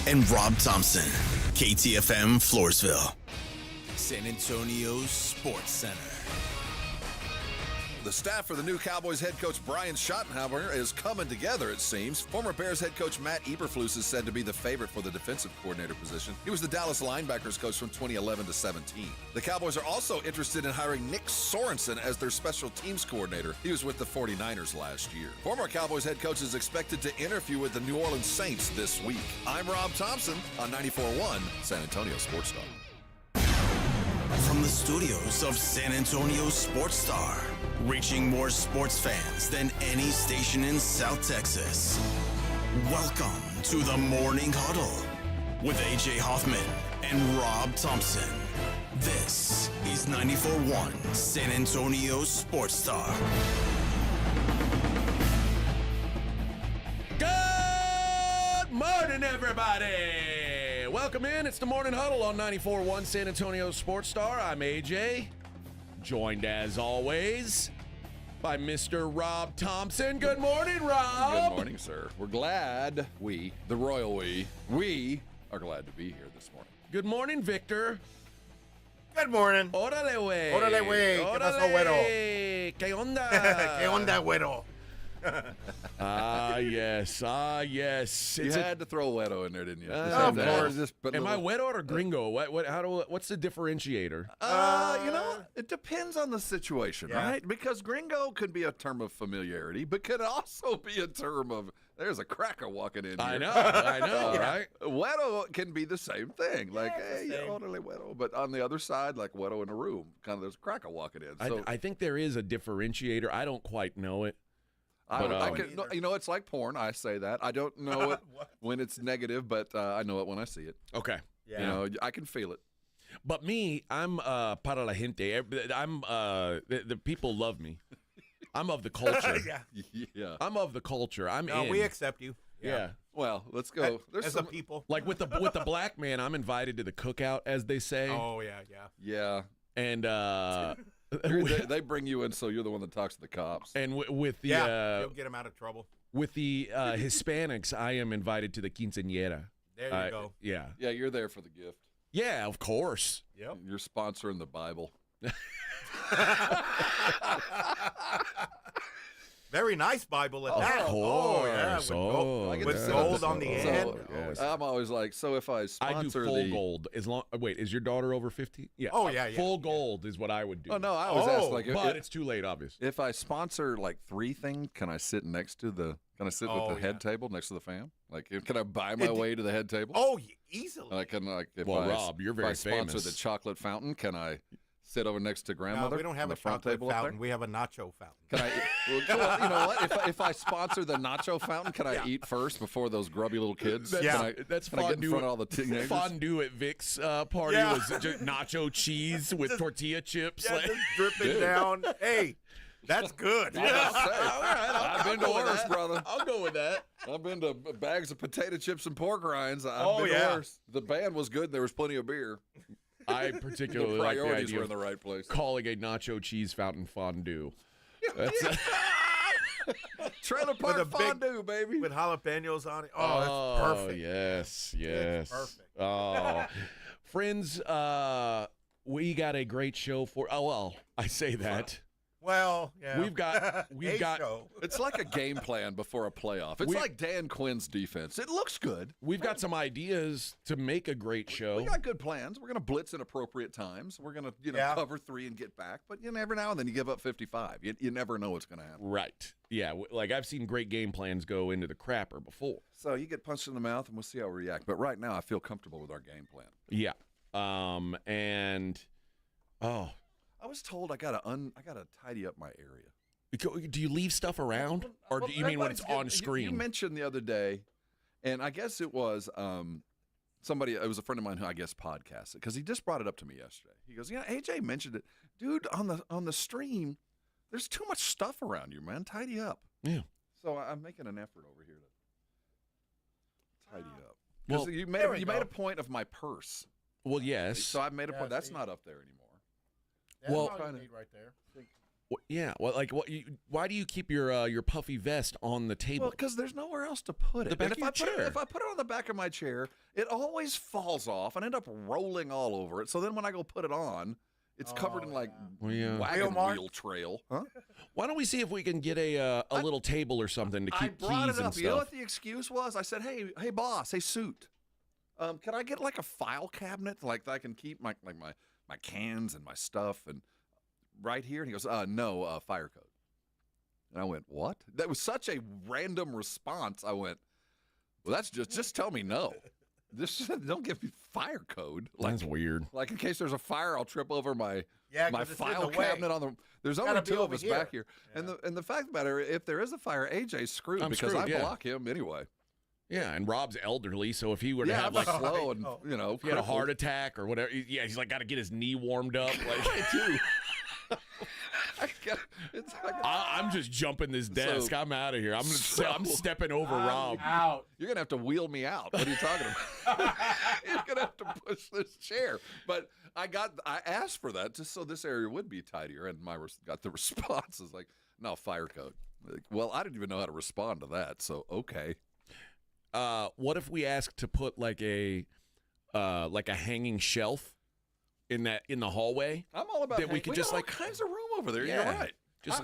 and Rob Thompson. KTFM Floresville. San Antonio Sports Center. The staff for the new Cowboys head coach Brian Schottenheimer is coming together, it seems. Former Bears head coach Matt Eberflus is said to be the favorite for the defensive coordinator position. He was the Dallas linebackers coach from 2011 to 17. The Cowboys are also interested in hiring Nick Sorensen as their special teams coordinator. He was with the 49ers last year. Former Cowboys head coach is expected to interview with the New Orleans Saints this week. I'm Rob Thompson on 94.1 San Antonio Sports Star. From the studios of San Antonio Sports Star, reaching more sports fans than any station in South Texas. Welcome to the Morning Huddle with AJ Hoffman and Rob Thompson. This is 94.1 San Antonio Sports Star. Good morning, everybody. Welcome in. It's the Morning Huddle on 94.1 San Antonio Sports Star. I'm AJ, joined as always by Mr. Rob Thompson. Good morning, Rob. Good morning, sir. We're glad we are glad to be here this morning. Good morning, Victor. Good morning. Órale, güey. Órale, güey. ¿Qué pasó, güero? ¿Qué onda? ¿Qué onda, güero? Yes. You had to throw Weto in there, didn't you? Of course. Am I Weto or gringo? What's the differentiator? It depends on the situation, Yeah. right? Because gringo could be a term of familiarity, but could also be a term of, there's a cracker walking in here. I know, right? Weto can be the same thing. Like, hey, the same. orderly Weto. But on the other side, like Weto in a room, kind of there's a cracker walking in. So I think there is a differentiator. I don't quite know it. it's like porn. I say that. I don't know it when it's negative, but I know it when I see it. Okay. Yeah. I can feel it. But me, I'm para la gente. I'm the people love me. I'm of the culture. Yeah. I'm of the culture. I'm in. We accept you. Yeah. Well, let's go. As a people. Like with the black man, I'm invited to the cookout, as they say. Oh, yeah. Yeah. And They bring you in, so you're the one that talks to the cops. and with the You'll get them out of trouble. with the Hispanics, I am invited to the quinceañera. There you go. Yeah. Yeah, you're there for the gift. Yeah, of course. Yep. You're sponsoring the Bible. Very nice Bible at that. Of Oh, yeah. course. With gold on the end. Yes. I'm always like, so if I I do sponsor full the gold. Wait, is your daughter over 50? Yeah. Oh, yeah. Full gold is what I would do. Oh no, I always ask like, But it's too late, obviously. if I sponsor like 3 things, can I sit next to the? Can I sit with the head table next to the fam? Like, can I buy my way to the head table? Oh, easily. If Rob, you're very if I sponsor famous. the chocolate fountain, can I sit over next to grandmother? No, we don't have on a the front chocolate table up there? fountain. We have a nacho fountain. Can I? Well, you know what? If I sponsor the nacho fountain, can I eat first before those grubby little kids? That's, Can I get in front of all the teenagers? Fondue at Vic's party was just nacho cheese with tortilla chips. Yeah, like- just dripping down. Hey, that's good. All right, I've been to worse, brother. I'll go with that. I've been to bags of potato chips and pork rinds. I've Oh, been to yeah. worse. The band was good. There was plenty of beer. I The particularly like the priorities idea were of in the right place. calling a nacho cheese fountain fondue. That's Trailer park With a big- fondue, baby. With jalapenos on it. Oh, that's perfect. Yes. It's perfect. Oh, friends, we got a great show for. Oh well, I say that. Well, yeah. We've got show. It's like a game plan before a playoff. It's like Dan Quinn's defense. It looks good. We've got some ideas to make a great show. We got good plans. We're going to blitz in appropriate times. We're going to, cover 3 and get back. But every now and then you give up 55. You never know what's going to happen. Right. Yeah. Like I've seen great game plans go into the crapper before. So you get punched in the mouth, and we'll see how we react. But right now, I feel comfortable with our game plan. Yeah. I was told I gotta tidy up my area. Do you leave stuff around, or do you mean when it's on screen? You mentioned the other day, and I guess it was somebody. It was a friend of mine who I guess podcasted because he just brought it up to me yesterday. He goes, "Yeah, AJ mentioned it, dude. On the stream, there's too much stuff around you, man. Tidy up." Yeah. So I'm making an effort over here to tidy up. Well, You there we made go. a point of my purse. Well, yes. So I've made a point. That's see. not up there anymore. That's Well- all you need right there. Yeah. Well, like what? Why do you keep your puffy vest on the table? Well, because there's nowhere else to put it. The back And of your chair. If I put it on the back of my chair, it always falls off and end up rolling all over it. So then when I go put it on, it's covered in wagon wheel trail. Huh? Why don't we see if we can get a little table or something to keep I brought keys it up. and stuff? You know what the excuse was? I said, "Hey, boss, hey, suit. Can I get like a file cabinet like that I can keep my cans and my stuff and right here?" And he goes, "No, fire code." And I went, "What?" That was such a random response. I went, "Well, that's just tell me no. Don't give me fire code." That's weird. Like in case there's a fire, I'll trip over my 'cause it's in file the way. cabinet on the. There's Gotta only be two of over us here. back here, and the fact of the matter, if there is a fire, AJ's screwed I'm because screwed, I yeah. block him anyway. Yeah, and Rob's elderly, so if he were to Yeah, have I'm like slow and if he had a heart attack or whatever, yeah, he's like got to get his knee warmed up. Like, too. I'm just jumping this desk. So- I'm out of here. I'm stepping over Rob. Out. You're gonna have to wheel me out. What are you talking about? You're gonna have to push this chair. But I asked for that just so this area would be tidier, and got the response is like, "No, fire code." Like, well, I didn't even know how to respond to that. So okay. What if we asked to put like a hanging shelf in the hallway? I'm all about That we could just, got all like- kinds of room over there. Yeah. You're right. Just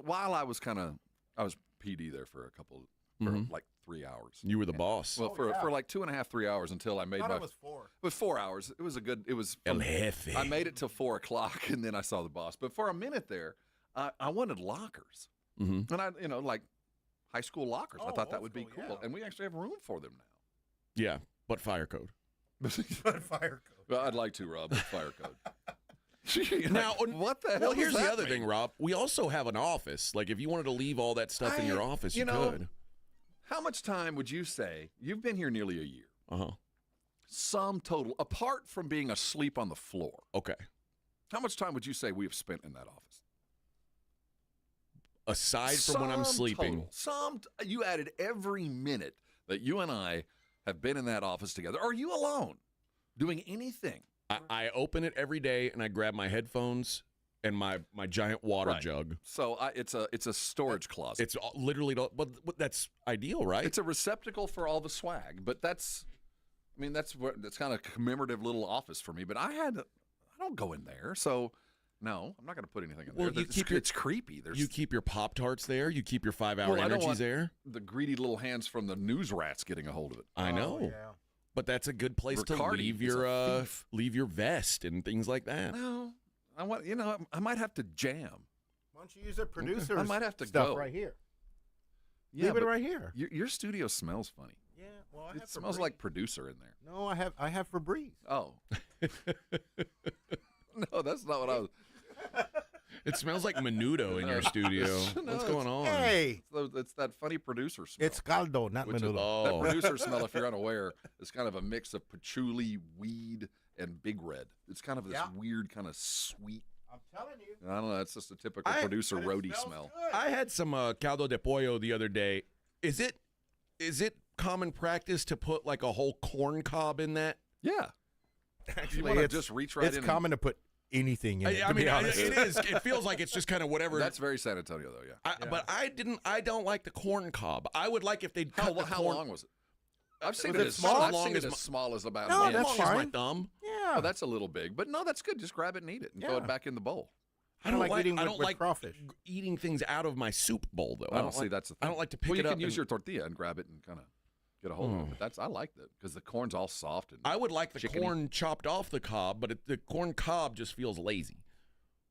While I was I was PD there for like 3 hours. You were the boss. Well, for like 2.5, 3 hours until I made I thought my. it was 4. It was 4 hours. It was it was. El Jefe. I made it till 4 o'clock, and then I saw the boss. But for a minute there, I wanted lockers, and like high school lockers. I Oh, thought that old would be school, cool, yeah. and we actually have room for them Yeah, but fire code. now. But fire code. Well, I'd like to, Rob, with fire code. Now, what the hell? Well, does here's the that other mean? thing, Rob. We also have an office. Like, if you wanted to leave all that stuff in your office, you could. How much time would you say you've been here nearly a year? Uh-huh. Sum total, apart from being asleep on the floor, Okay. how much time would you say we have spent in that office? Aside from when I'm Sum sleeping. total. You added every minute that you and I have been in that office together. Are you alone doing anything? I open it every day, and I grab my headphones and my giant water Right. jug. So it's a storage closet. It's literally, but that's ideal, right? It's a receptacle for all the swag, but that's kind of a commemorative little office for me. But I don't go in there, so no, I'm not going to put anything in Well, there. you keep your- It's creepy. You keep your Pop-Tarts there. You keep your 5-hour Well, I don't energies want there. the greedy little hands from the news rats getting a hold of it. I know. Oh, yeah. But that's a good place Riccardi to is leave your vest and things like that. No, I might have to jam. Why don't you use a producer's I might have to stuff go. right here? Yeah, Leave it but right here. Your studio smells funny. Yeah, well, I It have smells Febreze. like producer in there. No, I have Febreze. Oh. No, that's not what I was. It smells like menudo in your studio. No, What's going on? Hey, It's that funny producer smell. it's caldo, not Which is- menudo. That Oh, producer smell, if you're unaware, is kind of a mix of patchouli, weed, and Big Red. It's kind of this Yeah. weird, kind of sweet. I'm telling you. I don't know. It's just a typical I- producer But it roadie smells smell. good. I had some caldo de pollo the other day. Is it common practice to put like a whole corn cob in that? Yeah. Actually, you want to it's just reach right it's in. common to put anything in it. I to mean, be honest. it is. It feels like it's just kind of whatever. That's very San Antonio, though. Yeah. But I don't like the corn cob. I would like if they'd cut the How corn. long was it? I've seen Was it it as small? I've Long seen as it my- as small as about No, an that's inch. As my fine. thumb. Yeah. Oh, that's a little big, but no, that's good. Just grab it and eat it, and throw Yeah. it back in the bowl. I don't like eating I with, don't with like crawfish. eating things out of my soup bowl though. I don't see that's the thing. I don't like to pick well, it you up. can use and- your tortilla and grab it and kind of get a hold of it. But I like that because the corn's all soft and. I would like the chickeny. corn chopped off the cob, but the corn cob just feels lazy.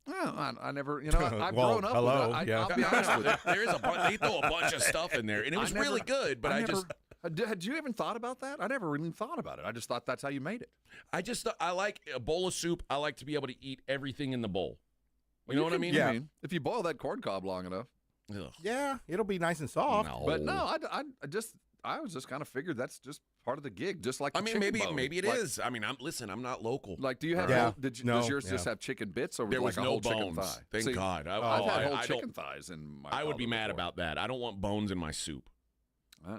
Well, I never, I've Well, grown up hello, with it. yeah. I'll be honest with you. There is they throw a bunch of stuff in there, and it was really good. But Had you even thought about that? I never really thought about it. I just thought that's how you made it. I like a bowl of soup. I like to be able to eat everything in the bowl. You know what I mean? Yeah. If you boil that corn cob long enough. Ugh. Yeah, it'll be nice and soft. No. But no, I was just kind of figured that's just part of the gig, just like the I mean, chicken bone. maybe it Like- is. I mean, I'm not local. Like, do you have? Yeah. Does No, yours just yeah. have chicken bits, or There like was a no whole chicken bones. thigh? Thank See, God. I've had whole I chicken don't- thighs in my. I would be caldo mad before. about that. I don't want bones in my soup.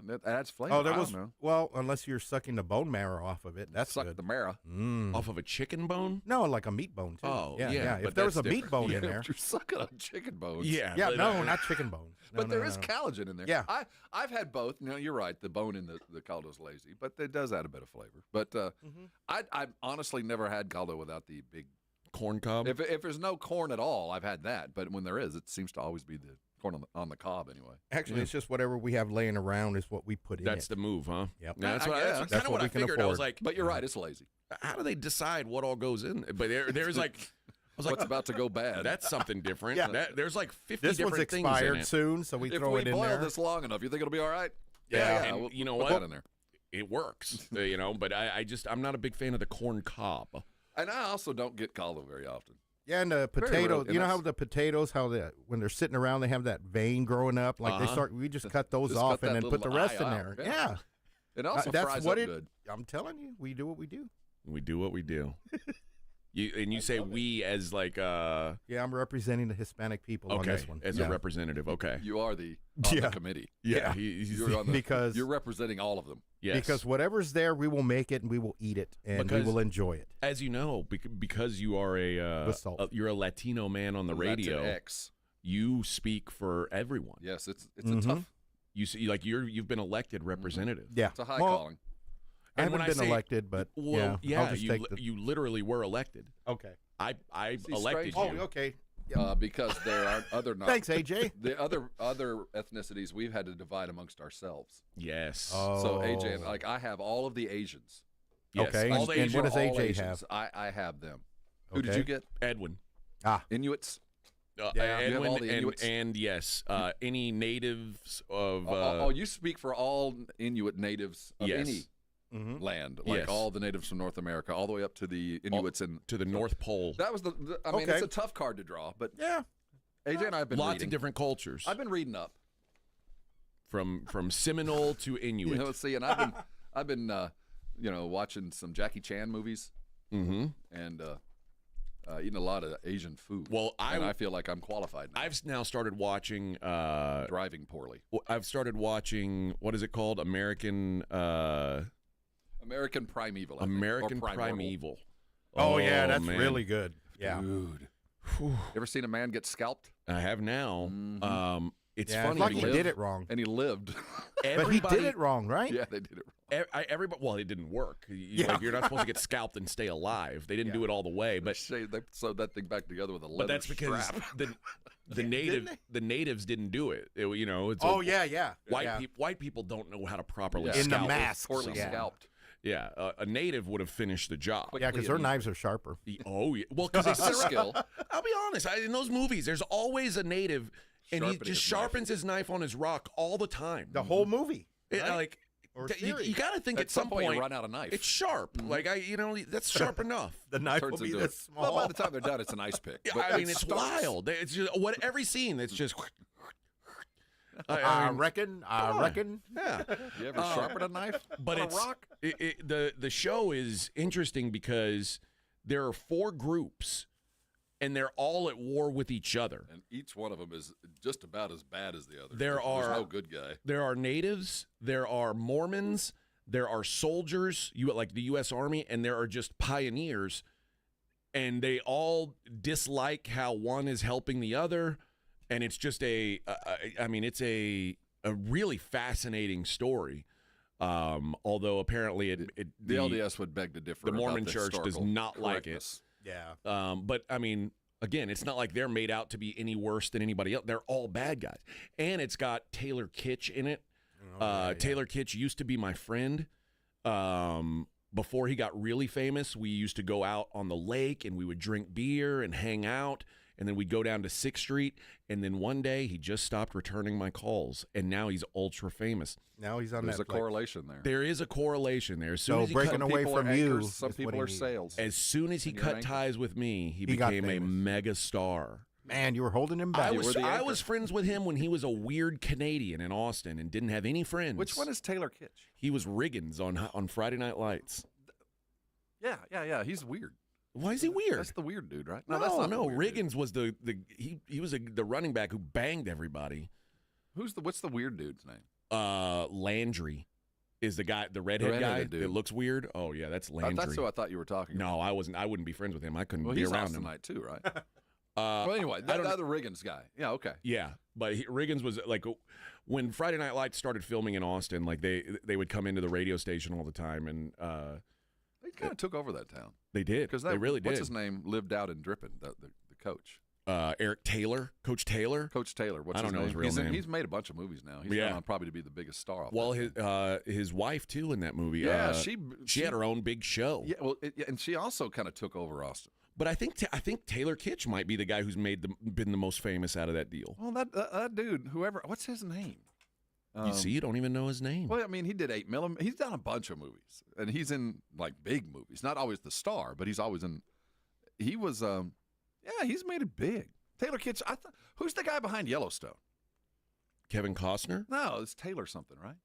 That adds flavor. Oh, I there don't was. know. Well, unless you're sucking the bone marrow off of it, that's Suck good. the marrow. Off of a chicken bone? No, like a meat bone too. Oh, yeah, yeah, If but there was that's a meat different. bone Yeah, in there, if you're sucking on chicken bones. Yeah. yeah, but, no, not chicken bones. No, But no, there no, is no. collagen in there. Yeah. I've had both. No, you're right. The bone in the caldo's lazy, but it does add a bit of flavor. But I honestly never had caldo without the big corn cob? If there's no corn at all, I've had that. But when there is, it seems to always be the corn on the cob anyway. Actually, it's just whatever we have laying around is what we put in. That's the move, huh? Yep. Yeah, that's I what, guess. that's That's kind of what what I we can figured. I was afford. like, But you're right. It's lazy. how do they decide what all goes in? But there's like, I was like, What's about to go bad? that's something different. Yeah. There's like 50 This one's different things in expired it. soon, so we if throw we it in boil there. this long enough, you think it'll be all right? Yeah. And we'll you know put what? that in there. It works, but I'm not a big fan of the corn cob. And I also don't get caldo very often. Yeah, and the Very potatoes. rarely, You know and how the potatoes, when they're sitting around, they have that vein growing up. Like they start. We just cut those Just off cut and that then put the little rest eye in out. there. Yeah. Yeah, It also that's fries what up it. good. I'm telling you, we do what we do. We do what we do. You say we as like Yeah, I'm representing the Hispanic people on okay, this one. as yeah. a representative. Okay. You are the on the committee. Yeah. You're on the, Because- you're representing all of them. Yes. Because whatever's there, we will make it and we will eat it and Because- we will enjoy it. as you know, because you are With salt. you're a Latino man on the radio, Latinx. you speak for everyone. Yes, it's a tough. You see, like you've been elected representative. Yeah, It's a high well, calling. I And when haven't I been say- elected, but Well, I'll just take the. you literally were elected. Okay. I See, elected strange- you. Oh, okay. Yeah. Because there are other Thanks, AJ. the other ethnicities we've had to divide amongst ourselves. Yes. Oh. So AJ, like I have all of the Asians. Yes. Okay. All the And Asian, what does All AJ Asians. have? I have them. Who did Okay. you get? Edwin. Inuits. Yeah. You have Edwin all the Inuits? and yes, any natives of You speak for all Inuit natives of Yes. any Mm-hmm. land, like Yes. all the natives from North America, all the way up to the Inuits and to the North Pole. That was I mean, Okay. it's a tough card to draw, but Yeah. AJ and I have been Lots reading. of different cultures, I've been reading up. from Seminole to Inuit. You know, see, and I've been watching some Jackie Chan movies Mm-hmm. and eating a lot of Asian food. Well, I feel like I'm qualified now. I've now started watching. Driving poorly. I've started watching. What is it called? American Primeval. I think, or American Primordial. Primeval. Oh, yeah, that's man. really good. Yeah. Dude. You ever seen a man get scalped? I have now. Mm-hmm. It's Yeah, funny. it's like he because did it wrong. And he lived. But he everybody- did it wrong, right? Yeah, they did it wrong. Everybody. Well, it didn't work. Yeah. Like, you're not supposed to get scalped and stay alive. They didn't do it all the way, but They sewed that thing back together with a leather but that's because strap. the natives didn't do it. It's Oh, yeah. white people don't know how to properly Yeah. In the scalp. mask. Poorly Yeah. scalped. Yeah, a native would have finished the job. Yeah, because their knives are sharper. Oh, yeah. Well, because they It's a skill. I'll be honest. In those movies, there's always a native, and he Sharpening just his sharpens his knife on his rock all the time. The whole movie. right? Like, Or you series. got to think At some point you run out of knife. it's sharp. Like that's sharp enough. The knife Turns will be into this it. small. Well, by the time they're done, it's an ice pick. Yeah, But I mean, it it's starts- wild. It's just every scene. It's just. I mean, reckon. yeah. You ever sharpen a knife But on it's a rock? the show is interesting because there are 4 groups, and they're all at war with each other. And each one of them is just about as bad as the other. There There's are- no good guy. There are natives, there are Mormons, there are soldiers, like the U.S. Army, and there are just pioneers, and they all dislike how one is helping the other, and it's just it's a really fascinating story. Although apparently The LDS would beg to differ. the about Mormon the Church does historical not like it. correctness. Yeah. But I mean, again, it's not like they're made out to be any worse than anybody else. They're all bad guys, and it's got Taylor Kitsch in it. Taylor Kitsch used to be my friend. Before he got really famous, we used to go out on the lake and we would drink beer and hang out. And then we'd go down to 6th Street. And then one day he just stopped returning my calls. And now he's ultra famous. Now he's on There's a Netflix. correlation there. There is a correlation there. As soon So as he breaking cut, away People from are you. anchors, some is what people he are needs. sales. as soon as he And you're cut anchor. ties with me, he got became a famous. mega star. Man, you were holding him back. I You was were the I anchor. was friends with him when he was a weird Canadian in Austin and didn't have any friends. Which one is Taylor Kitsch? He was Riggins on Friday Night Lights. Yeah. He's weird. Why is he weird? That's the weird dude, right? no, that's not the no. weird dude. Riggins was he was the running back who banged everybody. What's the weird dude's name? Landry is the guy, the redhead guy dude. that looks weird. Oh yeah, that's Landry. That's who I thought you were talking about. No, I wasn't. I wouldn't be friends with him. I couldn't be he's around him. tonight too, right? Well, anyway, the other Riggins guy. Yeah, okay. Yeah, but Riggins was like when Friday Night Lights started filming in Austin. Like they would come into the radio station all the time, and they kind of took over that town. They did because they really did. What's his name? Lived out in Drippin. The coach. Eric Taylor, Coach Taylor. Coach Taylor. What's I don't his know name? his real name. He's made a bunch of movies now. He's gone on probably to be the biggest star. Well, his wife too in that movie. Yeah, she had her own big show. Yeah, well, and she also kind of took over Austin. But I think Taylor Kitsch might be the guy who's been the most famous out of that deal. Well, that dude, what's his name? You see, you don't even know his name. Well, I mean, he did 8 mm. He's done a bunch of movies, and he's in like big movies. Not always the star, but he's always in. He was, he's made it big. Taylor Kitsch. Who's the guy behind Yellowstone? Kevin Costner? No, it's Taylor something, right?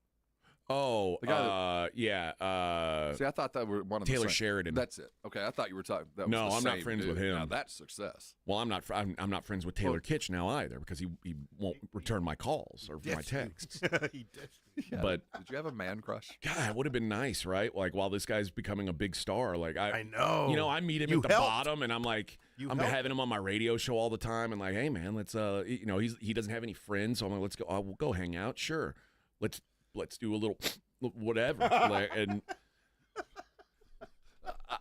Oh, the guy see, I thought that were one of Taylor the Sheridan. That's it. Okay, I thought you were talking. That was no, the I'm same not friends dude. with him. Now that's success. Well, I'm not friends with Taylor Kitsch now either because he won't return my calls or my texts. He did. Yeah. But did you have a man crush? God, it would have been nice, right? Like while this guy's becoming a big star, like I know. You know, I meet him at the bottom, and I'm like, I'm having him on my radio show all the time, and like, hey man, let's you know, he doesn't have any friends, so I'm like, let's go. We'll go hang out. Sure, let's do a little whatever. And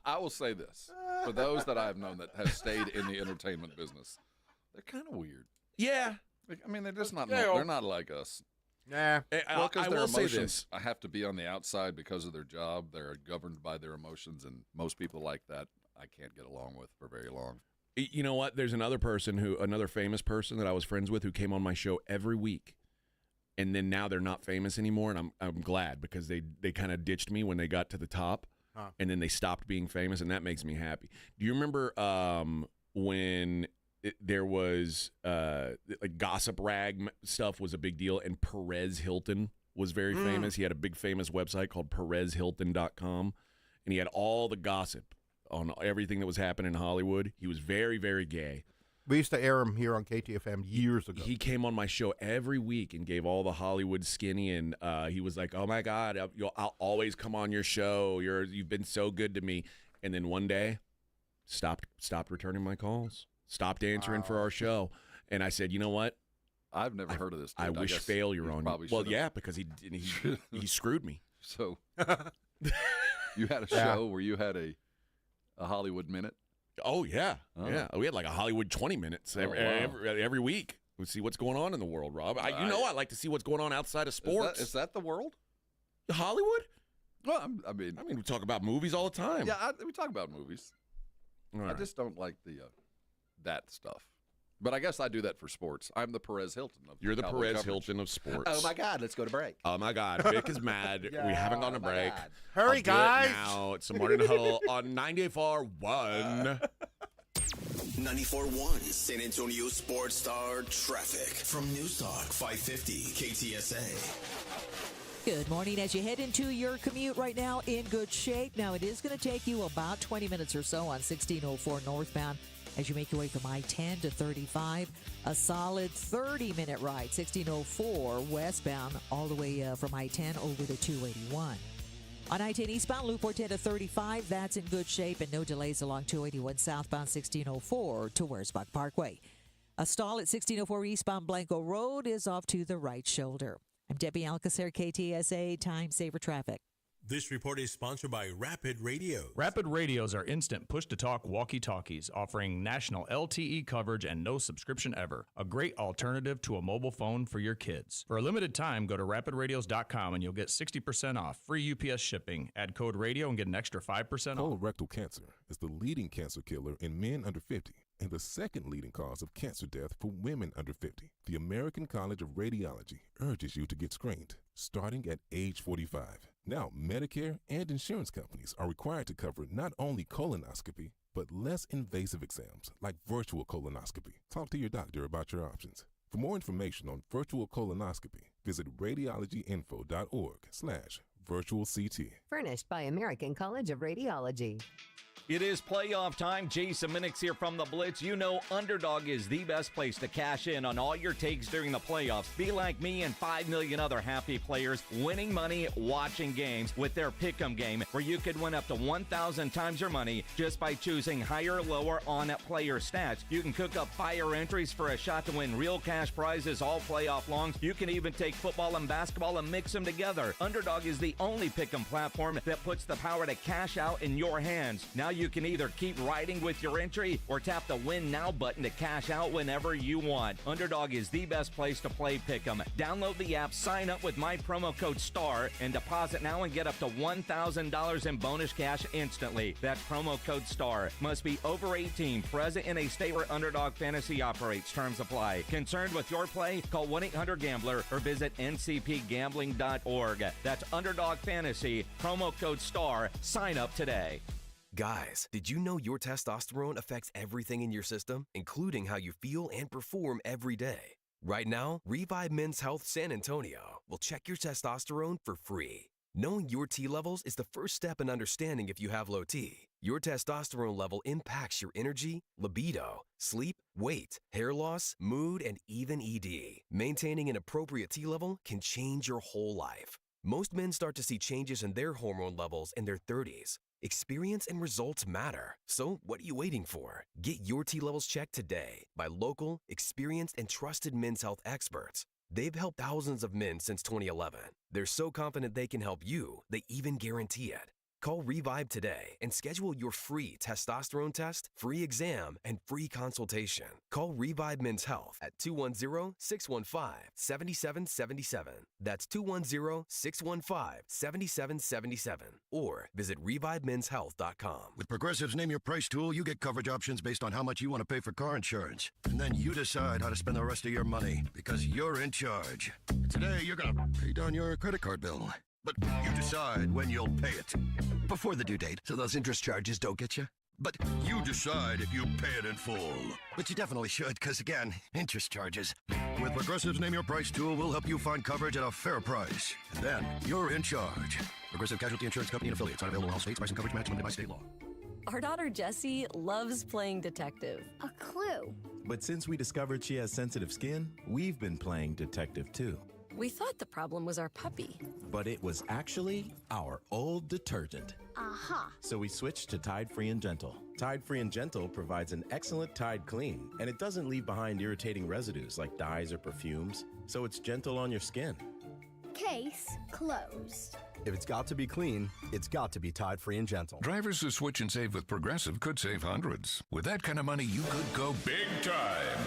I will say this for those that I've known that have stayed in the entertainment business, they're kind of weird. Yeah, I mean, they're just not. They're not like us. Nah. Well, because I their will say emotions this. have to be on the outside because of their job. They're governed by their emotions, and most people like that I can't get along with for very long. You know what? There's another famous person that I was friends with who came on my show every week. And then now they're not famous anymore, and I'm glad because they kind of ditched me when they got to the top, and then they stopped being famous, and that makes me happy. Do you remember when there was like gossip rag stuff was a big deal, and Perez Hilton was very famous? He had a big famous website called PerezHilton.com, and he had all the gossip on everything that was happening in Hollywood. He was very, very gay. We used to air him here on KTFM years ago. He came on my show every week and gave all the Hollywood skinny, and he was like, "Oh my God, I'll always come on your show. You've been so good to me." And then one day, stopped returning my calls, stopped answering for our show, and I said, "You know what? I've never heard of this dude. I wish failure on you." Well, yeah, because he screwed me. So you had a show where you had a Hollywood Minute. Oh yeah, yeah. We had like a Hollywood 20 minutes every week. We see what's going on in the world, Rob. I like to see what's going on outside of sports. Is that the world? Hollywood? Well, I mean, we talk about movies all the time. Yeah, we talk about movies. I just don't like the that stuff. But I guess I do that for sports. I'm the Perez Hilton of You're the Cowboy Perez coverage. Hilton of sports. Oh my God, let's go to break. Oh my God, Vic is mad. We haven't gone to break. God. Hurry, guys! Now it's the Morning Huddle on 94.1. 94.1 San Antonio Sports Star traffic from News Talk 550 KTSA. Good morning. As you head into your commute right now, in good shape. Now, it is going to take you about 20 minutes or so on 1604 northbound as you make your way from I-10 to 35. A solid 30-minute ride, 1604 westbound, all the way from I-10 over to 281. On I-10 eastbound, Loop 410 to 35, that's in good shape, and no delays along 281 southbound 1604 to Wurzbach Parkway. A stall at 1604 eastbound Blanco Road is off to the right shoulder. I'm Debbie Alcacer, KTSA Time Saver Traffic. This report is sponsored by Rapid Radios. Rapid Radios are instant push-to-talk walkie-talkies offering national LTE coverage and no subscription ever. A great alternative to a mobile phone for your kids. For a limited time, go to rapidradios.com and you'll get 60% off. Free UPS shipping. Add code radio and get an extra 5% off. Colorectal cancer is the leading cancer killer in men under 50 and the second leading cause of cancer death for women under 50. The American College of Radiology urges you to get screened starting at age 45. Now, Medicare and insurance companies are required to cover not only colonoscopy, but less invasive exams like virtual colonoscopy. Talk to your doctor about your options. For more information on virtual colonoscopy, visit radiologyinfo.org/virtual CT. Furnished by American College of Radiology. It is playoff time. Jason Minix here from the Blitz. You know Underdog is the best place to cash in on all your takes during the playoffs. Be like me and 5 million other happy players winning money watching games with their Pick'em game, where you could win up to 1,000 times your money just by choosing higher or lower on player stats. You can cook up fire entries for a shot to win real cash prizes all playoff long. You can even take football and basketball and mix them together. Underdog is the only Pick'em platform that puts the power to cash out in your hands. Now you can either keep riding with your entry or tap the Win Now button to cash out whenever you want. Underdog is the best place to play Pick'em. Download the app, sign up with my promo code STAR, and deposit now and get up to $1,000 in bonus cash instantly. That's promo code STAR. Must be over 18, present in a state where Underdog Fantasy operates. Terms apply. Concerned with your play? Call 1-800-GAMBLER or visit ncpgambling.org. That's Underdog Fantasy, promo code STAR. Sign up today. Guys, did you know your testosterone affects everything in your system, including how you feel and perform every day? Right now, Revive Men's Health San Antonio will check your testosterone for free. Knowing your T levels is the first step in understanding if you have low T. Your testosterone level impacts your energy, libido, sleep, weight, hair loss, mood, and even ED. Maintaining an appropriate T level can change your whole life. Most men start to see changes in their hormone levels in their 30s. Experience and results matter. So what are you waiting for? Get your T levels checked today by local, experienced, and trusted men's health experts. They've helped thousands of men since 2011. They're so confident they can help you, they even guarantee it. Call Revive today and schedule your free testosterone test, free exam, and free consultation. Call Revive Men's Health at 210-615-7777. That's 210-615-7777. Or visit ReviveMen'sHealth.com. With Progressive's Name Your Price tool, you get coverage options based on how much you want to pay for car insurance. And then you decide how to spend the rest of your money because you're in charge. Today, you're going to pay down your credit card bill. But you decide when you'll pay it. Before the due date, so those interest charges don't get you. But you decide if you pay it in full. But you definitely should, because again, interest charges. With Progressive's Name Your Price tool, we'll help you find coverage at a fair price. And then you're in charge. Progressive Casualty Insurance Company and affiliates. Not available in all states. Price and coverage match limited by state law. Our daughter Jessie loves playing detective. A clue. But since we discovered she has sensitive skin, we've been playing detective too. We thought the problem was our puppy. But it was actually our old detergent. Aha. So we switched to Tide Free and Gentle. Tide Free and Gentle provides an excellent Tide clean, and it doesn't leave behind irritating residues like dyes or perfumes, so it's gentle on your skin. Case closed. If it's got to be clean, it's got to be Tide Free and Gentle. Drivers who switch and save with Progressive could save hundreds. With that kind of money, you could go big time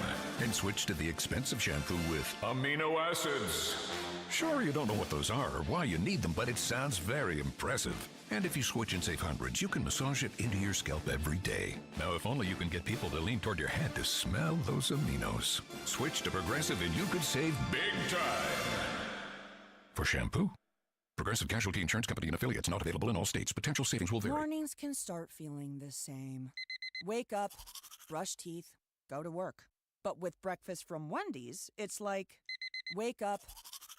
and switch to the expensive shampoo with amino acids. Sure, you don't know what those are or why you need them, but it sounds very impressive. And if you switch and save hundreds, you can massage it into your scalp every day. Now, if only you can get people to lean toward your head to smell those aminos. Switch to Progressive and you could save big time. For shampoo, Progressive Casualty Insurance Company and affiliates, not available in all states. Potential savings will vary. Mornings can start feeling the same. Wake up, brush teeth, go to work. But with breakfast from Wendy's, it's like, wake up,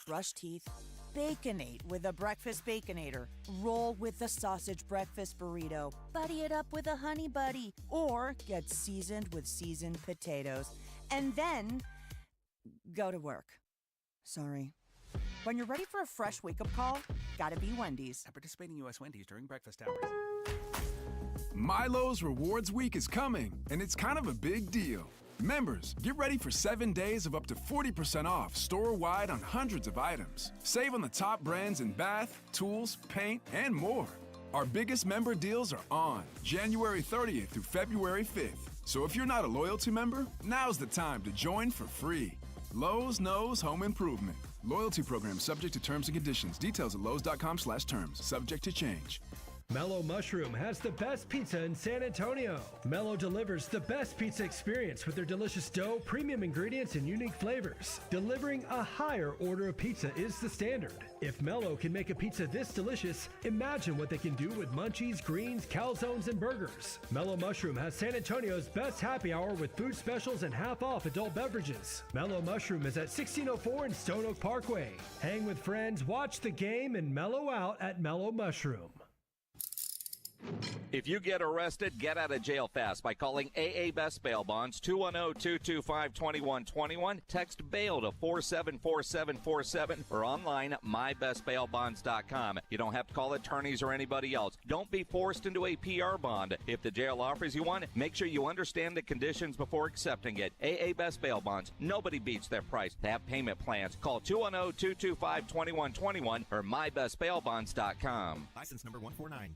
brush teeth, Baconate with a breakfast Baconator. Roll with the sausage breakfast burrito. Buddy it up with a honey buddy. Or get seasoned with seasoned potatoes. And then go to work. Sorry. When you're ready for a fresh wake-up call, gotta be Wendy's. At participating U.S. Wendy's during breakfast hours. Milo's Rewards Week is coming, and it's kind of a big deal. Members, get ready for 7 days of up to 40% off store-wide on hundreds of items. Save on the top brands in bath, tools, paint, and more. Our biggest member deals are on January 30th through February 5th. So if you're not a loyalty member, now's the time to join for free. Lowe's knows home improvement. Loyalty program subject to terms and conditions. Details at lowes.com/terms. Subject to change. Mellow Mushroom has the best pizza in San Antonio. Mellow delivers the best pizza experience with their delicious dough, premium ingredients, and unique flavors. Delivering a higher order of pizza is the standard. If Mellow can make a pizza this delicious, imagine what they can do with munchies, greens, calzones, and burgers. Mellow Mushroom has San Antonio's best happy hour with food specials and half-off adult beverages. Mellow Mushroom is at 1604 in Stone Oak Parkway. Hang with friends, watch the game, and mellow out at Mellow Mushroom. If you get arrested, get out of jail fast by calling AA Best Bail Bonds, 210-225-2121. Text bail to 474747 or online at mybestbailbonds.com. You don't have to call attorneys or anybody else. Don't be forced into a PR bond. If the jail offers you one, make sure you understand the conditions before accepting it. AA Best Bail Bonds. Nobody beats their price. They have payment plans. Call 210-225-2121 or mybestbailbonds.com. License number 149.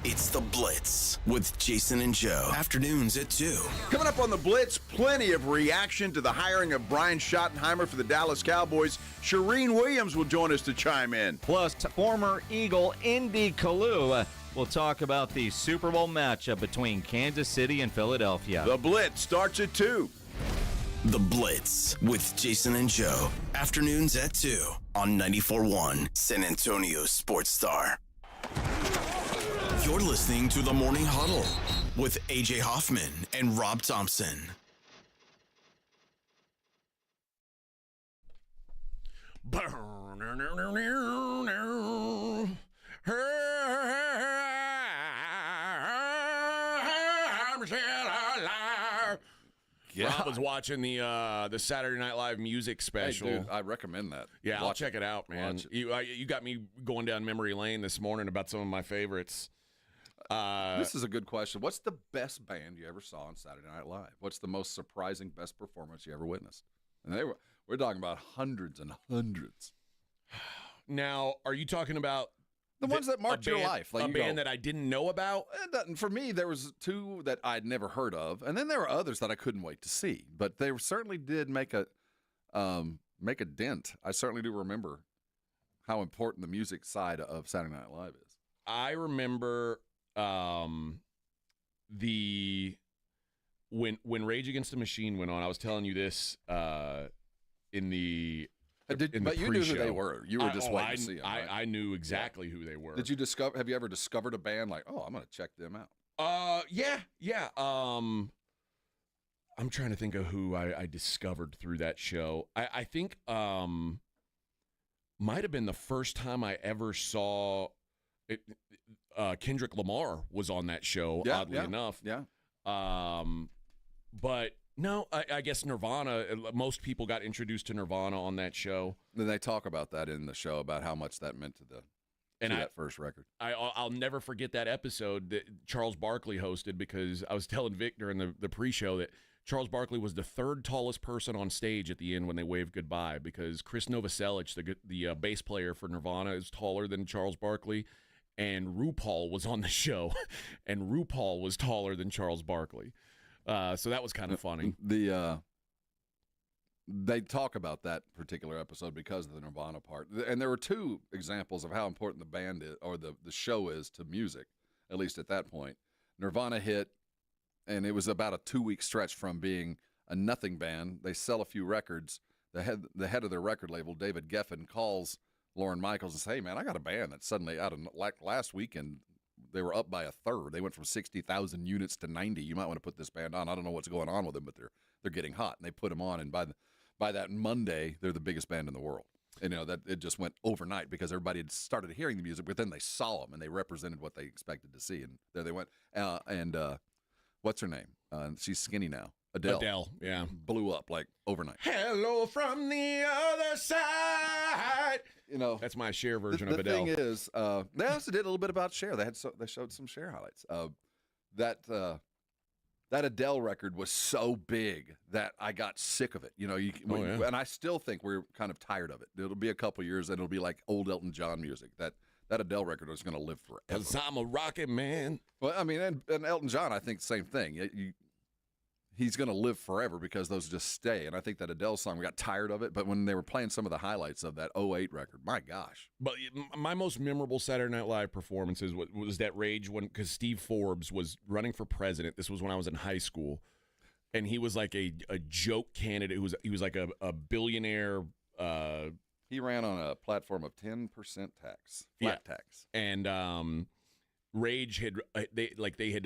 It's The Blitz with Jason and Joe. Afternoons at 2. Coming up on The Blitz, plenty of reaction to the hiring of Brian Schottenheimer for the Dallas Cowboys. Shireen Williams will join us to chime in. Plus, former Eagle Indy Kalu will talk about the Super Bowl matchup between Kansas City and Philadelphia. The Blitz starts at 2. The Blitz with Jason and Joe. Afternoons at 2 on 94.1 San Antonio Sports Star. You're listening to the Morning Huddle with A.J. Hoffman and Rob Thompson. Rob was watching the Saturday Night Live music special. Hey, dude, I recommend that. Yeah, I'll check it out, man. You got me going down memory lane this morning about some of my favorites. This is a good question. What's the best band you ever saw on Saturday Night Live? What's the most surprising best performance you ever witnessed? And we're talking about hundreds and hundreds. Now, are you talking about the ones that marked your life? Like a band that I didn't know about? For me, there was two that I'd never heard of, and then there were others that I couldn't wait to see. But they certainly did make a dent. I certainly do remember how important the music side of Saturday Night Live is. I remember when Rage Against the Machine went on. I was telling you this in the But you knew who they were. You were just waiting to see them. Right? I knew exactly who they were. Did you discover? Have you ever discovered a band like, oh, I'm going to check them out? Yeah. I'm trying to think of who I discovered through that show. I think might have been the first time I ever saw it. Kendrick Lamar was on that show, oddly enough. Yeah. But no, I guess Nirvana, most people got introduced to Nirvana on that show. Then they talk about that in the show, about how much that meant to that first record. I'll never forget that episode that Charles Barkley hosted, because I was telling Vic during the pre-show that Charles Barkley was the third tallest person on stage at the end when they waved goodbye, because Chris Novoselic, the bass player for Nirvana, is taller than Charles Barkley. And RuPaul was on the show, and RuPaul was taller than Charles Barkley. So that was kind of funny. They talk about that particular episode because of the Nirvana part. And there were two examples of how important the band is, or the show is, to music, at least at that point. Nirvana hit, and it was about a 2-week stretch from being a nothing band. They sell a few records. The head of their record label, David Geffen, calls Lorne Michaels and says, hey, man, I got a band that's suddenly like last weekend, they were up by a third. They went from 60,000 units to 90. You might want to put this band on. I don't know what's going on with them, but they're getting hot. And they put them on, and by that Monday, they're the biggest band in the world. And, that it just went overnight because everybody had started hearing the music, but then they saw them and they represented what they expected to see. And there they went. What's her name? She's skinny now. Adele, yeah. Blew up like overnight. Hello from the other side. That's my Cher version of Adele. The thing is, they also did a little bit about Cher. They showed some Cher highlights. That Adele record was so big that I got sick of it. And I still think we're kind of tired of it. It'll be a couple years and it'll be like old Elton John music. That Adele record is going to live forever. 'Cause I'm a rocket man. Well, I mean, and Elton John, I think the same thing. He's going to live forever because those just stay. And I think that Adele song, we got tired of it. But when they were playing some of the highlights of that 2008 record, my gosh. But my most memorable Saturday Night Live performances was that Rage one, because Steve Forbes was running for president. This was when I was in high school. And he was like a joke candidate. He was like a billionaire. He ran on a platform of 10% tax, flat tax. And Rage had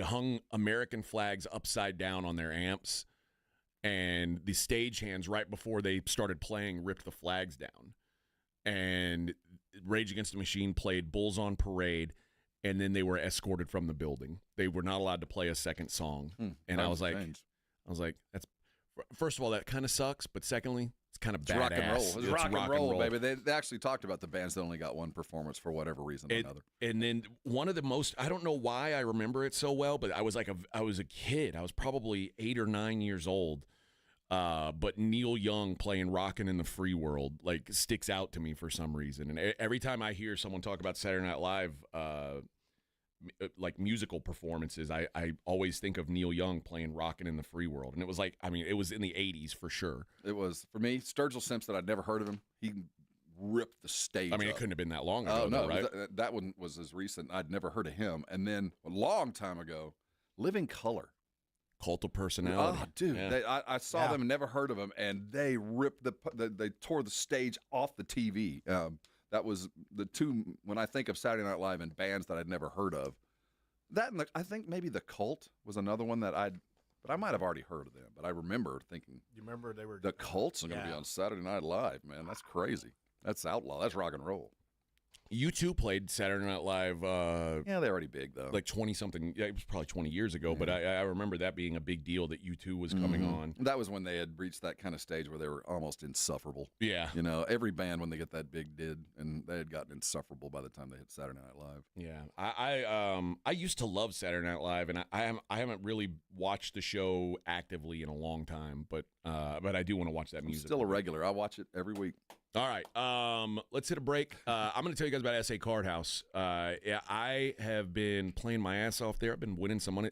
hung American flags upside down on their amps, and the stagehands right before they started playing ripped the flags down. And Rage Against the Machine played Bulls on Parade, and then they were escorted from the building. They were not allowed to play a second song. And I was like, that's first of all, that kind of sucks. But secondly, it's kind of badass. Rock and roll. It's rock and roll, baby. They actually talked about the bands that only got one performance for whatever reason or another. And then one of the most, I don't know why I remember it so well, but I was a kid. I was probably 8 or 9 years old. But Neil Young playing "Rockin' in the Free World" like sticks out to me for some reason. And every time I hear someone talk about Saturday Night Live, like musical performances, I always think of Neil Young playing "Rockin' in the Free World." And it was like, I mean, it was in the 80s for sure. It was, for me, Sturgill Simpson. I'd never heard of him. He ripped the stage I mean, up. it couldn't have been that long ago, no, right? That one was as recent. I'd never heard of him. And then a long time ago, Living Color. Cult of Personality. Oh, dude, Yeah. I saw them and never heard of them, and they ripped they tore the stage off the TV. That was the two, when I think of Saturday Night Live and bands that I'd never heard of. That and I think maybe the Cult was another one that but I might have already heard of them. But I remember thinking, You remember they were the Cults are going to be on Saturday Night Live, man. That's crazy. That's outlaw. That's rock and roll. U2 played Saturday Night Live. Yeah, they're already big, though. Like 20-something. Yeah, it was probably 20 years ago, but I remember that being a big deal that U2 was coming on. That was when they had reached that kind of stage where they were almost insufferable. Yeah. You know, every band, when they get that big, did, and they had gotten insufferable by the time they hit Saturday Night Live. Yeah. I used to love Saturday Night Live, and I haven't really watched the show actively in a long time, but I do want to watch that music. Still a regular. I watch it every week. All right, let's hit a break. I'm going to tell you guys about SA Card House. Yeah, I have been playing my ass off there. I've been winning some money.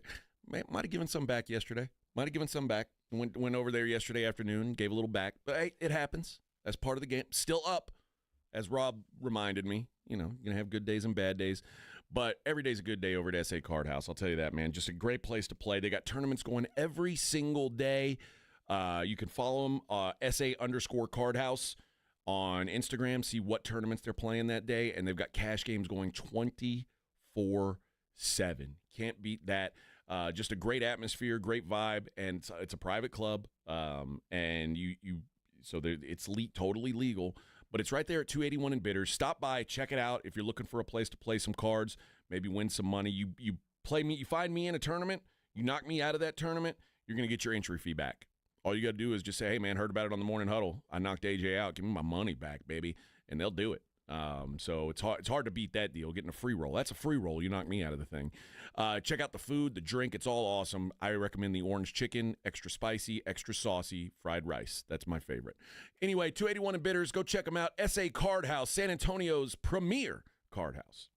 Might have given some back yesterday. Went over there yesterday afternoon, gave a little back. But hey, it happens. That's part of the game. Still up, as Rob reminded me. You know, you're going to have good days and bad days. But every day's a good day over at SA Card House. I'll tell you that, man. Just a great place to play. They got tournaments going every single day. You can follow them, SA_Card House. On Instagram, see what tournaments they're playing that day, and they've got cash games going 24/7. Can't beat that. Just a great atmosphere, great vibe, and it's a private club. And it's totally legal, but it's right there at 281 in Bitters. Stop by, check it out. If you're looking for a place to play some cards, maybe win some money, you play me, you find me in a tournament, you knock me out of that tournament, you're gonna get your entry fee back. All you got to do is just say, hey, man, heard about it on the Morning Huddle. I knocked AJ out. Give me my money back, baby. And they'll do it. So it's hard to beat that deal, getting a free roll. That's a free roll. You knocked me out of the thing. Check out the food, the drink. It's all awesome. I recommend the orange chicken, extra spicy, extra saucy, fried rice. That's my favorite. Anyway, 281 in Bitters. Go check them out. SA Card House, San Antonio's premier card house.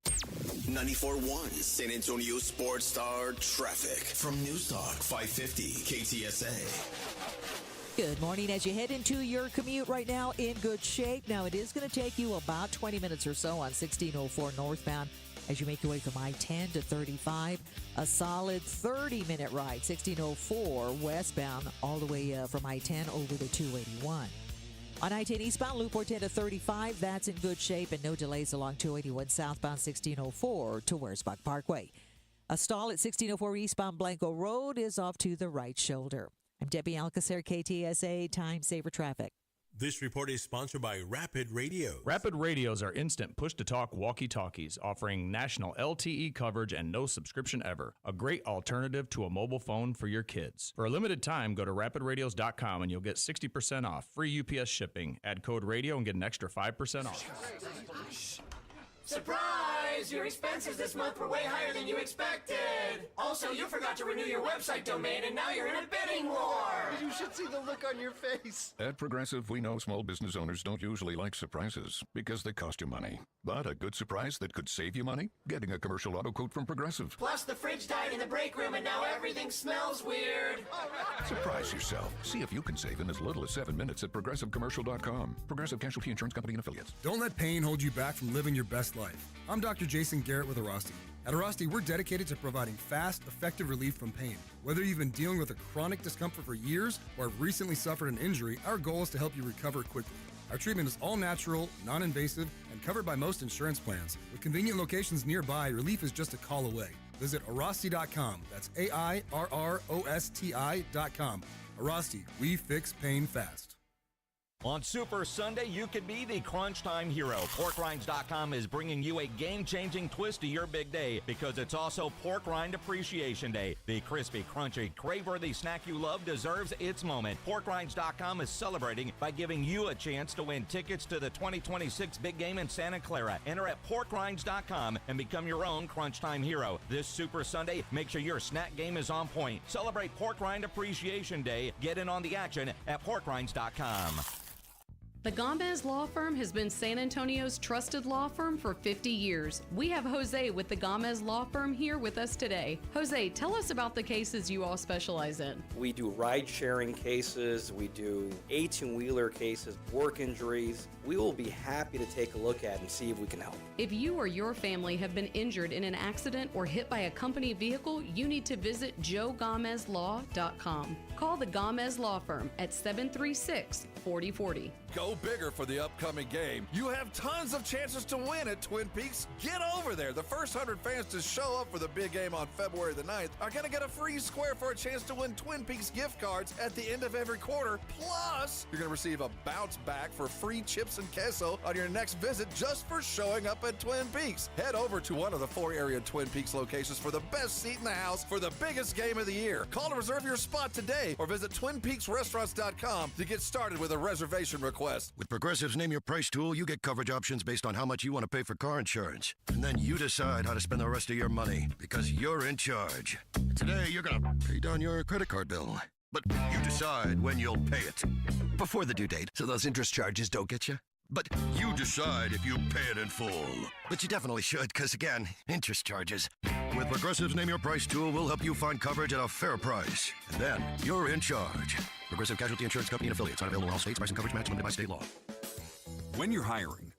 94.1 San Antonio Sports Star traffic from News Talk 550 KTSA. Good morning. As you head into your commute right now, in good shape. Now, it is going to take you about 20 minutes or so on 1604 northbound as you make your way from I-10 to 35. A solid 30-minute ride, 1604 westbound, all the way from I-10 over to 281. On I-10 eastbound, Loop 10 to 35, that's in good shape, and no delays along 281 southbound 1604 to Wurzbach Parkway. A stall at 1604 eastbound Blanco Road is off to the right shoulder. I'm Debbie Alcacer, KTSA Time Saver Traffic. This report is sponsored by Rapid Radios. Rapid Radios are instant push-to-talk walkie-talkies offering national LTE coverage and no subscription ever. A great alternative to a mobile phone for your kids. For a limited time, go to rapidradios.com and you'll get 60% off. Free UPS shipping. Add code radio and get an extra 5% off. Surprise! Your expenses this month were way higher than you expected. Also, you forgot to renew your website domain, and now you're in a bidding war. You should see the look on your face. At Progressive, we know small business owners don't usually like surprises because they cost you money. But a good surprise that could save you money? Getting a commercial auto quote from Progressive. Plus, the fridge died in the break room, and now everything smells weird. Surprise yourself. See if you can save in as little as 7 minutes at ProgressiveCommercial.com. Progressive Casualty Insurance Company and Affiliates. Don't let pain hold you back from living your best life. I'm Dr. Jason Garrett with Arasti. At Arasti, we're dedicated to providing fast, effective relief from pain. Whether you've been dealing with a chronic discomfort for years or have recently suffered an injury, our goal is to help you recover quickly. Our treatment is all natural, non-invasive, and covered by most insurance plans. With convenient locations nearby, relief is just a call away. Visit Arasti.com. That's AIRROSTI.com. Arasti, we fix pain fast. On Super Sunday, you could be the crunch time hero. PorkRinds.com is bringing you a game-changing twist to your big day because it's also Pork Rind Appreciation Day. The crispy, crunchy, crave-worthy snack you love deserves its moment. PorkRinds.com is celebrating by giving you a chance to win tickets to the 2026 big game in Santa Clara. Enter at PorkRinds.com and become your own crunch time hero. This Super Sunday, make sure your snack game is on point. Celebrate Pork Rind Appreciation Day. Get in on the action at PorkRinds.com. The Gomez Law Firm has been San Antonio's trusted law firm for 50 years. We have Jose with the Gomez Law Firm here with us today. Jose, tell us about the cases you all specialize in. We do ride-sharing cases, we do 18-wheeler cases, work injuries. We will be happy to take a look at and see if we can help. If you or your family have been injured in an accident or hit by a company vehicle, you need to visit joegomezlaw.com. Call the Gomez Law Firm at 736-4040. Go bigger for the upcoming game. You have tons of chances to win at Twin Peaks. Get over there. The first 100 fans to show up for the big game on February the 9th are going to get a free square for a chance to win Twin Peaks gift cards at the end of every quarter. Plus, you're going to receive a bounce back for free chips and queso on your next visit just for showing up at Twin Peaks. Head over to one of the 4 area Twin Peaks locations for the best seat in the house for the biggest game of the year. Call to reserve your spot today or visit TwinPeaksRestaurants.com to get started with a reservation request. With Progressive's Name Your Price tool, you get coverage options based on how much you want to pay for car insurance. And then you decide how to spend the rest of your money because you're in charge. Today, you're going to pay down your credit card bill. But you decide when you'll pay it. Before the due date, so those interest charges don't get you. But you decide if you pay it in full. But you definitely should, because again, interest charges. With Progressive's Name Your Price tool, we'll help you find coverage at a fair price. And then you're in charge. Progressive Casualty Insurance Company and affiliates. Not available in all states. Price and coverage match limited by state law. When you're hiring,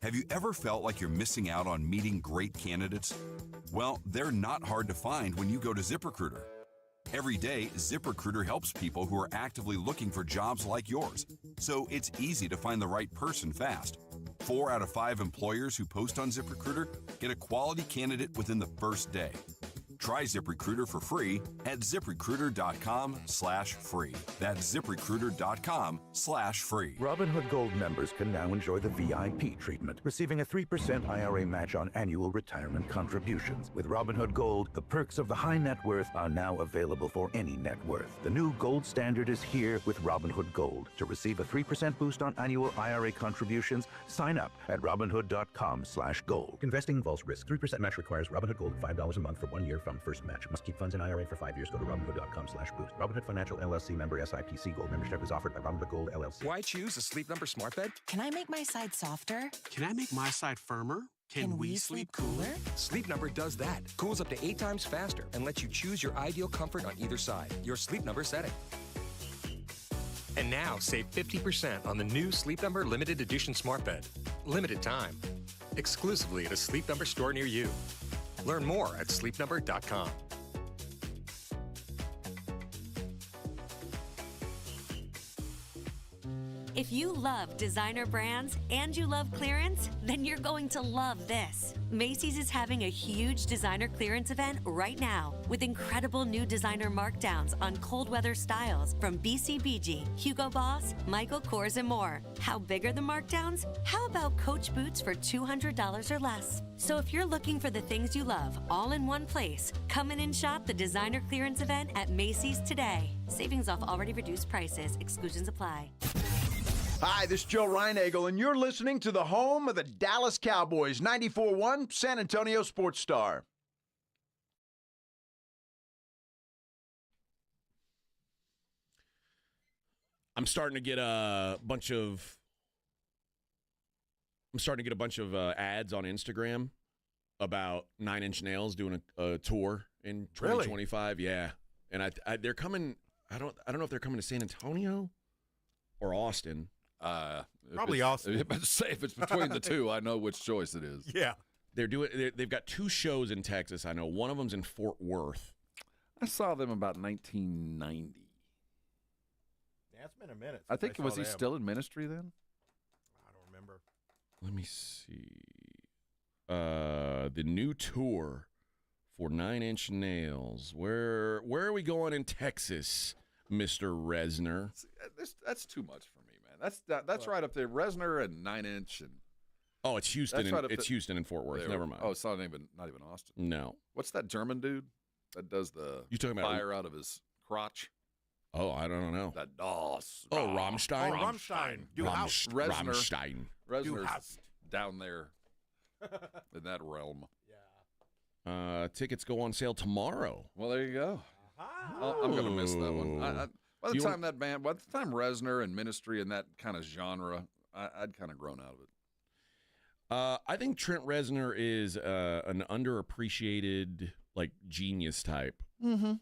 have you ever felt like you're missing out on meeting great candidates? Well, they're not hard to find when you go to ZipRecruiter. Every day, ZipRecruiter helps people who are actively looking for jobs like yours. So it's easy to find the right person fast. 4 out of 5 employers who post on ZipRecruiter get a quality candidate within the first day. Try ZipRecruiter for free at ZipRecruiter.com/free. That's ZipRecruiter.com/free. Robinhood Gold members can now enjoy the VIP treatment, receiving a 3% IRA match on annual retirement contributions. With Robinhood Gold, the perks of the high net worth are now available for any net worth. The new gold standard is here with Robinhood Gold. To receive a 3% boost on annual IRA contributions, sign up at Robinhood.com/gold. Investing involves risk. 3% match requires Robinhood Gold $5 a month for 1 year from first match. Must keep funds in IRA for 5 years. Go to Robinhood.com/boost. Robinhood Financial LLC member SIPC. Gold membership is offered by Robinhood Gold LLC. Why choose a Sleep Number smart bed? Can I make my side softer? Can I make my side firmer? Can we sleep cooler? Sleep Number does that. Cools up to 8 times faster and lets you choose your ideal comfort on either side. Your Sleep Number setting. And now save 50% on the new Sleep Number limited edition smart bed. Limited time. Exclusively at a Sleep Number store near you. Learn more at sleepnumber.com. If you love designer brands and you love clearance, then you're going to love this. Macy's is having a huge designer clearance event right now with incredible new designer markdowns on cold weather styles from BCBG, Hugo Boss, Michael Kors, and more. How big are the markdowns? How about Coach boots for $200 or less? So if you're looking for the things you love all in one place, come in and shop the designer clearance event at Macy's today. Savings off already reduced prices. Exclusions apply. Hi, this is Joe Reinagel, and you're listening to the home of the Dallas Cowboys, 94.1 San Antonio Sports Star. I'm starting to get a bunch of ads on Instagram about 9 Inch Nails doing a tour in 2025. Really? Yeah, and they're coming. I don't know if they're coming to San Antonio or Austin. Probably Austin. Say if it's between the two, I know which choice it is. Yeah, they've got 2 shows in Texas. I know one of them's in Fort Worth. I saw them about 1990. Yeah, it's been a minute. I think was he still in ministry then? I don't remember. Let me see. The new tour for 9 Inch Nails. Where are we going in Texas, Mr. Resner? That's too much for me, man. That's right up there. Resner and 9 Inch and. Oh, it's Houston. That's right up It's Houston and Fort Worth. Never mind. Oh, it's not even Austin. No. What's that German dude that does the You talking about fire out of his crotch? Oh, I don't know. That DOS. Oh, Rammstein. Oh, Rammstein. Rammstein. Resner's down there in that realm. Tickets go on sale tomorrow. Well, there you go. I'm going to miss that one. By the time Resner and Ministry and that kind of genre, I'd kind of grown out of it. I think Trent Reznor is an underappreciated, genius type. Mm-hmm.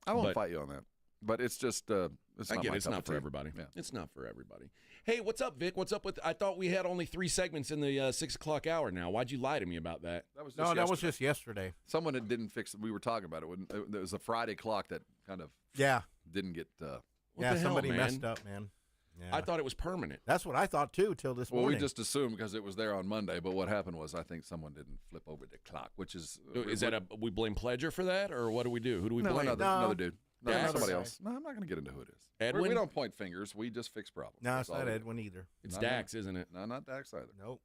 I won't fight you on that. But it's just, it's not for everybody. Yeah. It's not for everybody. Hey, what's up, Vic? What's up with, I thought we had only 3 segments in the 6 o'clock hour now. Why'd you lie to me about that? That was just yesterday. Someone that didn't fix it. We were talking about it. There was a Friday clock that kind of didn't get. Somebody messed up, man. Yeah. I thought it was permanent. That's what I thought, too, till this morning. Well, we just assumed because it was there on Monday. But what happened was I think someone didn't flip over the clock, which is. Is that we blame Pledger for that, or what do we do? Who do we blame? Another dude. No, somebody else. No, I'm not going to get into who it is. Edwin? We don't point fingers. We just fix problems. No, it's not Edwin either. It's Dax, isn't it? No, not Dax either. Nope.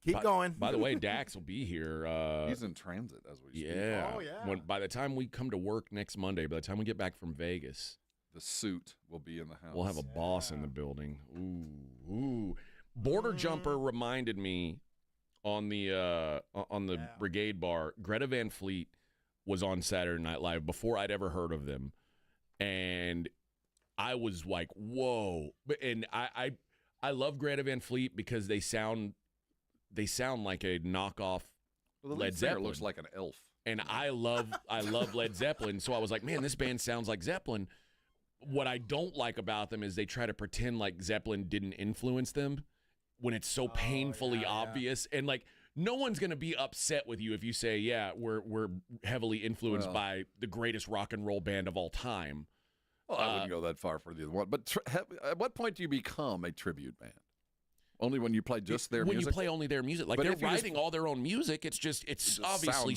Keep going. By the way, Dax will be here. He's in transit as we speak. Yeah. Oh, yeah. By the time we come to work next Monday, by the time we get back from Vegas, the suit will be in the house. We'll have a boss in the building. Ooh. Border Jumper reminded me on the Brigade Bar. Greta Van Fleet was on Saturday Night Live before I'd ever heard of them, and I was like, whoa. And I love Greta Van Fleet because they sound like a knockoff Led Zeppelin. Looks like an elf. And I love Led Zeppelin, so I was like, man, this band sounds like Zeppelin. What I don't like about them is they try to pretend like Zeppelin didn't influence them when it's so painfully obvious. And no one's going to be upset with you if you say, yeah, we're heavily influenced by the greatest rock and roll band of all time. Well, I wouldn't go that far for the other one. But at what point do you become a tribute band? Only when you play just their music? When you play only their music. They're writing all their own music. It's obviously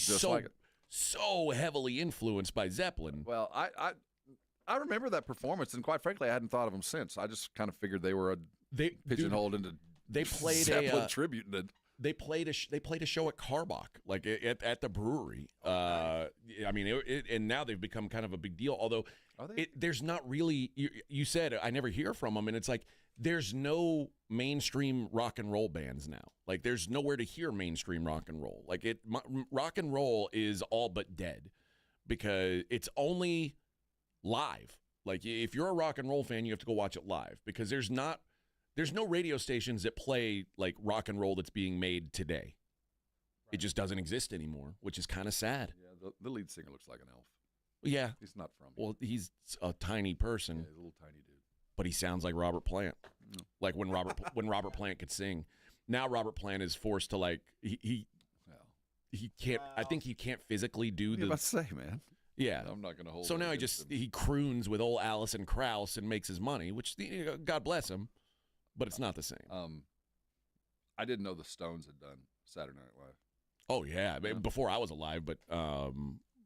so heavily influenced by Zeppelin. Well, I remember that performance, and quite frankly, I hadn't thought of them since. I just kind of figured they were pigeonholed into Zeppelin tribute. They played a show at Karbach, at the brewery. And now they've become kind of a big deal. Although there's not really. You said I never hear from them, and it's like there's no mainstream rock and roll bands now. There's nowhere to hear mainstream rock and roll. Rock and roll is all but dead because it's only live. If you're a rock and roll fan, you have to go watch it live because there's no radio stations that play rock and roll that's being made today. It just doesn't exist anymore, which is kind of sad. Yeah, the lead singer looks like an elf. Yeah. He's not from here. Well, he's a tiny person. Yeah, he's a little tiny dude. But he sounds like Robert Plant. When Robert Plant could sing. Now Robert Plant is forced to he can't I think he can't physically do what are you about to say, man? Yeah. I'm not going to hold So it now he croons with old Alison Krauss and makes his money, which God bless him, but it's not the same. I didn't know the Stones had done Saturday Night Live. Oh yeah, before I was alive, but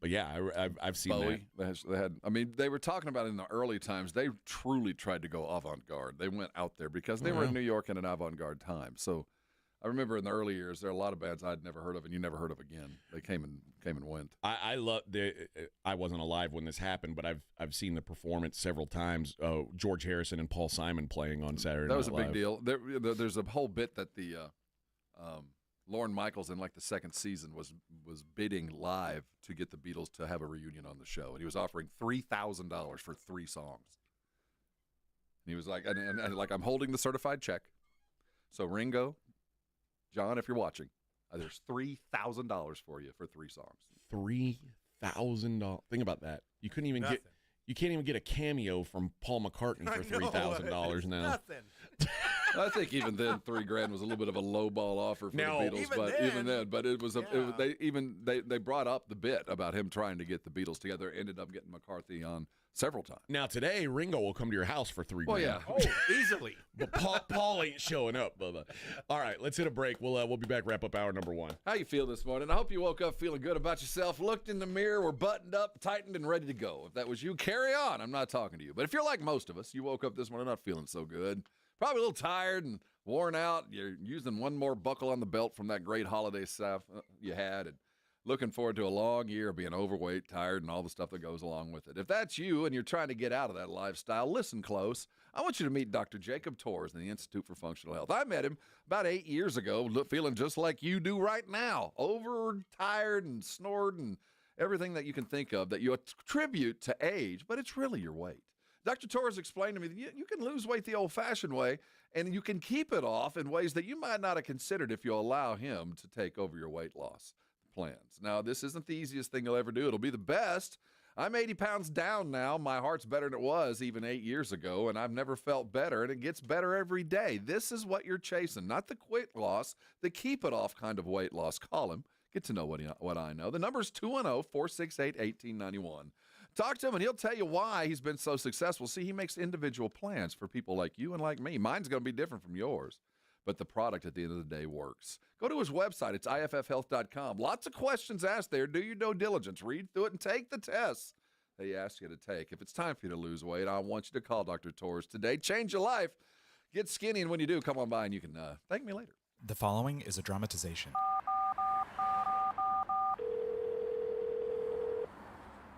yeah, I've seen Bowie, that. They had. I mean, they were talking about it in the early times. They truly tried to go avant-garde. They went out there because they were in New York in an avant-garde time. So I remember in the early years, there are a lot of bands I'd never heard of and you never heard of again. They came and went. I love I wasn't alive when this happened, but I've seen the performance several times. George Harrison and Paul Simon playing on Saturday Night Live. That was a big deal. There's a whole bit that the Lorne Michaels in the second season was bidding live to get the Beatles to have a reunion on the show, and he was offering $3,000 for 3 songs. And he was like, and I'm holding the certified check. So Ringo, John, if you're watching, there's $3,000 for you for 3 songs. $3,000. Think about that. You couldn't even get. You can't even get a cameo from Paul McCartney for $3,000 now. Nothing. I think even then, $3,000 was a little bit of a lowball offer for the Beatles. Even then, but it was they brought up the bit about him trying to get the Beatles together. Ended up getting McCarthy on several times. Now today, Ringo will come to your house for $3,000. Well, yeah, easily. But Paul ain't showing up, Bubba. All right, let's hit a break. We'll be back. Wrap up hour number 1. How you feel this morning? I hope you woke up feeling good about yourself. Looked in the mirror, were buttoned up, tightened, and ready to go. If that was you, carry on. I'm not talking to you. But if you're like most of us, you woke up this morning not feeling so good. Probably a little tired and worn out. You're using one more buckle on the belt from that great holiday stuff you had, and looking forward to a long year of being overweight, tired, and all the stuff that goes along with it. If that's you and you're trying to get out of that lifestyle, listen close. I want you to meet Dr. Jacob Torres in the Institute for Functional Health. I met him about 8 years ago, feeling just like you do right now, overtired and snored and everything that you can think of that you attribute to age, but it's really your weight. Dr. Torres explained to me that you can lose weight the old-fashioned way, and you can keep it off in ways that you might not have considered if you allow him to take over your weight loss plans. Now, this isn't the easiest thing you'll ever do. It'll be the best. I'm 80 pounds down now. My heart's better than it was even 8 years ago, and I've never felt better, and it gets better every day. This is what you're chasing, not the quick loss, the keep it off kind of weight loss. Call him. Get to know what I know. The number's 210-468-1891. Talk to him, and he'll tell you why he's been so successful. See, he makes individual plans for people like you and like me. Mine's going to be different from yours, but the product at the end of the day works. Go to his website. It's iffhealth.com. Lots of questions asked there. Do your due diligence. Read through it and take the tests that he asks you to take. If it's time for you to lose weight, I want you to call Dr. Torres today. Change your life. Get skinny, and when you do, come on by, and you can thank me later. The following is a dramatization.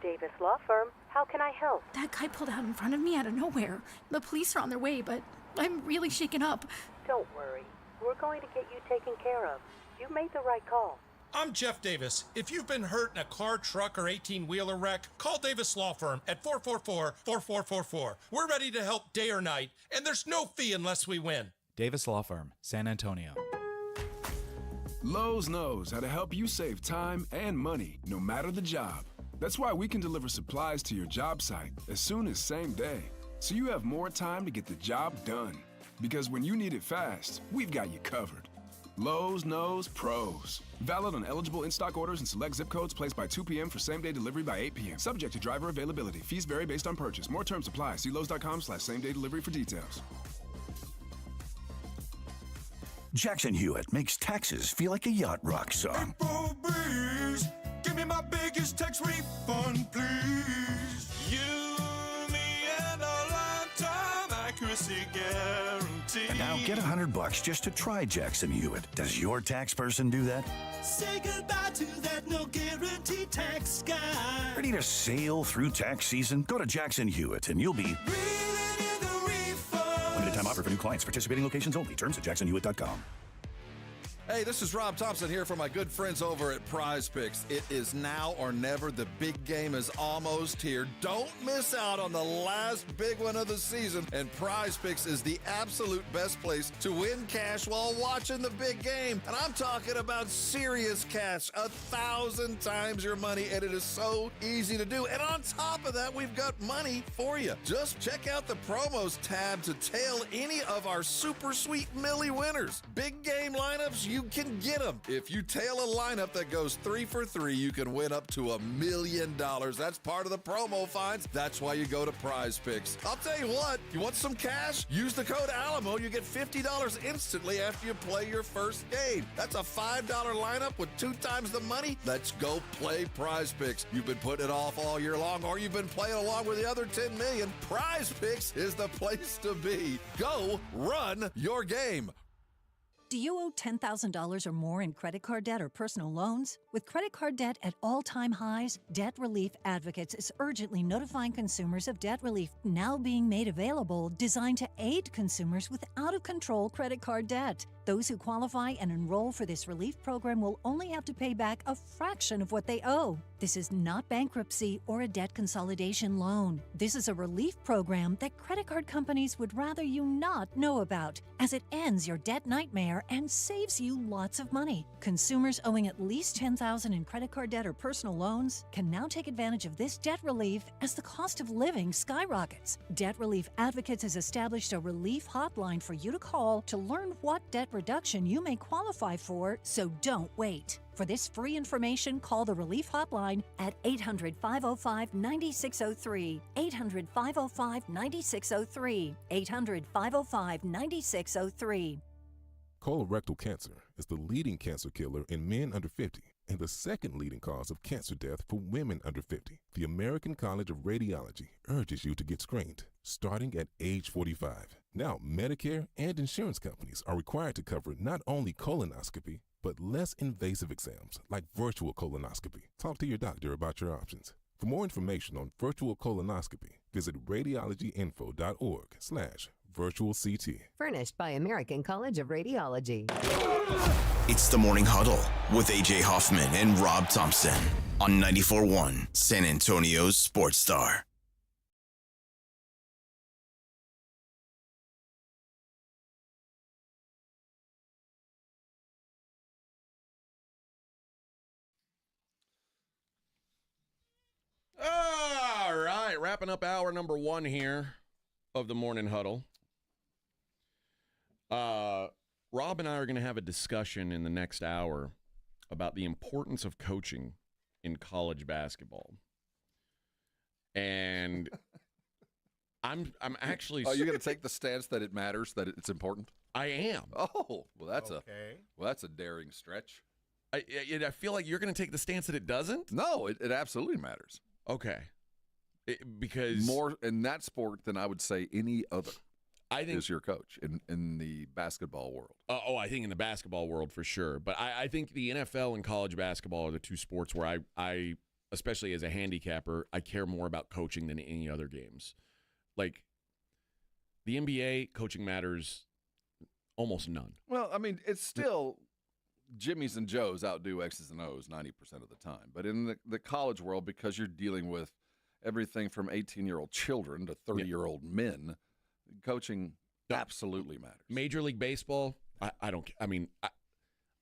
Davis Law Firm, how can I help? That guy pulled out in front of me out of nowhere. The police are on their way, but I'm really shaken up. Don't worry. We're going to get you taken care of. You made the right call. I'm Jeff Davis. If you've been hurt in a car, truck, or 18-wheeler wreck, call Davis Law Firm at 444-4444. We're ready to help day or night, and there's no fee unless we win. Davis Law Firm, San Antonio. Lowe's knows how to help you save time and money, no matter the job. That's why we can deliver supplies to your job site as soon as same day, so you have more time to get the job done. Because when you need it fast, we've got you covered. Lowe's knows pros. Valid on eligible in-stock orders and select zip codes placed by 2 p.m. for same-day delivery by 8 p.m. Subject to driver availability. Fees vary based on purchase. More terms apply. See Lowe's.com/same-day delivery for details. Jackson Hewitt makes taxes feel like a yacht rock song. April breeze, give me my biggest tax refund, please. You, me, and a lifetime accuracy guarantee. And now get $100 just to try Jackson Hewitt. Does your tax person do that? Say goodbye to that no guarantee tax guy. Ready to sail through tax season? Go to Jackson Hewitt and you'll be... Limited time offer for new clients. Participating locations only. Terms at jacksonhewitt.com. Hey, this is Rob Thompson here for my good friends over at Prize Picks. It is now or never. The big game is almost here. Don't miss out on the last big one of the season. And Prize Picks is the absolute best place to win cash while watching the big game. And I'm talking about serious cash, 1,000 times your money. And it is so easy to do. And on top of that, we've got money for you. Just check out the promos tab to tail any of our super sweet Millie winners. Big game lineups, you can get them. If you tail a lineup that goes 3 for 3, you can win up to $1 million. That's part of the promo finds. That's why you go to Prize Picks. I'll tell you what, you want some cash? Use the code Alamo. You get $50 instantly after you play your first game. That's a $5 lineup with 2 times the money. Let's go play Prize Picks. You've been putting it off all year long, or you've been playing along with the other 10 million. Prize Picks is the place to be. Go run your game. Do you owe $10,000 or more in credit card debt or personal loans? With credit card debt at all-time highs, Debt Relief Advocates is urgently notifying consumers of debt relief now being made available, designed to aid consumers with out-of-control credit card debt. Those who qualify and enroll for this relief program will only have to pay back a fraction of what they owe. This is not bankruptcy or a debt consolidation loan. This is a relief program that credit card companies would rather you not know about, as it ends your debt nightmare and saves you lots of money. Consumers owing at least $10,000 in credit card debt or personal loans can now take advantage of this debt relief as the cost of living skyrockets. Debt Relief Advocates has established a relief hotline for you to call to learn what debt reduction you may qualify for, so don't wait. For this free information, call the Relief Hotline at 800-505-9603, 800-505-9603, 800-505-9603. Colorectal cancer is the leading cancer killer in men under 50 and the second leading cause of cancer death for women under 50. The American College of Radiology urges you to get screened starting at age 45. Now, Medicare and insurance companies are required to cover not only colonoscopy, but less invasive exams like virtual colonoscopy. Talk to your doctor about your options. For more information on virtual colonoscopy, visit radiologyinfo.org/virtual CT. Furnished by American College of Radiology. It's the Morning Huddle with A.J. Hoffman and Rob Thompson on 94.1 San Antonio's Sports Star. All right, wrapping up hour number 1 here of the Morning Huddle. Rob and I are going to have a discussion in the next hour about the importance of coaching in college basketball. And I'm actually... Oh, you're going to take the stance that it matters, that it's important? I am. Oh, well, that's a daring stretch. I feel like you're going to take the stance that it doesn't? No, it absolutely matters. Okay. Because more in that sport than I would say any other. I think is your coach in the basketball world. I think in the basketball world for sure. But I think the NFL and college basketball are the two sports where I especially as a handicapper, I care more about coaching than any other games. Like the NBA, coaching matters almost none. Well, I mean, it's still Jimmys and Joes outdo X's and O's 90% of the time. But in the college world, because you're dealing with everything from 18-year-old children to 30-year-old men, coaching absolutely matters. Major League Baseball, I don't. I mean,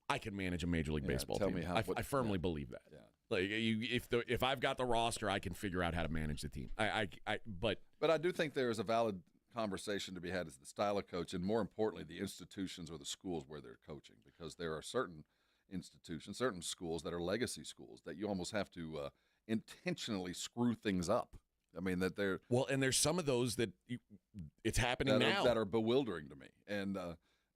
I can manage a Major League Baseball tell team. me how. I firmly believe that. Yeah. Like if I've got the roster, I can figure out how to manage the team. But I do think there is a valid conversation to be had as the style of coach, and more importantly, the institutions or the schools where they're coaching, because there are certain institutions, certain schools that are legacy schools that you almost have to intentionally screw things up. I mean, that they're and there's some of those that it's happening now that are bewildering to me, and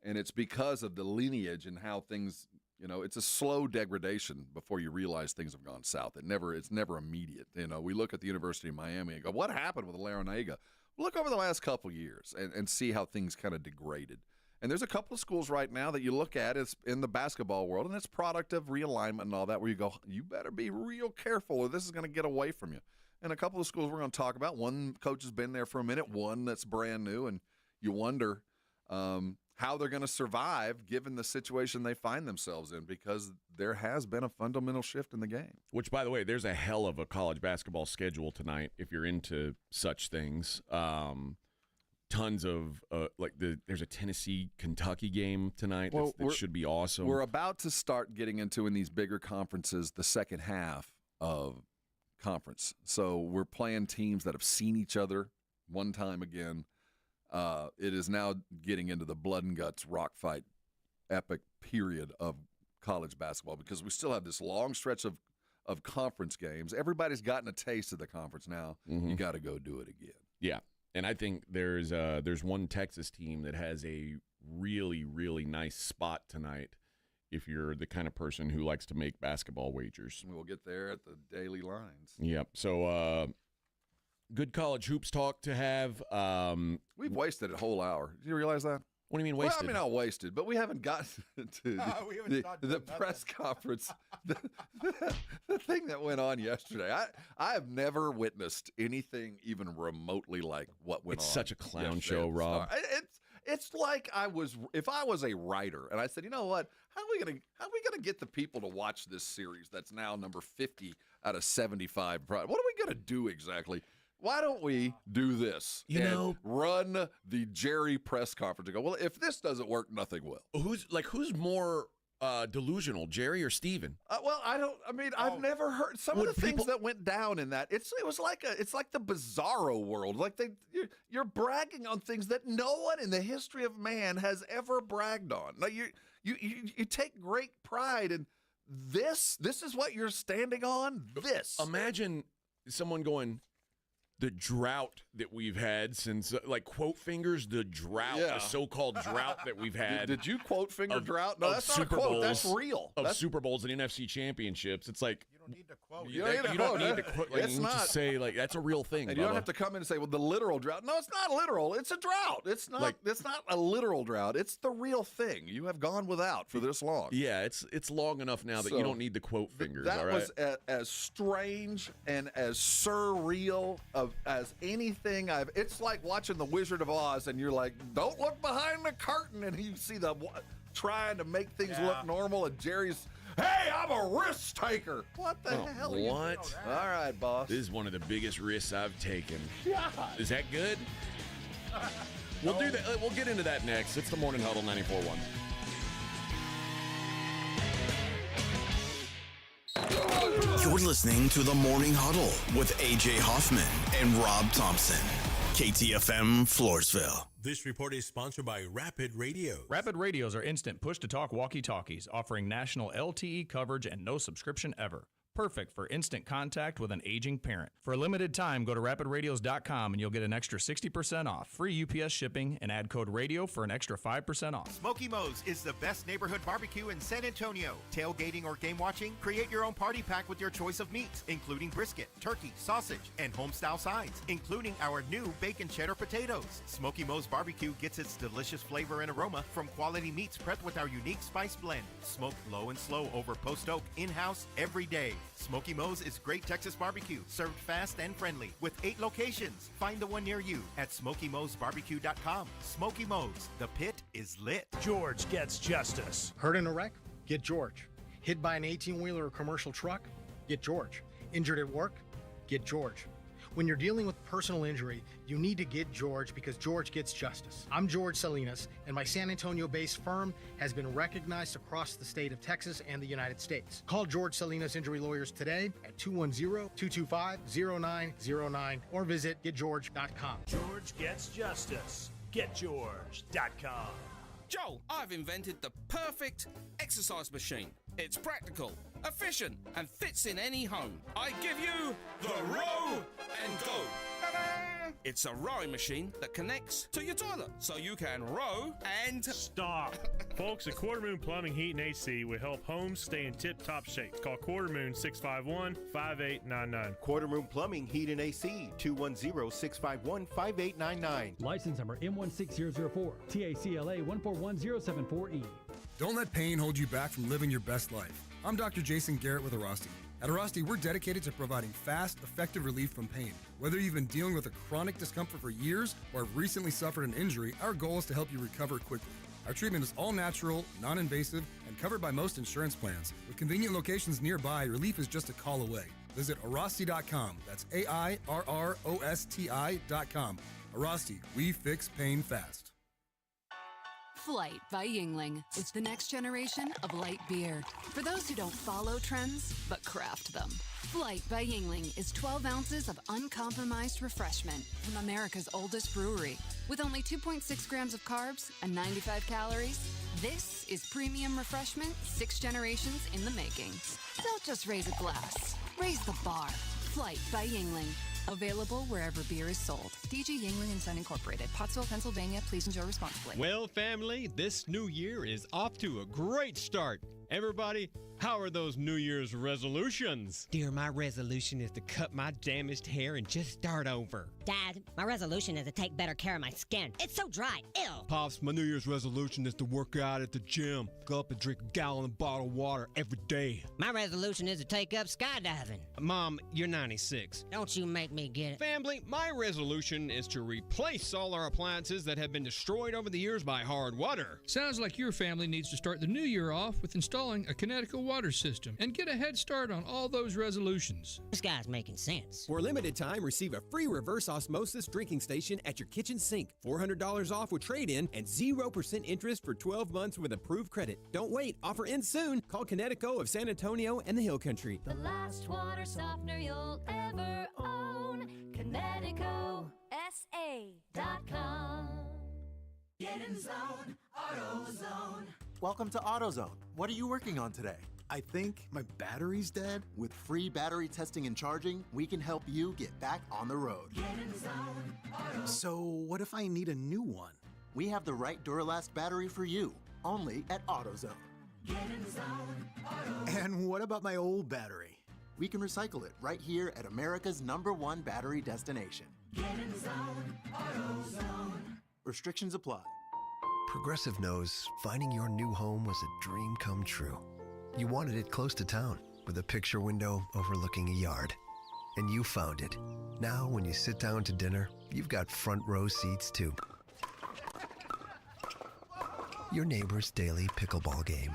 it's because of the lineage and how things. You know, it's a slow degradation before you realize things have gone south. It's never immediate. You know, we look at the University of Miami and go, what happened with Larinaga? Look over the last couple years and see how things kind of degraded. And there's a couple of schools right now that you look at is in the basketball world, and it's product of realignment and all that, where you go, you better be real careful or this is going to get away from you. And a couple of schools we're going to talk about, one coach has been there for a minute, one that's brand new, and you wonder how they're going to survive given the situation they find themselves in, because there has been a fundamental shift in the game. Which, by the way, there's a hell of a college basketball schedule tonight if you're into such things. Tons of there's a Tennessee-Kentucky game tonight that should be awesome. We're about to start getting into, in these bigger conferences, the second half of conference. So we're playing teams that have seen each other one time again. It is now getting into the blood and guts, rock fight, epic period of college basketball, because we still have this long stretch of conference games. Everybody's gotten a taste of the conference now. Mm-hmm. You got to go do it again. Yeah, and I think there's one Texas team that has a really, really nice spot tonight if you're the kind of person who likes to make basketball wagers. We'll get there at the daily lines. Yep, so good college hoops talk to have. We've wasted a whole hour. Did you realize that? What do you mean wasted? Well, I mean, not wasted, but we haven't gotten to the press conference. The thing that went on yesterday. I have never witnessed anything even remotely like what went on. It's such a clown show, Rob. It's like if I was a writer and I said, you know what, how are we gonna get the people to watch this series that's now number 50 out of 75? What are we gonna do exactly? Why don't we do this? Run the Jerry press conference and go, well, if this doesn't work, nothing will. Who's more delusional, Jerry or Steven? I've never heard some of the things that went down in that. It's like the bizarro world. Like you're bragging on things that no one in the history of man has ever bragged on. Like you take great pride in this. This is what you're standing on. This. Imagine someone going, the drought that we've had since, like, quote fingers, the drought, the so-called drought that we've had. Did you quote finger drought? No, that's not a Super quote. Bowls, That's real. Of Super Bowls and NFC championships. It's like, You don't need to quote. You don't need to quote. Like, It's you not. just say, like, that's a real thing. And you don't Bubba. have to come in and say, well, the literal drought. No, it's not literal. It's a drought. It's not. It's not a literal drought. It's the real thing. You have gone without for this long. Yeah, it's long enough now that you don't need the quote fingers. That all right? was as strange and as surreal as anything I've. It's like watching The Wizard of Oz, and you're like, don't look behind the curtain, and you see the trying to make things look normal, and Jerry's, hey, I'm a risk taker. What the hell? What? All right, boss. This is one of the biggest risks I've taken. God. Is that good? We'll do that. We'll get into that next. It's the Morning Huddle 94.1. You're listening to the Morning Huddle with A.J. Hoffman and Rob Thompson. KTFM Floresville. This report is sponsored by Rapid Radio. Rapid Radios are instant push-to-talk walkie-talkies offering national LTE coverage and no subscription ever. Perfect for instant contact with an aging parent. For a limited time, go to rapidradios.com and you'll get an extra 60% off, free UPS shipping, and add code RADIO for an extra 5% off. Smoky Mo's is the best neighborhood barbecue in San Antonio. Tailgating or game watching? Create your own party pack with your choice of meats, including brisket, turkey, sausage, and home-style sides, including our new bacon cheddar potatoes. Smoky Mo's barbecue gets its delicious flavor and aroma from quality meats prepped with our unique spice blend. Smoked low and slow over post oak, in-house, every day. Smoky Mo's is great Texas barbecue, served fast and friendly, with 8 locations. Find the one near you at SmokyMo'sBarbecue.com. Smoky Mo's, the pit is lit. George gets justice. Hurt in a wreck? Get George. Hit by an 18-wheeler or commercial truck? Get George. Injured at work? Get George. When you're dealing with personal injury, you need to get George because George gets justice. I'm George Salinas, and my San Antonio-based firm has been recognized across the state of Texas and the United States. Call George Salinas Injury Lawyers today at 210-225-0909 or visit getgeorge.com. George gets justice. GetGeorge.com. Joe, I've invented the perfect exercise machine. It's practical, efficient, and fits in any home. I give you the Row and Go. Ta-da! It's a rowing machine that connects to your toilet, so you can row and... Stop. Folks, at Quarter Moon Plumbing, Heat, and AC will help homes stay in tip-top shape. Call Quarter Moon 651-5899. Quarter Moon Plumbing, Heat, and AC, 210-651-5899. License number M16004, TACLA 141074E. Don't let pain hold you back from living your best life. I'm Dr. Jason Garrett with Arasti. At Arasti, we're dedicated to providing fast, effective relief from pain. Whether you've been dealing with a chronic discomfort for years or have recently suffered an injury, our goal is to help you recover quickly. Our treatment is all natural, non-invasive, and covered by most insurance plans. With convenient locations nearby, relief is just a call away. Visit Arasti.com. That's AIRROSTI.com. Arasti, we fix pain fast. Flight by Yingling. It's the next generation of light beer. For those who don't follow trends, but craft them. Flight by Yingling is 12 ounces of uncompromised refreshment from America's oldest brewery. With only 2.6 grams of carbs and 95 calories, this is premium refreshment 6 generations in the making. Don't just raise a glass, raise the bar. Flight by Yingling. Available wherever beer is sold. DG Yingling & Son Incorporated, Pottsville, Pennsylvania. Please enjoy responsibly. Well, family, this new year is off to a great start. Everybody, how are those New Year's resolutions? Dear, my resolution is to cut my damaged hair and just start over. Dad, my resolution is to take better care of my skin. It's so dry. Ew. Pops, my New Year's resolution is to work out at the gym. Go up and drink a gallon of bottled water every day. My resolution is to take up skydiving. Mom, you're 96. Don't you make me get it. Family, my resolution is to replace all our appliances that have been destroyed over the years by hard water. Sounds like your family needs to start the new year off with installing a Connecticut water system and get a head start on all those resolutions. This guy's making sense. For a limited time, receive a free reverse osmosis drinking station at your kitchen sink. $400 off with trade-in and 0% interest for 12 months with approved credit. Don't wait. Offer ends soon. Call Connecticut of San Antonio and the Hill Country. The last water softener you'll ever own. ConnecticutSA.com. Get in zone, AutoZone. Welcome to AutoZone. What are you working on today? I think my battery's dead. With free battery testing and charging, we can help you get back on the road. So what if I need a new one? We have the right Duralast battery for you, only at AutoZone. And what about my old battery? We can recycle it right here at America's #1 battery destination. AutoZone. Restrictions apply. Progressive knows finding your new home was a dream come true. You wanted it close to town, with a picture window overlooking a yard. And you found it. Now, when you sit down to dinner, you've got front row seats too. Your neighbor's daily pickleball game.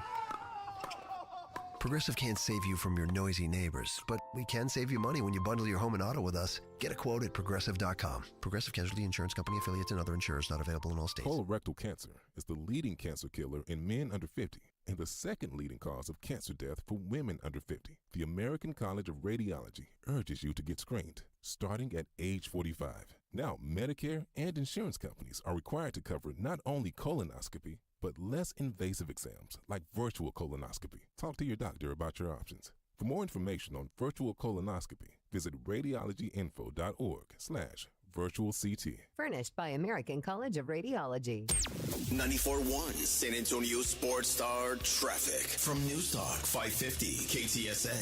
Progressive can't save you from your noisy neighbors, but we can save you money when you bundle your home and auto with us. Get a quote at Progressive.com. Progressive Casualty Insurance Company, affiliates, and other insurers not available in all states. Colorectal cancer is the leading cancer killer in men under 50 and the second leading cause of cancer death for women under 50. The American College of Radiology urges you to get screened, starting at age 45. Now, Medicare and insurance companies are required to cover not only colonoscopy, but less invasive exams like virtual colonoscopy. Talk to your doctor about your options. For more information on virtual colonoscopy, visit radiologyinfo.org/virtual CT. Furnished by American College of Radiology. 94.1 San Antonio Sports Star traffic from News Talk 550 KTSA.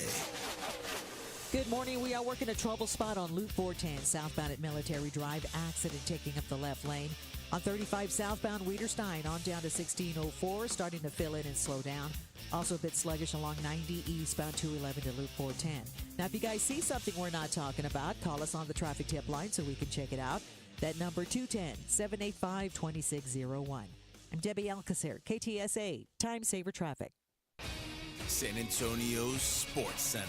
Good morning. We are working a trouble spot on Loop 410 southbound at Military Drive. Accident taking up the left lane. On 35 southbound Weederstein on down to 1604, starting to fill in and slow down. Also a bit sluggish along 90 eastbound 211 to Loop 410. Now, if you guys see something we're not talking about, call us on the traffic tip line so we can check it out. That number 210-785-2601. I'm Debbie Alcacer, KTSA, Time Saver Traffic. San Antonio Sports Center.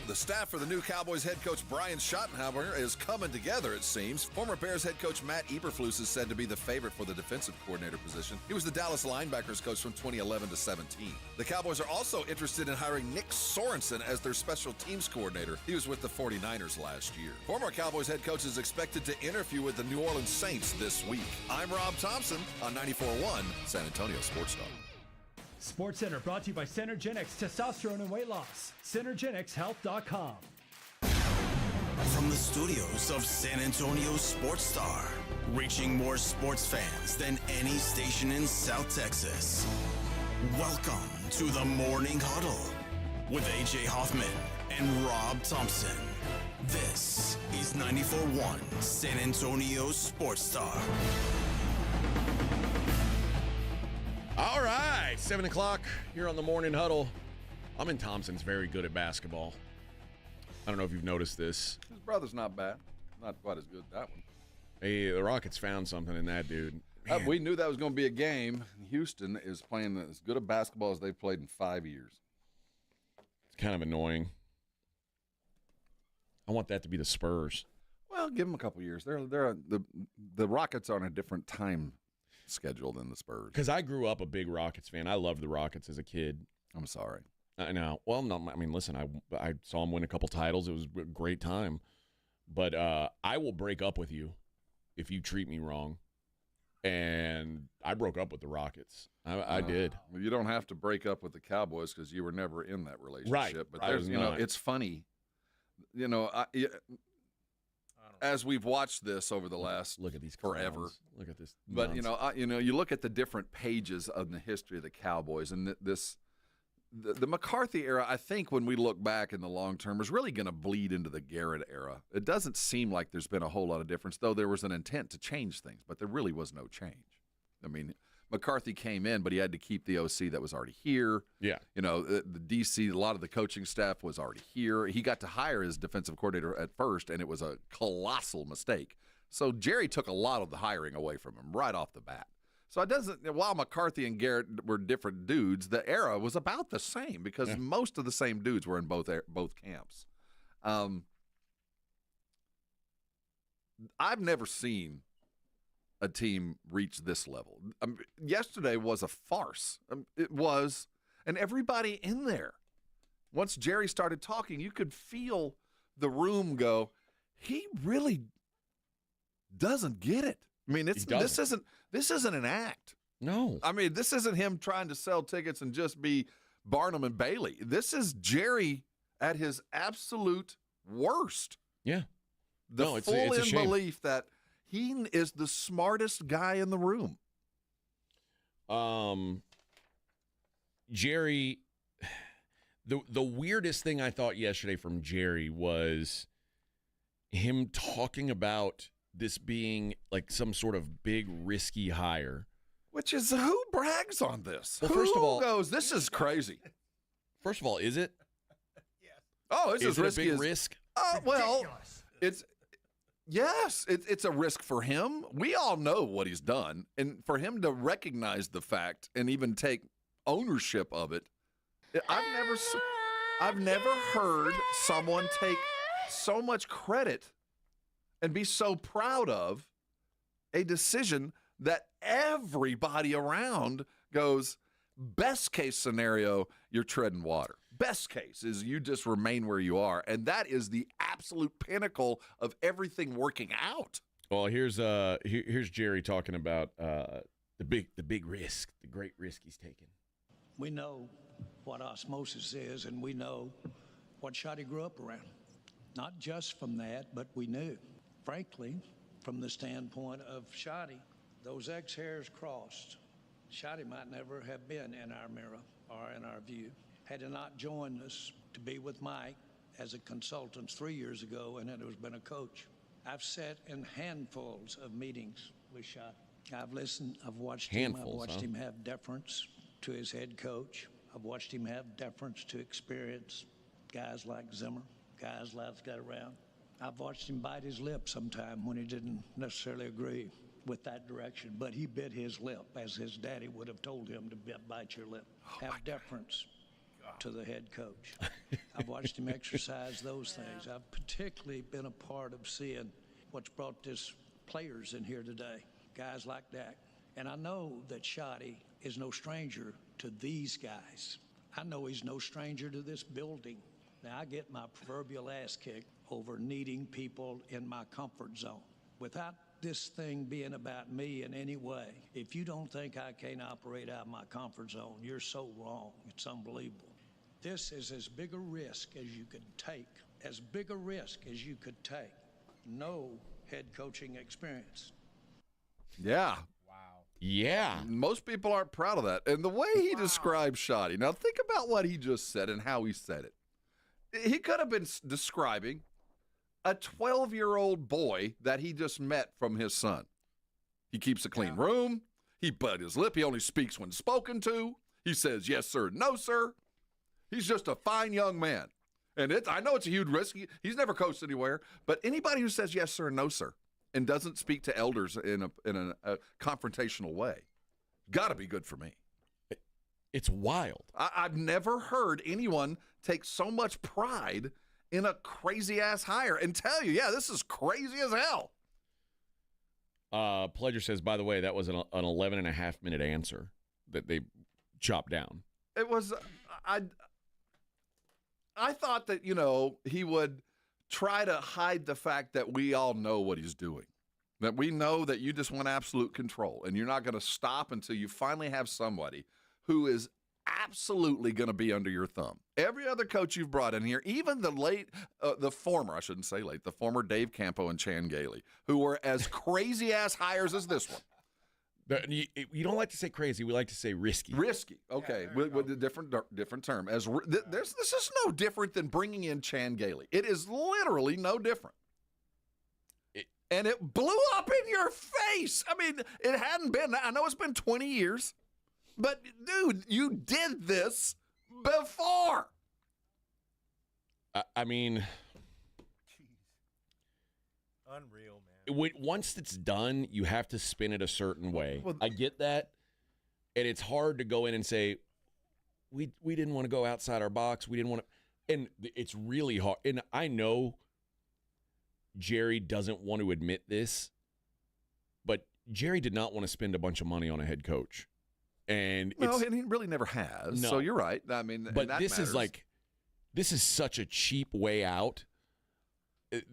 The staff for the new Cowboys head coach Brian Schottenheimer is coming together, it seems. Former Bears head coach Matt Eberflus is said to be the favorite for the defensive coordinator position. He was the Dallas linebackers coach from 2011 to 17. The Cowboys are also interested in hiring Nick Sorensen as their special teams coordinator. He was with the 49ers last year. Former Cowboys head coach is expected to interview with the New Orleans Saints this week. I'm Rob Thompson on 94.1 San Antonio Sports Star. Sports Center brought to you by Synergenics Testosterone and Weight Loss. SynergenicsHealth.com. From the studios of San Antonio Sports Star, reaching more sports fans than any station in South Texas. Welcome to the Morning Huddle with AJ Hoffman and Rob Thompson. This is 94.1 San Antonio Sports Star. All right, 7 o'clock here on the Morning Huddle. I'm in Thompson's very good at basketball. I don't know if you've noticed this. His brother's not bad. Not quite as good as that one. Hey, the Rockets found something in that dude. We knew that was going to be a game. Houston is playing as good a basketball as they've played in 5 years. It's kind of annoying. I want that to be the Spurs. Well, give them a couple years. The Rockets are on a different time schedule than the Spurs. Because I grew up a big Rockets fan. I loved the Rockets as a kid. I'm sorry. I know. Well, no, I mean, listen, I saw them win a couple titles. It was a great time. But I will break up with you if you treat me wrong. And I broke up with the Rockets. I did. Well, you don't have to break up with the Cowboys because you were never in that relationship. Right. But there's, it's funny. As we've watched this over the last look at these forever. Clowns. Look at this. But you look at the different pages of the history of the Cowboys, and the McCarthy era. I think when we look back in the long term, is really going to bleed into the Garrett era. It doesn't seem like there's been a whole lot of difference, though there was an intent to change things, but there really was no change. I mean, McCarthy came in, but he had to keep the OC that was already here. Yeah. The DC, a lot of the coaching staff was already here. He got to hire his defensive coordinator at first, and it was a colossal mistake. So Jerry took a lot of the hiring away from him right off the bat. So it doesn't, while McCarthy and Garrett were different dudes, the era was about the same because most of the same dudes were in both camps. I've never seen a team reach this level. Yesterday was a farce. It was, and everybody in there, once Jerry started talking, you could feel the room go, he really doesn't get it. I mean, this isn't an act. No. I mean, this isn't him trying to sell tickets and just be Barnum and Bailey. This is Jerry at his absolute worst. Yeah. It's a shame. Belief that he is the smartest guy in the room. Jerry, the weirdest thing I thought yesterday from Jerry was him talking about this being like some sort of big risky hire. Which is, who brags on this? Well, who first of all, goes, this is crazy? First of all, is it? Yes. Oh, it's as risky a big as risk. Oh, well, it's a risk for him. We all know what he's done, and for him to recognize the fact and even take ownership of it, I've never heard someone take so much credit and be so proud of a decision that everybody around goes, best case scenario, you're treading water. Best case is you just remain where you are. And that is the absolute pinnacle of everything working out. Well, here's Jerry talking about the big risk, the great risk he's taking. We know what osmosis is, and we know what Schotty grew up around. Not just from that, but we knew, frankly, from the standpoint of Schotty, those X hairs crossed. Schotty might never have been in our mirror or in our view had he not joined us to be with Mike as a consultant 3 years ago and had been a coach. I've sat in handfuls of meetings with Schotty. I've listened, I've watched him have deference to his head coach. I've watched him have deference to experience guys like Zimmer, guys like got around. I've watched him bite his lip sometime when he didn't necessarily agree with that direction, but he bit his lip as his daddy would have told him to bite your lip. Have deference to the head coach. I've watched him exercise those things. I've particularly been a part of seeing what's brought this players in here today, guys like Dak. And I know that Schotty is no stranger to these guys. I know he's no stranger to this building. Now, I get my proverbial ass kicked over needing people in my comfort zone. Without this thing being about me in any way, if you don't think I can't operate out of my comfort zone, you're so wrong. It's unbelievable. This is as big a risk as you could take, as big a risk as you could take. No head coaching experience. Yeah. Yeah. Most people aren't proud of that. And the way he describes Schotty, now think about what he just said and how he said it. He could have been describing a 12-year-old boy that he just met from his son. He keeps a clean room. He bit his lip. He only speaks when spoken to. He says, yes, sir, no, sir. He's just a fine young man. And I know it's a huge risk. He's never coached anywhere. But anybody who says yes, sir, no, sir, and doesn't speak to elders in a confrontational way, got to be good for me. It's wild. I've never heard anyone take so much pride in a crazy-ass hire and tell you, yeah, this is crazy as hell. Pledger says, by the way, that was an 11-and-a-half-minute answer that they chopped down. It was, I thought that, he would try to hide the fact that we all know what he's doing, that we know that you just want absolute control, and you're not going to stop until you finally have somebody who is absolutely going to be under your thumb. Every other coach you've brought in here, even the former Dave Campo and Chan Gailey, who were as crazy-ass hires as this one. You don't like to say crazy. We like to say risky. Risky. Okay. Yeah, with a different term. This is no different than bringing in Chan Gailey. It is literally no different. And it blew up in your face. I mean, it hadn't been. I know it's been 20 years. But, dude, you did this before. I mean, unreal, man. Once it's done, you have to spin it a certain way. Well, I get that. And it's hard to go in and say, we didn't want to go outside our box. We didn't want to. And it's really hard. And I know Jerry doesn't want to admit this, but Jerry did not want to spend a bunch of money on a head coach. And he really never has. No. So you're right. I mean, but this matters. This is such a cheap way out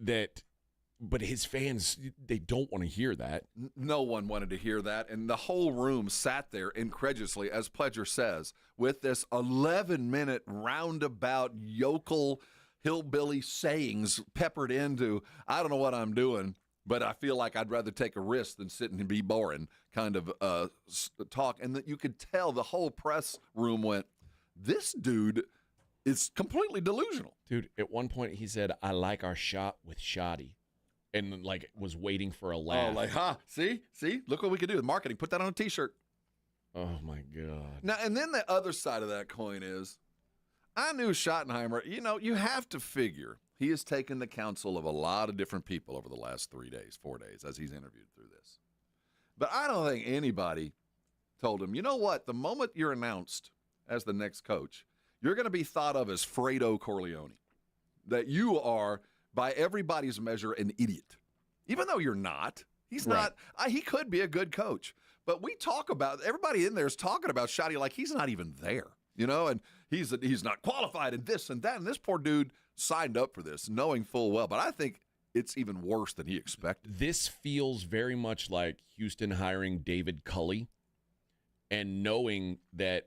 that But his fans, they don't want to hear that. No one wanted to hear that, and the whole room sat there incredulously, as Pledger says, with this 11-minute roundabout yokel hillbilly sayings peppered into, I don't know what I'm doing, but I feel like I'd rather take a risk than sit and be boring kind of talk. And that you could tell the whole press room went, this dude is completely delusional. Dude, at one point he said, I like our shot with Shoddy. And, like, was waiting for a laugh. Oh, like, see? Look what we could do with marketing. Put that on a T-shirt. Oh, my God. Now, and then the other side of that coin is, I knew Schottenheimer, you have to figure he has taken the counsel of a lot of different people over the last 4 days, as he's interviewed through this. But I don't think anybody told him, you know what, the moment you're announced as the next coach, you're going to be thought of as Fredo Corleone, that you are, by everybody's measure, an idiot. Even though you're not. He's not. He could be a good coach. But we talk about, everybody in there is talking about Shoddy like he's not even there, and he's not qualified and this and that. And this poor dude signed up for this knowing full well. But I think it's even worse than he expected. This feels very much like Houston hiring David Culley and knowing that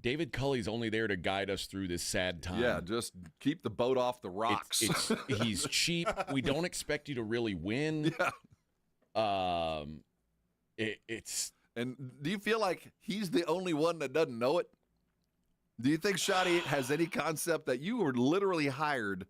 David Culley's only there to guide us through this sad time. Yeah, just keep the boat off the rocks. He's cheap. We don't expect you to really win. Yeah. And do you feel like he's the only one that doesn't know it? Do you think Shoddy has any concept that you were literally hired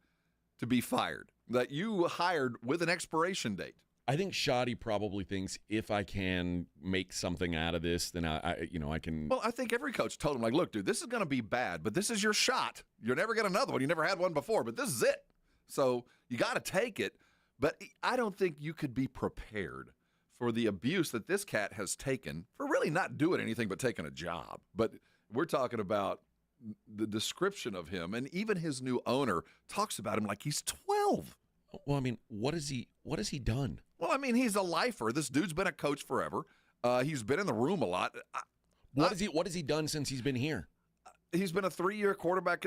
to be fired? That you hired with an expiration date? I think Shoddy probably thinks if I can make something out of this, then I can. Well, I think every coach told him, like, look, dude, this is going to be bad, but this is your shot. You'll never get another one. You never had one before, but this is it. So you got to take it. But I don't think you could be prepared for the abuse that this cat has taken for really not doing anything but taking a job. But we're talking about the description of him, and even his new owner talks about him like he's 12. Well, I mean, what has he done? Well, I mean, he's a lifer. This dude's been a coach forever. He's been in the room a lot. What has he done since he's been here? He's been a 3-year quarterback.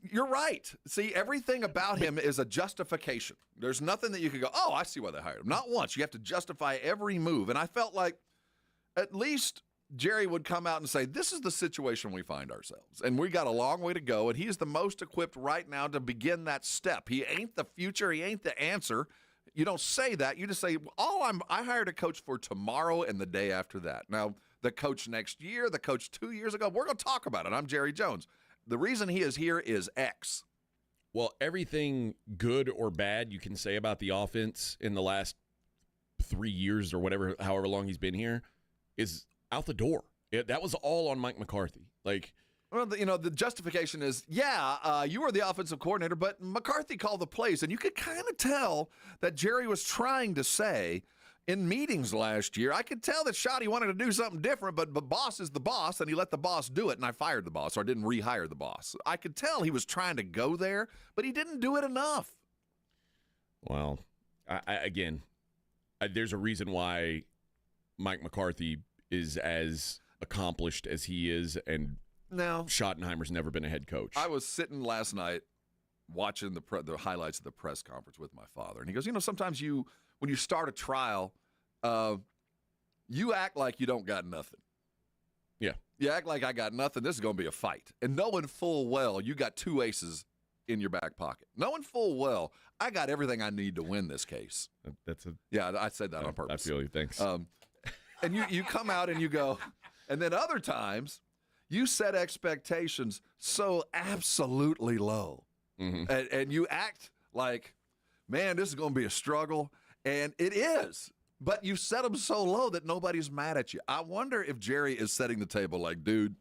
You're right. See, everything about him is a justification. There's nothing that you could go, oh, I see why they hired him. Not once. You have to justify every move. And I felt like at least Jerry would come out and say, this is the situation we find ourselves. And we got a long way to go. And he's the most equipped right now to begin that step. He ain't the future. He ain't the answer. You don't say that. You just say, I hired a coach for tomorrow and the day after that. Now, the coach next year, the coach 2 years ago, we're going to talk about it. I'm Jerry Jones. The reason he is here is X. Well, everything good or bad you can say about the offense in the last 3 years or whatever, however long he's been here, is out the door. That was all on Mike McCarthy. Well, the justification is, you were the offensive coordinator, but McCarthy called the plays. And you could kind of tell that Jerry was trying to say in meetings last year, I could tell that Shoddy wanted to do something different, but the boss is the boss, and he let the boss do it, and I fired the boss, or I didn't rehire the boss. I could tell he was trying to go there, but he didn't do it enough. Well, there's a reason why Mike McCarthy is as accomplished as he is, and now Schottenheimer's never been a head coach. I was sitting last night watching the highlights of the press conference with my father, and he goes, sometimes when you start a trial, you act like you don't got nothing. Yeah. You act like I got nothing. This is going to be a fight. And knowing full well you got 2 aces in your back pocket. Knowing full well I got everything I need to win this case. Yeah, I said that on purpose. I feel you. Thanks. And you come out and you go, and then other times you set expectations so absolutely low. Mm-hmm. And you act like, man, this is going to be a struggle. And it is. But you set them so low that nobody's mad at you. I wonder if Jerry is setting the table like, dude,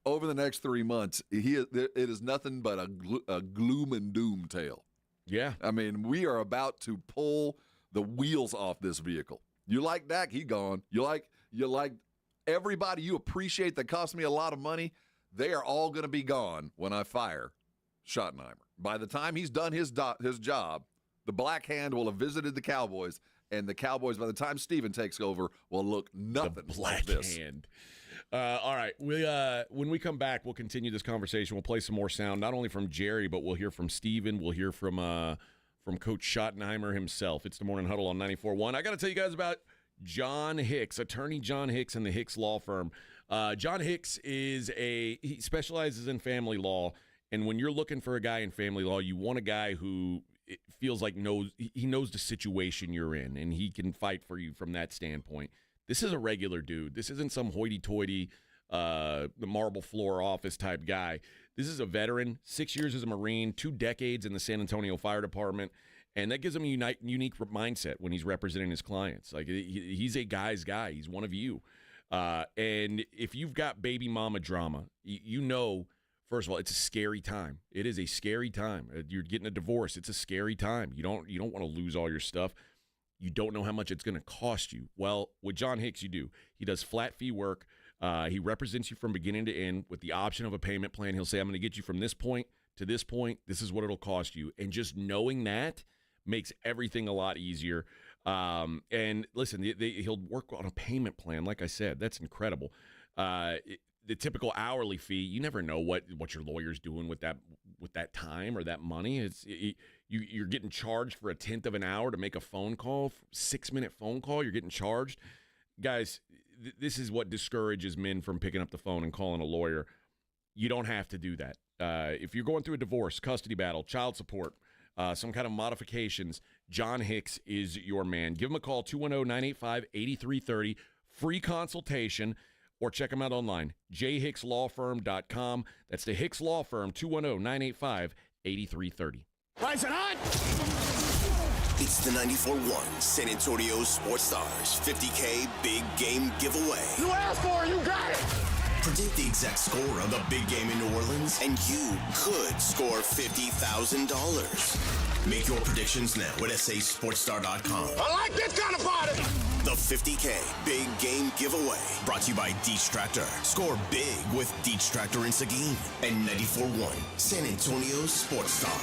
over the next 3 months, it is nothing but a gloom and doom tale. Yeah. I mean, we are about to pull the wheels off this vehicle. You like Dak, he gone. You like everybody you appreciate that cost me a lot of money, they are all going to be gone when I fire Schottenheimer. By the time he's done his job, the black hand will have visited the Cowboys, and the Cowboys, by the time Steven takes over, will look nothing like this. Hand. All right. When we come back, we'll continue this conversation. We'll play some more sound, not only from Jerry, but we'll hear from Steven. We'll hear from from Coach Schottenheimer himself. It's the Morning Huddle on 94.1. I got to tell you guys about John Hicks, attorney John Hicks and the Hicks Law Firm. John Hicks he specializes in family law, and when you're looking for a guy in family law, you want a guy who it feels like knows the situation you're in, and he can fight for you from that standpoint. This is a regular dude. This isn't some hoity-toity, the marble floor office type guy. This is a veteran, 6 years as a Marine, 2 decades in the San Antonio Fire Department, and that gives him a unique mindset when he's representing his clients. Like, he's a guy's guy. He's one of you. And if you've got baby mama drama, you know, first of all, it's a scary time. It is a scary time. You're getting a divorce. It's a scary time. You don't want to lose all your stuff. You don't know how much it's going to cost you. Well, with John Hicks, you do. He does flat fee work. He represents you from beginning to end with the option of a payment plan. He'll say, I'm going to get you from this point to this point. This is what it'll cost you. And just knowing that makes everything a lot easier. And listen, he'll work on a payment plan. Like I said, that's incredible. The typical hourly fee, you never know what your lawyer's doing with that time or that money. You're getting charged for a 1/10 of an hour to make a phone call, 6-minute phone call. You're getting charged. Guys, this is what discourages men from picking up the phone and calling a lawyer. You don't have to do that. If you're going through a divorce, custody battle, child support, some kind of modifications, John Hicks is your man. Give him a call, 210-985-8330, free consultation, or check him out online, jhickslawfirm.com. That's the Hicks Law Firm, 210-985-8330. Rise and hot! It's the 94.1 San Antonio Sports Stars 50K Big Game Giveaway. You asked for it, you got it! Predict the exact score of the big game in New Orleans, and you could score $50,000. Make your predictions now at sasportstar.com. I like this kind of party! The 50K Big Game Giveaway, brought to you by Deets Tractor. Score big with Deets Tractor in Seguin and 94.1 San Antonio Sports Star.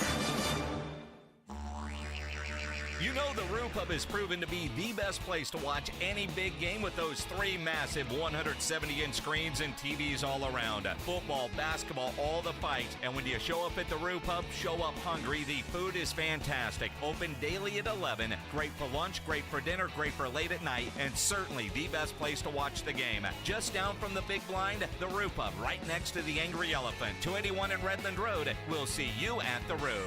You know the Roo Pub has proven to be the best place to watch any big game with those 3 massive 170-inch screens and TVs all around. Football, basketball, all the fights. And when you show up at the Roo Pub, show up hungry. The food is fantastic. Open daily at 11. Great for lunch, great for dinner, great for late at night, and certainly the best place to watch the game. Just down from the big blind, the Roo Pub, right next to the Angry Elephant. 281 in Redland Road. We'll see you at the Roo.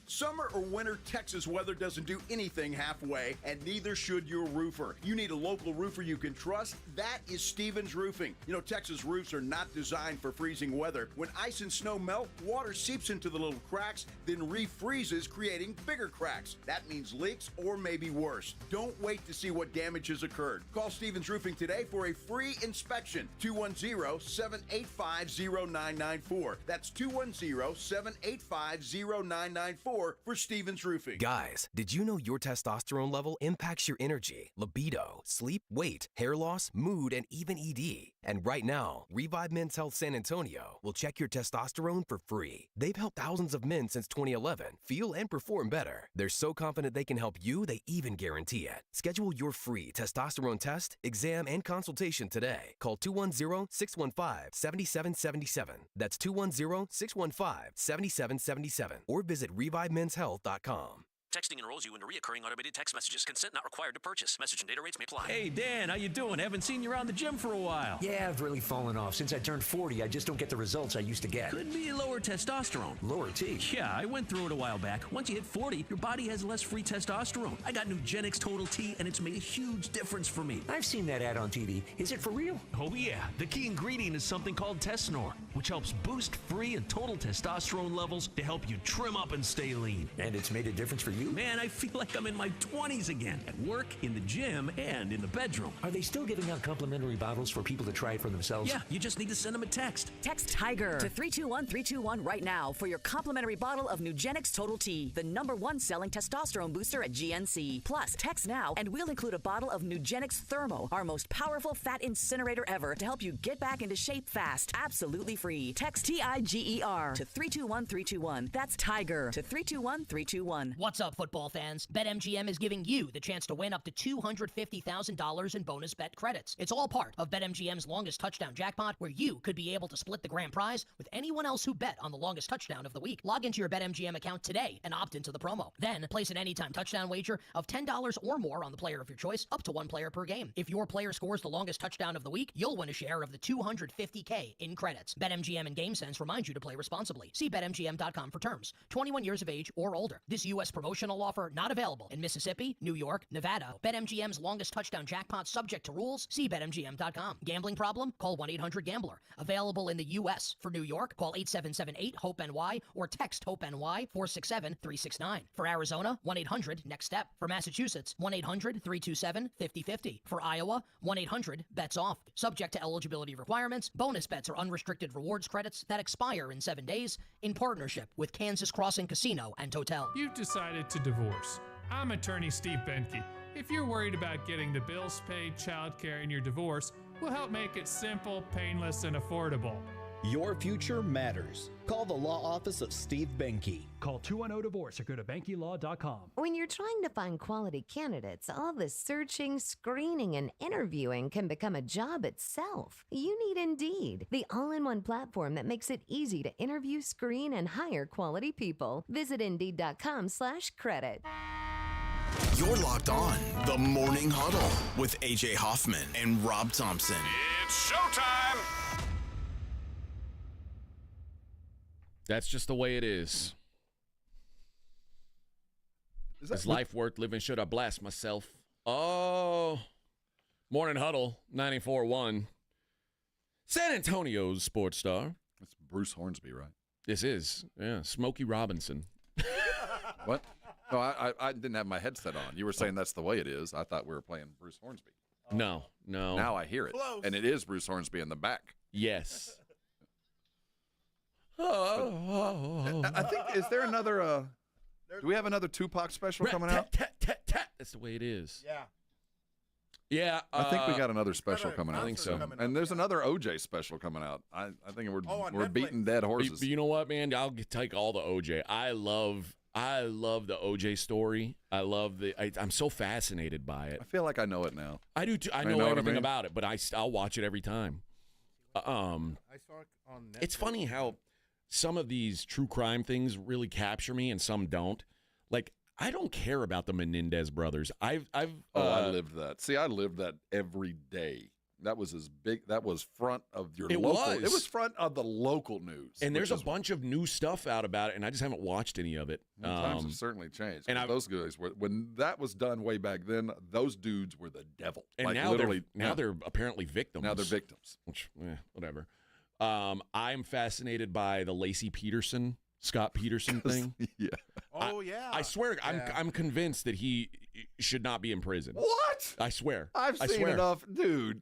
Summer or winter, Texas weather doesn't do anything halfway, and neither should your roofer. You need a local roofer you can trust. That is Stevens Roofing. You know, Texas roofs are not designed for freezing weather. When ice and snow melt, water seeps into the little cracks, then refreezes, creating bigger cracks. That means leaks or maybe worse. Don't wait to see what damage has occurred. Call Stevens Roofing today for a free inspection. 210-785-0994. That's 210-785-0994. For Stevens Roofing. Guys, did you know your testosterone level impacts your energy, libido, sleep, weight, hair loss, mood, and even ED? And right now, Revive Men's Health San Antonio will check your testosterone for free. They've helped thousands of men since 2011 feel and perform better. They're so confident they can help you, they even guarantee it. Schedule your free testosterone test, exam, and consultation today. Call 210-615-7777. That's 210-615-7777. Or visit ReviveMen'sHealth.com. Texting enrolls you into recurring automated text messages. Consent not required to purchase. Message and data rates may apply. Hey, Dan, how you doing? Haven't seen you around the gym for a while. Yeah, I've really fallen off. Since I turned 40, I just don't get the results I used to get. Could be lower testosterone. Lower T? Yeah, I went through it a while back. Once you hit 40, your body has less free testosterone. I got Nugenix Total T, and it's made a huge difference for me. I've seen that ad on TV. Is it for real? Oh, yeah. The key ingredient is something called Tesnor, which helps boost free and total testosterone levels to help you trim up and stay lean. And it's made a difference for you? Man, I feel like I'm in my 20s again, at work, in the gym, and in the bedroom. Are they still giving out complimentary bottles for people to try it for themselves? Yeah, you just need to send them a text. Text TIGER to 321-321 right now for your complimentary bottle of Nugenix Total T, the #1 selling testosterone booster at GNC. Plus, text now and we'll include a bottle of Nugenix Thermo, our most powerful fat incinerator ever, to help you get back into shape fast, absolutely free. Text TIGER to 321321. That's Tiger to 321321. What's up, football fans? BetMGM is giving you the chance to win up to $250,000 in bonus bet credits. It's all part of BetMGM's longest touchdown jackpot, where you could be able to split the grand prize with anyone else who bet on the longest touchdown of the week. Log into your BetMGM account today and opt into the promo. Then place an anytime touchdown wager of $10 or more on the player of your choice, up to one player per game. If your player scores the longest touchdown of the week, you'll win a share of the $250K in credits. BetMGM and GameSense remind you to play responsibly. See BetMGM.com for terms. 21 years of age or older. This U.S. promotional offer not available in Mississippi, New York, Nevada. BetMGM's longest touchdown jackpot subject to rules. See BetMGM.com. Gambling problem? Call 1-800-GAMBLER. Available in the U.S. For New York, call 877-8-HOPE-NY or text HOPE-NY 467-369. For Arizona, 1-800-NEXT-STEP. For Massachusetts, 1-800-327-5050. For Iowa, 1-800-BETS-OFF. Subject to eligibility requirements. Bonus bets are unrestricted rewards credits that expire in 7 days in partnership with Kansas Crossing Casino and Hotel. You've decided to divorce. I'm attorney Steve Benke. If you're worried about getting the bills paid, childcare, and your divorce, we'll help make it simple, painless, and affordable. Your future matters. Call the law office of Steve Benke. Call 210-DIVORCE or go to BenkeLaw.com. When you're trying to find quality candidates, all the searching, screening, and interviewing can become a job itself. You need Indeed, the all-in-one platform that makes it easy to interview, screen, and hire quality people. Visit Indeed.com/credit. You're locked on the Morning Huddle with AJ Hoffman and Rob Thompson. It's showtime. That's just the way it is. Is life worth living? Should I blast myself? Oh, Morning Huddle, 94.1. San Antonio's sports star. That's Bruce Hornsby, right? This is, yeah, Smokey Robinson. What? No, I didn't have my headset on. You were saying that's the way it is. I thought we were playing Bruce Hornsby. No. Now I hear it. Close. And it is Bruce Hornsby in the back. Yes. I think, is there another, do we have another Tupac special coming out? That's the way it is. Yeah. Yeah. I think we got another special coming out. I think so. And there's another OJ special coming out. I think we're beating dead horses. But you know what, man? I'll take all the OJ. I love the OJ story. I'm so fascinated by it. I feel like I know it now. I do too. I know everything about it, but I'll watch it every time. I saw it on Netflix. It's funny how some of these true crime things really capture me and some don't. Like, I don't care about the Menendez brothers. I lived that. See, I lived that every day. That was as big. That was front of your local. It was front of the local news. And there's a bunch of new stuff out about it, and I just haven't watched any of it. Times have certainly changed. And those guys were, when that was done way back then, those dudes were the devil. And like now literally, they're apparently victims. Now they're victims. Which, whatever. I'm fascinated by the Lacey Peterson, Scott Peterson thing. Yeah. I swear, I'm convinced that he should not be in prison. What? I swear. I've seen enough, dude.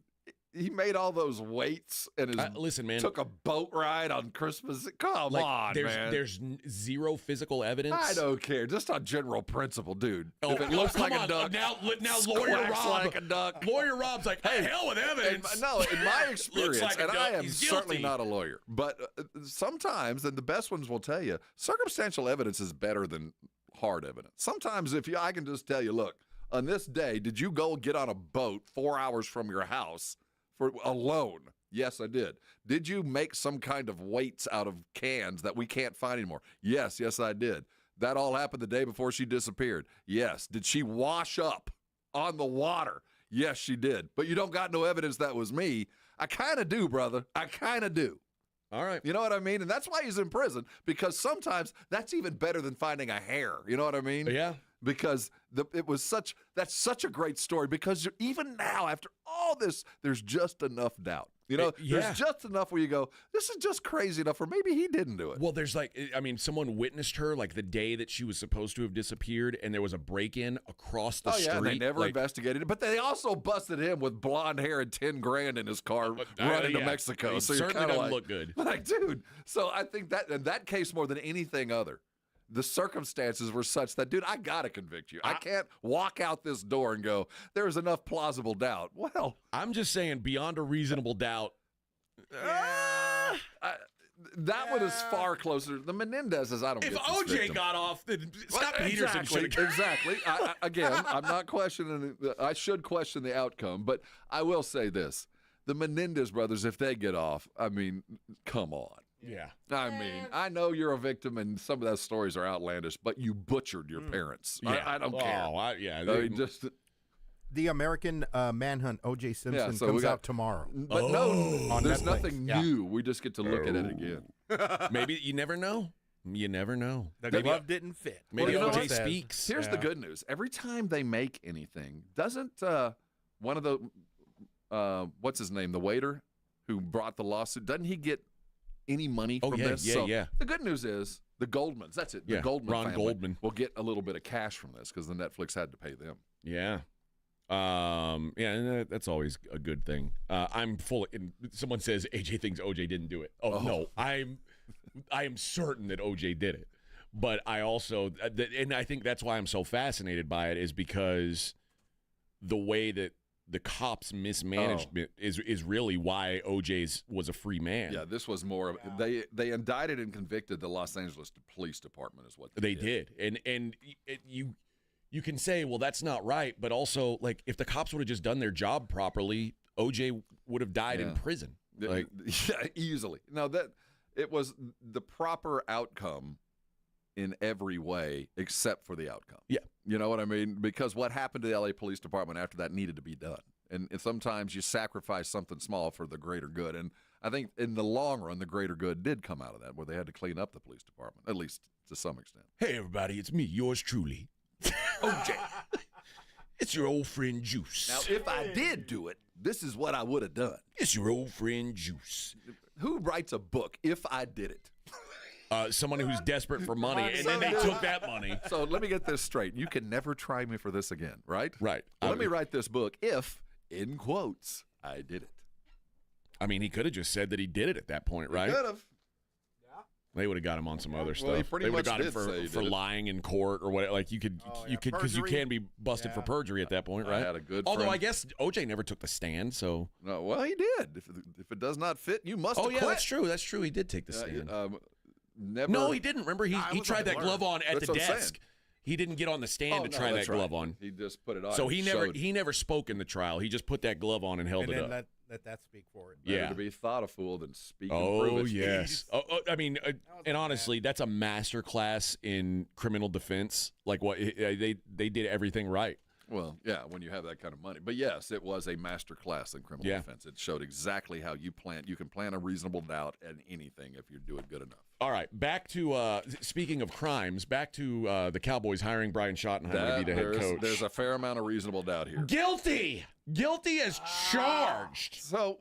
He made all those weights and listen, man. Took a boat ride on Christmas. Come on, man. There's zero physical evidence. I don't care. Just on general principle, dude. Oh, if it looks like a duck. Now Lawyer Rob. Like a duck. Lawyer Rob's like, hey, hell with evidence. In my experience, like and I am He's certainly guilty. not a lawyer, but sometimes, and the best ones will tell you, circumstantial evidence is better than hard evidence. Sometimes I can just tell you, look, on this day, did you go get on a boat 4 hours from your house alone? Yes, I did. Did you make some kind of weights out of cans that we can't find anymore? Yes, I did. That all happened the day before she disappeared. Yes. Did she wash up on the water? Yes, she did. But you don't got no evidence that was me. I kind of do, brother. I kind of do. All right. You know what I mean? And that's why he's in prison, because sometimes that's even better than finding a hair. You know what I mean? Yeah. Because that's such a great story, because even now, after all this, there's just enough doubt. You know, there's just enough where you go, this is just crazy enough, or maybe he didn't do it. Well, there's someone witnessed her like the day that she was supposed to have disappeared, and there was a break-in across the street. And they never investigated it, but they also busted him with blonde hair and $10,000 in his car running to Mexico. He so certainly you're doesn't look good. Like, dude, so I think that in that case more than anything other, the circumstances were such that, dude, I got to convict you. I can't walk out this door and go, there's enough plausible doubt. Well, I'm just saying, beyond a reasonable doubt. that one is far closer. The Menendezes, I don't If get this OJ victim. got off, then Scott Peterson should have. Exactly. Again, I'm not questioning. I should question the outcome, but I will say this. The Menendez brothers, if they get off, I mean, come on. Yeah. I mean, I know you're a victim, and some of those stories are outlandish, but you butchered your parents. Yeah. I don't care. Yeah. I mean, just The American Manhunt, O.J. Simpson, so comes out tomorrow. But on there's Netflix. nothing new. We just get to look at it again. Maybe you never know. You never know. The glove didn't fit. Maybe Well, you know OJ what? speaks. Here's the good news. Every time they make anything, doesn't one of the what's his name, the waiter who brought the lawsuit, doesn't he get any money from this? Yeah. The good news is the Goldmans. That's it. The Yeah, Goldman Ron family Goldman. will get a little bit of cash from this because the Netflix had to pay them. Yeah. And that's always a good thing. I'm full. Someone says AJ thinks OJ didn't do it. Oh no, I am certain that OJ did it. But I also, and I think that's why I'm so fascinated by it, is because the way that the cops mismanaged it is really why OJ's was a free man. Yeah, this was more of they indicted and convicted the Los Angeles Police Department is what they did. And you can say, well, that's not right, but also, like, if the cops would have just done their job properly, OJ would have died in prison. Like, yeah, easily. No, that it was the proper outcome in every way except for the outcome. Yeah. You know what I mean? Because what happened to the LA Police Department after that needed to be done. And sometimes you sacrifice something small for the greater good. And I think in the long run, the greater good did come out of that, where they had to clean up the police department, at least to some extent. Hey, everybody, it's me, yours truly, OJ. It's your old friend Juice. Now, if I did do it, this is what I would have done. It's your old friend Juice. Who writes a book, If I Did It? Someone who's desperate for money, and then they took that money. So let me get this straight. You can never try me for this again, right? Right. Well, let me write this book, if, in quotes, I did it. I mean, he could have just said that he did it at that point, right? He could have. They would have got him on some other stuff. Well, he pretty they would much have got him did for say he lying in court or what. Like you could, because you can be busted for perjury at that point, right? I had a good Although friend. I guess OJ never took the stand, so. No, well, he did. If it does not fit, you must. Oh yeah, quit. that's true. That's true. He did take the stand. Never. No, he didn't. Remember, he tried that glove on at That's the what I'm saying. desk. He didn't get on the stand to try that glove on. He just put it on. So and he never spoke in the trial. He just put that glove on and held And it then up. let that speak for it. Better to be thought a fool than speak and Oh prove it. yes. I mean, and honestly, that's a master class in criminal defense. Like what they did everything right. Well, yeah, when you have that kind of money. But yes, it was a master class in criminal defense. It showed exactly how you can plan a reasonable doubt at anything if you do it good enough. All right, back to speaking of crimes, back to the Cowboys hiring Brian Schottenheimer to be the head coach. There's a fair amount of reasonable doubt here. Guilty as charged. So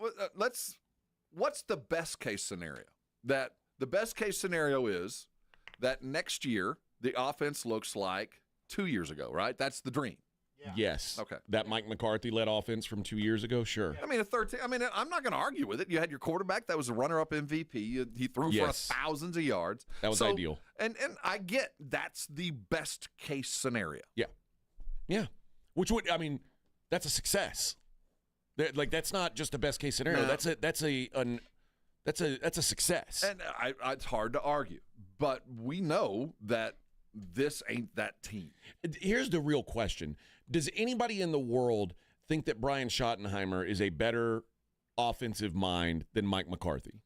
what's the best case scenario? That the best case scenario is that next year the offense looks like 2 years ago, right? That's the dream. Yeah. Yes. Okay. That Mike McCarthy led offense from 2 years ago, sure. I mean, I'm not going to argue with it. You had your quarterback that was a runner-up MVP. He threw for thousands of yards. That was ideal. And I get that's the best case scenario. Yeah. Yeah. Which would, I mean, that's a success. Like that's not just a best case scenario. No. That's a success. And it's hard to argue, but we know that this ain't that team. Here's the real question. Does anybody in the world think that Brian Schottenheimer is a better offensive mind than Mike McCarthy?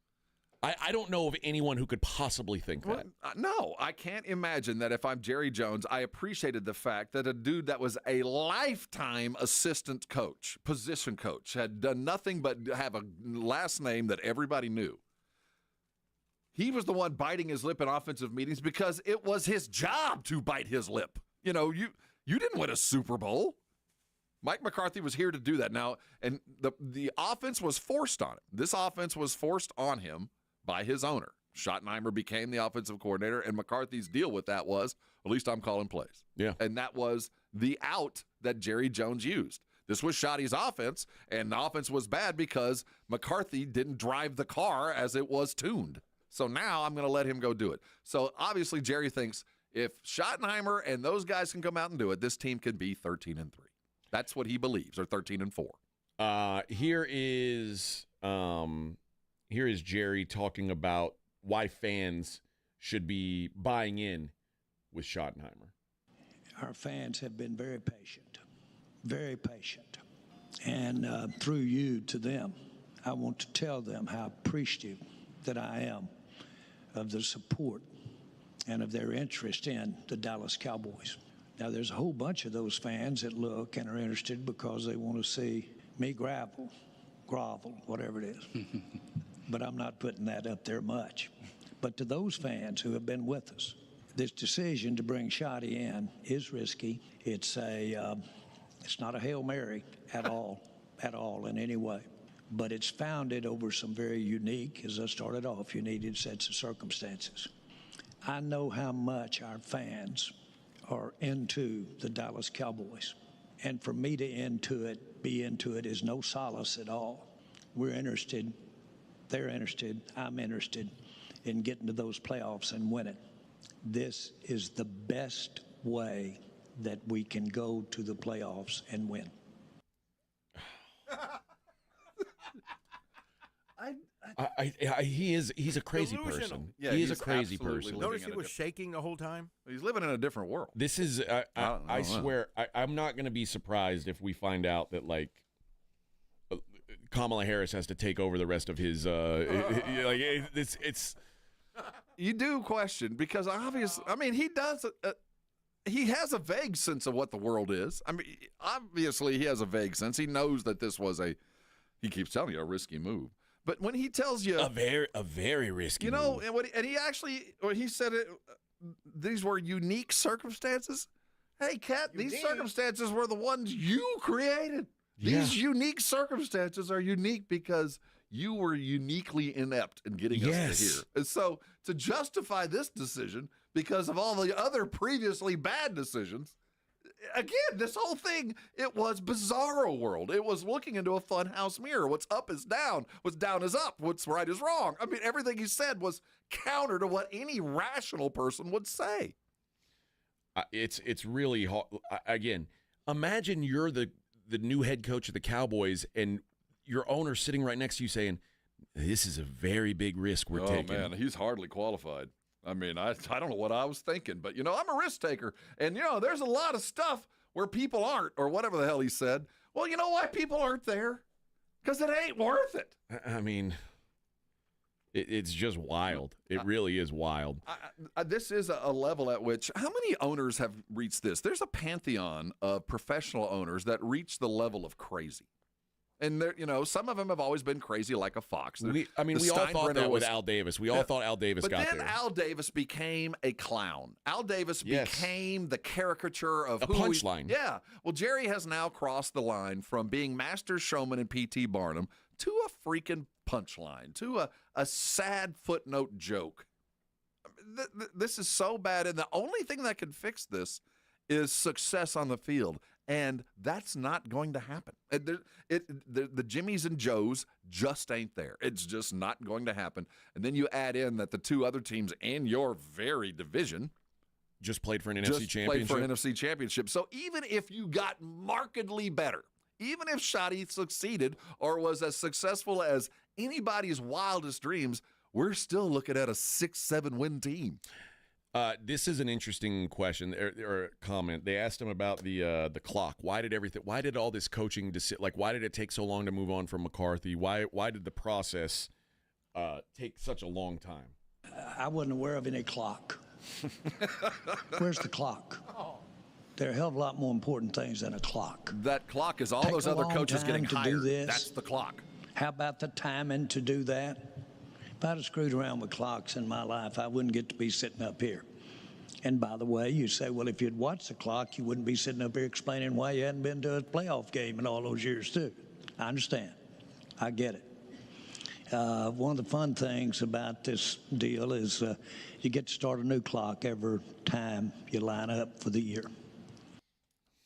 I don't know of anyone who could possibly think that. No, I can't imagine that if I'm Jerry Jones, I appreciated the fact that a dude that was a lifetime assistant coach, position coach, had done nothing but have a last name that everybody knew. He was the one biting his lip in offensive meetings because it was his job to bite his lip. You know, you didn't win a Super Bowl. Mike McCarthy was here to do that. Now, and the offense was forced on him. This offense was forced on him by his owner. Schottenheimer became the offensive coordinator, and McCarthy's deal with that was, at least I'm calling plays. Yeah. And that was the out that Jerry Jones used. This was Schotty's offense, and the offense was bad because McCarthy didn't drive the car as it was tuned. So now I'm going to let him go do it. So obviously Jerry thinks if Schottenheimer and those guys can come out and do it, this team can be 13-3. That's what he believes, or 13-4. Here is Jerry talking about why fans should be buying in with Schottenheimer. Our fans have been very patient. And through you to them, I want to tell them how appreciative that I am of the support and of their interest in the Dallas Cowboys. Now, there's a whole bunch of those fans that look and are interested because they want to see me grovel, whatever it is. But I'm not putting that up there much. But to those fans who have been with us, this decision to bring Schotty in is risky. It's not a Hail Mary at all in any way. But it's founded over some very unique, as I started off, unique sets of circumstances. I know how much our fans are into the Dallas Cowboys. And for me to be into it is no solace at all. We're interested, they're interested, I'm interested in getting to those playoffs and winning. This is the best way that we can go to the playoffs and win. He's a crazy person. Yeah, he is a crazy person. Notice he was shaking the whole time. He's living in a different world. This is, I swear, I'm not going to be surprised if we find out that, like, Kamala Harris has to take over the rest of his, it's. You do question, because obviously, I mean, he does, he has a vague sense of what the world is. I mean, obviously he has a vague sense. He knows that this was he keeps telling you, a risky move. But when he tells you a very risky, move. And he actually, when he said it, these were unique circumstances. Hey, Kat, these circumstances were the ones you created. Yeah. These unique circumstances are unique because you were uniquely inept in getting us to here. And so to justify this decision because of all the other previously bad decisions, again, this whole thing, it was bizarro world. It was looking into a funhouse mirror. What's up is down. What's down is up. What's right is wrong. I mean, everything he said was counter to what any rational person would say. It's really hard. Again, imagine you're the new head coach of the Cowboys and your owner sitting right next to you saying, this is a very big risk we're taking. Oh, man, he's hardly qualified. I mean, I don't know what I was thinking, but, I'm a risk taker. And, there's a lot of stuff where people aren't, or whatever the hell he said. Well, you know why people aren't there? Because it ain't worth it. I mean, it's just wild. It really is wild. This is a level at which, how many owners have reached this? There's a pantheon of professional owners that reach the level of crazy. And there, some of them have always been crazy like a fox. We all thought that with Al Davis. We all thought Al Davis got there. But then Al Davis became a clown. Al Davis became the caricature of a punchline. Yeah. Well, Jerry has now crossed the line from being master showman in P.T. Barnum to a freaking punchline, to a sad footnote joke. This is so bad, and the only thing that can fix this is success on the field. And that's not going to happen. The Jimmies and Joes just ain't there. It's just not going to happen. And then you add in that the two other teams in your very division just played for an NFC championship. So even if you got markedly better, even if Schotty succeeded or was as successful as anybody's wildest dreams, we're still looking at a 6-7 win team. This is an interesting question or comment. They asked him about the clock. Why did all this coaching why did it take so long to move on from McCarthy? Why did the process take such a long time? I wasn't aware of any clock. Where's the clock? There are a hell of a lot more important things than a clock. That clock is all those other coaches getting hired. That's the clock. How about the timing to do that? If I'd have screwed around with clocks in my life, I wouldn't get to be sitting up here. And by the way, you say, well, if you'd watched the clock, you wouldn't be sitting up here explaining why you hadn't been to a playoff game in all those years, too. I understand. I get it. One of the fun things about this deal is you get to start a new clock every time you line up for the year.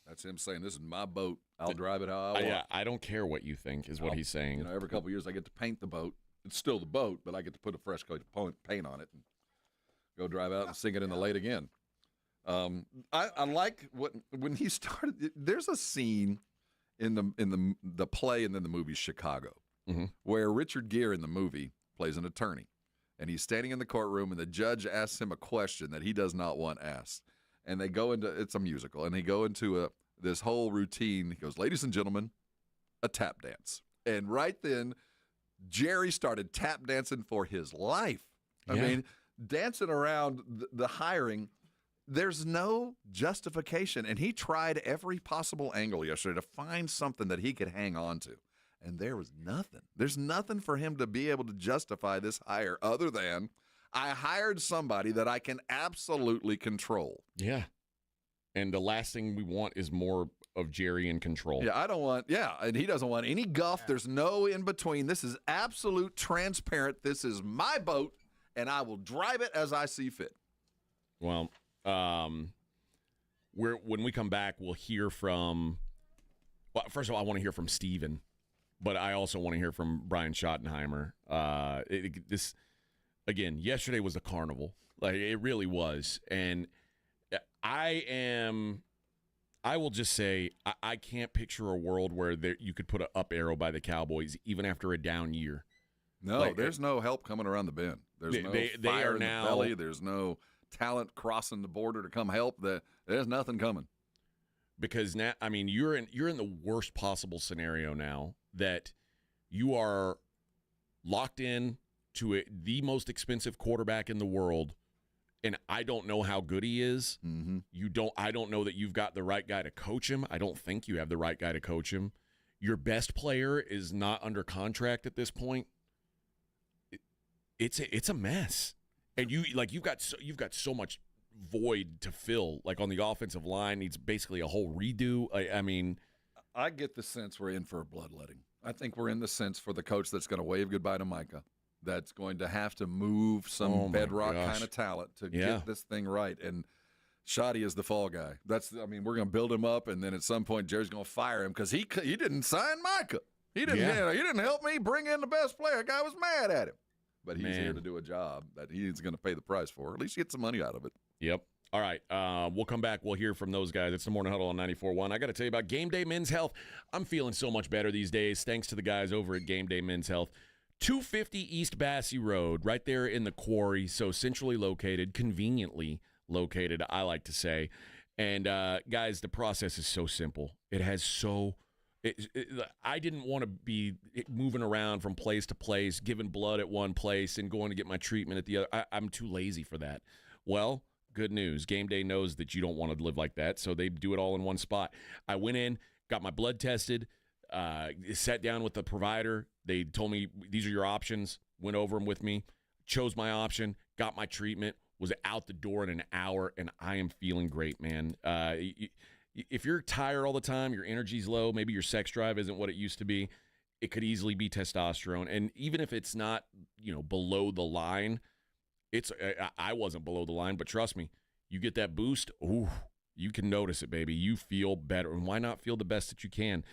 That's him saying, this is my boat. I'll drive it how I want. Yeah, I don't care what you think is what he's saying. Every couple of years I get to paint the boat. It's still the boat, but I get to put a fresh coat of paint on it and go drive out and sing it in the lake again. I like when he started. There's a scene in the play and then the movie Chicago, where Richard Gere in the movie plays an attorney, and he's standing in the courtroom, and the judge asks him a question that he does not want asked. And they go into, it's a musical, and they go into this whole routine. He goes, ladies and gentlemen, a tap dance. And right then, Jerry started tap dancing for his life. I mean, dancing around the hiring, there's no justification. And he tried every possible angle yesterday to find something that he could hang on to. And there was nothing. There's nothing for him to be able to justify this hire other than I hired somebody that I can absolutely control. Yeah. And the last thing we want is more of Jerry in control. Yeah, I don't want, and he doesn't want any guff. There's no in between. This is absolute transparent. This is my boat, and I will drive it as I see fit. Well, when we come back, we'll hear from, first of all, I want to hear from Steven, but I also want to hear from Brian Schottenheimer. Again, yesterday was a carnival. Like, it really was. And I will just say, I can't picture a world where you could put an up arrow by the Cowboys even after a down year. No, there's no help coming around the bend. There's no fire in the belly. There's no talent crossing the border to come help. There's nothing coming. Because now, I mean, you're in the worst possible scenario now that you are locked in to the most expensive quarterback in the world, and I don't know how good he is. Mm-hmm. I don't know that you've got the right guy to coach him. I don't think you have the right guy to coach him. Your best player is not under contract at this point. It's a mess, and you've got so much void to fill. Like on the offensive line, needs basically a whole redo. I mean, I get the sense we're in for a bloodletting. I think we're in the sense for the coach that's going to wave goodbye to Micah, that's going to have to move some bedrock kind of talent to get this thing right. And Schotty is the fall guy. We're going to build him up, and then at some point Jerry's going to fire him because he didn't sign Micah. He didn't help me bring in the best player. The guy was mad at him. But he's here to do a job that he's going to pay the price for. At least get some money out of it. Yep. All right. We'll come back. We'll hear from those guys. It's the Morning Huddle on 94.1. I got to tell you about Game Day Men's Health. I'm feeling so much better these days thanks to the guys over at Game Day Men's Health. 250 East Bassey Road, right there in the quarry. So centrally located, conveniently located, I like to say. And, guys, the process is so simple. It has I didn't want to be moving around from place to place, giving blood at one place and going to get my treatment at the other. I'm too lazy for that. Well, good news. Game Day knows that you don't want to live like that, so they do it all in one spot. I went in, got my blood tested, sat down with the provider. They told me these are your options, went over them with me, chose my option, got my treatment, was out the door in an hour, and I am feeling great, man. If you're tired all the time, your energy's low, maybe your sex drive isn't what it used to be, it could easily be testosterone. And even if it's not, below the line, I wasn't below the line, but trust me, you get that boost, you can notice it, baby. You feel better. And why not feel the best that you can?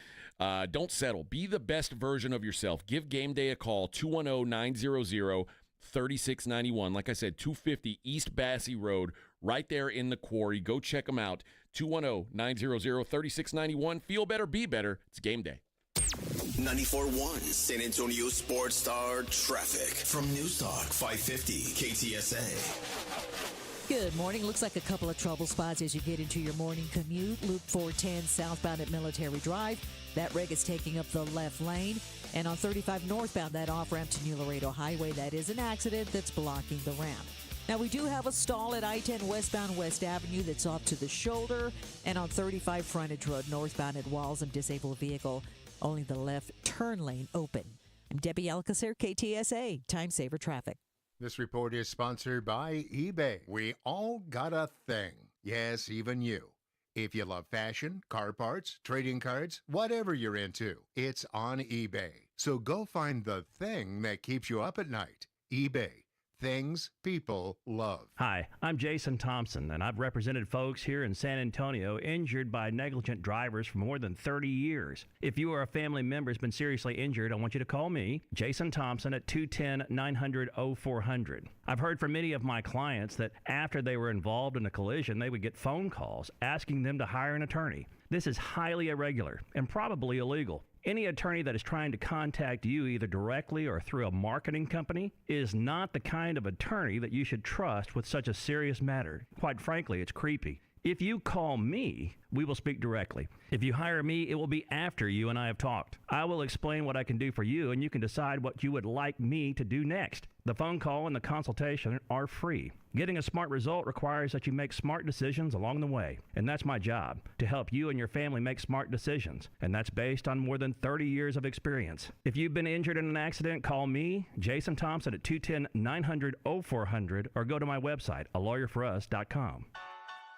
Don't settle. Be the best version of yourself. Give Game Day a call, 210-900-3691. Like I said, 250 East Bassey Road, right there in the quarry. Go check them out. 210-900-3691. Feel better, be better. It's Game Day. 94.1 San Antonio Sports Star traffic from News Talk 550 KTSA. Good morning. Looks like a couple of trouble spots as you get into your morning commute. Loop 410 southbound at Military Drive. That wreck is taking up the left lane. And on 35 northbound, that off-ramp to New Laredo Highway, that is an accident that's blocking the ramp. Now, we do have a stall at I-10 westbound West Avenue that's off to the shoulder. And on 35 Frontage Road northbound at Walsham, disabled vehicle, only the left turn lane open. I'm Debbie Alcacer, KTSA, Time Saver Traffic. This report is sponsored by eBay. We all got a thing. Yes, even you. If you love fashion, car parts, trading cards, whatever you're into, it's on eBay. So go find the thing that keeps you up at night. eBay. Things people love. Hi, I'm Jason Thompson, and I've represented folks here in San Antonio injured by negligent drivers for more than 30 years. If you or a family member has been seriously injured, I want you to call me, Jason Thompson, at 210-900-0400. I've heard from many of my clients that after they were involved in a collision, they would get phone calls asking them to hire an attorney. This is highly irregular and probably illegal. Any attorney that is trying to contact you either directly or through a marketing company is not the kind of attorney that you should trust with such a serious matter. Quite frankly, it's creepy. If you call me, we will speak directly. If you hire me, it will be after you and I have talked. I will explain what I can do for you, and you can decide what you would like me to do next. The phone call and the consultation are free. Getting a smart result requires that you make smart decisions along the way, and that's my job, to help you and your family make smart decisions, and that's based on more than 30 years of experience. If you've been injured in an accident, call me, Jason Thompson, at 210-900-0400, or go to my website, alawyerforus.com.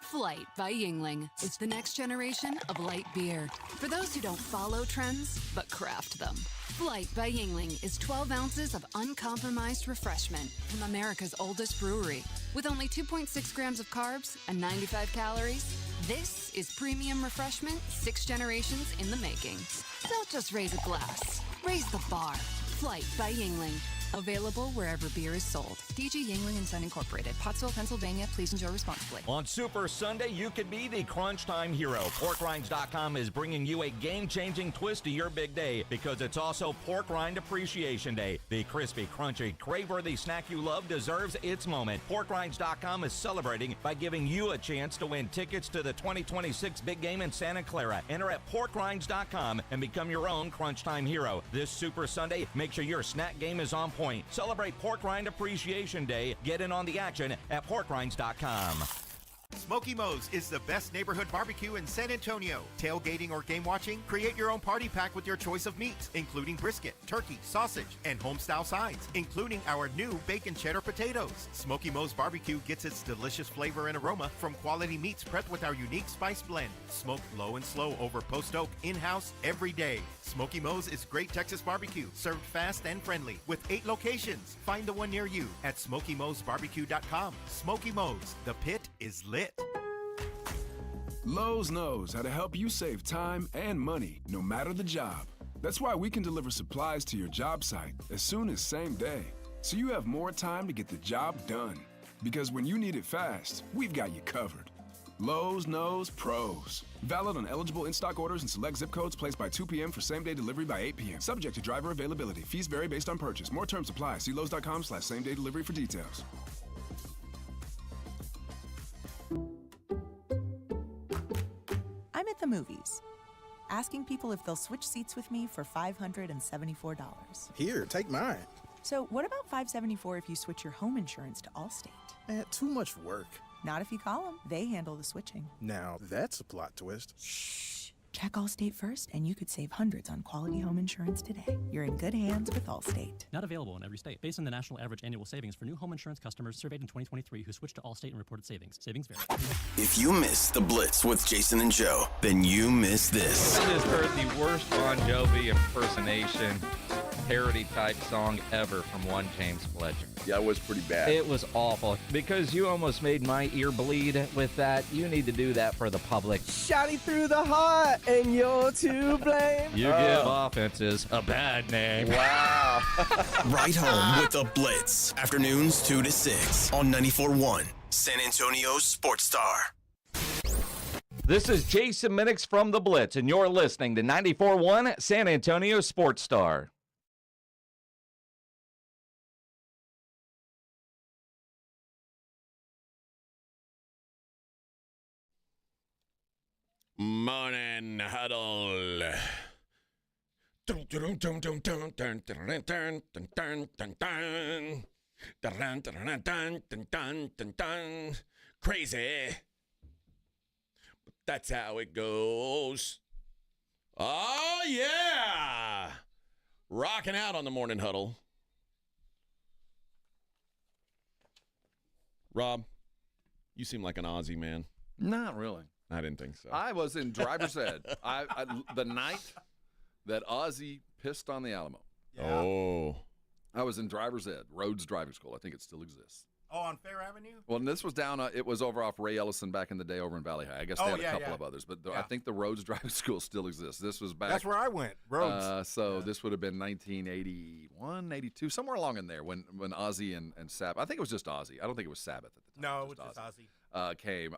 Flight by Yingling is the next generation of light beer. For those who don't follow trends, but craft them. Flight by Yingling is 12 ounces of uncompromised refreshment from America's oldest brewery. With only 2.6 grams of carbs and 95 calories, this is premium refreshment 6 generations in the making. Don't just raise a glass, raise the bar. Flight by Yingling. Available wherever beer is sold. DG Yingling & Son Incorporated, Pottsville, Pennsylvania. Please enjoy responsibly. On Super Sunday, you could be the crunch time hero. PorkRinds.com is bringing you a game-changing twist to your big day because it's also Pork Rind Appreciation Day. The crispy, crunchy, crave-worthy snack you love deserves its moment. PorkRinds.com is celebrating by giving you a chance to win tickets to the 2026 big game in Santa Clara. Enter at PorkRinds.com and become your own crunch time hero. This Super Sunday, make sure your snack game is on point. Celebrate Pork Rind Appreciation Day. Get in on the action at PorkRinds.com. Smoky Moe's is the best neighborhood barbecue in San Antonio. Tailgating or game watching? Create your own party pack with your choice of meats, including brisket, turkey, sausage, and home-style sides, including our new bacon cheddar potatoes. Smoky Moe's barbecue gets its delicious flavor and aroma from quality meats prepped with our unique spice blend. Smoked low and slow over post oak, in-house, every day. Smoky Moe's is great Texas barbecue, served fast and friendly, with 8 locations. Find the one near you at SmokyMoe'sBarbecue.com. Smoky Moe's, the pit is lit. Lowe's knows how to help you save time and money, no matter the job. That's why we can deliver supplies to your job site as soon as same day, so you have more time to get the job done. Because when you need it fast, we've got you covered. Lowe's knows pros. Valid on eligible in-stock orders and select zip codes placed by 2 p.m. for same-day delivery by 8 p.m. Subject to driver availability. Fees vary based on purchase. More terms apply. See Lowe's.com/same-day delivery for details. I'm at the movies, asking people if they'll switch seats with me for $574. Here, take mine. So what about $574 if you switch your home insurance to Allstate? Too much work. Not if you call them. They handle the switching. Now, that's a plot twist. Shh. Check Allstate first, and you could save hundreds on quality home insurance today. You're in good hands with Allstate. Not available in every state. Based on the national average annual savings for new home insurance customers surveyed in 2023 who switched to Allstate and reported savings. Savings vary. If you missed the Blitz with Jason and Joe, then you missed this. I just heard the worst Bon Jovi impersonation parody type song ever from one James Fletcher. Yeah, it was pretty bad. It was awful. Because you almost made my ear bleed with that, you need to do that for the public. Shotty through the heart, and you're to blame. You give offenses a bad name. Wow. Right home with the Blitz. Afternoons 2 to 6 on 94.1 San Antonio's Sports Star. This is Jason Minix from the Blitz, and you're listening to 94.1 San Antonio Sports Star. Morning Huddle. Crazy. But that's how it goes. Oh, yeah. Rocking out on the Morning Huddle. Rob, you seem like an Aussie man. Not really. I didn't think so. I was in driver's ed the night that Ozzy pissed on the Alamo. Yeah. Oh. I was in driver's ed, Rhodes Driving School. I think it still exists. Oh, on Fair Avenue? Well, and this was down, it was over off Ray Ellison back in the day over in Valley High. I guess they had a couple of others, but I think the Rhodes Driving School still exists. This was back. That's where I went, Rhodes. This would have been 1981, 82, somewhere along in there when Ozzy and Sabbath. I think it was just Ozzy. I don't think it was Sabbath at the time. No, it was just Ozzy. Came.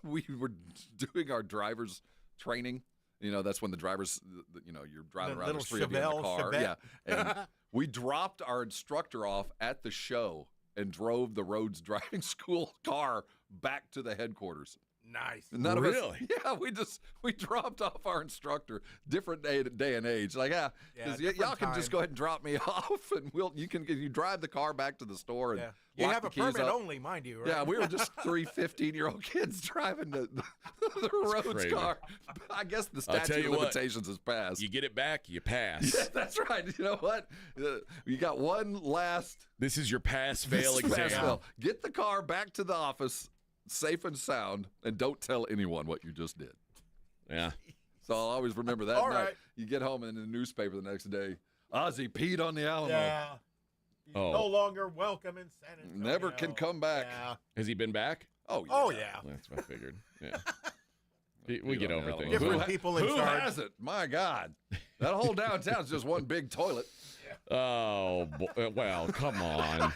We were doing our driver's training. You know, that's when the drivers, you're driving around, there's three of you in the car. Chevette. Yeah. And we dropped our instructor off at the show and drove the Rhodes Driving School car back to the headquarters. Nice. None of us, we dropped off our instructor, different day and age. Like, y'all can just go ahead and drop me off, and you drive the car back to the store and you lock have the a keys permit up. only, mind you, right? Yeah, we were just 3 15-year-old kids driving the Rhodes crazy. car. I guess the I'll tell statute you of what, limitations has passed. You get it back, you pass. Yeah, that's right. You know what? You got one last. This is your pass-fail exam. Pass-fail. Get the car back to the office, safe and sound, and don't tell anyone what you just did. Yeah. So I'll always remember that All night. right. You get home and in the newspaper the next day, Ozzy peed on the Alamo. Yeah. He's no longer welcome in San Antonio. Never can come back. Yeah. Has he been back? Oh, yeah. Oh, yeah. That's what I figured. Yeah. We get over things. Different people in Who charge. hasn't? My God. That whole downtown's just one big toilet. Oh, well, come on.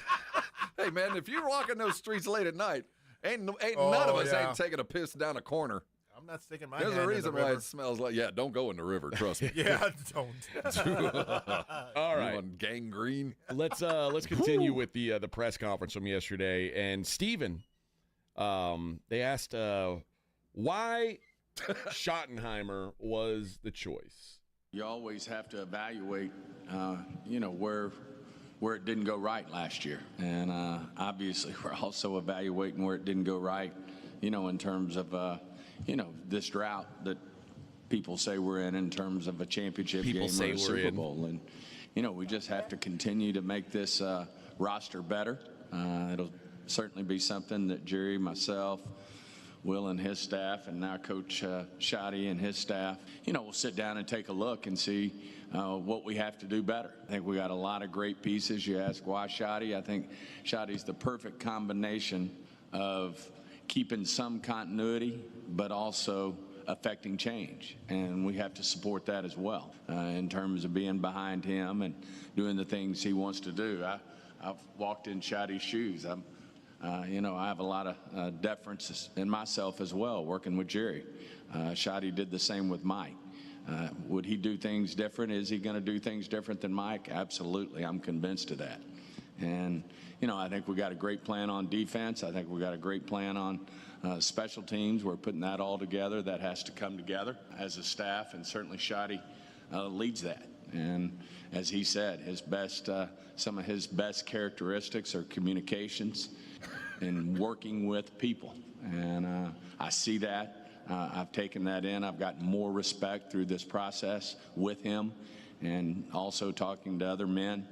Hey, man, if you're walking those streets late at night, ain't none of us ain't taking a piss down a corner. I'm not sticking my There's hand a reason in the why river. it smells like, don't go in the river, trust me. Yeah, don't. All right. You want gangrene? Let's continue with the press conference from yesterday. And Steven, they asked why Schottenheimer was the choice. You always have to evaluate, where it didn't go right last year. And obviously we're also evaluating where it didn't go right, in terms of, this drought that people say we're in terms of a championship game or a Super Bowl. And, we just have to continue to make this roster better. It'll certainly be something that Jerry, myself, Will and his staff, and now Coach Schotty and his staff, we'll sit down and take a look and see what we have to do better. I think we got a lot of great pieces. You ask why Schotty? I think Schotty's the perfect combination of keeping some continuity, but also affecting change. And we have to support that as well in terms of being behind him and doing the things he wants to do. I've walked in Schotty's shoes. I have a lot of deference in myself as well, working with Jerry. Schotty did the same with Mike. Would he do things different? Is he going to do things different than Mike? Absolutely. I'm convinced of that. And, I think we got a great plan on defense. I think we got a great plan on special teams. We're putting that all together. That has to come together as a staff, and certainly Schotty leads that. And as he said, some of his best characteristics are communications and working with people. And I see that. I've taken that in. I've gotten more respect through this process with him, and also talking to other men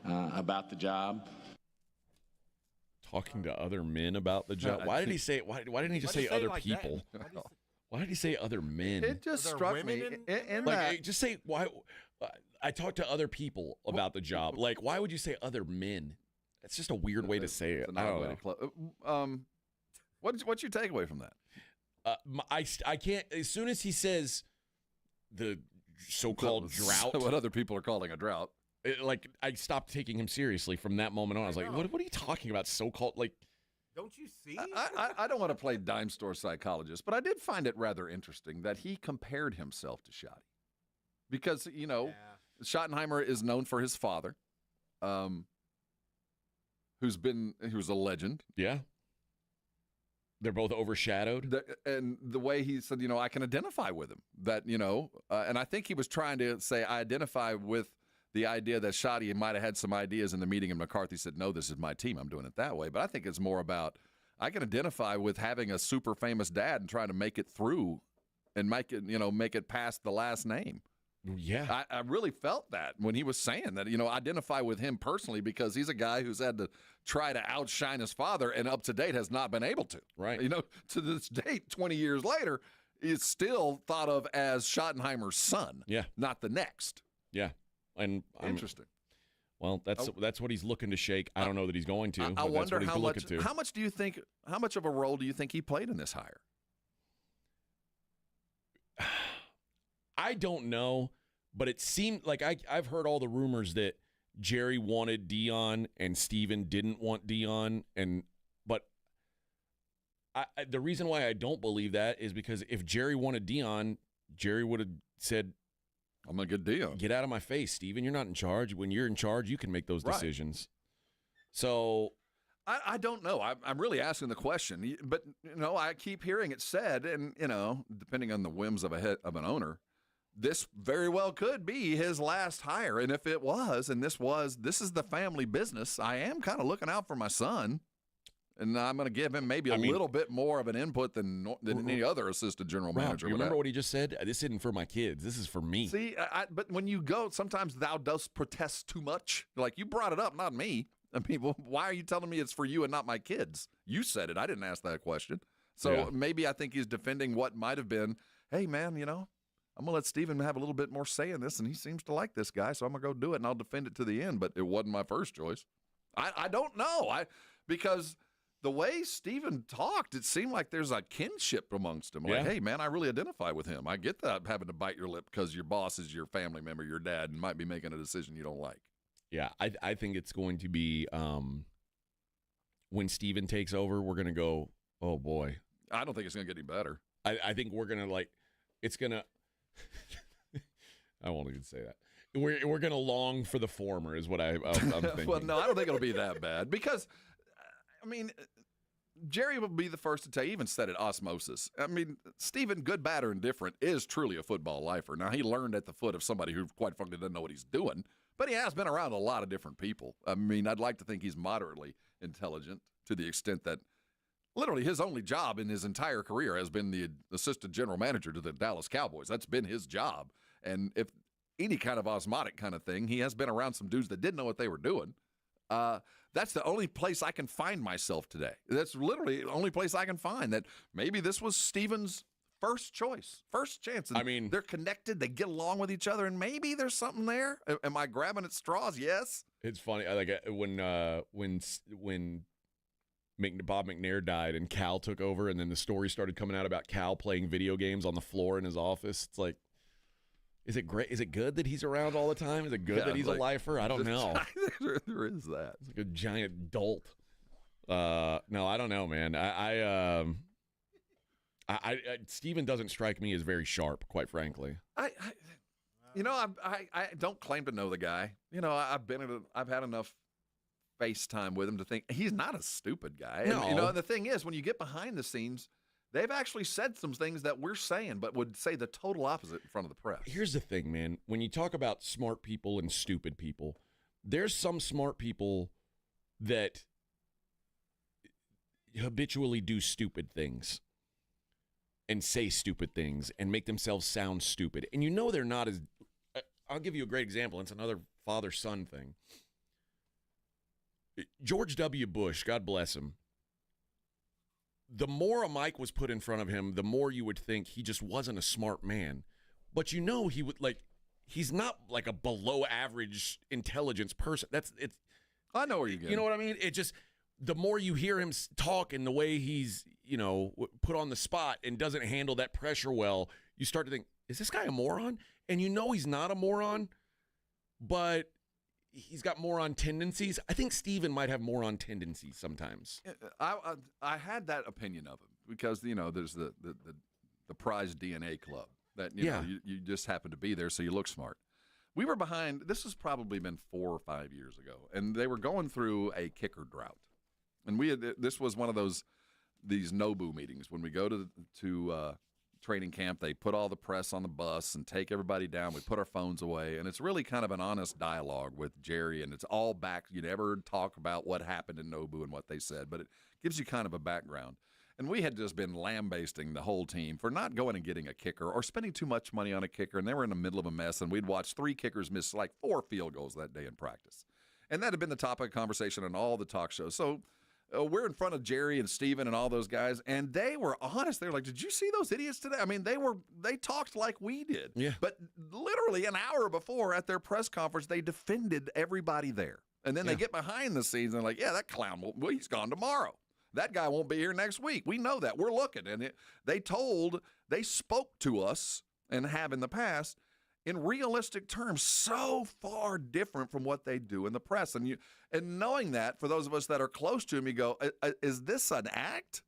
about the job. Talking to other men about the job. Why did he say? Why didn't he just say other people? Why did he say other men? It just struck me in like, that. just say why. I talked to other people about the job. Like, why would you say other men? It's just a weird way to say it. I don't know. What's your takeaway from that? I can't. As soon as he says the so-called drought, what other people are calling a drought, I stopped taking him seriously from that moment on. I was like, what are you talking about? So-called, like. Don't you see? I don't want to play dime store psychologist, but I did find it rather interesting that he compared himself to Schotty. Because, Schottenheimer is known for his father, who's a legend. Yeah. They're both overshadowed. And the way he said, I can identify with him. That, and I think he was trying to say, I identify with the idea that Schotty might have had some ideas in the meeting, and McCarthy said, no, this is my team. I'm doing it that way. But I think it's more about, I can identify with having a super famous dad and trying to make it through and make it past the last name. Yeah. I really felt that when he was saying that, identify with him personally, because he's a guy who's had to try to outshine his father and up to date has not been able to. Right. To this date, 20 years later, is still thought of as Schottenheimer's son. Yeah. Not the next. Yeah. And interesting. Well, that's what he's looking to shake. I don't know that he's going to. I wonder that's what he's looking to. How much of a role do you think he played in this hire? I don't know, but it seemed like I've heard all the rumors that Jerry wanted Dion and Steven didn't want Dion, but the reason why I don't believe that is because if Jerry wanted Dion, Jerry would have said, I'm going to get Dion. Get out of my face, Steven. You're not in charge. When you're in charge, you can make those decisions. So I don't know. I'm really asking the question. But, I keep hearing it said, and, depending on the whims of an owner, this very well could be his last hire. And if it was, and this is the family business, I am kind of looking out for my son. And I'm going to give him maybe a little bit more of an input than any other assistant general manager. You remember what he just said? This isn't for my kids. This is for me. See, but when you go, sometimes thou dost protest too much. Like, you brought it up, not me. I mean, why are you telling me it's for you and not my kids? You said it. I didn't ask that question. So maybe I think he's defending what might have been, hey, man, I'm going to let Steven have a little bit more say in this, and he seems to like this guy, so I'm going to go do it, and I'll defend it to the end. But it wasn't my first choice. I don't know. Because the way Steven talked, it seemed like there's a kinship amongst them. Like, hey, man, I really identify with him. I get that having to bite your lip because your boss is your family member, your dad, and might be making a decision you don't like. Yeah, I think it's going to be when Steven takes over, we're going to go, oh, boy. I don't think it's going to get any better. I think we're going to, it's going to – I won't even say that. We're going to long for the former is what I'm thinking. Well, no, I don't think it'll be that bad because – Jerry will be the first to tell you, even said it, osmosis. Steven, good, bad, or indifferent, is truly a football lifer. Now, he learned at the foot of somebody who, quite frankly, doesn't know what he's doing, but he has been around a lot of different people. I'd like to think he's moderately intelligent to the extent that literally his only job in his entire career has been the assistant general manager to the Dallas Cowboys. That's been his job. And if any kind of osmotic kind of thing, he has been around some dudes that didn't know what they were doing. That's the only place I can find myself today. That's literally the only place I can find that maybe this was Steven's first choice, first chance. And they're connected. They get along with each other, and maybe there's something there. Am I grabbing at straws? Yes. It's funny. When Bob McNair died and Cal took over, and then the story started coming out about Cal playing video games on the floor in his office. It's like, is it great? Is it good that he's around all the time? Is it good that he's a lifer? I don't know. There is that. It's like a giant dolt. No, I don't know, man. Steven doesn't strike me as very sharp, quite frankly. I don't claim to know the guy. I've had enough FaceTime with him to think he's not a stupid guy. No. And the thing is, when you get behind the scenes, they've actually said some things that we're saying, but would say the total opposite in front of the press. Here's the thing, man. When you talk about smart people and stupid people, there's some smart people that habitually do stupid things and say stupid things and make themselves sound stupid. And they're not as – I'll give you a great example. It's another father-son thing. George W. Bush, God bless him, the more a mic was put in front of him, the more you would think he just wasn't a smart man. But he would he's not like a below average intelligence person. I know where you're getting. You know what I mean? It just, the more you hear him talk and the way he's, put on the spot and doesn't handle that pressure well, you start to think, is this guy a moron? And he's not a moron, but he's got moron tendencies. I think Steven might have moron tendencies sometimes. I had that opinion of him because there's the prize DNA club that you just happen to be there, so you look smart. We were behind. This has probably been 4 or 5 years ago, and they were going through a kicker drought, and this was one of these Nobu meetings when we go to training camp. They put all the press on the bus and take everybody down. We put our phones away, and it's really kind of an honest dialogue with Jerry, and it's all back. You never talk about what happened in Nobu and what they said, but it gives you kind of a background. And we had just been lambasting the whole team for not going and getting a kicker or spending too much money on a kicker, and they were in the middle of a mess, and we'd watched 3 kickers miss 4 field goals that day in practice. And that had been the topic of conversation on all the talk shows. So we're in front of Jerry and Steven and all those guys, and they were honest. They were like, did you see those idiots today? I mean, they talked like we did. Yeah. But literally an hour before at their press conference, they defended everybody there. And then they get behind the scenes and like, yeah, that clown, well, he's gone tomorrow. That guy won't be here next week. We know that. We're looking. And they spoke to us and have in the past in realistic terms, so far different from what they do in the press. And knowing that, for those of us that are close to him, you go, is this an act?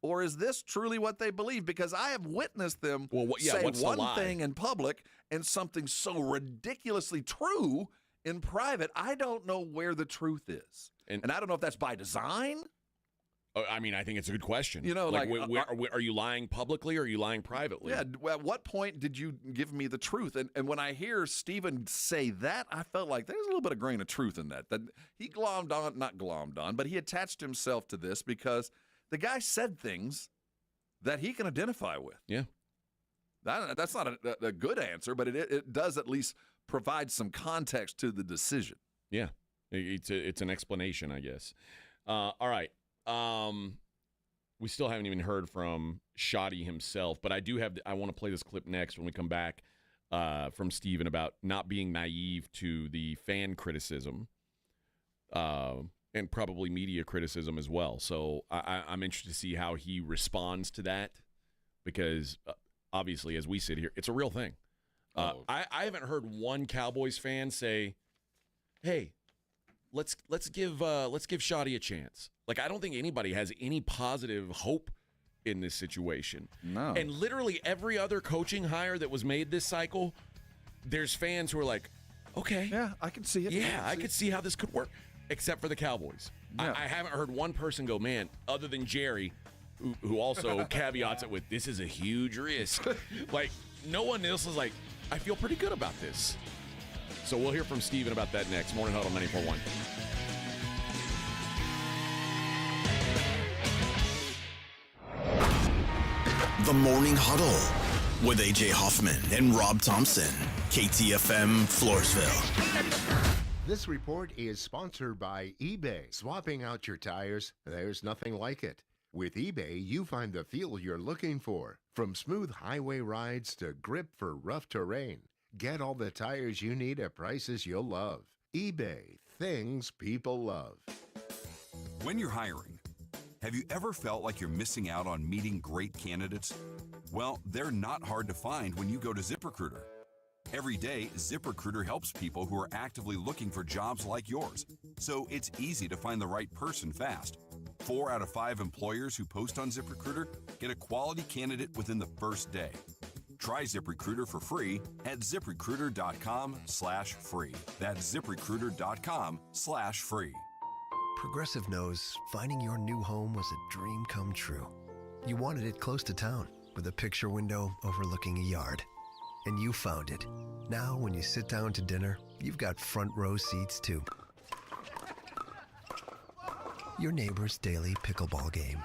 Or is this truly what they believe? Because I have witnessed them say one thing in public and something so ridiculously true in private. I don't know where the truth is. And I don't know if that's by design. I mean, I think it's a good question. Like are you lying publicly or are you lying privately? Yeah, at what point did you give me the truth? And when I hear Steven say that, I felt like there's a little bit of grain of truth in that. That he not glommed on, but he attached himself to this because the guy said things that he can identify with. Yeah. That's not a good answer, but it does at least provide some context to the decision. Yeah, it's an explanation, I guess. All right. We still haven't even heard from Schotty himself, but I want to play this clip next when we come back from Steven about not being naive to the fan criticism and probably media criticism as well. So I'm interested to see how he responds to that because obviously, as we sit here, it's a real thing. I haven't heard one Cowboys fan say, "Hey, let's give Schotty a chance." Like, I don't think anybody has any positive hope in this situation. No. And literally every other coaching hire that was made this cycle, there's fans who are like, okay. Yeah, I can see it. Yeah, I could see how this could work, except for the Cowboys. Yeah. I haven't heard one person go, man, other than Jerry, who also caveats it with, this is a huge risk. Like, no one else is like, I feel pretty good about this. So we'll hear from Steven about that next. Morning Huddle 94.1. The Morning Huddle with A.J. Hoffman and Rob Thompson. KTFM, Floresville. This report is sponsored by eBay. Swapping out your tires, there's nothing like it. With eBay, you find the feel you're looking for. From smooth highway rides to grip for rough terrain. Get all the tires you need at prices you'll love. eBay, things people love. When you're hiring, have you ever felt like you're missing out on meeting great candidates? Well, they're not hard to find when you go to ZipRecruiter. Every day, ZipRecruiter helps people who are actively looking for jobs like yours. So it's easy to find the right person fast. 4 out of 5 employers who post on ZipRecruiter get a quality candidate within the first day. Try ZipRecruiter for free at ZipRecruiter.com/free. That's ZipRecruiter.com/free. Progressive knows finding your new home was a dream come true. You wanted it close to town with a picture window overlooking a yard. And you found it. Now when you sit down to dinner, you've got front row seats too. Your neighbor's daily pickleball game.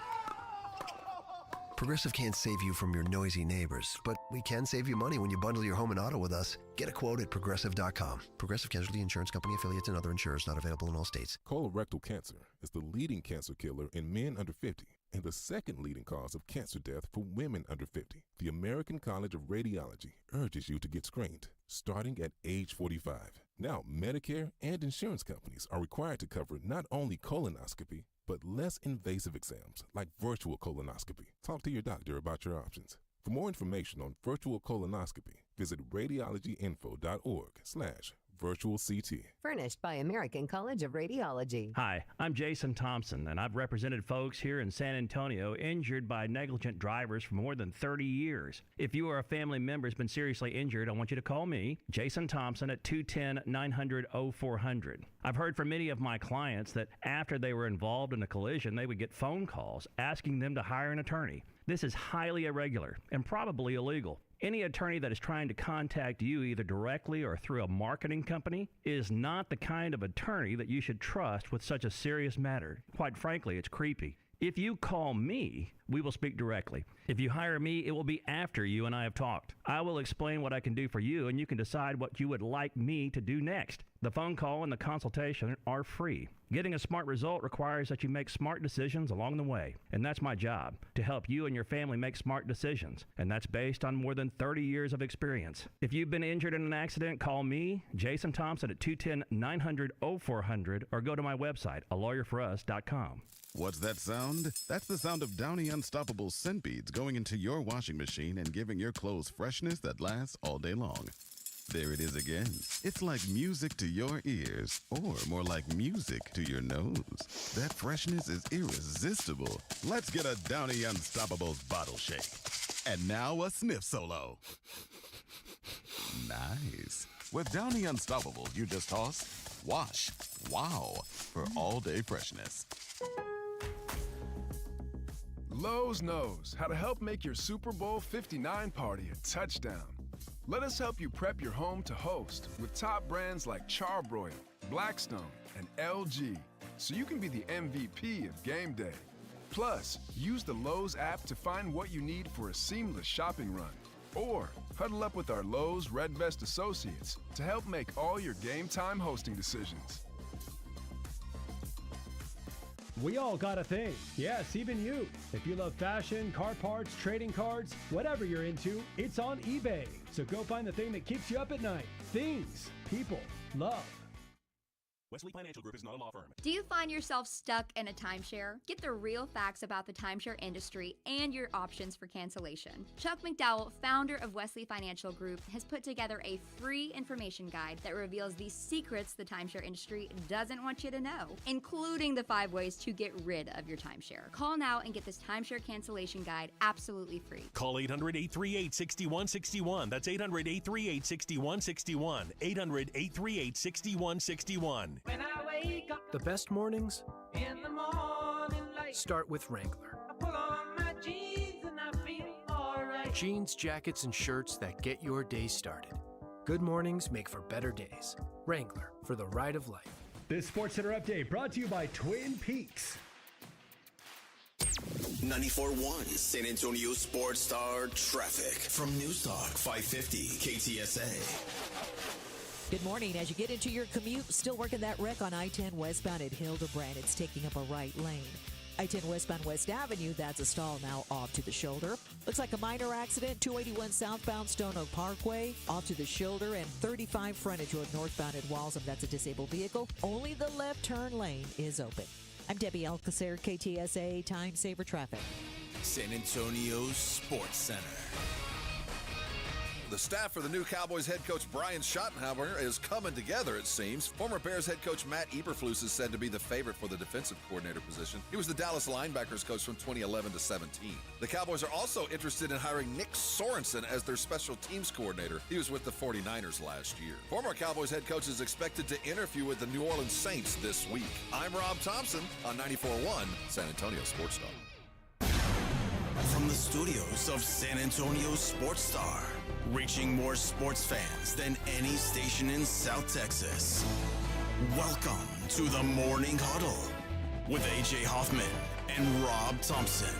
Progressive can't save you from your noisy neighbors, but we can save you money when you bundle your home and auto with us. Get a quote at Progressive.com. Progressive Casualty Insurance Company, affiliates, and other insurers not available in all states. Colorectal cancer is the leading cancer killer in men under 50 and the second leading cause of cancer death for women under 50. The American College of Radiology urges you to get screened starting at age 45. Now, Medicare and insurance companies are required to cover not only colonoscopy, but less invasive exams like virtual colonoscopy. Talk to your doctor about your options. For more information on virtual colonoscopy, visit radiologyinfo.org/virtual CT. Furnished by American College of Radiology. Hi, I'm Jason Thompson, and I've represented folks here in San Antonio injured by negligent drivers for more than 30 years. If you or a family member has been seriously injured, I want you to call me, Jason Thompson, at 210-900-0400. I've heard from many of my clients that after they were involved in a collision, they would get phone calls asking them to hire an attorney. This is highly irregular and probably illegal. Any attorney that is trying to contact you either directly or through a marketing company is not the kind of attorney that you should trust with such a serious matter. Quite frankly, it's creepy. If you call me, We will speak directly. If you hire me, it will be after you and I have talked. I will explain what I can do for you, and you can decide what you would like me to do next. The phone call and the consultation are free. Getting a smart result requires that you make smart decisions along the way, and that's my job, to help you and your family make smart decisions, and that's based on more than 30 years of experience. If you've been injured in an accident, call me, Jason Thompson, at 210-900-0400, or go to my website, alawyerforus.com. What's that sound? That's the sound of Downy Unstoppable scent beads going into your washing machine and giving your clothes freshness that lasts all day long. There it is again. It's like music to your ears, or more like music to your nose. That freshness is irresistible. Let's get a Downy Unstoppables bottle shake. And now a sniff solo. Nice. With Downy Unstoppables, you just toss, wash, wow, for all-day freshness. Lowe's knows how to help make your Super Bowl 59 party a touchdown. Let us help you prep your home to host with top brands like Charbroil, Blackstone, and LG, so you can be the MVP of game day. Plus, use the Lowe's app to find what you need for a seamless shopping run. Or huddle up with our Lowe's Red Vest associates to help make all your game time hosting decisions. We all got a thing. Yes, even you. If you love fashion, car parts, trading cards, whatever you're into, it's on eBay. So go find the thing that keeps you up at night. Things people love. Wesley Financial Group is not a law firm. Do you find yourself stuck in a timeshare? Get the real facts about the timeshare industry and your options for cancellation. Chuck McDowell, founder of Wesley Financial Group, has put together a free information guide that reveals the secrets the timeshare industry doesn't want you to know, including the 5 ways to get rid of your timeshare. Call now and get this timeshare cancellation guide absolutely free. Call 800-838-6161. That's 800-838-6161. 800-838-6161. When I wake up, the best mornings in the morning light, start with Wrangler. I pull on my jeans and I feel alright. Jeans, jackets, and shirts that get your day started. Good mornings make for better days. Wrangler, for the ride of life. This SportsCenter update brought to you by Twin Peaks. 94.1 San Antonio Sports Star traffic from News Talk 550 KTSA. Good morning. As you get into your commute, still working that wreck on I-10 westbound at Hildebrand. It's taking up a right lane. I-10 westbound West Avenue, that's a stall now off to the shoulder. Looks like a minor accident, 281 southbound Stone Oak Parkway, off to the shoulder, and 35 frontage road northbound at Walsham. That's a disabled vehicle. Only the left turn lane is open. I'm Debbie Alcacer, KTSA Time Saver Traffic. San Antonio Sports Center. The staff for the new Cowboys head coach Brian Schottenheimer is coming together, it seems. Former Bears head coach Matt Eberflus is said to be the favorite for the defensive coordinator position. He was the Dallas linebackers coach from 2011 to 17. The Cowboys are also interested in hiring Nick Sorensen as their special teams coordinator. He was with the 49ers last year. Former Cowboys head coach is expected to interview with the New Orleans Saints this week. I'm Rob Thompson on 94.1 San Antonio Sports Star. From the studios of San Antonio Sports Star, reaching more sports fans than any station in South Texas. Welcome to the Morning Huddle with AJ Hoffman and Rob Thompson.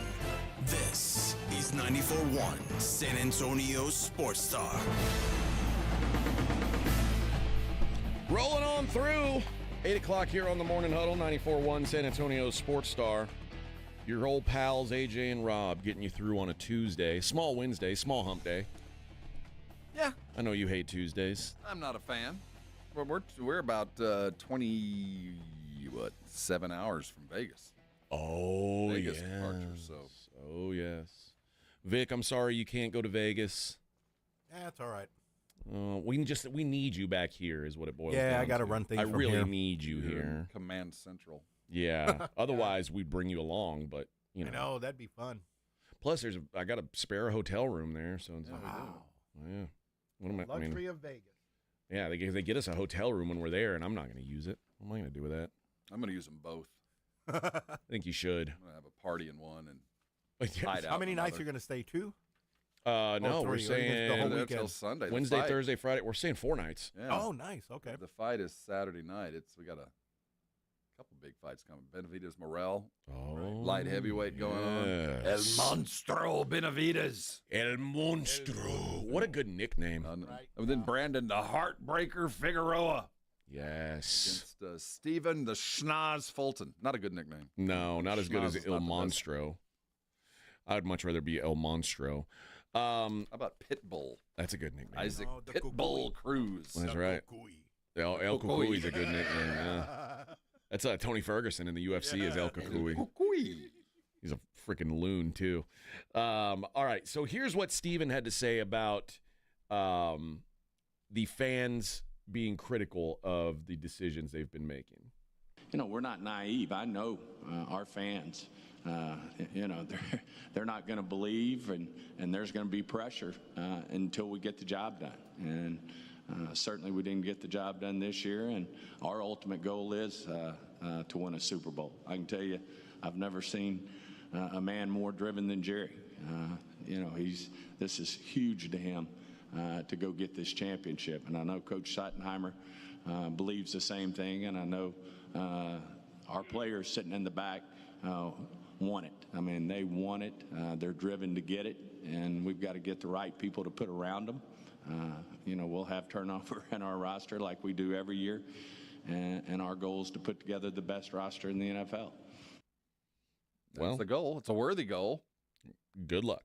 This is 94.1 San Antonio Sports Star. Rolling on through 8 o'clock here on the Morning Huddle, 94.1 San Antonio Sports Star. Your old pals, AJ and Rob, getting you through on a Tuesday. Small Wednesday, small hump day. Yeah. I know you hate Tuesdays. I'm not a fan. We're about 7 hours from Vegas. Oh, Vegas yes. departure, so. Oh, yes. Vic, I'm sorry you can't go to Vegas. That's all right. We need you back here is what it boils down to. Yeah, I got to run things from really here. need you here. Command Central. Yeah. Otherwise, we'd bring you along, but, you know. I know, that'd be fun. Plus, I got to spare a hotel room there, so it's Wow. yeah. What am I Luxury of Vegas. Yeah, they get us a hotel room when we're there, and I'm not going to use it. What am I going to do with that? I'm going to use them both. I think you should. I'm going to have a party in one and Yeah. hide out How many in nights another. are you going to stay? 2? No, we're three, or saying the whole Until weekend. Sunday. The Wednesday, fight- Thursday, Friday. We're saying 4 nights. Yeah. Oh, nice. Okay. The fight is Saturday night. We got to couple big fights coming. Benavidez Morel, oh, light heavyweight going on. El Monstro Benavidez. El Monstro. What a good nickname. And then Brandon the Heartbreaker Figueroa. Yes. Against Stephen the Schnoz Fulton. Not a good nickname. No, not as good as El Monstro. I'd much rather be El Monstro. How about Pitbull? That's a good nickname. Isaac Pitbull Cruz. That's right. El Cucuy is a good nickname. Yeah. That's Tony Ferguson in the UFC is El Cucuy. He's a freaking loon, too. All right, so here's what Steven had to say about the fans being critical of the decisions they've been making. We're not naive. I know our fans. They're not going to believe, and there's going to be pressure until we get the job done. And certainly we didn't get the job done this year, and our ultimate goal is to win a Super Bowl. I can tell you, I've never seen a man more driven than Jerry. This is huge to him to go get this championship. And I know Coach Schottenheimer believes the same thing, and I know our players sitting in the back want it. I mean, they want it. They're driven to get it, and we've got to get the right people to put around them. We'll have turnover in our roster like we do every year, and our goal is to put together the best roster in the NFL. That's the goal. It's a worthy goal. Good luck.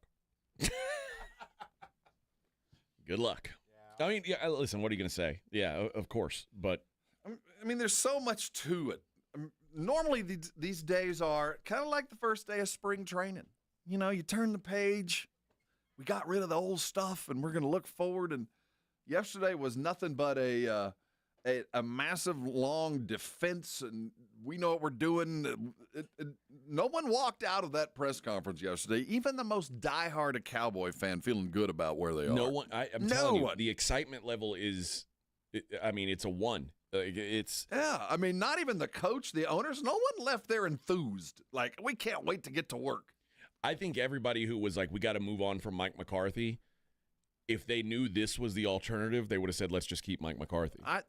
Good luck. Yeah. I mean, listen, what are you going to say? Yeah, of course. But I mean, there's so much to it. Normally, these days are kind of like the first day of spring training. You turn the page. We got rid of the old stuff, and we're going to look forward. And yesterday was nothing but a massive, long defense, and we know what we're doing. No one walked out of that press conference yesterday, even the most diehard Cowboy fan, feeling good about where they are. No one. I'm telling you, the excitement level is. It's a 1. Yeah. I mean, not even the coach, the owners. No one left there enthused. Like, we can't wait to get to work. I think everybody who was like, we got to move on from Mike McCarthy, if they knew this was the alternative, they would have said, let's just keep Mike McCarthy. I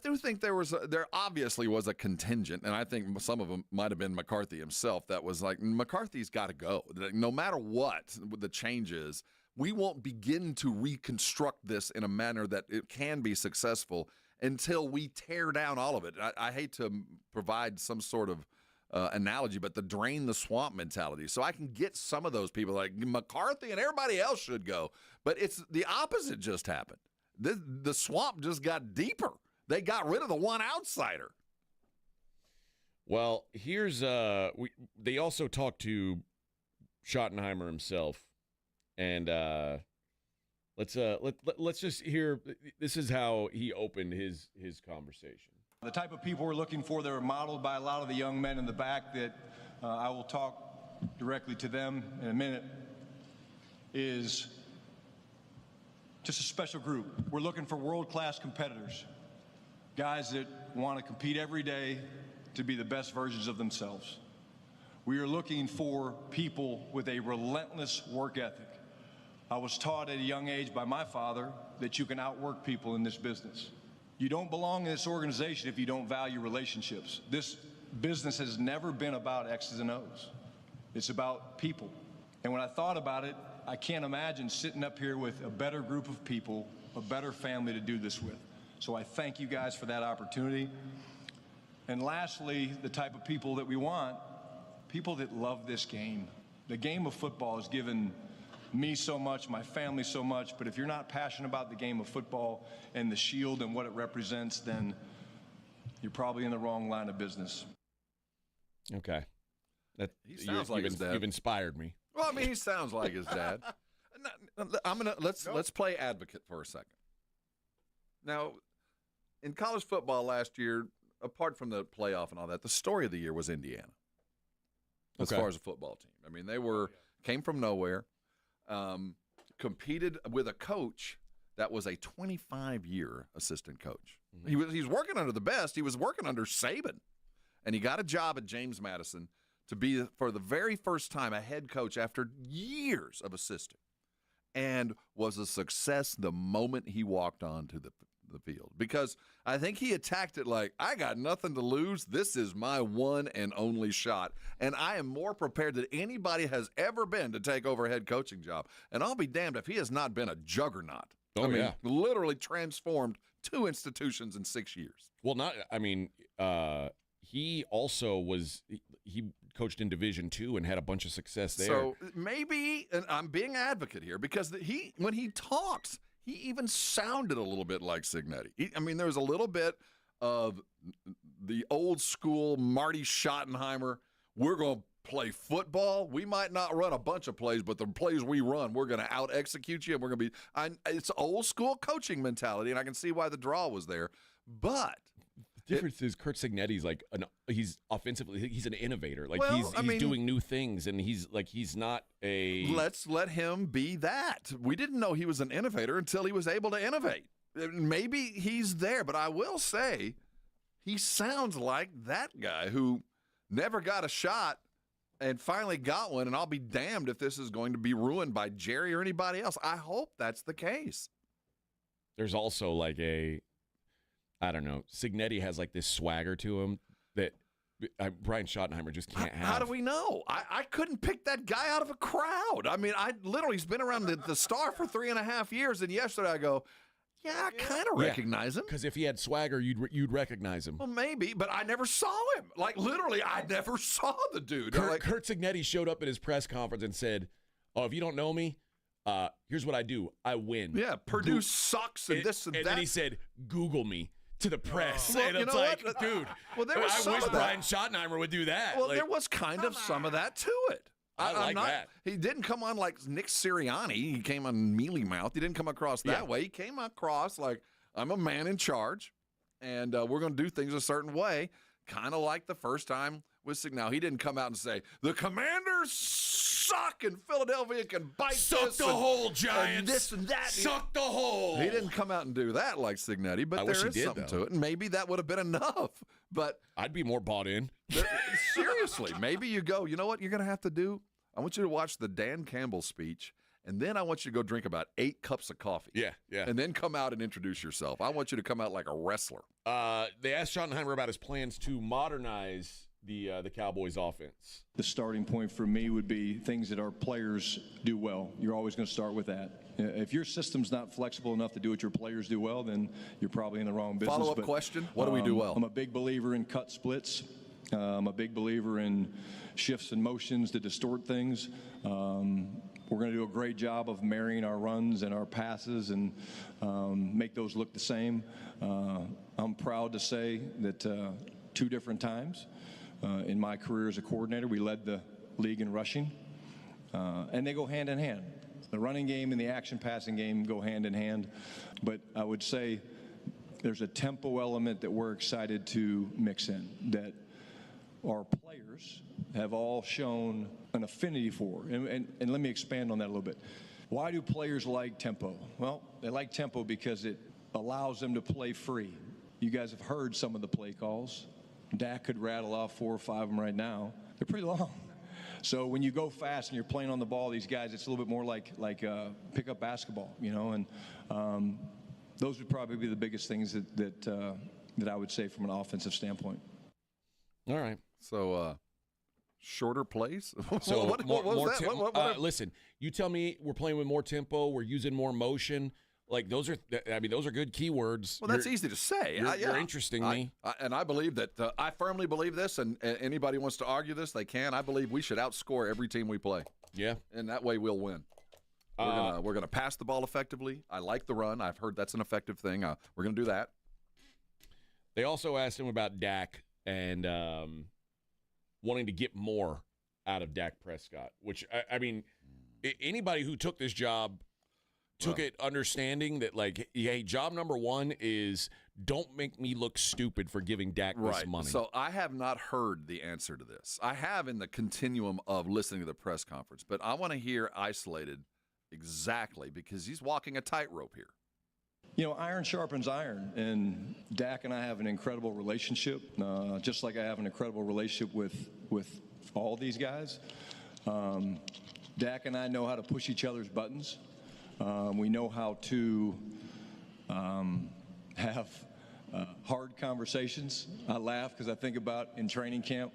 do think there obviously was a contingent, and I think some of them might have been McCarthy himself, that was like, McCarthy's got to go. No matter what the change is, we won't begin to reconstruct this in a manner that it can be successful until we tear down all of it. I hate to provide some sort of analogy, but the drain the swamp mentality. So I can get some of those people like McCarthy and everybody else should go. But it's the opposite just happened. The swamp just got deeper. They got rid of the one outsider. Well, here's they also talked to Schottenheimer himself, and let's just hear. This is how he opened his conversation. The type of people we're looking for that are modeled by a lot of the young men in the back that I will talk directly to them in a minute is just a special group. We're looking for world-class competitors, guys that want to compete every day to be the best versions of themselves. We are looking for people with a relentless work ethic. I was taught at a young age by my father that you can outwork people in this business. You don't belong in this organization if you don't value relationships. This business has never been about X's and O's. It's about people. And when I thought about it, I can't imagine sitting up here with a better group of people, a better family to do this with. So I thank you guys for that opportunity. And lastly, the type of people that we want, people that love this game. The game of football has given me so much, my family so much, but if you're not passionate about the game of football and the shield and what it represents, then you're probably in the wrong line of business. Okay. He sounds like his dad. You've inspired me. Well, I mean, he sounds like his dad. Let's play advocate for a second. Now, in college football last year, apart from the playoff and all that, the story of the year was Indiana. As far as a football team. I mean, they came from nowhere. Competed with a coach that was a 25-year assistant coach. Mm-hmm. He's working under the best. He was working under Saban, and he got a job at James Madison to be, for the very first time, a head coach after years of assistant, and was a success the moment he walked onto the the field, because I think he attacked it like, I got nothing to lose. This is my one and only shot, and I am more prepared than anybody has ever been to take over a head coaching job. And I'll be damned if he has not been a juggernaut. Oh, I mean, yeah. literally transformed 2 institutions in 6 years. Well, he also he coached in Division II and had a bunch of success there. So maybe, and I'm being advocate here, because when he talks, he even sounded a little bit like Cignetti. There was a little bit of the old school Marty Schottenheimer. We're going to play football. We might not run a bunch of plays, but the plays we run, we're going to out-execute you, and we're going to be – it's old school coaching mentality, and I can see why the draw was there. But – the difference is Curt Cignetti's like he's offensively, he's an innovator. Like Well, he's doing new things, and he's not a. Let's let him be that. We didn't know he was an innovator until he was able to innovate. Maybe he's there, but I will say he sounds like that guy who never got a shot and finally got one, and I'll be damned if this is going to be ruined by Jerry or anybody else. I hope that's the case. There's also like I don't know. Cignetti has like this swagger to him that Brian Schottenheimer just can't have. How do we know? I couldn't pick that guy out of a crowd. He's been around the Star for 3.5 years, and yesterday I go, yeah, I kind of recognize him. Because if he had swagger, you'd recognize him. Well, maybe, but I never saw him. Like, literally, I never saw the dude. Curt Cignetti showed up at his press conference and said, "Oh, if you don't know me, here's what I do. I win." Yeah, Purdue sucks and this and that. And then he said, "Google me." To the press, Well, and you it's know like, what? dude, Well, there was I some wish of that. Brian Schottenheimer would do that. Well, Like, there was kind of some of that to it. I like that. He didn't come on like Nick Sirianni. He came on mealy mouth. He didn't come across that way. He came across like, I'm a man in charge, and we're going to do things a certain way, kind of like the first time with Now, he didn't come out and say, the Commanders suck and Philadelphia can bite Suck this the and, hole, and Giants. this and that. Suck the hole. He didn't come out and do that like Cignetti, but I there wish he is did, something though. to it, and maybe that would have been enough. But I'd be more bought in. seriously, maybe you go, you know what you're going to have to do? I want you to watch the Dan Campbell speech, and then I want you to go drink about 8 cups of coffee. Yeah. And then come out and introduce yourself. I want you to come out like a wrestler. They asked Schottenheimer about his plans to modernize the Cowboys offense. The starting point for me would be things that our players do well. You're always going to start with that. If your system's not flexible enough to do what your players do well, then you're probably in the wrong business. Follow-up question, what do we do well? I'm a big believer in cut splits. I'm a big believer in shifts and motions to distort things. We're going to do a great job of marrying our runs and our passes and make those look the same. I'm proud to say that 2 different times in my career as a coordinator, we led the league in rushing, and they go hand in hand. The running game and the action passing game go hand in hand, but I would say there's a tempo element that we're excited to mix in that our players have all shown an affinity for. And let me expand on that a little bit. Why do players like tempo? Well, they like tempo because it allows them to play free. You guys have heard some of the play calls. Dak could rattle off 4 or 5 of them right now. They're pretty long. So when you go fast and you're playing on the ball, these guys, it's a little bit more like pickup basketball, and those would probably be the biggest things that I would say from an offensive standpoint. All right. So shorter plays? So what was that? What listen, you tell me we're playing with more tempo, we're using more motion. Like those are good keywords. Well, that's easy to say. You're interesting me. And I believe that I firmly believe this, and anybody wants to argue this, they can. I believe we should outscore every team we play. Yeah. And that way we'll win. We're gonna pass the ball effectively. I like the run. I've heard that's an effective thing. We're gonna do that. They also asked him about Dak and wanting to get more out of Dak Prescott, which anybody who took this job took it understanding that, like, hey, job number 1 is don't make me look stupid for giving Dak this money. So I have not heard the answer to this. I have in the continuum of listening to the press conference, but I want to hear isolated exactly because he's walking a tightrope here. Iron sharpens iron, and Dak and I have an incredible relationship, just like I have an incredible relationship with all these guys. Dak and I know how to push each other's buttons. We know how to have hard conversations. I laugh because I think about in training camp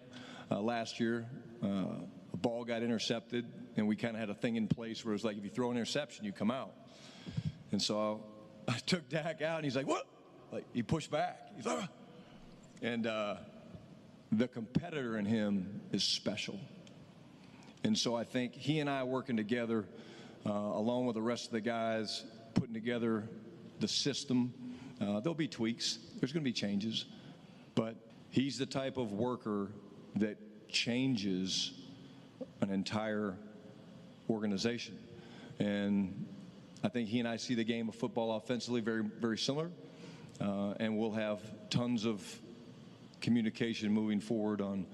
last year, a ball got intercepted, and we kind of had a thing in place where it was like, if you throw an interception, you come out. And so I took Dak out, and he's like, what? Like, he pushed back. He's like, ah. And the competitor in him is special. And so I think he and I working together, along with the rest of the guys, putting together the system. There'll be tweaks. There's going to be changes. But he's the type of worker that changes an entire organization. And I think he and I see the game of football offensively very, very similar. And we'll have tons of communication moving forward on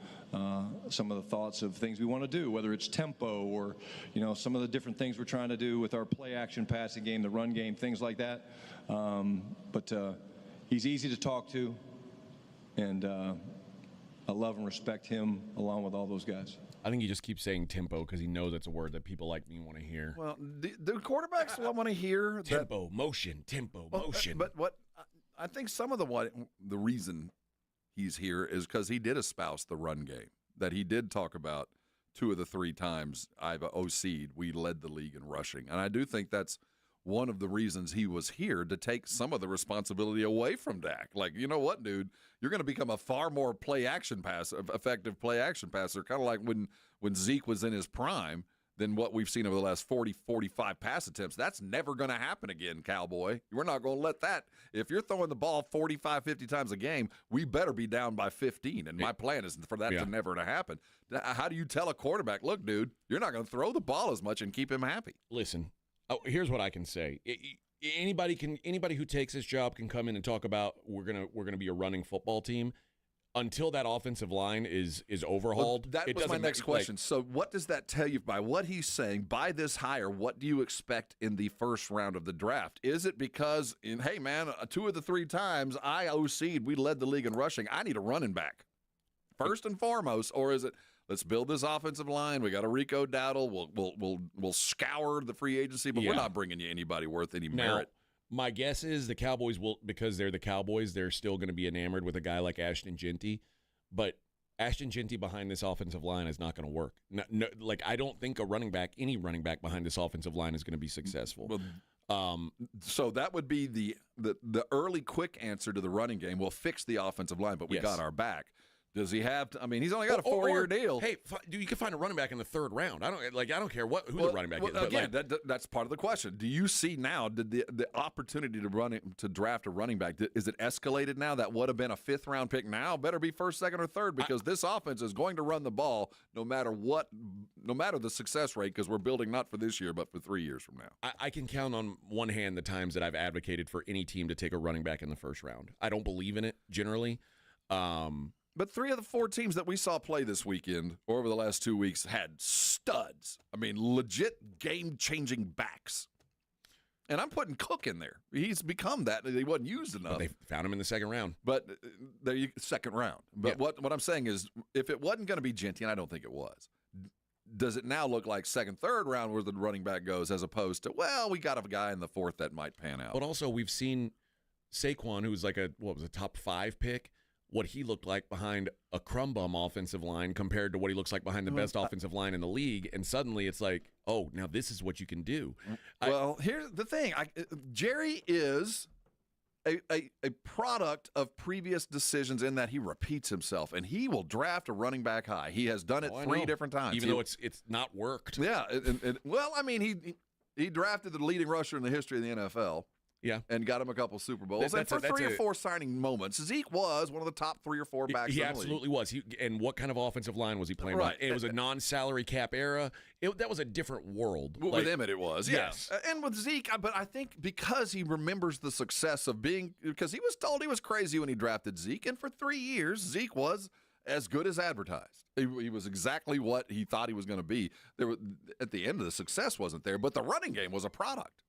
some of the thoughts of things we want to do, whether it's tempo or, some of the different things we're trying to do with our play action passing game, the run game, things like that. But he's easy to talk to, and I love and respect him along with all those guys. I think he just keeps saying tempo because he knows it's a word that people like me want to hear. Well, the quarterbacks want to hear tempo, motion, tempo, motion. But what I think some of the reason he's here is because he did espouse the run game, that he did talk about 2 of the 3 times I've OC'd, we led the league in rushing. And I do think that's one of the reasons he was here, to take some of the responsibility away from Dak. Like, you know what, dude? You're going to become a far more effective play action passer, kind of like when Zeke was in his prime, than what we've seen over the last 40, 45 pass attempts. That's never going to happen again, Cowboy. We're not going to let that. If you're throwing the ball 45, 50 times a game, we better be down by 15. And my plan is for that to never to happen. How do you tell a quarterback, look, dude, you're not going to throw the ball as much and keep him happy? Listen, here's what I can say. Anybody who takes this job can come in and talk about we're gonna be a running football team. Until that offensive line is overhauled. Well, that was my next question. So what does that tell you by what he's saying, by this hire? What do you expect in the first round of the draft? Is it because, hey, man, 2 of the 3 times I OC'd, we led the league in rushing, I need a running back first and foremost? Or is it, let's build this offensive line, we got a Rico Dowdle, we'll scour the free agency, but we're not bringing you anybody worth any merit. My guess is the Cowboys will, because they're the Cowboys, they're still going to be enamored with a guy like Ashton Jeanty. But Ashton Jeanty behind this offensive line is not going to work. No, I don't think any running back behind this offensive line is going to be successful. So that would be the early quick answer to the running game. We'll fix the offensive line, but we got our back. Does he have to? I mean, he's only got a 4-year deal. Hey, dude, you can find a running back in the 3rd round. I don't care who the running back is. Again, that's part of the question. Do you see now the opportunity to draft a running back? Is it escalated now? That would have been a 5th round pick. Now better be 1st, 2nd, or 3rd, because this offense is going to run the ball no matter the success rate. Because we're building not for this year, but for 3 years from now. I can count on one hand the times that I've advocated for any team to take a running back in the 1st round. I don't believe in it generally. But 3 of the 4 teams that we saw play this weekend or over the last 2 weeks had studs. I mean, legit game-changing backs. And I'm putting Cook in there. He's become that. He wasn't used enough. But they found him in the 2nd round. But second round. But what I'm saying is, if it wasn't going to be Jeanty, and I don't think it was, does it now look like 2nd, 3rd round where the running back goes, as opposed to, well, we got a guy in the 4th that might pan out? But also, we've seen Saquon, who was like a top 5 pick, what he looked like behind a crumb bum offensive line compared to what he looks like behind the best offensive line in the league. And suddenly it's like, oh, now this is what you can do. Well, here's the thing. Jerry is a product of previous decisions in that he repeats himself, and he will draft a running back high. He has done it 3 different times. Even though it's not worked. Yeah. Well, I mean, he drafted the leading rusher in the history of the NFL. Yeah, and got him a couple Super Bowls. And for 3 or 4 signing moments, Zeke was one of the top 3 or 4 backs. He absolutely was. And what kind of offensive line was he playing? Right. It was a non-salary cap era. That was a different world. With him, it was. Yes. And with Zeke, but I think because he remembers the success of because he was told he was crazy when he drafted Zeke, and for 3 years, Zeke was as good as advertised. He was exactly what he thought he was going to be. At the end of the success wasn't there, but the running game was a product.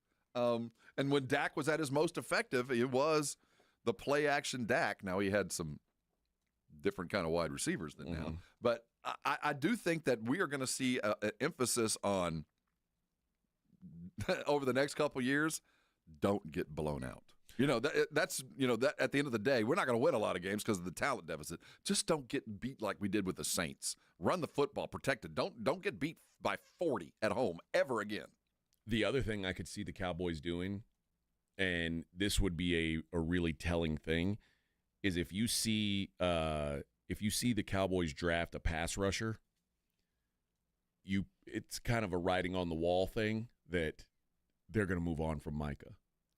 And when Dak was at his most effective, it was the play-action Dak. Now, he had some different kind of wide receivers than now. But I do think that we are going to see an emphasis on, over the next couple years, don't get blown out. That's that at the end of the day, we're not going to win a lot of games because of the talent deficit. Just don't get beat like we did with the Saints. Run the football, protect it. Don't get beat by 40 at home ever again. The other thing I could see the Cowboys doing, and this would be a really telling thing, is if you see the Cowboys draft a pass rusher, it's kind of a writing on the wall thing that they're going to move on from Micah.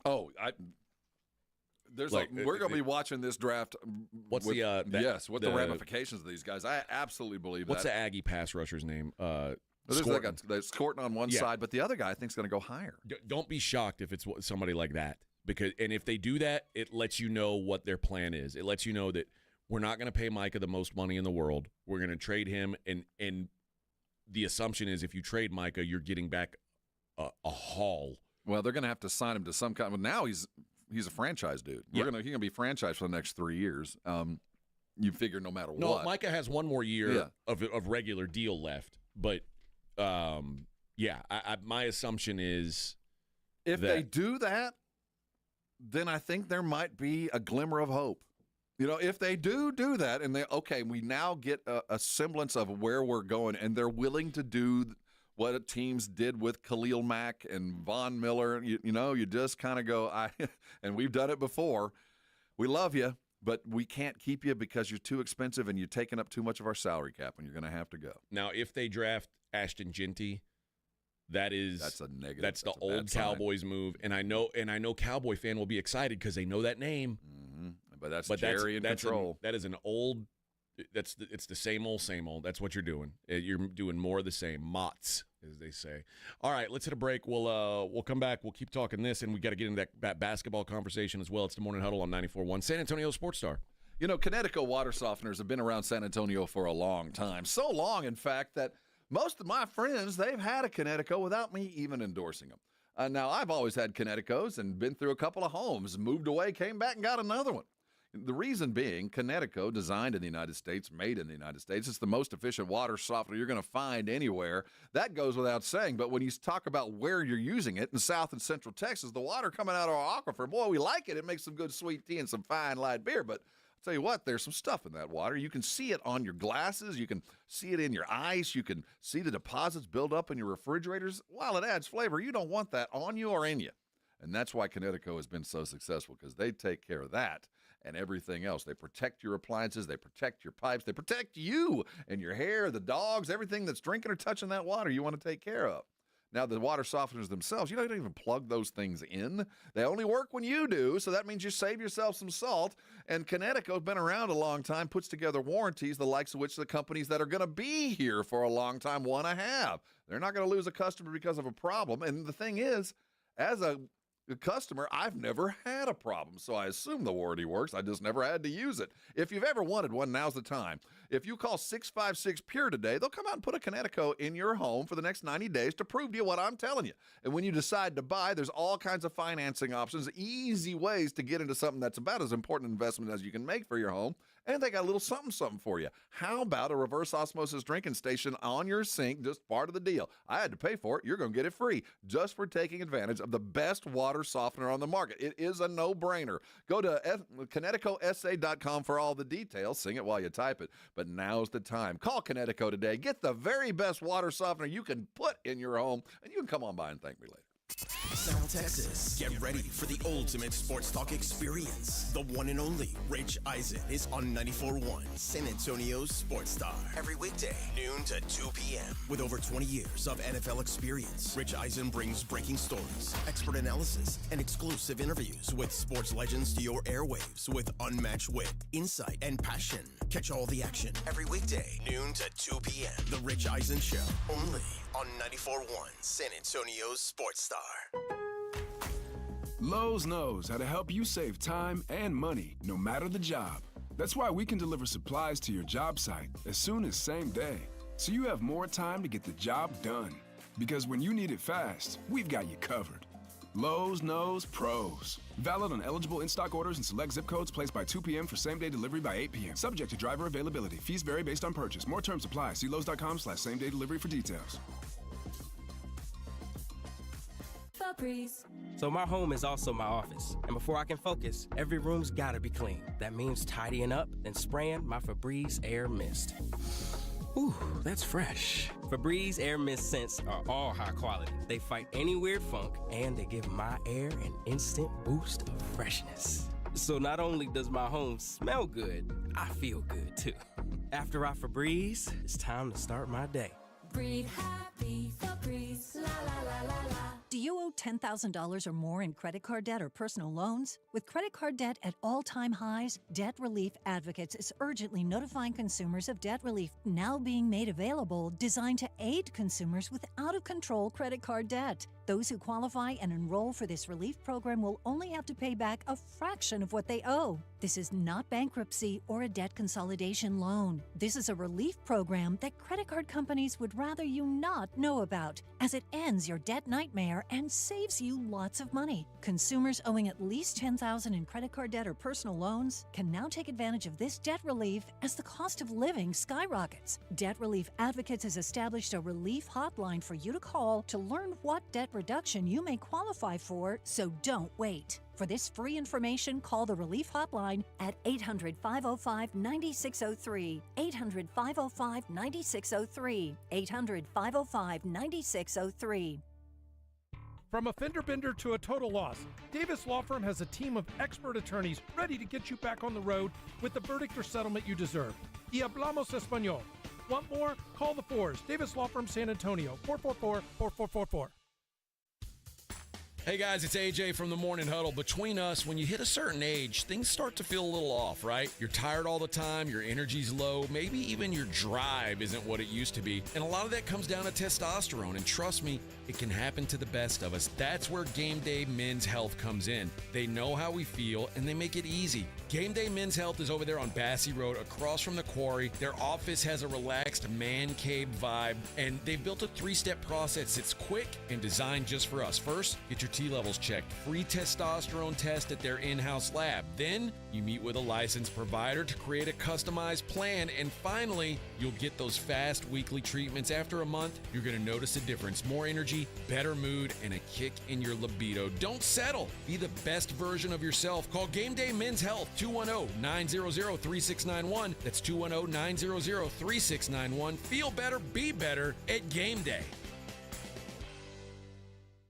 Oh, we're going to be watching this draft. What's the ramifications of these guys? I absolutely believe what's that. the Aggie pass rusher's name? There's Corton on one side, but the other guy I think is going to go higher. Don't be shocked if it's somebody like that, and if they do that, it lets you know what their plan is. It lets you know that we're not going to pay Micah the most money in the world. We're going to trade him, and the assumption is if you trade Micah, you're getting back a haul. Well, they're going to have to sign him to some kind. Well, now he's a franchise dude. He's going to be franchised for the next 3 years. You figure no matter what. No, Micah has one more year of regular deal left. But, my assumption is if they do that, then I think there might be a glimmer of hope. If they do that and we now get a semblance of where we're going and they're willing to do what teams did with Khalil Mack and Von Miller, you just kind of go, and we've done it before. We love you, but we can't keep you because you're too expensive and you're taking up too much of our salary cap, and you're going to have to go. Now, if they draft Ashton Jeanty, that's a negative. That's the old Cowboys move, and I know Cowboy fan will be excited because they know that name. Mm-hmm. But Jerry in control. That is an old. It's the same old. That's what you're doing. You're doing more of the same. Mott's, as they say. All right, let's hit a break. We'll come back. We'll keep talking this, and we got to get into that basketball conversation as well. It's the Morning Huddle on 94.1 San Antonio Sports Star. Kinetico water softeners have been around San Antonio for a long time. So long, in fact, that most of my friends, they've had a Kinetico without me even endorsing them. Now, I've always had Kineticos and been through a couple of homes, moved away, came back, and got another one. The reason being, Kinetico, designed in the United States, made in the United States, it's the most efficient water softener you're going to find anywhere. That goes without saying, but when you talk about where you're using it, in South and Central Texas, the water coming out of our aquifer, boy, we like it. It makes some good sweet tea and some fine light beer, but I'll tell you what, there's some stuff in that water. You can see it on your glasses. You can see it in your ice. You can see the deposits build up in your refrigerators. While it adds flavor, you don't want that on you or in you. And that's why Kinetico has been so successful, because they take care of that and everything else. They protect your appliances. They protect your pipes. They protect you and your hair, the dogs, everything that's drinking or touching that water you want to take care of. Now, the water softeners themselves, you don't even plug those things in. They only work when you do, so that means you save yourself some salt. And Kinetico's been around a long time, puts together warranties, the likes of which the companies that are going to be here for a long time want to have. They're not going to lose a customer because of a problem. And the thing is, as a customer, I've never had a problem, so I assume the warranty works. I just never had to use it. If you've ever wanted one, now's the time. If you call 656-PURE today, they'll come out and put a Kinetico in your home for the next 90 days to prove to you what I'm telling you. And when you decide to buy, there's all kinds of financing options, easy ways to get into something that's about as important an investment as you can make for your home. And they got a little something for you. How about a reverse osmosis drinking station on your sink? Just part of the deal. I had to pay for it. You're going to get it free just for taking advantage of the best water softener on the market. It is a no-brainer. Go to KineticoSA.com for all the details. Sing it while you type it. But now's the time. Call Kinetico today. Get the very best water softener you can put in your home, and you can come on by and thank me later. South Texas, get ready for the ultimate sports talk experience. The one and only Rich Eisen is on 94.1 San Antonio's Sports Star. Every weekday, noon to 2 p.m. With over 20 years of NFL experience, Rich Eisen brings breaking stories, expert analysis, and exclusive interviews with sports legends to your airwaves with unmatched wit, insight, and passion. Catch all the action every weekday, noon to 2 p.m. The Rich Eisen Show, only on 94.1 San Antonio's Sports Star. Lowe's knows how to help you save time and money, no matter the job. That's why we can deliver supplies to your job site as soon as same day, so you have more time to get the job done. Because when you need it fast, we've got you covered. Lowe's knows pros. Valid on eligible in-stock orders and select zip codes placed by 2 p.m. for same-day delivery by 8 p.m. Subject to driver availability. Fees vary based on purchase. More terms apply. See Lowe's.com/same-day delivery for details. The Febreze. So my home is also my office. And before I can focus, every room's gotta be clean. That means tidying up and spraying my Febreze Air Mist. Ooh, that's fresh. Febreze Air Mist scents are all high quality. They fight any weird funk, and they give my air an instant boost of freshness. So not only does my home smell good, I feel good too. After I Febreze, it's time to start my day. Breathe happy, Febreze, la la la la la. Do you owe $10,000 or more in credit card debt or personal loans? With credit card debt at all-time highs, Debt Relief Advocates is urgently notifying consumers of debt relief now being made available, designed to aid consumers with out-of-control credit card debt. Those who qualify and enroll for this relief program will only have to pay back a fraction of what they owe. This is not bankruptcy or a debt consolidation loan. This is a relief program that credit card companies would rather you not know about, as it ends your debt nightmare and saves you lots of money. Consumers owing at least $10,000 in credit card debt or personal loans can now take advantage of this debt relief as the cost of living skyrockets. Debt Relief Advocates has established a relief hotline for you to call to learn what debt reduction you may qualify for, so don't wait. For this free information, call the Relief Hotline at 800-505-9603, 800-505-9603, 800-505-9603. From a fender bender to a total loss, Davis Law Firm has a team of expert attorneys ready to get you back on the road with the verdict or settlement you deserve. Y hablamos español. Want more? Call the Fours. Davis Law Firm, San Antonio, 444-4444. Hey guys, it's AJ from the Morning Huddle. Between us, when you hit a certain age, things start to feel a little off, right? You're tired all the time, your energy's low, maybe even your drive isn't what it used to be. And a lot of that comes down to testosterone. And trust me, it can happen to the best of us. That's where Game Day Men's Health comes in. They know how we feel, and they make it easy. Game Day Men's Health is over there on Bassey Road, across from the quarry. Their office has a relaxed man cave vibe, and they've built a 3-step process. It's quick and designed just for us. First, get your T levels checked. Free testosterone test at their in-house lab. Then, you meet with a licensed provider to create a customized plan. And finally, you'll get those fast weekly treatments. After a month, you're going to notice a difference. More energy, better mood, and a kick in your libido. Don't settle. Be the best version of yourself. Call Game Day Men's Health, 210-900-3691. That's 210-900-3691. Feel better, be better at Game Day.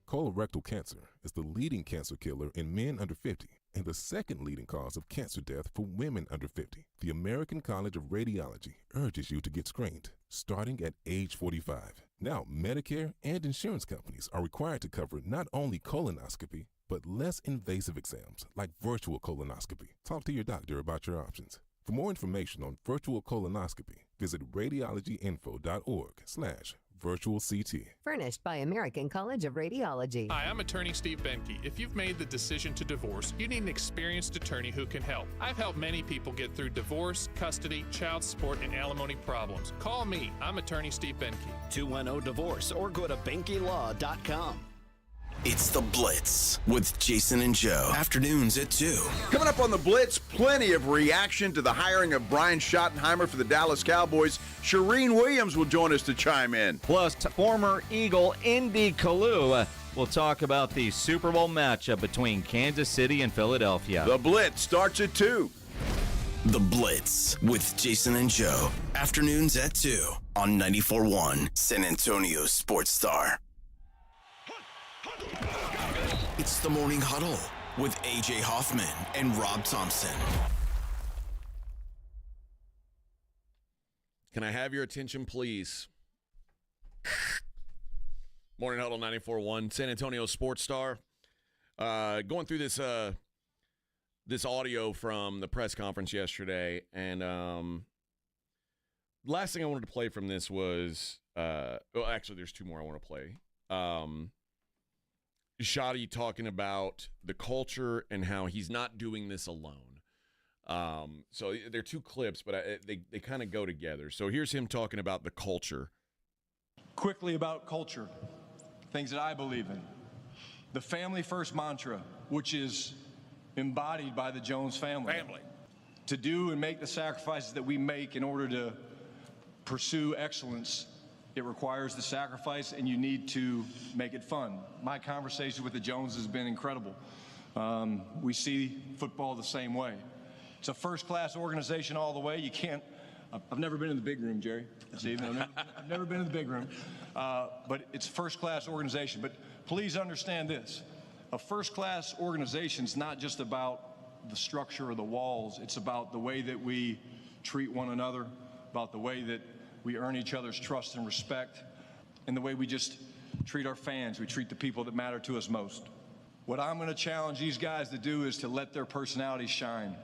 Colorectal cancer is the leading cancer killer in men under 50 and the second leading cause of cancer death for women under 50. The American College of Radiology urges you to get screened starting at age 45. Now, Medicare and insurance companies are required to cover not only colonoscopy, but less invasive exams like virtual colonoscopy. Talk to your doctor about your options. For more information on virtual colonoscopy, visit radiologyinfo.org/virtual CT. Furnished by American College of Radiology. Hi, I'm attorney Steve Benke. If you've made the decision to divorce, you need an experienced attorney who can help. I've helped many people get through divorce, custody, child support, and alimony problems. Call me. I'm attorney Steve Benke. 210-DIVORCE or go to BenkeLaw.com. It's The Blitz with Jason and Joe. Afternoons at 2. Coming up on The Blitz, plenty of reaction to the hiring of Brian Schottenheimer for the Dallas Cowboys. Shireen Williams will join us to chime in. Plus, former Eagle Indy Kalu will talk about the Super Bowl matchup between Kansas City and Philadelphia. The Blitz starts at 2. The Blitz with Jason and Joe. Afternoons at 2 on 94.1 San Antonio Sports Star. It's the Morning Huddle with AJ Hoffman and Rob Thompson. Can I have your attention, please? Morning Huddle 94.1 San Antonio Sports Star. Going through this this audio from the press conference yesterday, and last thing I wanted to play from this was actually there's two more I want to play. Shotty talking about the culture and how he's not doing this alone. So they're two clips, but they kind of go together. So here's him talking about the culture. Quickly about culture, things that I believe in. The family first mantra, which is embodied by the Jones family. To do and make the sacrifices that we make in order to pursue excellence It requires the sacrifice, and you need to make it fun. My conversation with the Joneses has been incredible. We see football the same way. It's a first-class organization all the way. You can't. I've never been in the big room, Jerry. Stephen, I've never been in the big room. But it's a first-class organization. But please understand this. A first-class organization is not just about the structure or the walls. It's about the way that we treat one another, about the way that we earn each other's trust and respect, and the way we just treat our fans. We treat the people that matter to us most. What I'm going to challenge these guys to do is to let their personalities shine.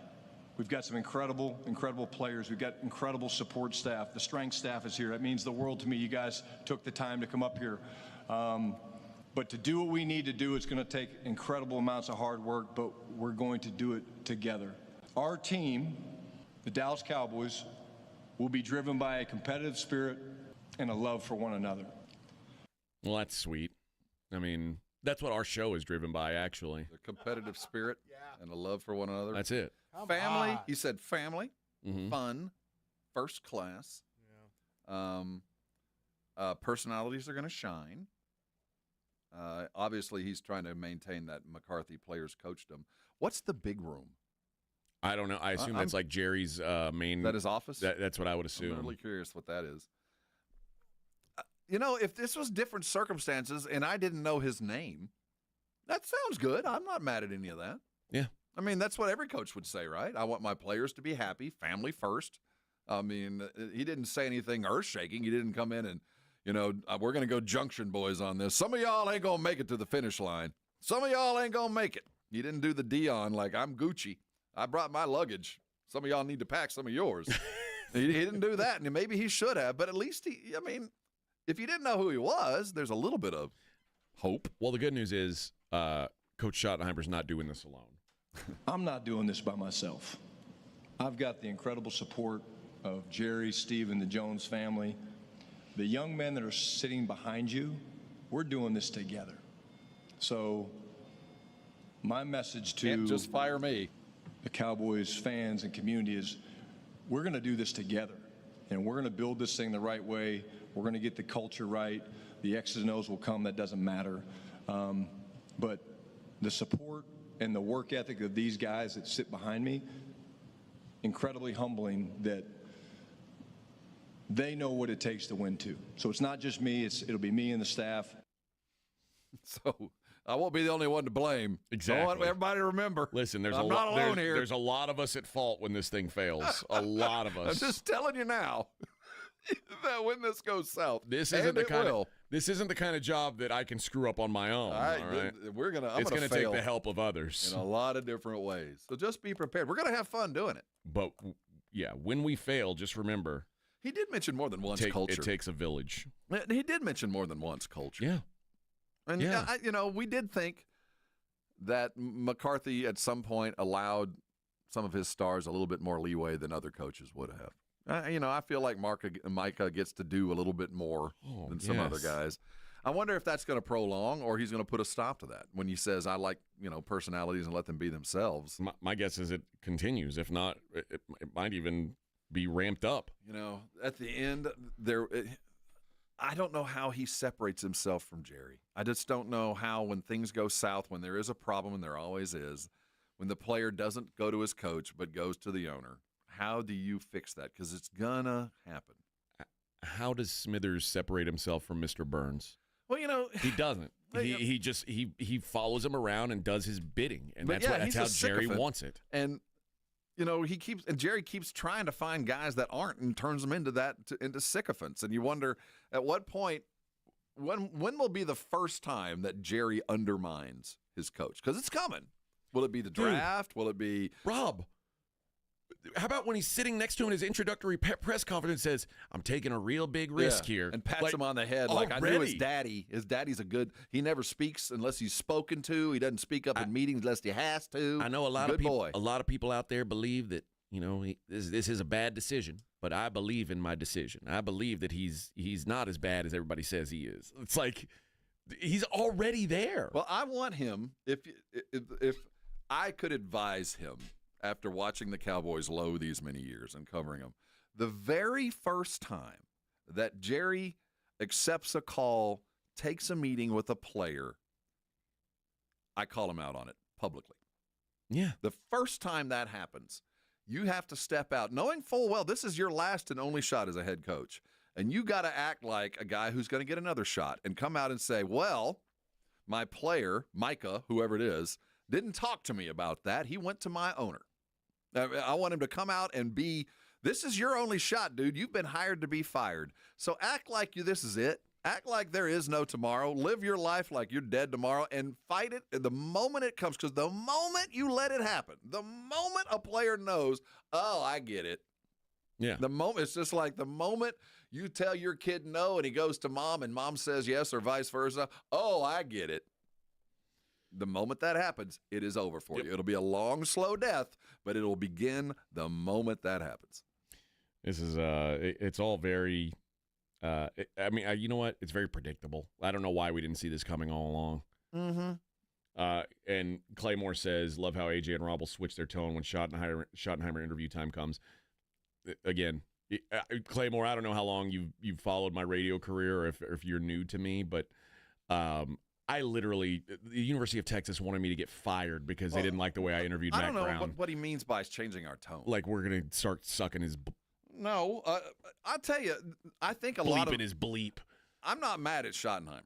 We've got some incredible, incredible players. We've got incredible support staff. The strength staff is here. That means the world to me. You guys took the time to come up here. But to do what we need to do, it's going to take incredible amounts of hard work, but we're going to do it together. Our team, the Dallas Cowboys, will be driven by a competitive spirit and a love for one another. Well, that's sweet. I mean, that's what our show is driven by, actually. The competitive spirit and a love for one another. That's it. Family. You said family, fun, first class. Personalities are going to shine. Obviously, he's trying to maintain that McCarthy players coachdom. What's the big room? I don't know. I assume that's like Jerry's main. That his office? That's what I would assume. I'm really curious what that is. You know, if this was different circumstances and I didn't know his name, that sounds good. I'm not mad at any of that. Yeah. I mean, that's what every coach would say, right? I want my players to be happy, family first. I mean, he didn't say anything earth-shaking. He didn't come in and, you know, we're going to go junction boys on this. Some of y'all ain't going to make it to the finish line. Some of y'all ain't going to make it. He didn't do the Dion like, I'm Gucci. I brought my luggage. Some of y'all need to pack some of yours. He didn't do that, and maybe he should have, but at least I mean, if you didn't know who he was, there's a little bit of hope. Well, the good news is Coach Schottenheimer's not doing this alone. I'm not doing this by myself. I've got the incredible support of Jerry, Steve, and the Jones family. The young men that are sitting behind you, we're doing this together. So my message to Can't just fire me. The Cowboys fans and community is we're going to do this together, and we're going to build this thing the right way. We're going to get the culture right. The X's and O's will come. That doesn't matter. But the support and the work ethic of these guys that sit behind me, incredibly humbling that they know what it takes to win too. So it's not just me. It'll be me and the staff. So I won't be the only one to blame. Exactly. I want everybody to remember. Listen, I'm not alone here. There's a lot of us at fault when this thing fails. A lot of us. I'm just telling you now that when this goes south, this isn't the kind of job that I can screw up on my own. All right? It's going to take the help of others in a lot of different ways. So just be prepared. We're going to have fun doing it. But yeah, when we fail, just remember. He did mention more than once culture. It takes a village. He did mention more than once culture. Yeah. And, we did think that McCarthy at some point allowed some of his stars a little bit more leeway than other coaches would have. I feel like Micah gets to do a little bit more than some other guys. I wonder if that's going to prolong or he's going to put a stop to that when he says, I like, personalities and let them be themselves. My guess is it continues. If not, it might even be ramped up. At the end, I don't know how he separates himself from Jerry. I just don't know how when things go south, when there is a problem, and there always is, when the player doesn't go to his coach but goes to the owner, how do you fix that? Because it's going to happen. How does Smithers separate himself from Mr. Burns? Well, he doesn't. He just follows him around and does his bidding, and that's how Jerry wants it. And Jerry keeps trying to find guys that aren't and turns them into sycophants. And you wonder at what point, when will be the first time that Jerry undermines his coach? Because it's coming. Will it be the draft? Will it be Rob? How about when he's sitting next to him in his introductory press conference and says, I'm taking a real big risk here. And pats him on the head like I knew his daddy. His daddy's he never speaks unless he's spoken to. He doesn't speak up in meetings unless he has to. I know a lot of people out there believe that, this is a bad decision, but I believe in my decision. I believe that he's not as bad as everybody says he is. It's like he's already there. Well, I want him, if I could advise him, after watching the Cowboys low these many years and covering them, the very first time that Jerry accepts a call, takes a meeting with a player, I call him out on it publicly. Yeah. The first time that happens, you have to step out, knowing full well this is your last and only shot as a head coach. And you got to act like a guy who's going to get another shot and come out and say, well, my player, Micah, whoever it is, didn't talk to me about that. He went to my owner. I want him to come out and be, this is your only shot, dude. You've been hired to be fired. So act like this is it. Act like there is no tomorrow. Live your life like you're dead tomorrow and fight it the moment it comes. Because the moment you let it happen, the moment a player knows, oh, I get it. Yeah. The moment, it's just like the moment you tell your kid no and he goes to mom and mom says yes or vice versa, oh, I get it. The moment that happens, it is over for you. It'll be a long, slow death, but it'll begin the moment that happens. This is, it's all very... you know what? It's very predictable. I don't know why we didn't see this coming all along. Mm-hmm. And Claymore says, love how AJ and Rob will switch their tone when Schottenheimer interview time comes. Again, Claymore, I don't know how long you've followed my radio career or if you're new to me, but I literally, the University of Texas wanted me to get fired because they didn't like the way I interviewed Matt Brown. I don't know what he means by changing our tone. Like we're going to start sucking his... No, I'll tell you, I think a bleep lot of... in his bleep. I'm not mad at Schottenheimer.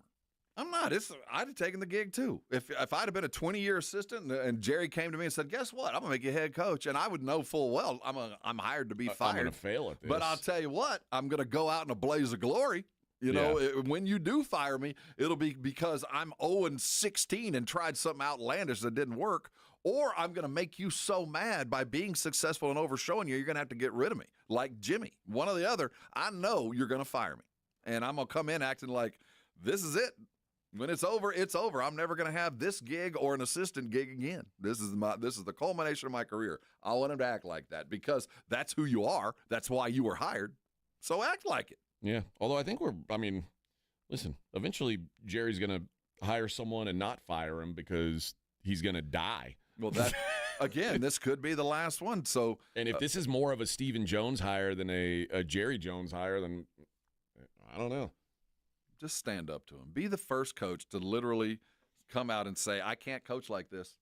I'm not. I'd have taken the gig, too. If I'd have been a 20-year assistant and Jerry came to me and said, guess what? I'm going to make you head coach. And I would know full well I'm hired to be fired. I'm going to fail at this. But I'll tell you what, I'm going to go out in a blaze of glory. You know, when you do fire me, it'll be because I'm 0-16 and tried something outlandish that didn't work. Or I'm going to make you so mad by being successful and overshowing you're going to have to get rid of me. Like Jimmy, one or the other. I know you're going to fire me. And I'm going to come in acting like this is it. When it's over, it's over. I'm never going to have this gig or an assistant gig again. This is the culmination of my career. I want him to act like that because that's who you are. That's why you were hired. So act like it. Yeah. Although I think listen, eventually Jerry's going to hire someone and not fire him because he's going to die. Well, that again, this could be the last one. So, and if this is more of a Stephen Jones hire than a Jerry Jones hire, then I don't know. Just stand up to him. Be the first coach to literally come out and say, I can't coach like this.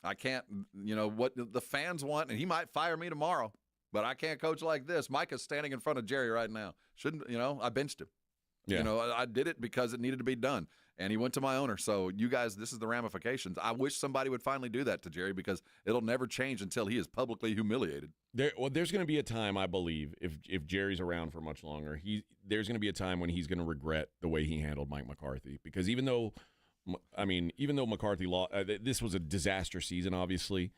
I can't, what the fans want, and he might fire me tomorrow, but I can't coach like this. Micah's standing in front of Jerry right now. I benched him. Yeah. I did it because it needed to be done. And he went to my owner. So you guys, this is the ramifications. I wish somebody would finally do that to Jerry because it'll never change until he is publicly humiliated. There's going to be a time, I believe, if Jerry's around for much longer, there's going to be a time when he's going to regret the way he handled Mike McCarthy. Because even though McCarthy this was a disaster season, obviously,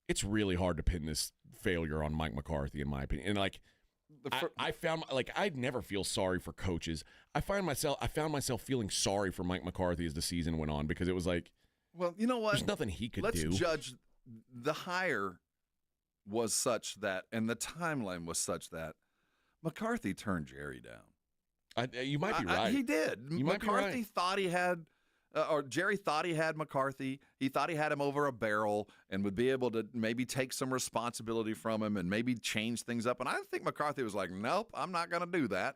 it's really hard to pin this failure on Mike McCarthy, in my opinion. And I found I'd never feel sorry for coaches. I found myself feeling sorry for Mike McCarthy as the season went on because it was like, well, you know what? There's nothing he could do. Let's judge. The hire was such that, and the timeline was such that McCarthy turned Jerry down. You might be right. He did. McCarthy thought he had. Or Jerry thought he had McCarthy. He thought he had him over a barrel and would be able to maybe take some responsibility from him and maybe change things up. And I think McCarthy was like, nope, I'm not going to do that.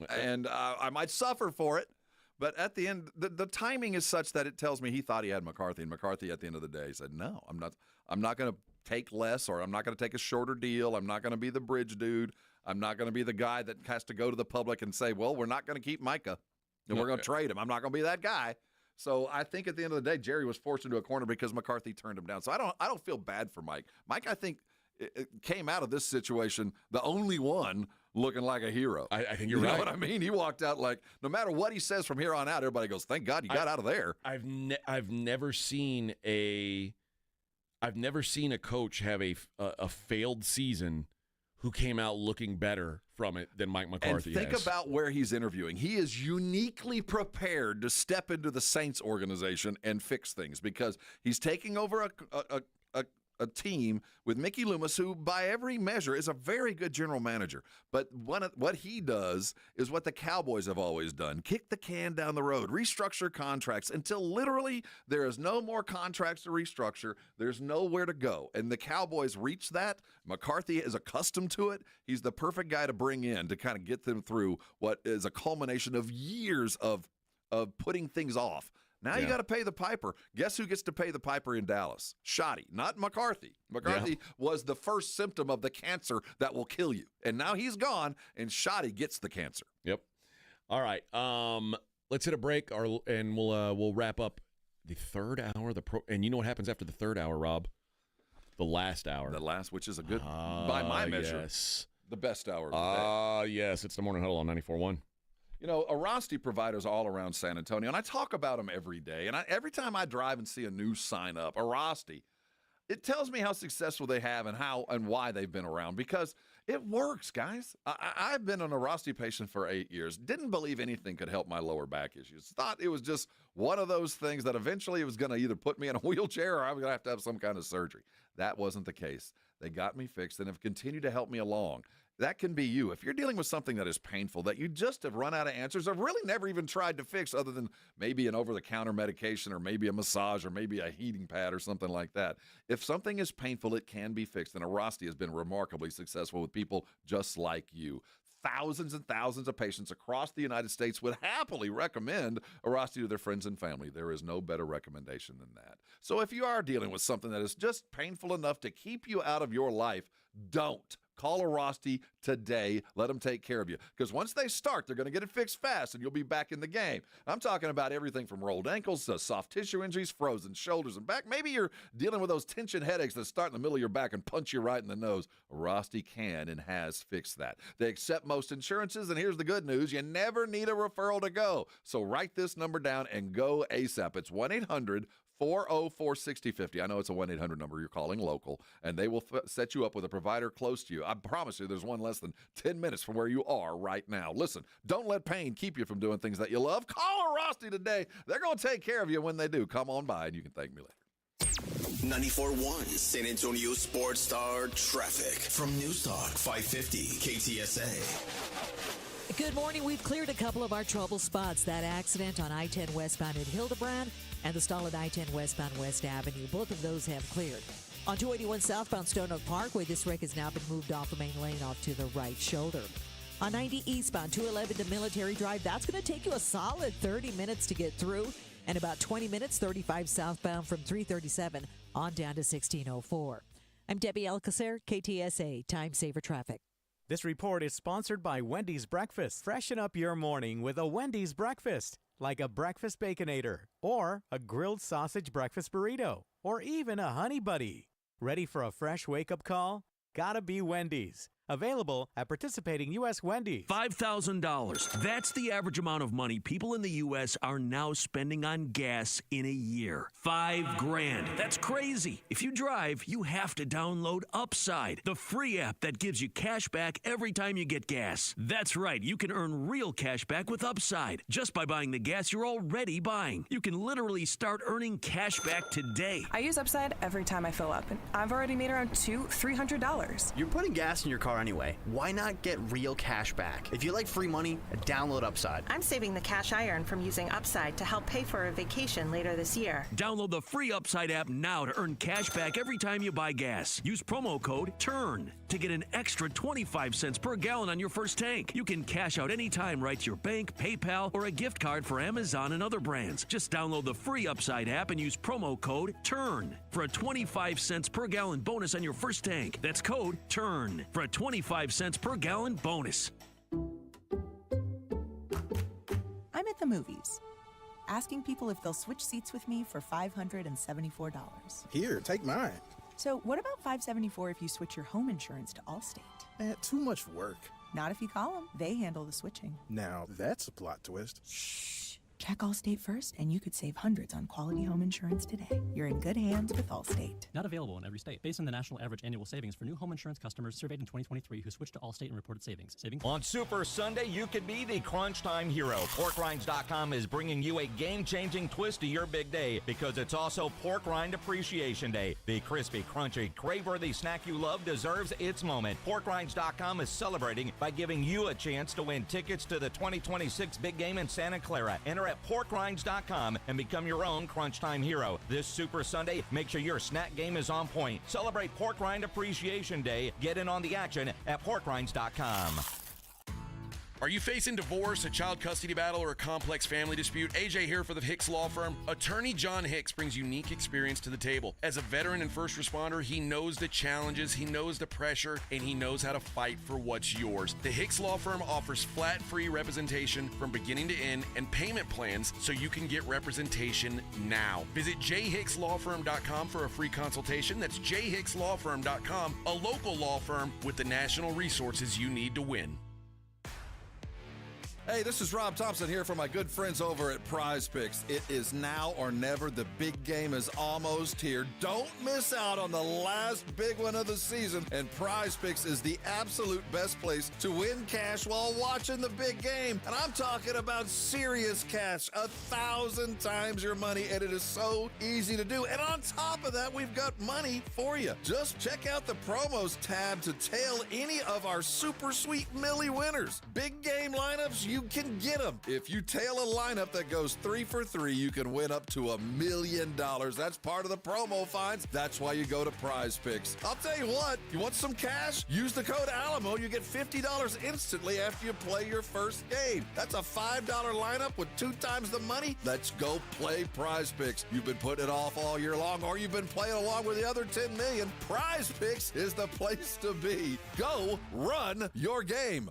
And I might suffer for it. But at the end, the timing is such that it tells me he thought he had McCarthy. And McCarthy at the end of the day said, no, I'm not going to take less, or I'm not going to take a shorter deal. I'm not going to be the bridge dude. I'm not going to be the guy that has to go to the public and say, well, we're not going to keep Micah. And we're going to trade him. I'm not going to be that guy. So I think at the end of the day, Jerry was forced into a corner because McCarthy turned him down. So I don't feel bad for Mike. Mike, I think, it came out of this situation the only one looking like a hero. I think you're right. You know what I mean? He walked out like, no matter what he says from here on out, everybody goes, thank God you got out of there. I've never seen a coach have a failed season who came out looking better from it than Mike McCarthy has. And think about where he's interviewing. He is uniquely prepared to step into the Saints organization and fix things because he's taking over a team with Mickey Loomis, who by every measure is a very good general manager. But what he does is what the Cowboys have always done: kick the can down the road, restructure contracts until literally there is no more contracts to restructure. There's nowhere to go. And the Cowboys reach that. McCarthy is accustomed to it. He's the perfect guy to bring in to kind of get them through what is a culmination of years of putting things off. Now you got to pay the piper. Guess who gets to pay the piper in Dallas? Schotty, not McCarthy. McCarthy was the first symptom of the cancer that will kill you. And now he's gone, and Schotty gets the cancer. Yep. All right. Let's hit a break, and we'll wrap up the third hour. And you know what happens after the third hour, Rob? The last hour. The last, which is a good, by my measure, the best hour of the day. Yes. It's the Morning Huddle on 94.1. You know, Arasti providers all around San Antonio, and I talk about them every day. And every time I drive and see a new sign up, Arasti, it tells me how successful they have and how and why they've been around, because it works, guys. I've been an Arasti patient for 8 years. Didn't believe anything could help my lower back issues. Thought it was just one of those things that eventually it was going to either put me in a wheelchair or I was going to have some kind of surgery. That wasn't the case. They got me fixed and have continued to help me along. That can be you. If you're dealing with something that is painful, that you just have run out of answers or really never even tried to fix other than maybe an over-the-counter medication or maybe a massage or maybe a heating pad or something like that. If something is painful, it can be fixed. And Arasti has been remarkably successful with people just like you. Thousands and thousands of patients across the United States would happily recommend Arasti to their friends and family. There is no better recommendation than that. So if you are dealing with something that is just painful enough to keep you out of your life, don't. Call Arasti today. Let them take care of you. Because once they start, they're going to get it fixed fast, and you'll be back in the game. I'm talking about everything from rolled ankles to soft tissue injuries, frozen shoulders and back. Maybe you're dealing with those tension headaches that start in the middle of your back and punch you right in the nose. Arasti can and has fixed that. They accept most insurances, and here's the good news. You never need a referral to go. So write this number down and go ASAP. It's 1-800-404-6050. I know it's a 1-800 number. You're calling local, and they will set you up with a provider close to you. I promise you there's one less than 10 minutes from where you are right now. Listen, don't let pain keep you from doing things that you love. Call Arasti today. They're going to take care of you when they do. Come on by, and you can thank me later. 94.1 San Antonio Sports Star traffic from News Talk 550 KTSA. Good morning. We've cleared a couple of our trouble spots. That accident on I-10 westbound at Hildebrand and the stall at I-10 westbound West Avenue. Both of those have cleared. On 281 southbound Stone Oak Parkway, this wreck has now been moved off the main lane off to the right shoulder. On 90 eastbound 211 to Military Drive, that's going to take you a solid 30 minutes to get through, and about 20 minutes 35 southbound from 337 on down to 1604. I'm Debbie Alcacer, KTSA Time Saver Traffic. This report is sponsored by Wendy's Breakfast. Freshen up your morning with a Wendy's Breakfast, like a breakfast Baconator, or a grilled sausage breakfast burrito, or even a Honey Buddy. Ready for a fresh wake-up call? Gotta be Wendy's. Available at participating U.S. Wendy's. $5,000. That's the average amount of money people in the U.S. are now spending on gas in a year. $5,000. That's crazy. If you drive, you have to download Upside, the free app that gives you cash back every time you get gas. That's right. You can earn real cash back with Upside just by buying the gas you're already buying. You can literally start earning cash back today. I use Upside every time I fill up, and I've already made around $200-$300. You're putting gas in your car anyway. Why not get real cash back? If you like free money, download Upside. I'm saving the cash I earn from using Upside to help pay for a vacation later this year. Download the free Upside app now to earn cash back every time you buy gas. Use promo code TURN to get an extra 25 cents per gallon on your first tank. You can cash out anytime right to your bank, PayPal, or a gift card for Amazon and other brands. Just download the free Upside app and use promo code TURN for a 25 cents per gallon bonus on your first tank. That's code TURN for a 25 cents per gallon bonus. I'm at the movies, asking people if they'll switch seats with me for $574. Here, take mine. So what about $574 if you switch your home insurance to Allstate? Too much work. Not if you call them. They handle the switching. Now, that's a plot twist. Shh. Check Allstate first, and you could save hundreds on quality home insurance today. You're in good hands with Allstate. Not available in every state. Based on the national average annual savings for new home insurance customers surveyed in 2023 who switched to Allstate and reported savings. On Super Sunday, you could be the crunch time hero. PorkRinds.com is bringing you a game-changing twist to your big day because it's also Pork Rind Appreciation Day. The crispy, crunchy, crave-worthy snack you love deserves its moment. PorkRinds.com is celebrating by giving you a chance to win tickets to the 2026 big game in Santa Clara. Enter at PorkRinds.com and become your own crunch time hero. This Super Sunday, make sure your snack game is on point. Celebrate Pork Rind Appreciation Day. Get in on the action at PorkRinds.com. Are you facing divorce, a child custody battle, or a complex family dispute? AJ here for the Hicks Law Firm. Attorney John Hicks brings unique experience to the table. As a veteran and first responder, he knows the challenges, he knows the pressure, and he knows how to fight for what's yours. The Hicks Law Firm offers flat-free representation from beginning to end and payment plans so you can get representation now. Visit jhickslawfirm.com for a free consultation. That's jhickslawfirm.com, a local law firm with the national resources you need to win. Hey, this is Rob Thompson here for my good friends over at Prize Picks. It is now or never. The big game is almost here. Don't miss out on the last big one of the season. And Prize Picks is the absolute best place to win cash while watching the big game. And I'm talking about serious cash, 1,000 times your money. And it is so easy to do. And on top of that, we've got money for you. Just check out the promos tab to tail any of our super sweet Millie winners. Big game lineups, you can get them. If you tail a lineup that goes 3 for 3, you can win up to $1 million. That's part of the promo finds. That's why you go to Prize Picks. I'll tell you what, you want some cash? Use the code Alamo. You get $50 instantly after you play your first game. That's a $5 lineup with 2 times the money. Let's go play Prize Picks. You've been putting it off all year long, or you've been playing along with the other 10 million. Prize Picks is the place to be. Go run your game.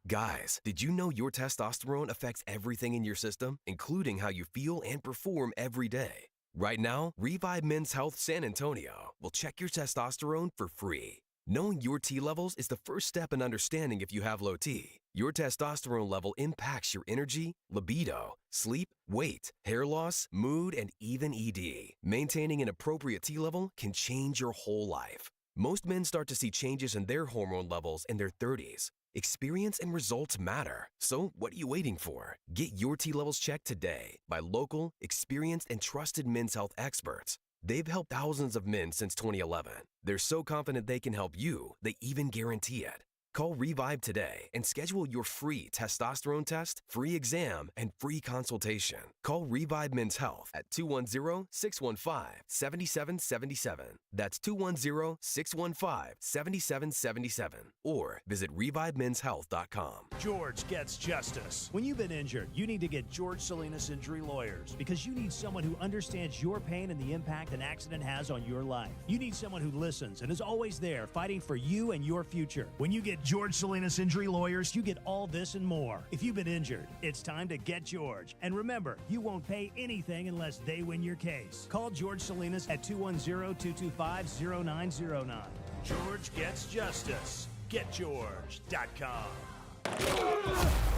Guys, did you know your testosterone affects everything in your system, including how you feel and perform every day? Right now, Revive Men's Health San Antonio will check your testosterone for free. Knowing your T levels is the first step in understanding if you have low T. Your testosterone level impacts your energy, libido, sleep, weight, hair loss, mood, and even ED. Maintaining an appropriate T level can change your whole life. Most men start to see changes in their hormone levels in their 30s. Experience and results matter. So what are you waiting for? Get your T levels checked today by local, experienced, and trusted men's health experts. They've helped thousands of men since 2011. They're so confident they can help you, they even guarantee it. Call Revive today and schedule your free testosterone test, free exam, and free consultation. Call Revive Men's Health at 210-615-7777. That's 210-615-7777. Or visit ReviveMen'sHealth.com. George Gets Justice. When you've been injured, you need to get George Salinas Injury Lawyers because you need someone who understands your pain and the impact an accident has on your life. You need someone who listens and is always there fighting for you and your future. When you get George Salinas Injury Lawyers, you get all this and more. If you've been injured, it's time to get George. And remember, you won't pay anything unless they win your case. Call George Salinas at 210-225-0909. George Gets Justice. GetGeorge.com.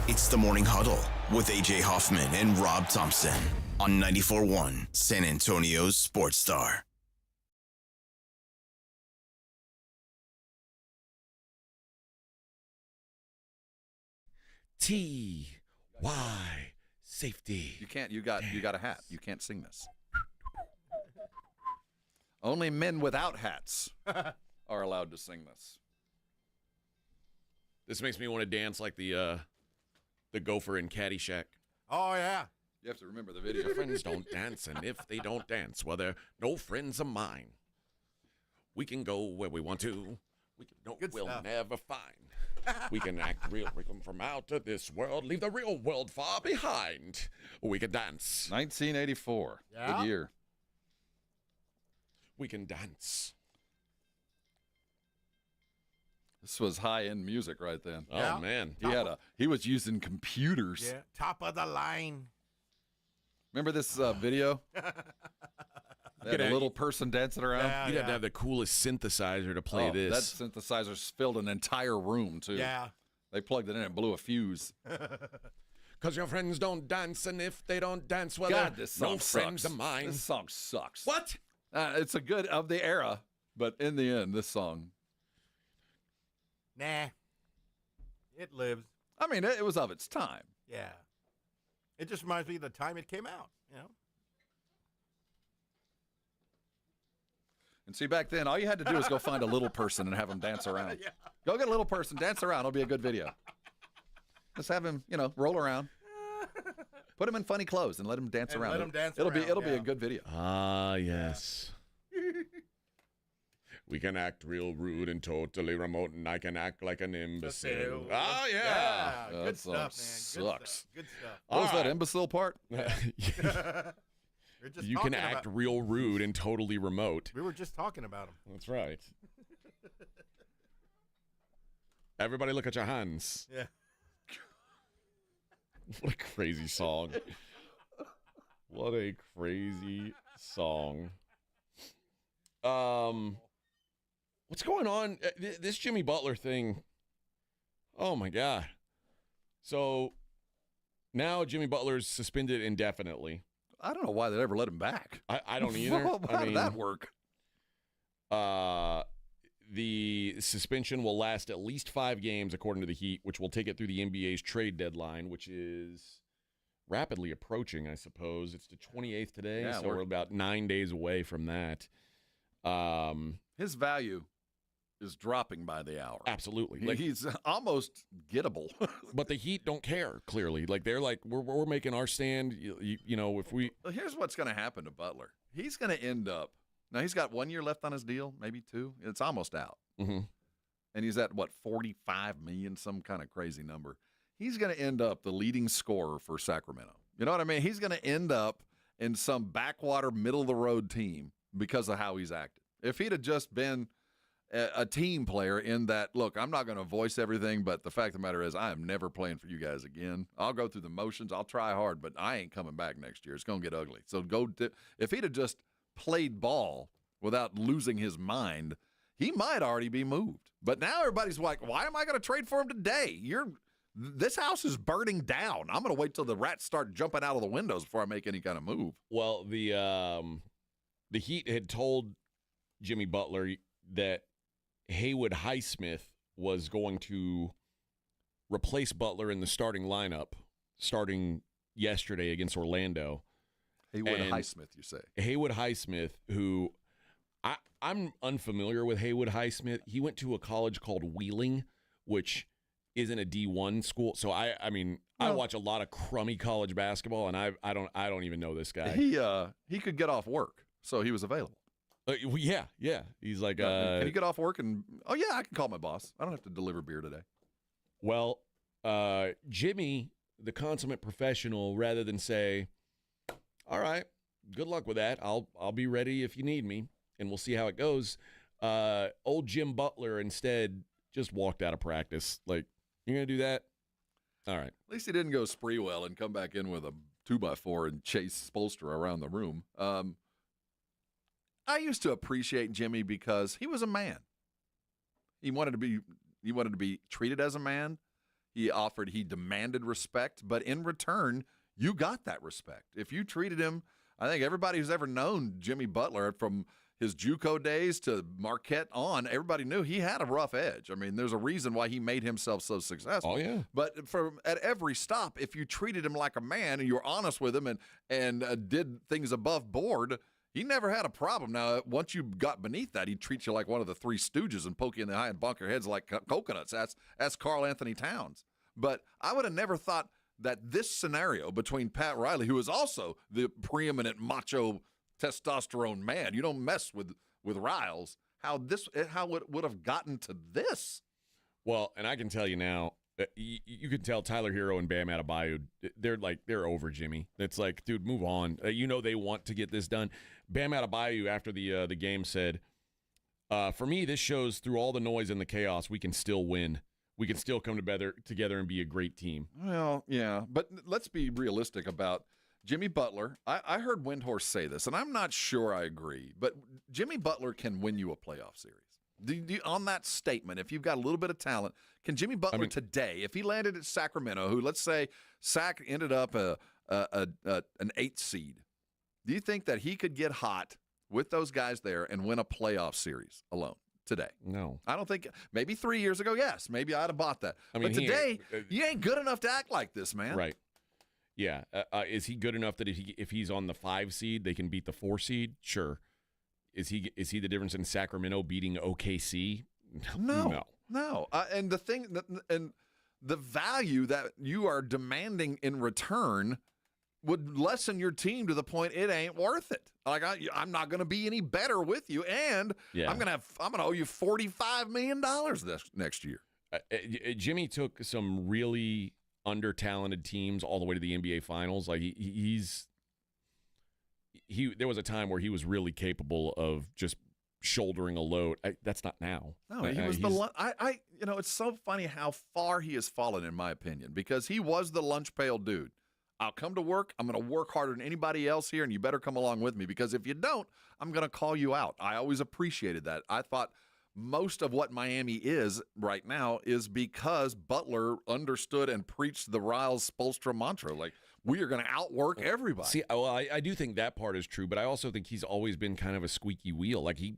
It's the Morning Huddle with AJ Hoffman and Rob Thompson on 94.1 San Antonio's Sports Star. T-Y safety. You can't. You got a hat. You can't sing this. Only men without hats are allowed to sing this. This makes me want to dance like the gopher in Caddyshack. Oh, yeah. You have to remember the video. Your friends don't dance, and if they don't dance, well, they're no friends of mine. We can go where we want to. We'll never find. We can act real. We come from out of this world, leave the real world far behind. We can dance. 1984. Yeah. Good year. We can dance. This was high-end music right then. Yeah. Oh, man. He was using computers. Yeah, top of the line. Remember this video? They had a little person dancing around. Yeah, You'd have to have the coolest synthesizer to play this. That synthesizer filled an entire room, too. Yeah. They plugged it in and blew a fuse. 'cause your friends don't dance, and if they don't dance, well, God, they're this song no friends sucks. of mine. This song sucks. What? It's a good of the era, but in the end, this song. Nah. It lives. I mean, it was of its time. Yeah. It just reminds me of the time it came out, you know? And see, back then, all you had to do was go find a little person and have him dance around. Yeah. Go get a little person, dance around. It'll be a good video. Just have him, roll around. Put him in funny clothes and let him dance around. Let him dance It'll around, be a good video. Ah, yes. We can act real rude and totally remote, and I can act like an imbecile. Ah, yeah. Good stuff, man. Sucks. Good stuff. What was that imbecile part? We're just You can talking act about- real rude and totally remote. We were just talking about him. That's right. Everybody look at your hands. Yeah. What a crazy song. What a crazy song. What's going on? This Jimmy Butler thing. Oh my God. So now Jimmy Butler's suspended indefinitely. I don't know why they ever let him back. I don't either. How did that work? The suspension will last at least 5 games, according to the Heat, which will take it through the NBA's trade deadline, which is rapidly approaching, I suppose. It's the 28th today, Yeah, so we're about 9 days away from that. His value is dropping by the hour. Absolutely. He's almost gettable. But the Heat don't care, clearly. Like, they're like, we're making our stand. You know, if we... Well, here's what's going to happen to Butler. He's going to end up... Now, he's got 1 year left on his deal, maybe 2. It's almost out. Mm-hmm. And he's at, what, $45 million, some kind of crazy number. He's going to end up the leading scorer for Sacramento. You know what I mean? He's going to end up in some backwater, middle-of-the-road team because of how he's acted. If he'd have just been a team player in that, look, I'm not going to voice everything, but the fact of the matter is I am never playing for you guys again. I'll go through the motions. I'll try hard, but I ain't coming back next year. It's going to get ugly. So if he'd have just played ball without losing his mind, he might already be moved. But now everybody's like, why am I going to trade for him today? This house is burning down. I'm going to wait till the rats start jumping out of the windows before I make any kind of move. Well, the Heat had told Jimmy Butler that Haywood Highsmith was going to replace Butler in the starting lineup starting yesterday against Orlando. Haywood Highsmith, you say? Haywood Highsmith, who I'm unfamiliar with Haywood Highsmith. He went to a college called Wheeling, which isn't a D1 school. So I watch a lot of crummy college basketball, and I don't even know this guy. He could get off work, so he was available. Yeah. He's like, can you get off work and? Oh yeah, I can call my boss. I don't have to deliver beer today. Well, Jimmy, the consummate professional, rather than say, all right, good luck with that. I'll be ready if you need me, and we'll see how it goes. Old Jim Butler instead just walked out of practice. Like, you're going to do that? All right. At least he didn't go Spreewell and come back in with a 2x4 and chase Spoelstra around the room. I used to appreciate Jimmy because he was a man. He wanted to be treated as a man. He demanded respect, but in return, you got that respect. If you treated him, I think everybody who's ever known Jimmy Butler, from his JUCO days to Marquette on, everybody knew he had a rough edge. I mean, there's a reason why he made himself so successful. Oh, yeah. But at every stop, if you treated him like a man and you were honest with him and did things above board, he never had a problem. Now, once you got beneath that, he'd treat you like one of the Three Stooges and poke you in the eye and bonk your heads like coconuts. That's Karl Anthony Towns. But I would have never thought that this scenario between Pat Riley, who is also the preeminent macho testosterone man, you don't mess with Riles, how it would have gotten to this. Well, and I can tell you now, you can tell Tyler Hero and Bam Adebayo, they're over Jimmy. It's like, dude, move on. They want to get this done. Bam Adebayo, after the game, said, for me, this shows through all the noise and the chaos, we can still win. We can still come together and be a great team. Well, yeah, but let's be realistic about Jimmy Butler. I heard Windhorst say this, and I'm not sure I agree, but Jimmy Butler can win you a playoff series. On that statement, if you've got a little bit of talent, can Jimmy Butler today, if he landed at Sacramento, who let's say Sac ended up an 8th seed, do you think that he could get hot with those guys there and win a playoff series alone today? No. I don't think. Maybe 3 years ago, yes. Maybe I'd have bought that. But today, you ain't good enough to act like this, man. Right. Yeah. Is he good enough that if he's on the 5 seed, they can beat the 4 seed? Sure. Is he the difference in Sacramento beating OKC? No. And the value that you are demanding in return would lessen your team to the point it ain't worth it. Like I'm not going to be any better with you, and I'm going to owe you $45 million this next year. Jimmy took some really under-talented teams all the way to the NBA Finals. Like there was a time where he was really capable of just shouldering a load. That's not now. No, he was it's so funny how far he has fallen, in my opinion, because he was the lunch pail dude. I'll come to work. I'm going to work harder than anybody else here, and you better come along with me, because if you don't, I'm going to call you out. I always appreciated that. I thought most of what Miami is right now is because Butler understood and preached the Riles Spoelstra mantra. Like, we are going to outwork everybody. See, I do think that part is true, but I also think he's always been kind of a squeaky wheel. Like, he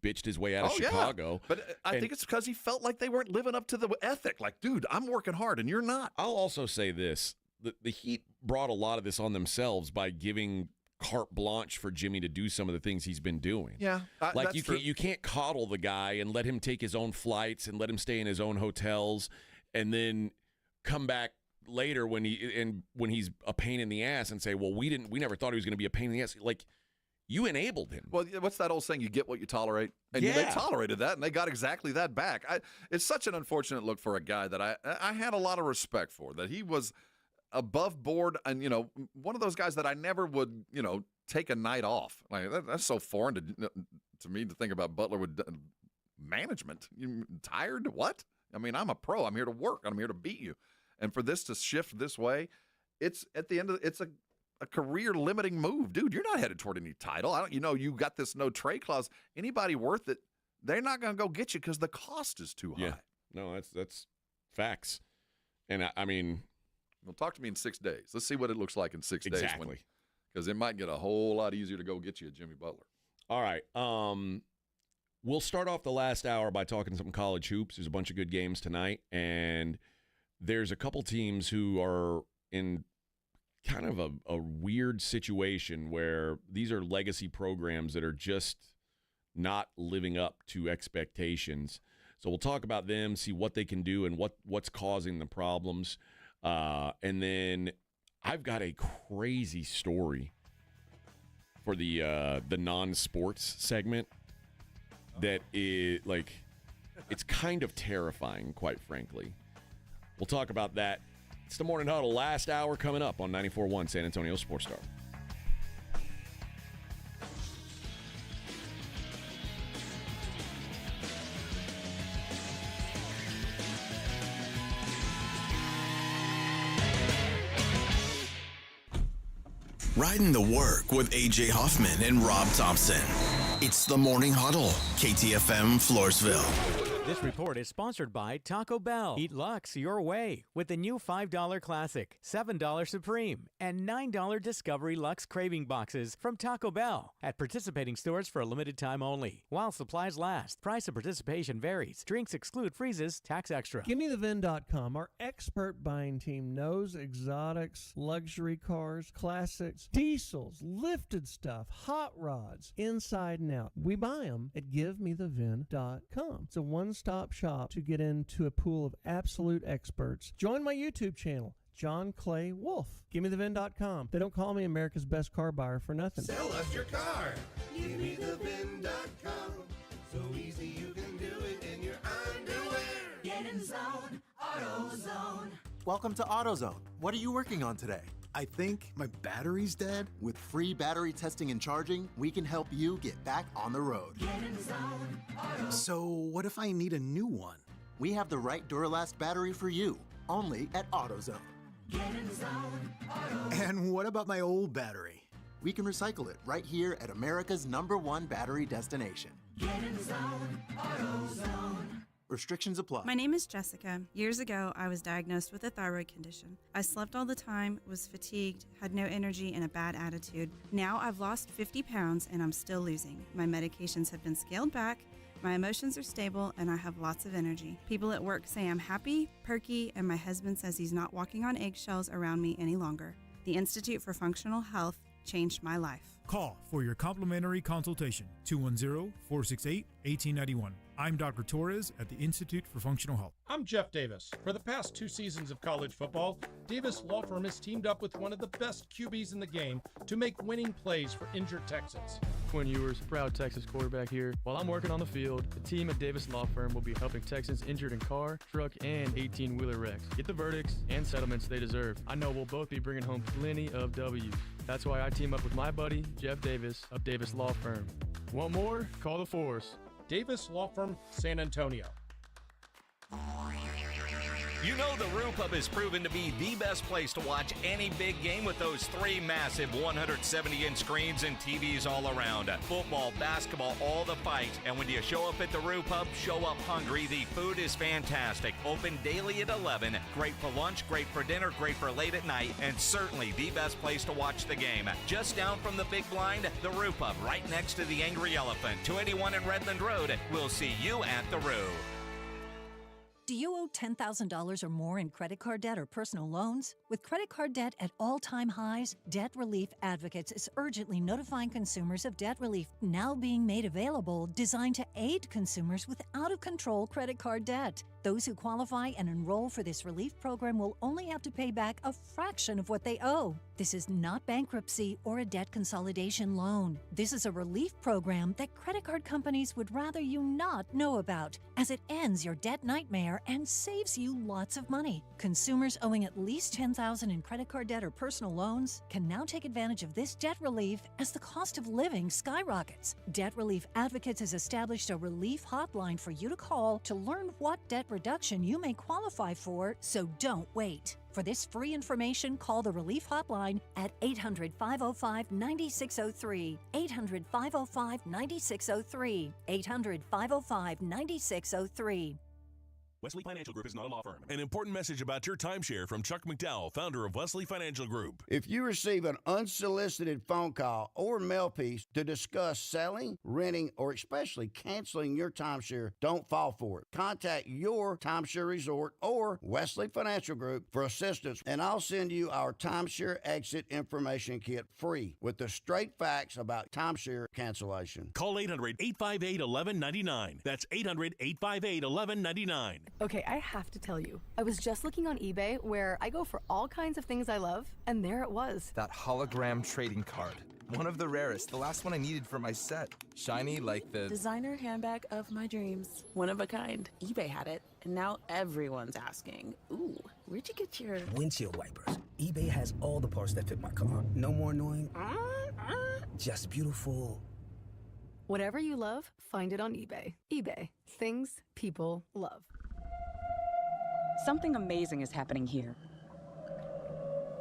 bitched his way out of Chicago. Yeah. But I think it's because he felt like they weren't living up to the ethic. Like, dude, I'm working hard, and you're not. I'll also say this. The Heat brought a lot of this on themselves by giving carte blanche for Jimmy to do some of the things he's been doing. Yeah, like you can't coddle the guy and let him take his own flights and let him stay in his own hotels, and then come back later when he's a pain in the ass and say, "Well, we never thought he was going to be a pain in the ass." Like, you enabled him. Well, what's that old saying? You get what you tolerate, and they tolerated that, and they got exactly that back. It's such an unfortunate look for a guy that I had a lot of respect for. That he was above board, and one of those guys that I never would take a night off. Like that's so foreign to me to think about Butler with management. You tired? What? I mean, I'm a pro. I'm here to work. I'm here to beat you. And for this to shift this way, it's at the end of it's a career limiting move, dude. You're not headed toward any title. You got this no trade clause. Anybody worth it, they're not going to go get you because the cost is too high. Yeah, no, that's facts. And I mean. Well, talk to me in 6 days. Let's see what it looks like in 6 days. Exactly. Because it might get a whole lot easier to go get you a Jimmy Butler. All right. We'll start off the last hour by talking some college hoops. There's a bunch of good games tonight, and there's a couple teams who are in kind of a weird situation where these are legacy programs that are just not living up to expectations. So we'll talk about them, see what they can do and what's causing the problems. And then I've got a crazy story for the non-sports segment that is like, it's kind of terrifying, quite frankly. We'll talk about that. It's the Morning Huddle, last hour coming up on 94.1 San Antonio Sports Star. Riding the work with A.J. Hoffman and Rob Thompson. It's the Morning Huddle, KTFM Floresville. This report is sponsored by Taco Bell. Eat Lux your way with the new $5 Classic, $7 Supreme, and $9 Discovery Lux Craving Boxes from Taco Bell at participating stores for a limited time only. While supplies last, price of participation varies. Drinks exclude freezes, tax extra. GimmeTheVin.com. Our expert buying team knows exotics, luxury cars, classics, diesels, lifted stuff, hot rods, inside and out. We buy them at GiveMeTheVin.com. It's a one-stop shop to get into a pool of absolute experts. Join my YouTube channel, John Clay Wolf. GimmeTheVin.com. They don't call me America's best car buyer for nothing. Sell us your car. GimmeTheVin.com. So easy you can do it in your underwear. Get in zone, AutoZone. Welcome to AutoZone. What are you working on today? I think my battery's dead. With free battery testing and charging, we can help you get back on the road. Get in zone, AutoZone. So what if I need a new one? We have the right Duralast battery for you, only at AutoZone. Get in zone, AutoZone. And what about my old battery? We can recycle it right here at America's #1 battery destination. Get in the zone, AutoZone. Restrictions apply. My name is Jessica. Years ago, I was diagnosed with a thyroid condition. I slept all the time, was fatigued, had no energy, and a bad attitude. Now I've lost 50 pounds and I'm still losing. My medications have been scaled back, my emotions are stable, and I have lots of energy. People at work say I'm happy, perky, and my husband says he's not walking on eggshells around me any longer. The Institute for Functional Health changed my life. Call for your complimentary consultation, 210-468-1891. I'm Dr. Torres at the Institute for Functional Health. I'm Jeff Davis. For the past 2 seasons of college football, Davis Law Firm has teamed up with one of the best QBs in the game to make winning plays for injured Texans. Quinn Ewers, proud Texas quarterback here. While I'm working on the field, the team at Davis Law Firm will be helping Texans injured in car, truck, and 18-wheeler wrecks get the verdicts and settlements they deserve. I know we'll both be bringing home plenty of W's. That's why I team up with my buddy, Jeff Davis of Davis Law Firm. Want more? Call the Force. Davis Law Firm, San Antonio. You know the Roo Pub has proven to be the best place to watch any big game with those 3 massive 170-inch screens and TVs all around. Football, basketball, all the fights. And when you show up at the Roo Pub, show up hungry. The food is fantastic. Open daily at 11. Great for lunch, great for dinner, great for late at night, and certainly the best place to watch the game. Just down from the big blind, the Roo Pub, right next to the Angry Elephant. 281 in Redland Road. We'll see you at the Roo. Do you owe $10,000 or more in credit card debt or personal loans? With credit card debt at all-time highs, Debt Relief Advocates is urgently notifying consumers of debt relief now being made available, designed to aid consumers with out-of-control credit card debt. Those who qualify and enroll for this relief program will only have to pay back a fraction of what they owe. This is not bankruptcy or a debt consolidation loan. This is a relief program that credit card companies would rather you not know about, as it ends your debt nightmare and saves you lots of money. Consumers owing at least $10,000 in credit card debt or personal loans can now take advantage of this debt relief as the cost of living skyrockets. Debt Relief Advocates has established a relief hotline for you to call to learn what debt reduction you may qualify for, so don't wait. For this free information, call the Relief Hotline at 800-505-9603, 800-505-9603, 800-505-9603. Wesley Financial Group is not a law firm. An important message about your timeshare from Chuck McDowell, founder of Wesley Financial Group. If you receive an unsolicited phone call or mail piece to discuss selling, renting, or especially canceling your timeshare, don't fall for it. Contact your timeshare resort or Wesley Financial Group for assistance, and I'll send you our timeshare exit information kit free with the straight facts about timeshare cancellation. Call 800-858-1199. That's 800-858-1199. Okay, I have to tell you, I was just looking on eBay where I go for all kinds of things I love, and there it was. That hologram trading card. One of the rarest, the last one I needed for my set. Shiny like the designer handbag of my dreams. One of a kind. eBay had it, and now everyone's asking, ooh, where'd you get your windshield wipers? eBay has all the parts that fit my car. No more annoying, just beautiful. Whatever you love, find it on eBay. eBay. Things people love. Something amazing is happening here.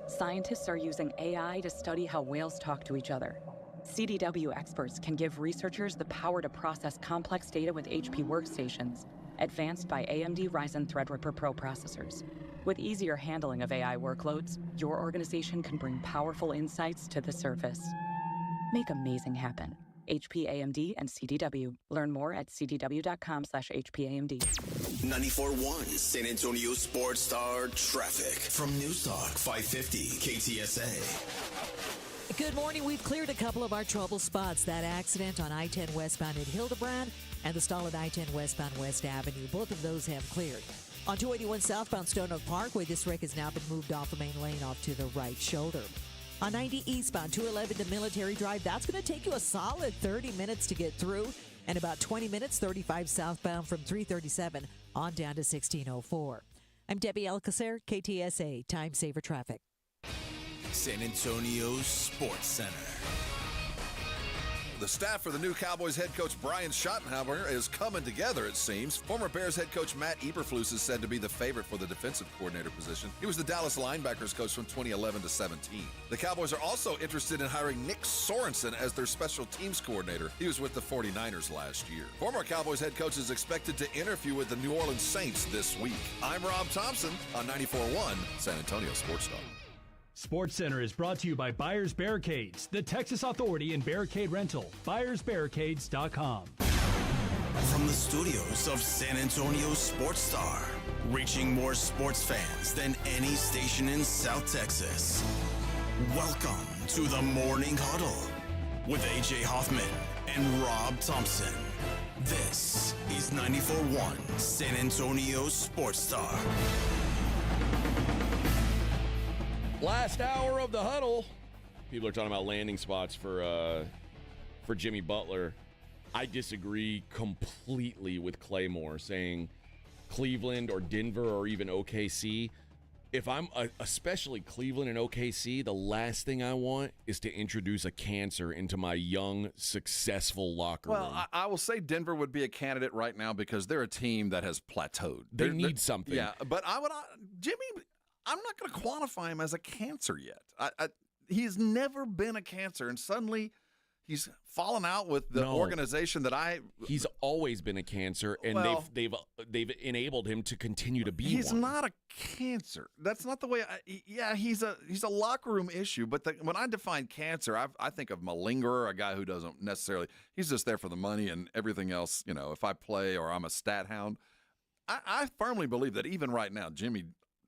Scientists are using AI to study how whales talk to each other. CDW experts can give researchers the power to process complex data with HP workstations, advanced by AMD Ryzen Threadripper Pro processors. With easier handling of AI workloads, your organization can bring powerful insights to the surface. Make amazing happen. HP, AMD, and CDW. Learn more at cdw.com/HPAMD. 94.1 San Antonio Sports Star traffic from News Talk 550 KTSA. Good morning. We've cleared a couple of our trouble spots. That accident on I-10 westbound at Hildebrand and the stall at I-10 westbound West Avenue. Both of those have cleared. On 281 southbound Stone Oak Parkway, this wreck has now been moved off the main lane off to the right shoulder. On 90 eastbound, 211 to Military Drive, that's going to take you a solid 30 minutes to get through, and about 20 minutes, 35 southbound from 337 on down to 1604. I'm Debbie Alcacer, KTSA, Time Saver Traffic. San Antonio Sports Center. The staff for the new Cowboys head coach Brian Schottenheimer is coming together, it seems. Former Bears head coach Matt Eberflus is said to be the favorite for the defensive coordinator position. He was the Dallas linebackers coach from 2011 to 17. The Cowboys are also interested in hiring Nick Sorensen as their special teams coordinator. He was with the 49ers last year. Former Cowboys head coach is expected to interview with the New Orleans Saints this week. I'm Rob Thompson on 94.1 San Antonio Sports Star. Sports Center is brought to you by Buyers Barricades, the Texas authority in barricade rental. BuyersBarricades.com. From the studios of San Antonio Sports Star, reaching more sports fans than any station in South Texas. Welcome to the Morning Huddle with AJ Hoffman and Rob Thompson. This is 94.1 San Antonio Sports Star. Last hour of the huddle. People are talking about landing spots for Jimmy Butler. I disagree completely with Claymore saying Cleveland or Denver or even OKC. If I'm especially Cleveland and OKC, the last thing I want is to introduce a cancer into my young, successful locker room. Well, I will say Denver would be a candidate right now because they're a team that has plateaued. They need something. Yeah, but Jimmy, I'm not going to quantify him as a cancer yet. He's never been a cancer, and suddenly he's fallen out with the organization that He's always been a cancer, and they've enabled him to continue to be he's one. not a cancer. That's not the way. He's a locker room issue. But when I define cancer, I think of malingerer, a guy who doesn't necessarily. He's just there for the money and everything else. You know, if I play or I'm a stat hound, I firmly believe that even right now, Jimmy,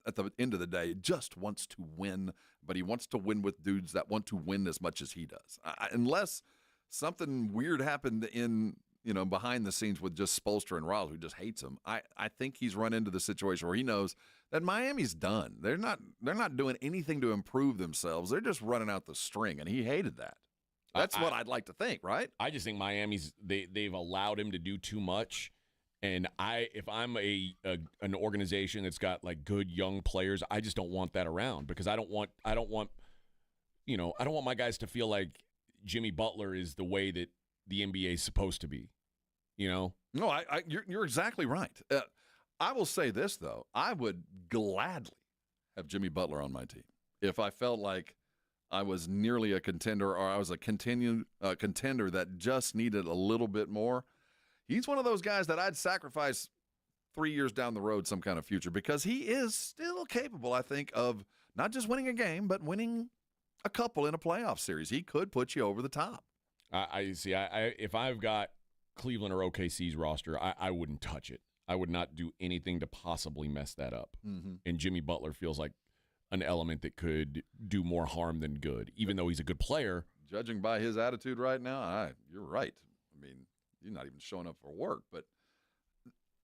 at the end of the day, just wants to win, but he wants to win with dudes that want to win as much as he does. Unless something weird happened behind the scenes with just Spoelstra and Riles, who just hates him, I think he's run into the situation where he knows that Miami's done. They're not doing anything to improve themselves. They're just running out the string, and he hated that. That's what I'd like to think, right? I just think Miami's they've allowed him to do too much. And if I'm an organization that's got like good young players, I just don't want that around because I don't want my guys to feel like Jimmy Butler is the way that the NBA is supposed to be. No, you're exactly right. I will say this though, I would gladly have Jimmy Butler on my team if I felt like I was nearly a contender or I was a contender that just needed a little bit more. He's one of those guys that I'd sacrifice 3 years down the road some kind of future because he is still capable, I think, of not just winning a game, but winning a couple in a playoff series. He could put you over the top. I see. If I've got Cleveland or OKC's roster, I wouldn't touch it. I would not do anything to possibly mess that up. Mm-hmm. And Jimmy Butler feels like an element that could do more harm than good, even though he's a good player. Judging by his attitude right now, you're right. I mean, you're not even showing up for work, but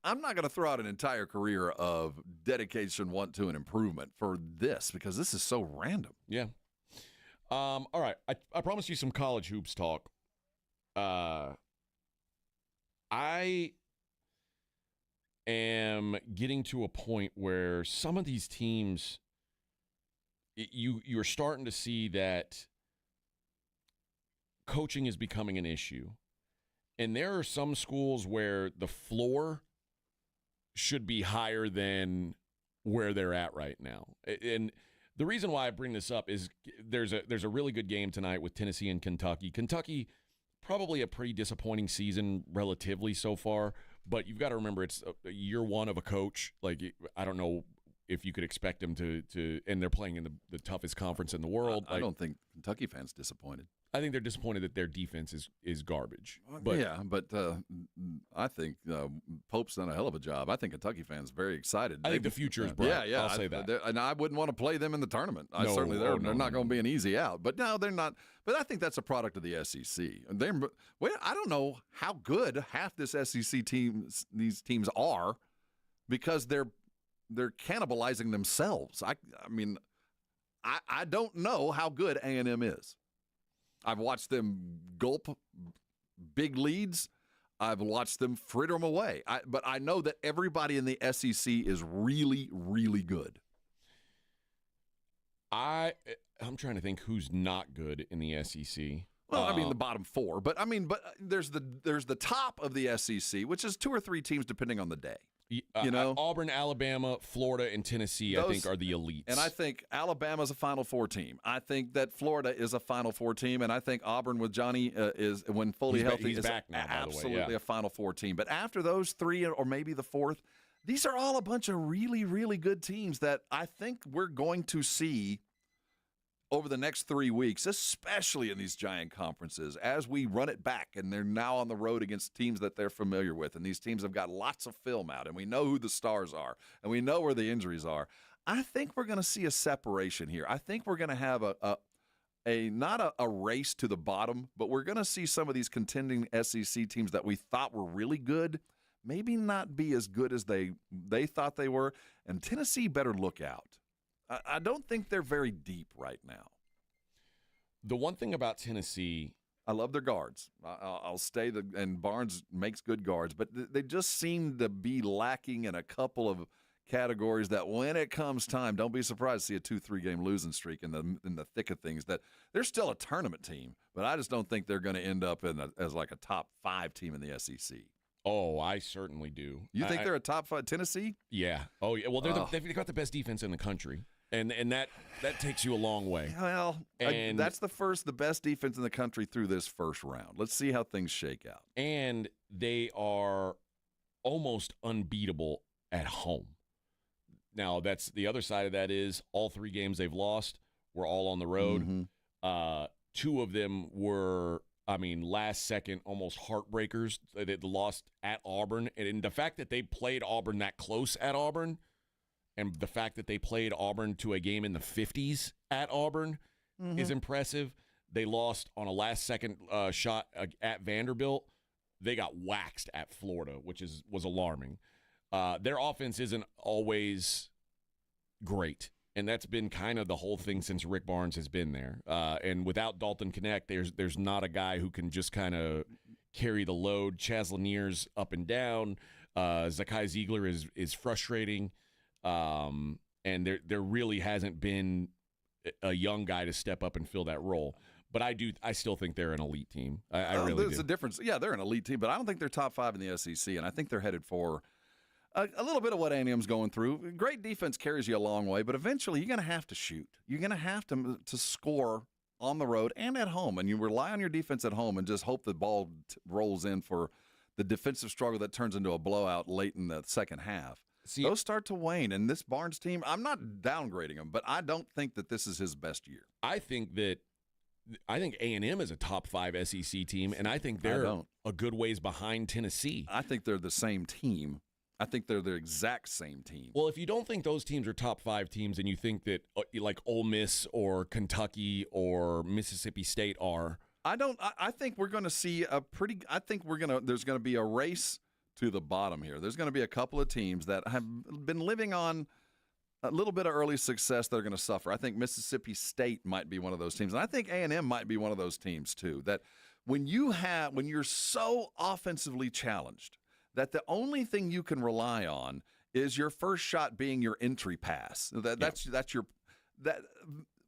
I'm not going to throw out an entire career of dedication, want to, and improvement for this because this is so random. Yeah. All right. I promised you some college hoops talk. I am getting to a point where some of these teams, you're starting to see that coaching is becoming an issue. And there are some schools where the floor should be higher than where they're at right now. And the reason why I bring this up is there's a really good game tonight with Tennessee and Kentucky. Kentucky, probably a pretty disappointing season relatively so far, but you've got to remember it's year one of a coach. Like, I don't know if you could expect them to and they're playing in the toughest conference in the world. I don't think Kentucky fans disappointed. I think they're disappointed that their defense is garbage. But I think Pope's done a hell of a job. I think Kentucky fans very excited. I think the future is bright. Yeah, I'll say that. And I wouldn't want to play them in the tournament. They're not going to be an easy out. But no, they're not. But I think that's a product of the SEC. I don't know how good half this SEC these teams are because they're cannibalizing themselves. I mean, I don't know how good A&M is. I've watched them gulp big leads. I've watched them fritter them away. But I know that everybody in the SEC is really, really good. I'm trying to think who's not good in the SEC. Well, I mean the bottom 4, but there's the top of the SEC, which is 2 or 3 teams depending on the day. Auburn, Alabama, Florida, and Tennessee, I think, are the elites. And I think Alabama's a Final Four team. I think that Florida is a Final Four team, and I think Auburn with Johnny is, when fully healthy, he's is back now, absolutely a Final Four team. But after those 3, or maybe the 4th, these are all a bunch of really, really good teams that I think we're going to see over the next 3 weeks, especially in these giant conferences, as we run it back, and they're now on the road against teams that they're familiar with, and these teams have got lots of film out, and we know who the stars are, and we know where the injuries are. I think we're going to see a separation here. I think we're going to have not a race to the bottom, but we're going to see some of these contending SEC teams that we thought were really good maybe not be as good as they thought they were, and Tennessee better look out. I don't think they're very deep right now. The one thing about Tennessee, I love their guards. I'll stay and Barnes makes good guards, but they just seem to be lacking in a couple of categories that when it comes time, don't be surprised to see a 2-3 game losing streak in the thick of things. That they're still a tournament team, but I just don't think they're going to end up as like a top 5 team in the SEC. Oh, I certainly do. You think they're a top 5 Tennessee? Yeah. Oh, yeah. Well, they've got the best defense in the country. And that takes you a long way. Well, that's the best defense in the country through this first round. Let's see how things shake out. And they are almost unbeatable at home. Now, that's the other side of that is all 3 games they've lost were all on the road. Mm-hmm. 2 of them were, last second, almost heartbreakers. They lost at Auburn. And the fact that they played Auburn that close at Auburn, and the fact that they played Auburn to a game in the 50s at Auburn is impressive. They lost on a last-second shot at Vanderbilt. They got waxed at Florida, which was alarming. Their offense isn't always great, and that's been kind of the whole thing since Rick Barnes has been there. And without Dalton Knecht, there's not a guy who can just kind of carry the load. Chaz Lanier's up and down. Zakai Ziegler is frustrating. And there really hasn't been a young guy to step up and fill that role. But I still think they're an elite team. I really do. There's a difference. Yeah, they're an elite team, but I don't think they're top 5 in the SEC, and I think they're headed for a little bit of what A&M's going through. Great defense carries you a long way, but eventually you're going to have to shoot. You're going to have to score on the road and at home, and you rely on your defense at home and just hope the ball rolls in for the defensive struggle that turns into a blowout late in the second half. Those start to wane, and this Barnes team, I'm not downgrading him, but I don't think that this is his best year. I think A&M is a top 5 SEC team, and I think they're a good ways behind Tennessee. I think they're the same team. I think they're the exact same team. Well, if you don't think those teams are top 5 teams, and you think that like Ole Miss or Kentucky or Mississippi State are, I think we're going to see there's going to be a race to the bottom here. There's going to be a couple of teams that have been living on a little bit of early success that are going to suffer. I think Mississippi State might be one of those teams, and I think A&M might be one of those teams too. That when you're so offensively challenged that the only thing you can rely on is your first shot being your entry pass.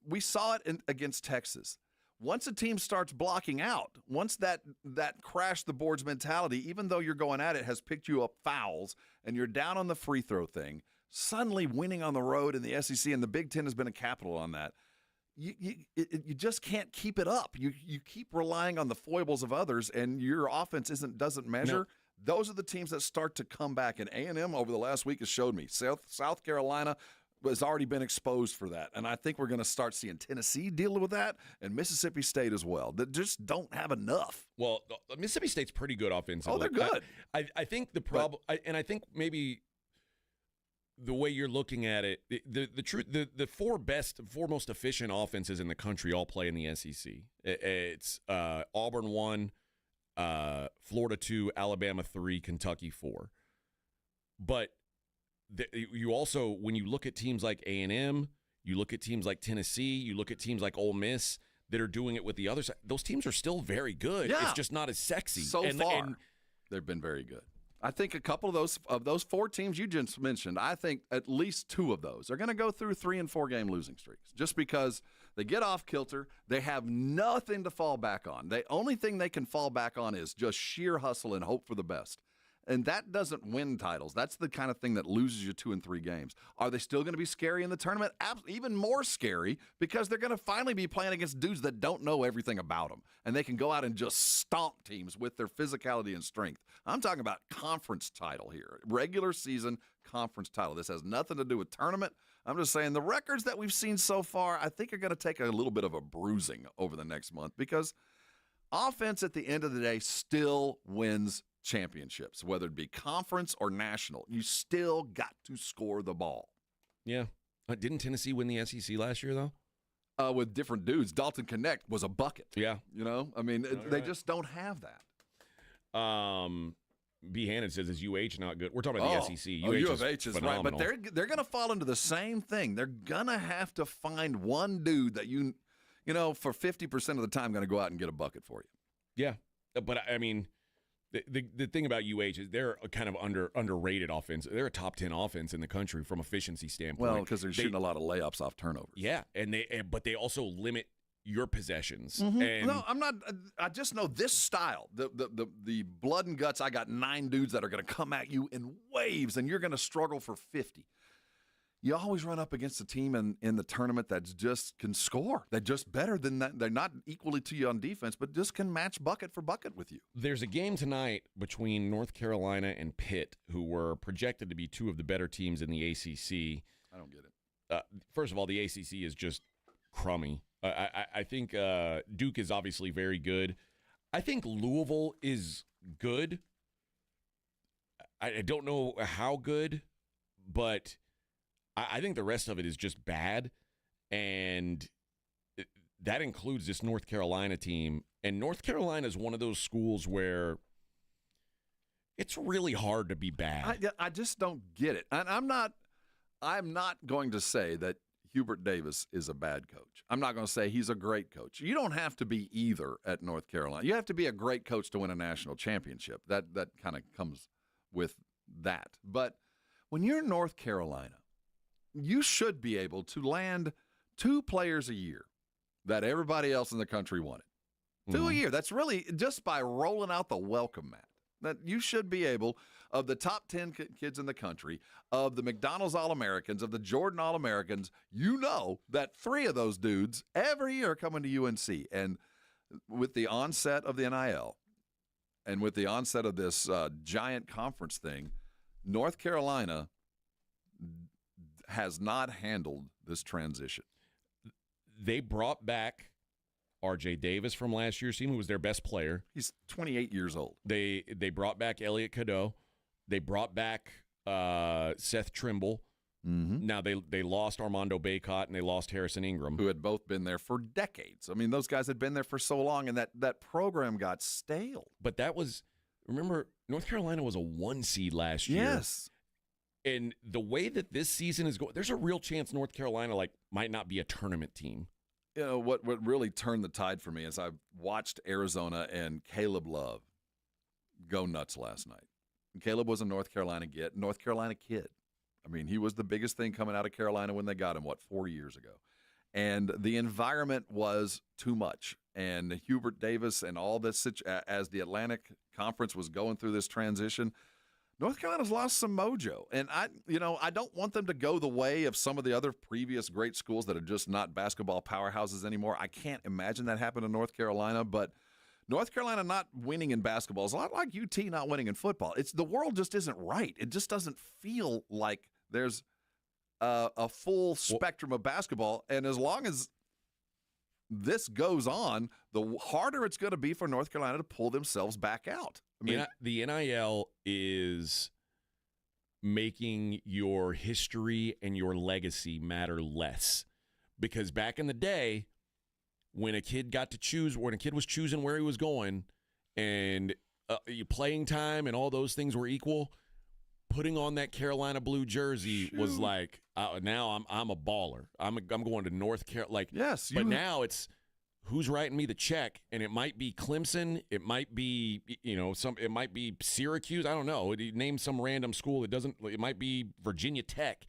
We saw it against Texas. Once a team starts blocking out, once that crash the boards mentality, even though you're going at it, has picked you up fouls and you're down on the free throw thing, suddenly winning on the road in the SEC, and the Big Ten has been a capital on that, you just can't keep it up. You keep relying on the foibles of others, and your offense doesn't measure. No. Those are the teams that start to come back, and A&M over the last week has showed me. South Carolina has already been exposed for that, and I think we're going to start seeing Tennessee deal with that, and Mississippi State as well. That just don't have enough. Well, Mississippi State's pretty good offensively. Oh, they're good. I think the problem, and I think maybe the way you're looking at it, the four most efficient offenses in the country all play in the SEC. It's Auburn 1, Florida 2, Alabama 3, Kentucky 4. But you also, when you look at teams like A&M, you look at teams like Tennessee, you look at teams like Ole Miss that are doing it with the other side, those teams are still very good. Yeah. It's just not as sexy. So far, they've been very good. I think a couple of those 4 teams you just mentioned, I think at least 2 of those are going to go through 3 and 4 game losing streaks just because they get off kilter. They have nothing to fall back on. The only thing they can fall back on is just sheer hustle and hope for the best. And that doesn't win titles. That's the kind of thing that loses you 2 and 3 games. Are they still going to be scary in the tournament? Even more scary because they're going to finally be playing against dudes that don't know everything about them. And they can go out and just stomp teams with their physicality and strength. I'm talking about conference title here. Regular season conference title. This has nothing to do with tournament. I'm just saying the records that we've seen so far, I think are going to take a little bit of a bruising over the next month because offense at the end of the day still wins championships, whether it be conference or national. You still got to score the ball. Yeah. Didn't Tennessee win the SEC last year, though? With different dudes. Dalton Connect was a bucket. Yeah. You know? I mean, they just don't have that. B. Hannon says, is UH not good? We're talking about the SEC. U of H is phenomenal. right, but they're going to fall into the same thing. They're going to have to find one dude that you know, for 50% of the time going to go out and get a bucket for you. Yeah. But, I mean, the thing about UH is they're a kind of underrated offense. They're a top 10 offense in the country from efficiency standpoint. Well, because they're shooting a lot of layups off turnovers. Yeah, but they also limit your possessions. Mm-hmm. And no, I'm not. I just know this style, the blood and guts. I got 9 dudes that are going to come at you in waves, and you're going to struggle for 50. You always run up against a team in the tournament that just can score. They're just better than that. They're not equally to you on defense, but just can match bucket for bucket with you. There's a game tonight between North Carolina and Pitt, who were projected to be 2 of the better teams in the ACC. I don't get it. First of all, the ACC is just crummy. I think Duke is obviously very good. I think Louisville is good. I don't know how good, but I think the rest of it is just bad, and that includes this North Carolina team. And North Carolina is one of those schools where it's really hard to be bad. I just don't get it. And I'm not going to say that Hubert Davis is a bad coach. I'm not going to say he's a great coach. You don't have to be either at North Carolina. You have to be a great coach to win a national championship. That kind of comes with that. But when you're in North Carolina, you should be able to land 2 players a year that everybody else in the country wanted. 2 a year. That's really just by rolling out the welcome mat. That you should be able, of the top 10 kids in the country, of the McDonald's All-Americans, of the Jordan All-Americans, you know that 3 of those dudes every year are coming to UNC. And with the onset of the NIL and with the onset of this giant conference thing, North Carolina has not handled this transition. They brought back R.J. Davis from last year's team, who was their best player. He's 28 years old. They brought back Elliot Cadeau. They brought back Seth Trimble. Mm-hmm. Now they lost Armando Bacot and they lost Harrison Ingram, who had both been there for decades. I mean, those guys had been there for so long, and that program got stale. But that was, remember, North Carolina was a 1 seed last year. Yes. And the way that this season is going, there's a real chance North Carolina might not be a tournament team. You know, what really turned the tide for me is I watched Arizona and Caleb Love go nuts last night. And Caleb was a North Carolina kid. I mean, he was the biggest thing coming out of Carolina when they got him, 4 years ago. And the environment was too much. And Hubert Davis and all this, as the Atlantic Conference was going through this transition, North Carolina's lost some mojo. And I don't want them to go the way of some of the other previous great schools that are just not basketball powerhouses anymore. I can't imagine that happened in North Carolina, but North Carolina not winning in basketball is a lot like UT not winning in football. The world just isn't right. It just doesn't feel like there's a full spectrum of basketball. And as long as this goes on, the harder it's going to be for North Carolina to pull themselves back out. I mean, the NIL is making your history and your legacy matter less. Because back in the day, when a kid was choosing where he was going, and playing time and all those things were equal, putting on that Carolina blue jersey was like, now I'm a baller. I'm going to North Carolina. Yes, but now it's who's writing me the check, and it might be Clemson, it might be it might be Syracuse, I don't know. Name some random school that doesn't. It might be Virginia Tech,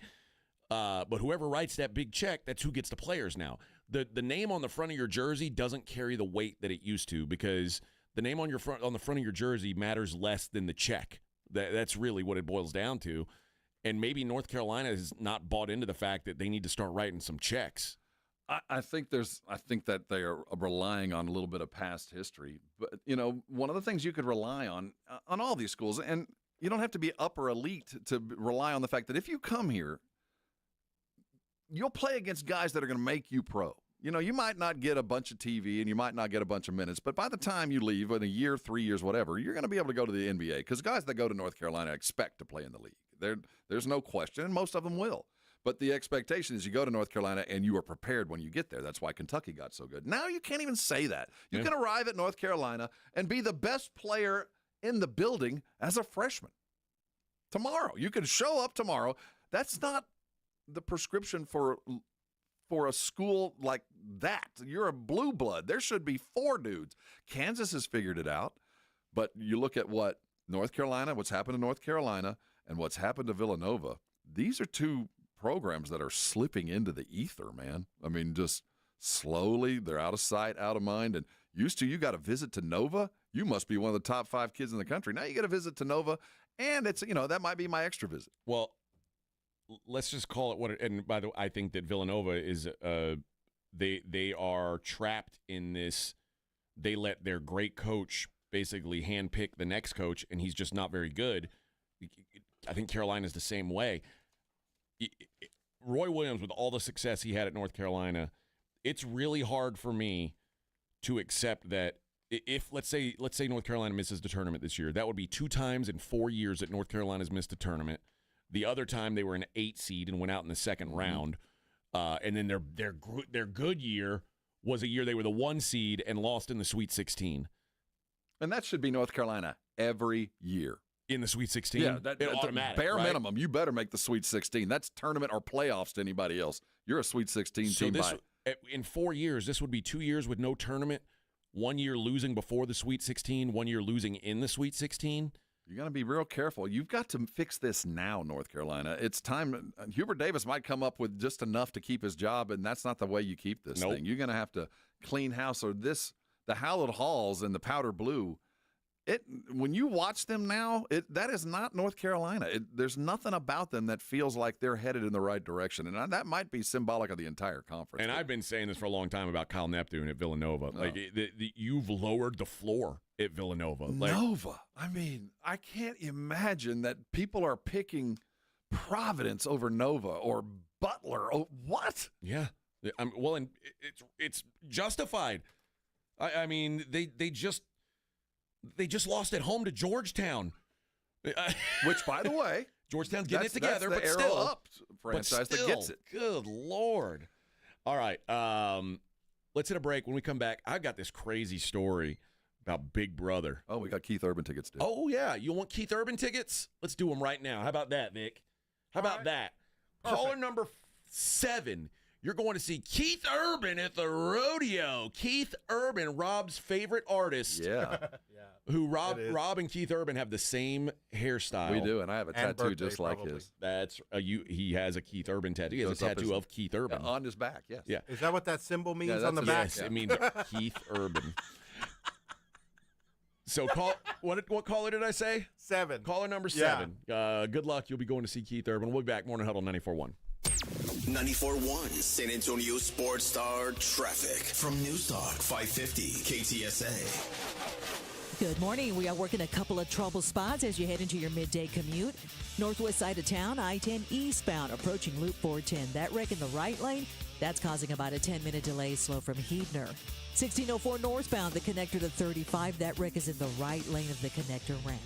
but whoever writes that big check, that's who gets the players now. The name on the front of your jersey doesn't carry the weight that it used to, because the name on the front of your jersey matters less than the check. That's really what it boils down to. And maybe North Carolina has not bought into the fact that they need to start writing some checks. I think that they are relying on a little bit of past history. But, one of the things you could rely on all these schools, and you don't have to be upper elite to rely on the fact that if you come here, you'll play against guys that are going to make you pro. You might not get a bunch of TV and you might not get a bunch of minutes, but by the time you leave, in a year, 3 years, whatever, you're going to be able to go to the NBA, because guys that go to North Carolina expect to play in the league. There's no question, and most of them will. But the expectation is you go to North Carolina and you are prepared when you get there. That's why Kentucky got so good. Now you can't even say that. You can arrive at North Carolina and be the best player in the building as a freshman. Tomorrow. You can show up tomorrow. That's not the prescription for a school like that. You're a blue blood. There should be 4 dudes. Kansas has figured it out. But you look at what's happened to North Carolina and what's happened to Villanova. These are 2 programs that are slipping into the ether, man. I mean, just slowly, they're out of sight, out of mind. And used to, you got a visit to Nova, you must be one of the top 5 kids in the country. Now you get a visit to Nova, and it's, that might be my extra visit. Well, let's just call it what it, and by the way, I think that Villanova is they are trapped in this. They let their great coach basically handpick the next coach, and he's just not very good. I think Carolina's the same way. Roy Williams, with all the success he had at North Carolina, it's really hard for me to accept that if let's say North Carolina misses the tournament this year, that would be 2 times in 4 years that North Carolina's missed the tournament. The other time they were an 8 seed and went out in the second round, and then their good year was a year they were the 1 seed and lost in the Sweet 16. And that should be North Carolina every year. In the Sweet 16? Yeah, that's automatic, bare right? minimum. You better make the Sweet 16. That's tournament or playoffs to anybody else. You're a Sweet 16 team. In 4 years, this would be 2 years with no tournament, 1 year losing before the Sweet 16, 1 year losing in the Sweet 16. You got to be real careful. You've got to fix this now, North Carolina. It's time. Hubert Davis might come up with just enough to keep his job, and that's not the way you keep this thing. You're going to have to clean house, or the Hallowed Halls and the Powder Blue. When you watch them now, that is not North Carolina. There's nothing about them that feels like they're headed in the right direction, and that might be symbolic of the entire conference. And I've been saying this for a long time about Kyle Neptune at Villanova. Oh. You've lowered the floor at Villanova. Nova. I mean, I can't imagine that people are picking Providence over Nova or Butler. Oh, what? Yeah. Well, and it's justified. I mean, they just lost at home to Georgetown. Which, by the way, Georgetown's getting it together, that's the but still up franchise that gets it. Good Lord. All right, let's hit a break. When we come back, I've got this crazy story about Big Brother. Oh, we got Keith Urban tickets, too. Oh, yeah. You want Keith Urban tickets? Let's do them right now. How about that, Vic? How about that? Perfect. Caller number 7. You're going to see Keith Urban at the rodeo. Keith Urban, Rob's favorite artist. Yeah. Who Rob and Keith Urban have the same hairstyle. We do, and I have a tattoo just like his. That's he has a Keith Urban tattoo. He has a tattoo of Keith Urban on his back. Yes. Yeah. Is that what that symbol means on the back? Yes, it means Keith Urban. So what caller did I say? 7. Caller number 7. Yeah. Good luck. You'll be going to see Keith Urban. We'll be back. Morning Huddle 94.1. 94.1 San Antonio Sports Star traffic from Newstalk 550 KTSA. Good morning. We are working a couple of trouble spots as you head into your midday commute. Northwest side of town, I-10 eastbound approaching Loop 410. That wreck in the right lane, that's causing about a 10-minute delay slow from Heidner. 1604 northbound, the connector to 35. That wreck is in the right lane of the connector ramp.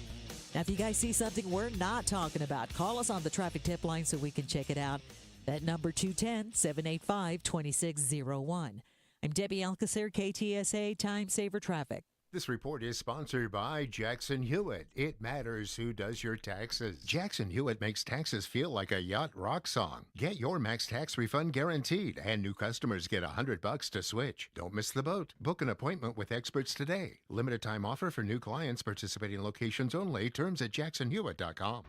Now, if you guys see something we're not talking about, call us on the traffic tip line so we can check it out. That number 210-785-2601. I'm Debbie Alcacer, KTSA Time Saver Traffic. This report is sponsored by Jackson Hewitt. It matters who does your taxes. Jackson Hewitt makes taxes feel like a yacht rock song. Get your max tax refund guaranteed, and new customers get $100 to switch. Don't miss the boat. Book an appointment with experts today. Limited time offer for new clients. Participating locations only. Terms at jacksonhewitt.com.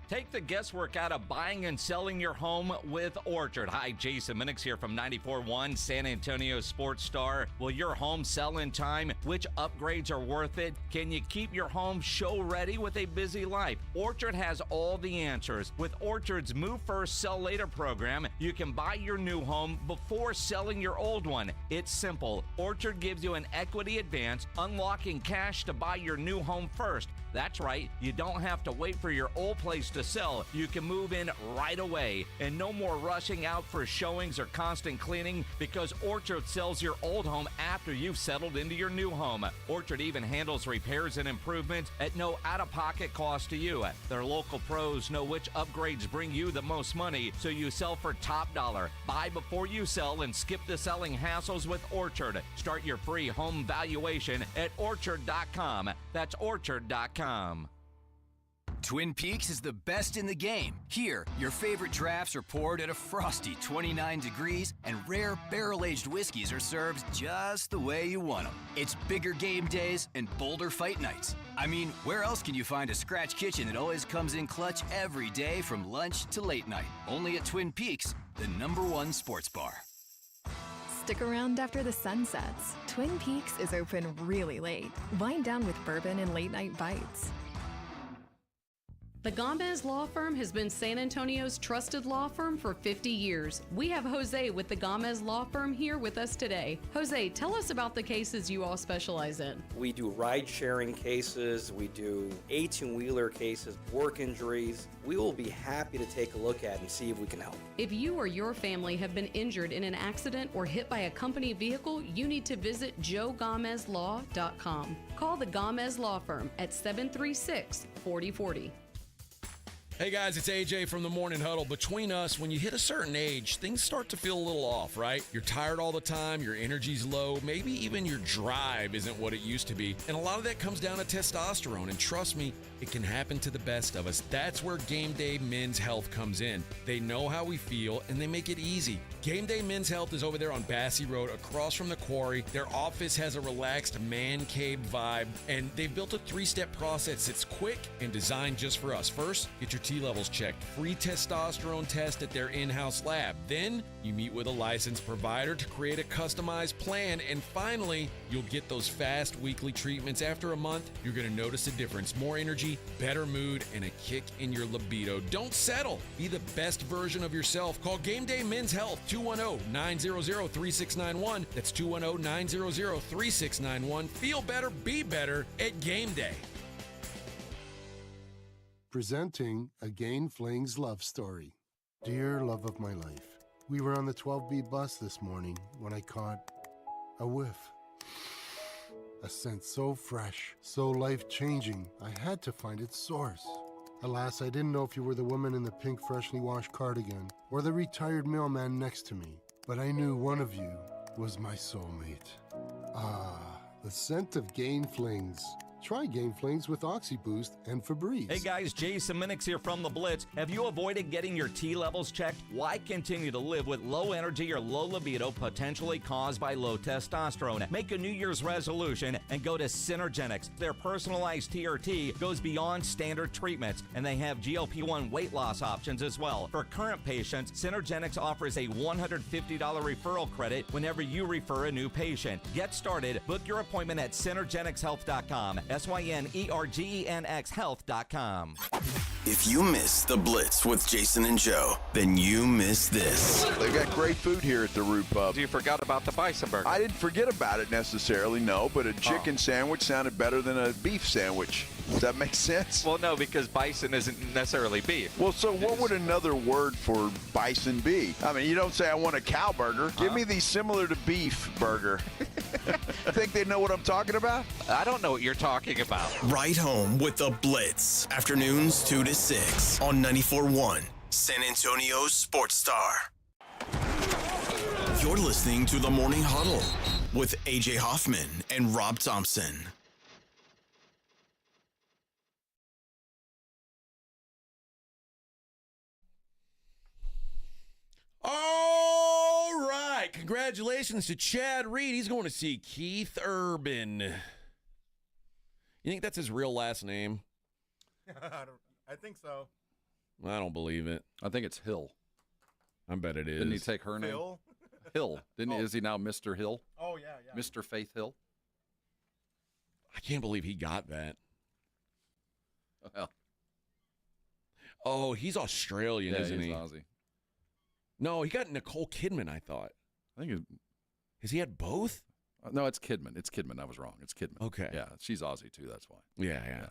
Take the guesswork out of buying and selling your home with Orchard. Hi, Jason Minix here from 94.1 San Antonio Sports Star. Will your home sell in time? Which upgrades are worth it? Can you keep your home show ready with a busy life? Orchard has all the answers. With Orchard's Move First, Sell Later program, you can buy your new home before selling your old one. It's simple. Orchard gives you an equity advance, unlocking cash to buy your new home first. That's right, you don't have to wait for your old place to sell. You can move in right away. And no more rushing out for showings or constant cleaning, because Orchard sells your old home after you've settled into your new home. Orchard even handles repairs and improvements at no out-of-pocket cost to you. Their local pros know which upgrades bring you the most money, so you sell for top dollar. Buy before you sell and skip the selling hassles with Orchard. Start your free home valuation at orchard.com. That's orchard.com. Twin Peaks is the best in the game. Here, your favorite drafts are poured at a frosty 29 degrees, and rare barrel-aged whiskeys are served just the way you want them. It's bigger game days and bolder fight nights. I mean, where else can you find a scratch kitchen that always comes in clutch every day from lunch to late night? Only at Twin Peaks, the #1 sports bar. Stick around after the sun sets. Twin Peaks is open really late. Wind down with bourbon and late-night bites. The Gomez Law Firm has been San Antonio's trusted law firm for 50 years. We have Jose with the Gomez Law Firm here with us today. Jose, tell us about the cases you all specialize in. We do ride-sharing cases, we do 18-wheeler cases, work injuries. We will be happy to take a look at and see if we can help. If you or your family have been injured in an accident or hit by a company vehicle, you need to visit joegomezlaw.com. Call the Gomez Law Firm at 736-4040. Hey guys, it's AJ from the Morning Huddle. Between us, when you hit a certain age, things start to feel a little off, right? You're tired all the time, your energy's low, maybe even your drive isn't what it used to be. And a lot of that comes down to testosterone, and trust me, it can happen to the best of us. That's where Game Day Men's Health comes in. They know how we feel, and they make it easy. Game Day Men's Health is over there on Bassey Road, across from the quarry. Their office has a relaxed man cave vibe, and they've built a 3-step process that's quick and designed just for us. First, get your T levels checked. Free testosterone test at their in-house lab. Then, you meet with a licensed provider to create a customized plan. And finally, you'll get those fast weekly treatments. After a month, you're going to notice a difference. More energy, better mood, and a kick in your libido. Don't settle. Be the best version of yourself. Call Game Day Men's Health, 210-900-3691. That's 210-900-3691. Feel better, be better at Game Day. Presenting Again Fling's love story. Dear love of my life, we were on the 12B bus this morning when I caught a whiff. A scent so fresh, so life-changing, I had to find its source. Alas, I didn't know if you were the woman in the pink freshly washed cardigan or the retired mailman next to me, but I knew one of you was my soulmate. Ah, the scent of Gain Flings. Try Gain Flings with OxyBoost and Febreze. Hey guys, Jason Minix here from The Blitz. Have you avoided getting your T levels checked? Why continue to live with low energy or low libido potentially caused by low testosterone? Make a New Year's resolution and go to Synergenics. Their personalized TRT goes beyond standard treatments, and they have GLP-1 weight loss options as well. For current patients, Synergenics offers a $150 referral credit whenever you refer a new patient. Get started. Book your appointment at synergenicshealth.com. SYNERGENX health.com. If you miss The Blitz with Jason and Joe, then you miss this. They've got great food here at the Root Pub. You forgot about the bison burger. I didn't forget about it necessarily, no, but a chicken sandwich sounded better than a beef sandwich. Does that make sense? Well, no, because bison isn't necessarily beef. Well, so what would another word for bison be? I mean, you don't say I want a cow burger. Give me the similar to beef burger. Think they know what I'm talking about? I don't know what you're talking about. Right home with The Blitz. Afternoons 2 to 6 on 94.1 San Antonio's Sports Star. You're listening to the Morning Huddle with AJ Hoffman and Rob Thompson. All right. Congratulations to Chad Reed. He's going to see Keith Urban. You think that's his real last name? I think so. I don't believe it. I think it's Hill. I bet it is. Didn't he take her name? Phil? Hill. Didn't he? Is he now Mr. Hill? Oh, yeah. Mr. Faith Hill? I can't believe he got that. Well. Oh, he's Australian, isn't he's he? Aussie. No, he got Nicole Kidman, I thought. I think Has he had both? no, it's Kidman. It's Kidman. I was wrong. It's Kidman. Okay. Yeah, she's Aussie, too. That's why. Yeah.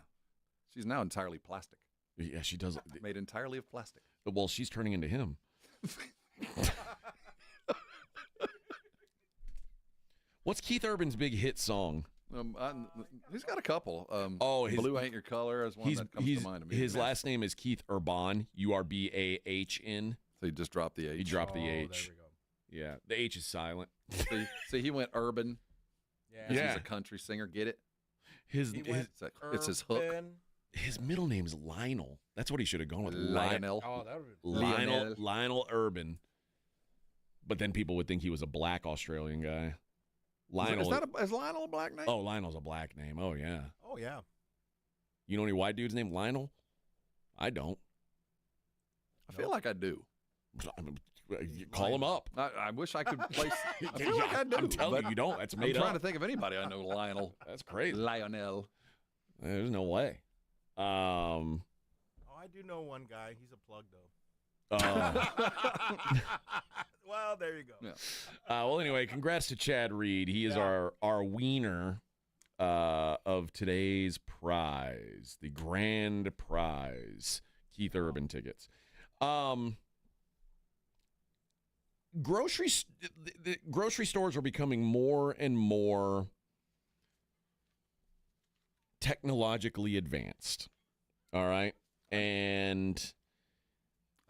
She's now entirely plastic. Yeah, she does. Made entirely of plastic. Well, she's turning into him. What's Keith Urban's big hit song? He's got a couple. His Blue Ain't Your Color is one that comes to mind. His last name is Keith Urban, Urbahn. So he just dropped the H. He dropped the H. There we go. Yeah, the H is silent. See, he went urban. Yeah. He's a country singer. Get it? It's his hook. His middle name's Lionel. That's what he should have gone with. Lionel. Oh, that would be Lionel Urban. But then people would think he was a black Australian guy. Lionel. Is Lionel a black name? Oh, Lionel's a black name. Oh, yeah. Oh, yeah. You know any white dudes named Lionel? I don't. I feel like I do. Call him up. I wish I could place. I feel like I do. I'm telling you don't. That's made I'm up. trying to think of anybody I know Lionel. That's crazy. Lionel. There's no way. Oh, I do know one guy. He's a plug, though. Well, there you go. Yeah. Well, anyway, congrats to Chad Reed. He is our wiener of today's prize, the grand prize, Keith Urban tickets. The grocery stores are becoming more and more technologically advanced. All right, and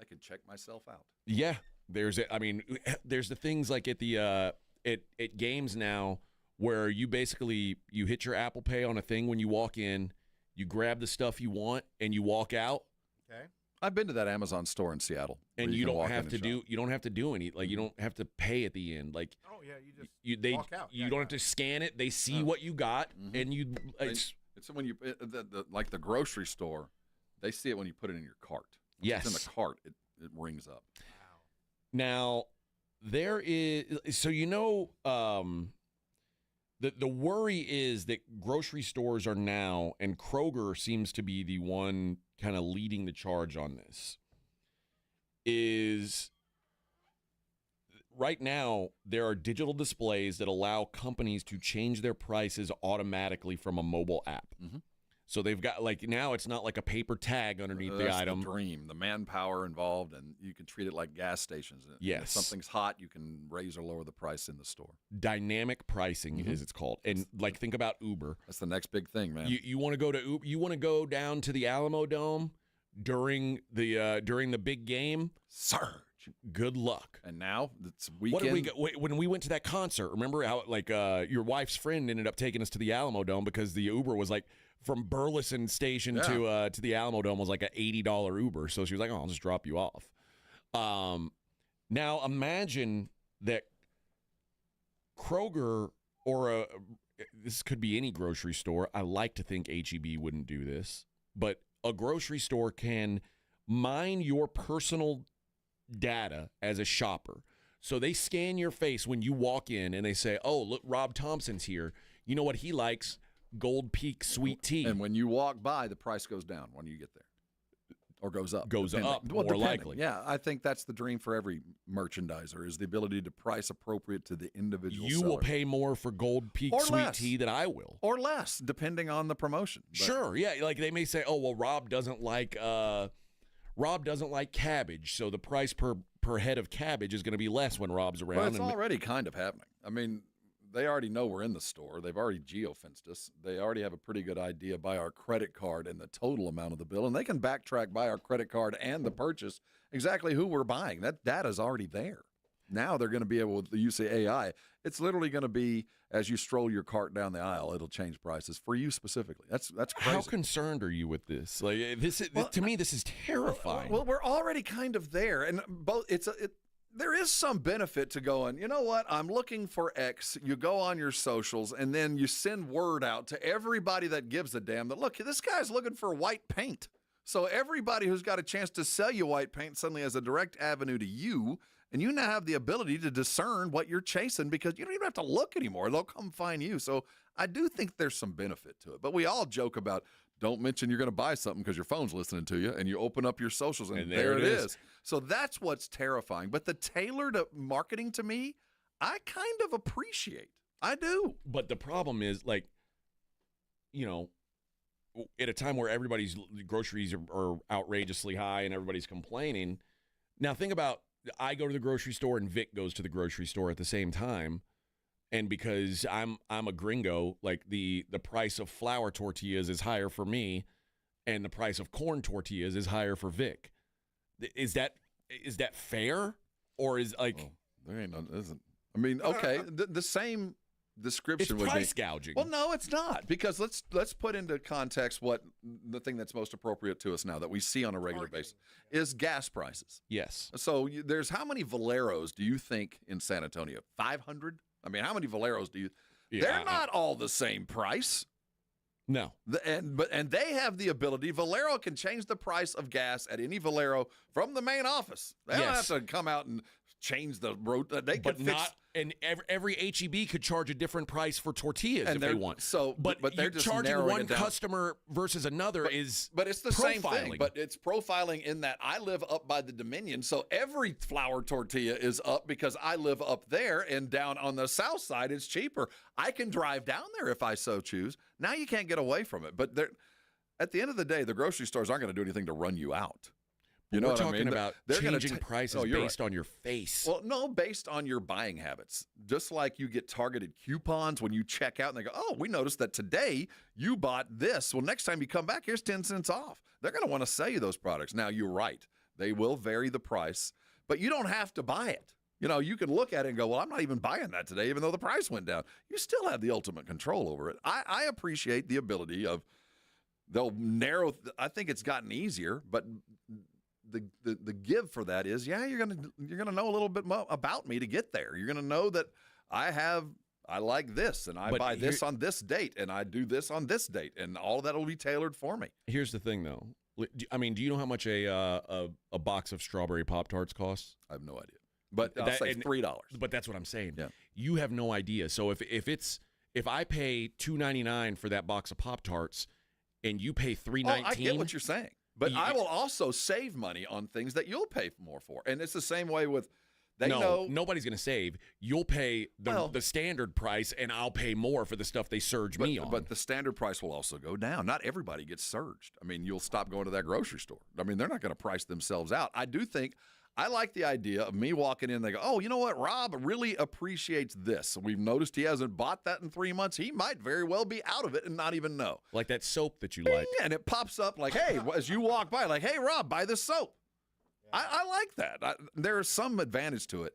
I can check myself out. yeah, there's the things like at the at games now where you basically you hit your Apple Pay on a thing when you walk in, you grab the stuff you want and you walk out. Okay. I've been to that Amazon store in Seattle, and you don't have to do any, like you don't have to pay at the end, like oh yeah, you just walk out. You don't have to scan it. They see what you got, and you it's when you like the grocery store, they see it when you put it in your cart. Yes, it's in the cart, it rings up. Wow. Now there is the worry is that grocery stores are now, and Kroger seems to be the one kind of leading the charge on this, is right now there are digital displays that allow companies to change their prices automatically from a mobile app. Mm-hmm. So they've got, like, now it's not like a paper tag underneath the item. The dream, the manpower involved, and you can treat it like gas stations. Yes. If something's hot, you can raise or lower the price in the store. Dynamic pricing is it's called. And like, think about Uber. That's the next big thing, man. You want to go to Uber, you want to go down to the Alamo Dome during the big game? Surge. Good luck. And now it's weekend. What did we go, when we went to that concert? Remember how your wife's friend ended up taking us to the Alamo Dome because the Uber was like from Burleson Station to the Alamo Dome was like an $80 Uber. So she was like, "Oh, I'll just drop you off." Now imagine that Kroger or this could be any grocery store. I like to think H-E-B wouldn't do this, but a grocery store can mine your personal data as a shopper. So they scan your face when you walk in and they say, "Oh, look, Rob Thompson's here. You know what he likes? Gold Peak sweet tea." And when you walk by, the price goes down when you get there. Or goes up. Goes up, Well, more depending. likely. Yeah, I think that's the dream for every merchandiser is the ability to price appropriate to the individual You seller. will pay more for Gold Peak Or sweet less. tea than I will. Or less, depending on the promotion. But Sure, yeah. Like they may say, "Oh, well, Rob doesn't like cabbage, so the price per head of cabbage is going to be less when Rob's around." Well, it's already kind of happening. I mean, they already know we're in the store. They've already geofenced us. They already have a pretty good idea by our credit card and the total amount of the bill, and they can backtrack by our credit card and the purchase exactly who we're buying. That data's already there. Now they're going to be able to use the AI. It's literally going to be as you stroll your cart down the aisle, it'll change prices for you specifically. That's crazy. How concerned are you with this? Like to me, this is terrifying. Well, we're already kind of there, and both there is some benefit to going, you know what, I'm looking for X. You go on your socials, and then you send word out to everybody that gives a damn that, look, this guy's looking for white paint. So everybody who's got a chance to sell you white paint suddenly has a direct avenue to you, and you now have the ability to discern what you're chasing because you don't even have to look anymore. They'll come find you. So I do think there's some benefit to it. But we all joke about, don't mention you're going to buy something because your phone's listening to you, and you open up your socials, and there it is. So that's what's terrifying. But the tailored marketing to me, I kind of appreciate. I do. But the problem is, like, you know, at a time where everybody's groceries are outrageously high and everybody's complaining. Now think about, I go to the grocery store and Vic goes to the grocery store at the same time. And because I'm a gringo, like the price of flour tortillas is higher for me and the price of corn tortillas is higher for Vic. Is that fair? Or is like there ain't no isn't. I mean, okay, the same description it's would price be gouging. Well, no, it's not, because let's put into context what the thing that's most appropriate to us now that we see on a regular basis is gas prices. Yes. So there's how many Valeros do you think in San Antonio? 500? I mean, how many Valeros do you? Yeah, they're not all the same price. No. And they have the ability. Valero can change the price of gas at any Valero from the main office. They don't have to come out and change the road. They can fix. And every HEB could charge a different price for tortillas if they want. So, but they're you just charging narrowing one it down. Customer versus another But it's the profiling. same thing. But it's profiling in that I live up by the Dominion, so every flour tortilla is up because I live up there, and down on the south side it's cheaper. I can drive down there if I so choose. Now you can't get away from it. But at the end of the day, the grocery stores aren't going to do anything to run you out. You know We're what I talking mean? about They're changing prices based on your face. Well, no, based on your buying habits. Just like you get targeted coupons when you check out and they go, oh, we noticed that today you bought this. Well, next time you come back, here's 10 cents off. They're going to want to sell you those products. Now, you're right. They will vary the price, but you don't have to buy it. You know, you can look at it and go, well, I'm not even buying that today, even though the price went down. You still have the ultimate control over it. I appreciate the ability of, they'll narrow, I think it's gotten easier, but the give for that is, you're gonna know a little bit more about me to get there. You're gonna know that I like this, and I buy this on this date, and I do this on this date, and all of that will be tailored for me. Here's the thing, though. I mean, do you know how much a box of strawberry Pop-Tarts costs? I have no idea, but I'll say $3. But that's what I'm saying. Yeah. You have no idea. So if I pay $2.99 for that box of Pop-Tarts, and you pay $3.19, I get what you're saying. But I will also save money on things that you'll pay more for. And it's the same way with, nobody's going to save. You'll pay the standard price, and I'll pay more for the stuff they surge me on. But the standard price will also go down. Not everybody gets surged. I mean, you'll stop going to that grocery store. I mean, they're not going to price themselves out. I like the idea of me walking in and they go, oh, you know what? Rob really appreciates this. We've noticed he hasn't bought that in 3 months. He might very well be out of it and not even know. Like that soap that you Bing, like. And it pops up like, hey, as you walk by, like, hey, Rob, buy this soap. Yeah. I like that. There's some advantage to it.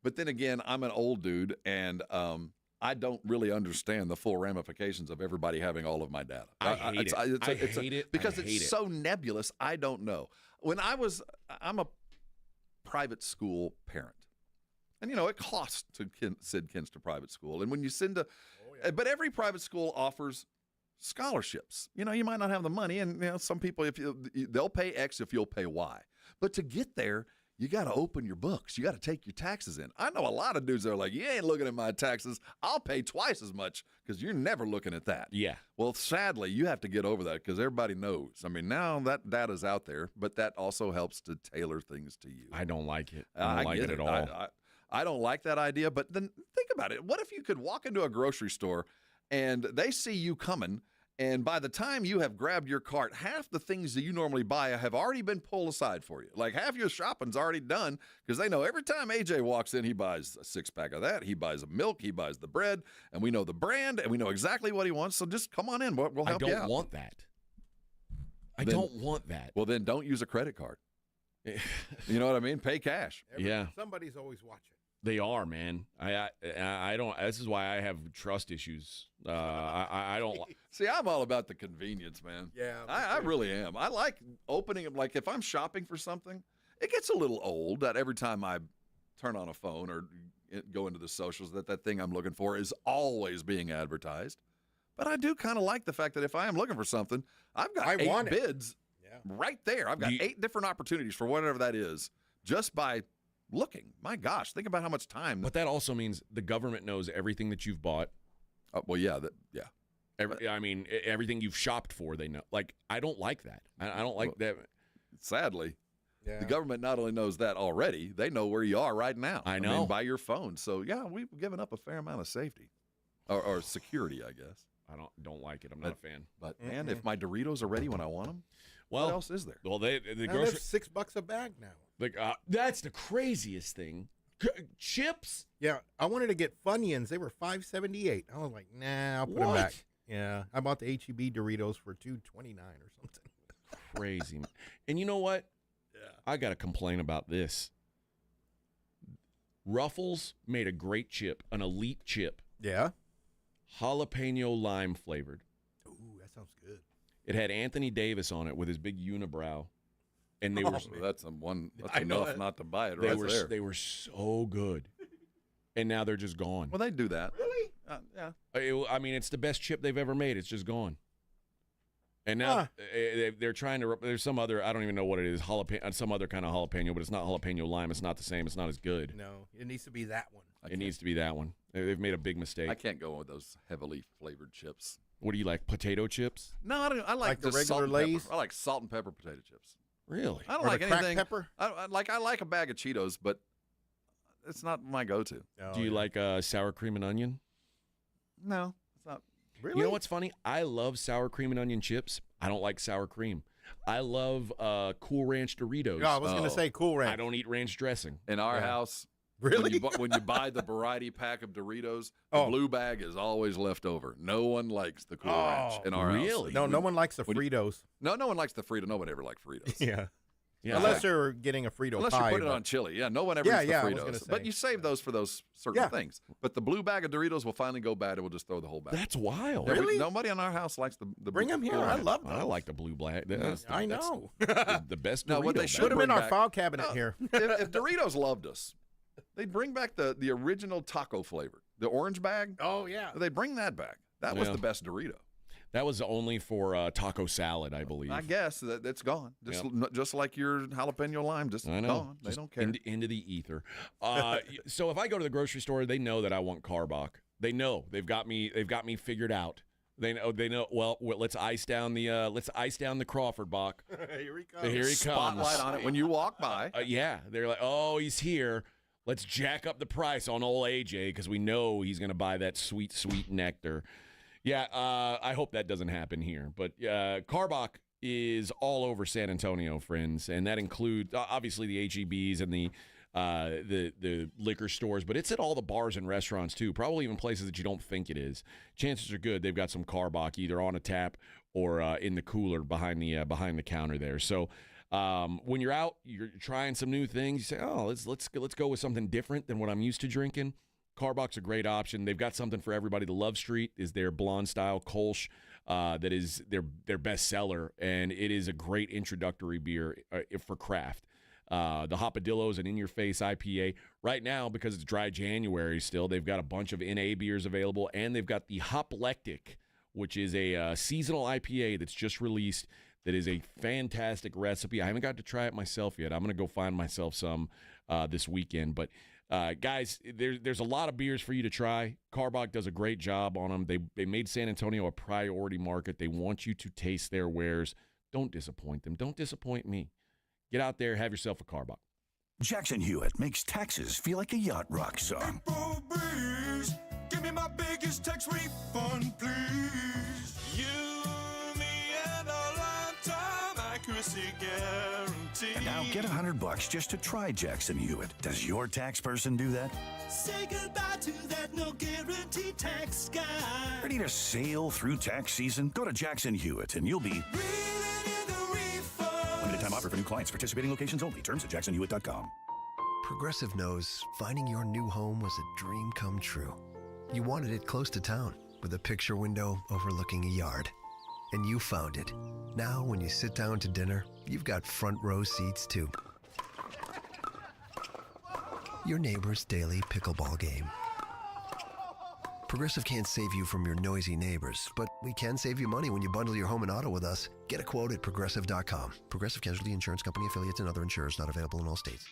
But then again, I'm an old dude, and I don't really understand the full ramifications of everybody having all of my data. I hate it. Because it's so nebulous, I don't know. I'm a private school parent. And, it costs to send kids to private school. And when you send but every private school offers scholarships. You might not have the money, and, some people, they'll pay X if you'll pay Y. But to get there, you got to open your books. You got to take your taxes in. I know a lot of dudes that are like, you ain't looking at my taxes. I'll pay twice as much because you're never looking at that. Yeah. Well, sadly, you have to get over that because everybody knows. I mean, now that data's out there, but that also helps to tailor things to you. I don't like it. I don't like it at all. I don't like that idea, but then think about it. What if you could walk into a grocery store and they see you coming, and by the time you have grabbed your cart, half the things that you normally buy have already been pulled aside for you. Like half your shopping's already done because they know every time AJ walks in, he buys a 6-pack of that. He buys milk. He buys the bread. And we know the brand, and we know exactly what he wants. So just come on in. We'll help you out. I don't want that. I don't want that. Well, then don't use a credit card. You know what I mean? Pay cash. Somebody's always watching. They are, man. I don't. This is why I have trust issues. I don't. See, I'm all about the convenience, man. Yeah, I really am. I like opening them. Like if I'm shopping for something, it gets a little old that every time I turn on a phone or go into the socials that thing I'm looking for is always being advertised. But I do kind of like the fact that if I am looking for something, I've got 8 bids right there. I've got 8 different opportunities for whatever that is just by looking. My gosh, think about how much time. But that also means the government knows everything that you've bought. Well, yeah, everything you've shopped for, they know. Like, I don't like that. I don't like that. Sadly, the government not only knows that already, they know where you are right now. I know. mean, by your phone. So, yeah, we've given up a fair amount of safety or security, I guess. I don't like it. I'm not a fan. But, man, if my Doritos are ready when I want them, well, what else is there? Well, the Now grocery they're $6 a bag now. Like that's the craziest thing. Chips? Yeah, I wanted to get Funyuns. They were $5.78. I was like, nah, I'll put them back. Yeah, I bought the H-E-B Doritos for $2.29 or something. Crazy. And you know what? Yeah. I got to complain about this. Ruffles made a great chip, an elite chip. Yeah. Jalapeno lime flavored. Ooh, that sounds good. It had Anthony Davis on it with his big unibrow. And they were that's enough not to buy it right there. They were so good. And now they're just gone. Well, they do that. Really? Yeah. I mean, it's the best chip they've ever made. It's just gone. And now they're trying to. There's some other. I don't even know what it is. Some other kind of jalapeno, but it's not jalapeno lime. It's not the same. It's not as good. No, it needs to be that one. It needs to be that one. They've made a big mistake. I can't go with those heavily flavored chips. What do you like? Potato chips? No, I don't. I like the regular Lay's. I like salt and pepper potato chips. Really? I don't like anything. Pepper? I like a bag of Cheetos, but it's not my go-to. Oh, do you like sour cream and onion? No, it's not. Really? You know what's funny? I love sour cream and onion chips. I don't like sour cream. I love Cool Ranch Doritos. No, I was going to say Cool Ranch. I don't eat ranch dressing. In our house, really, when you buy the variety pack of Doritos, the blue bag is always left over. No one likes the Cool Ranch in our house. No one likes the Fritos. No one likes the Frito. Nobody ever liked Fritos. Yeah. Unless they're getting a Frito Unless pie. you put it on chili. Yeah, no one ever eats the Fritos. I was gonna say. But you save those for those certain things. But the blue bag of Doritos will finally go bad and we'll just throw the whole bag. That's wild. Really? Nobody in our house likes the Bring them here. I love those. I like the blue black. I know. The best Dorito. No, what they should put them in bring our back- file cabinet here. if Doritos loved us, they'd bring back the original taco flavor. The orange bag. Oh, yeah. They'd bring that back. That was the best Dorito. That was only for taco salad, I believe. I guess that's gone. Just like your jalapeno lime, just gone. They don't care. Into the ether. So if I go to the grocery store, they know that I want Carbach. They know. They've got me figured out. They know. Well, let's ice down the Crawford Bach. Here he comes. Here he comes. Spotlight on it when you walk by. Yeah, they're like, oh, he's here. Let's jack up the price on old AJ because we know he's going to buy that sweet, sweet nectar. Yeah, I hope that doesn't happen here. But Carbach is all over San Antonio, friends, and that includes obviously the H-E-Bs and the liquor stores, but it's at all the bars and restaurants too. Probably even places that you don't think it is. Chances are good they've got some Carbach either on a tap or in the cooler behind the counter there. So when you're out, you're trying some new things. You say, oh, let's go with something different than what I'm used to drinking. Carbach's a great option. They've got something for everybody. The Love Street is their blonde-style Kolsch that is their best seller, and it is a great introductory beer for craft. The Hopadillo's an in-your-face IPA. Right now, because it's dry January still, they've got a bunch of NA beers available, and they've got the Hoplectic, which is a seasonal IPA that's just released that is a fantastic recipe. I haven't got to try it myself yet. I'm going to go find myself some this weekend, but guys, there's a lot of beers for you to try. Carbach does a great job on them. They made San Antonio a priority market. They want you to taste their wares. Don't disappoint them. Don't disappoint me. Get out there, have yourself a Carbach. Jackson Hewitt makes taxes feel like a yacht rock song. April breeze, give me my biggest tax refund, please. You, me, and a lifetime accuracy guarantee. And now get $100 just to try Jackson Hewitt. Does your tax person do that? Say goodbye to that no guarantee tax guy. Ready to sail through tax season? Go to Jackson Hewitt and you'll be Reeling in the refund. limited time offer for new clients. Participating locations only. Terms at jacksonhewitt.com. Progressive knows finding your new home was a dream come true. You wanted it close to town, with a picture window overlooking a yard. And you found it. Now, when you sit down to dinner, you've got front row seats too. Your neighbor's daily pickleball game. Progressive can't save you from your noisy neighbors, but we can save you money when you bundle your home and auto with us. Get a quote at Progressive.com. Progressive Casualty Insurance Company affiliates and other insurers not available in all states.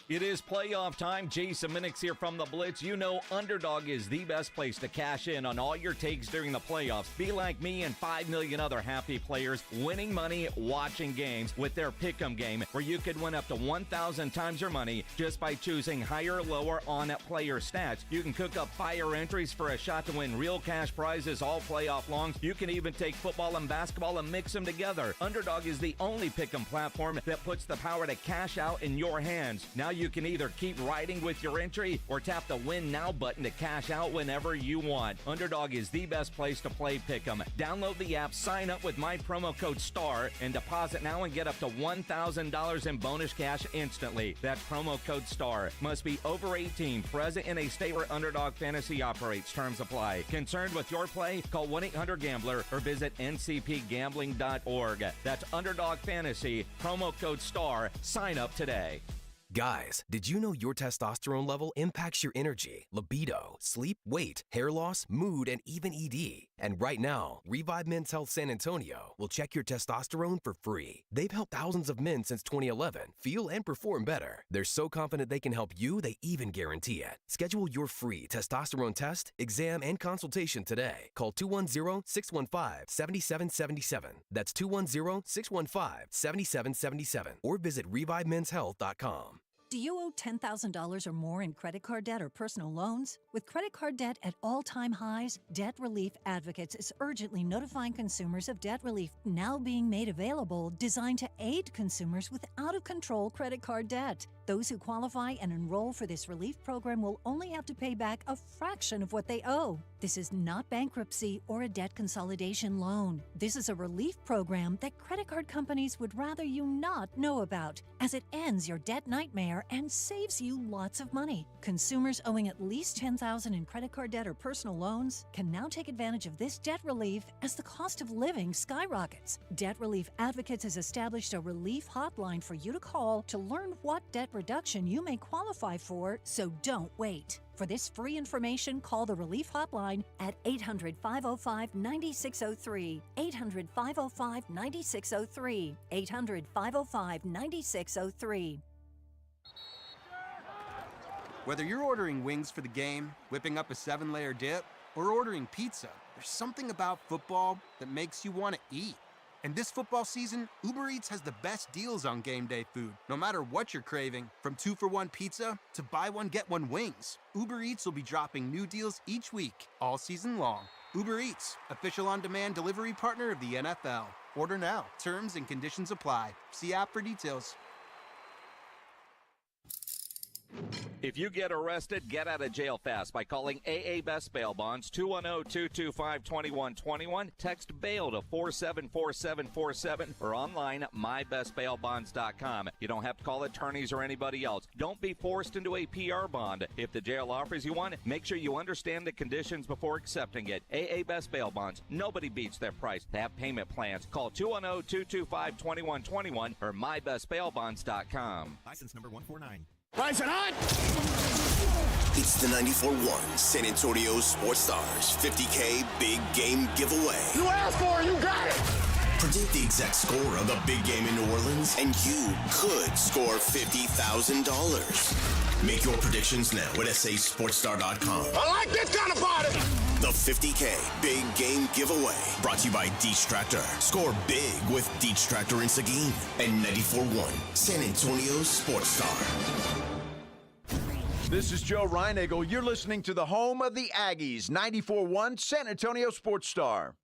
It is playoff time. Jason Minix here from the Blitz. You know Underdog is the best place to cash in on all your takes during the playoffs. Be like me and 5 million other happy players winning money watching games with their Pick'em game, where you could win up to 1,000 times your money just by choosing higher or lower on player stats. You can cook up fire entries for a shot to win real cash prizes all playoff long. You can even take football and basketball and mix them together. Underdog is the only Pick'em platform that puts the power to cash out in your hands. Now you can either keep riding with your entry or tap the Win Now button to cash out whenever you want. Underdog is the best place to play Pick'em. Download the app, sign up with my promo code STAR, and deposit now and get up to $1,000 in bonus cash instantly. That's promo code STAR. Must be over 18, present in a state where Underdog Fantasy operates. Terms apply. Concerned with your play? Call 1-800-GAMBLER or visit ncpgambling.org. That's Underdog Fantasy, promo code STAR. Sign up today. Guys, did you know your testosterone level impacts your energy, libido, sleep, weight, hair loss, mood, and even ED? And right now, Revive Men's Health San Antonio will check your testosterone for free. They've helped thousands of men since 2011 feel and perform better. They're so confident they can help you, they even guarantee it. Schedule your free testosterone test, exam, and consultation today. Call 210-615-7777. That's 210-615-7777. Or visit ReviveMen'sHealth.com. Do you owe $10,000 or more in credit card debt or personal loans? With credit card debt at all-time highs, Debt Relief Advocates is urgently notifying consumers of debt relief now being made available, designed to aid consumers with out-of-control credit card debt. Those who qualify and enroll for this relief program will only have to pay back a fraction of what they owe. This is not bankruptcy or a debt consolidation loan. This is a relief program that credit card companies would rather you not know about, as it ends your debt nightmare and saves you lots of money. Consumers owing at least $10,000 in credit card debt or personal loans can now take advantage of this debt relief as the cost of living skyrockets. Debt Relief Advocates has established a relief hotline for you to call to learn what debt reduction you may qualify for, so don't wait. For this free information, call the Relief Hotline at 800-505-9603, 800-505-9603, 800-505-9603. Whether you're ordering wings for the game, whipping up a 7-layer dip, or ordering pizza, there's something about football that makes you want to eat. And this football season, Uber Eats has the best deals on game day food. No matter what you're craving, from 2-for-1 pizza to buy one, get one wings, Uber Eats will be dropping new deals each week, all season long. Uber Eats, official on-demand delivery partner of the NFL. Order now. Terms and conditions apply. See app for details. If you get arrested, get out of jail fast by calling AA Best Bail Bonds, 210-225-2121. Text bail to 474747 or online at mybestbailbonds.com. You don't have to call attorneys or anybody else. Don't be forced into a PR bond. If the jail offers you one, make sure you understand the conditions before accepting it. AA Best Bail Bonds. Nobody beats their price. They have payment plans. Call 210-225-2121 or mybestbailbonds.com. License number 149. Rising on! It's the 94.1 San Antonio Sports Stars 50K Big Game Giveaway. You asked for it, you got it! Predict the exact score of the big game in New Orleans, and you could score $50,000. Make your predictions now at sasportstar.com. I like this kind of party! The 50K Big Game Giveaway, brought to you by Deets Tractor. Score big with Deets Tractor in Seguin and 94.1 San Antonio Sports Star. This is Joe Reinagle. You're listening to the home of the Aggies, 94.1 San Antonio Sports Star.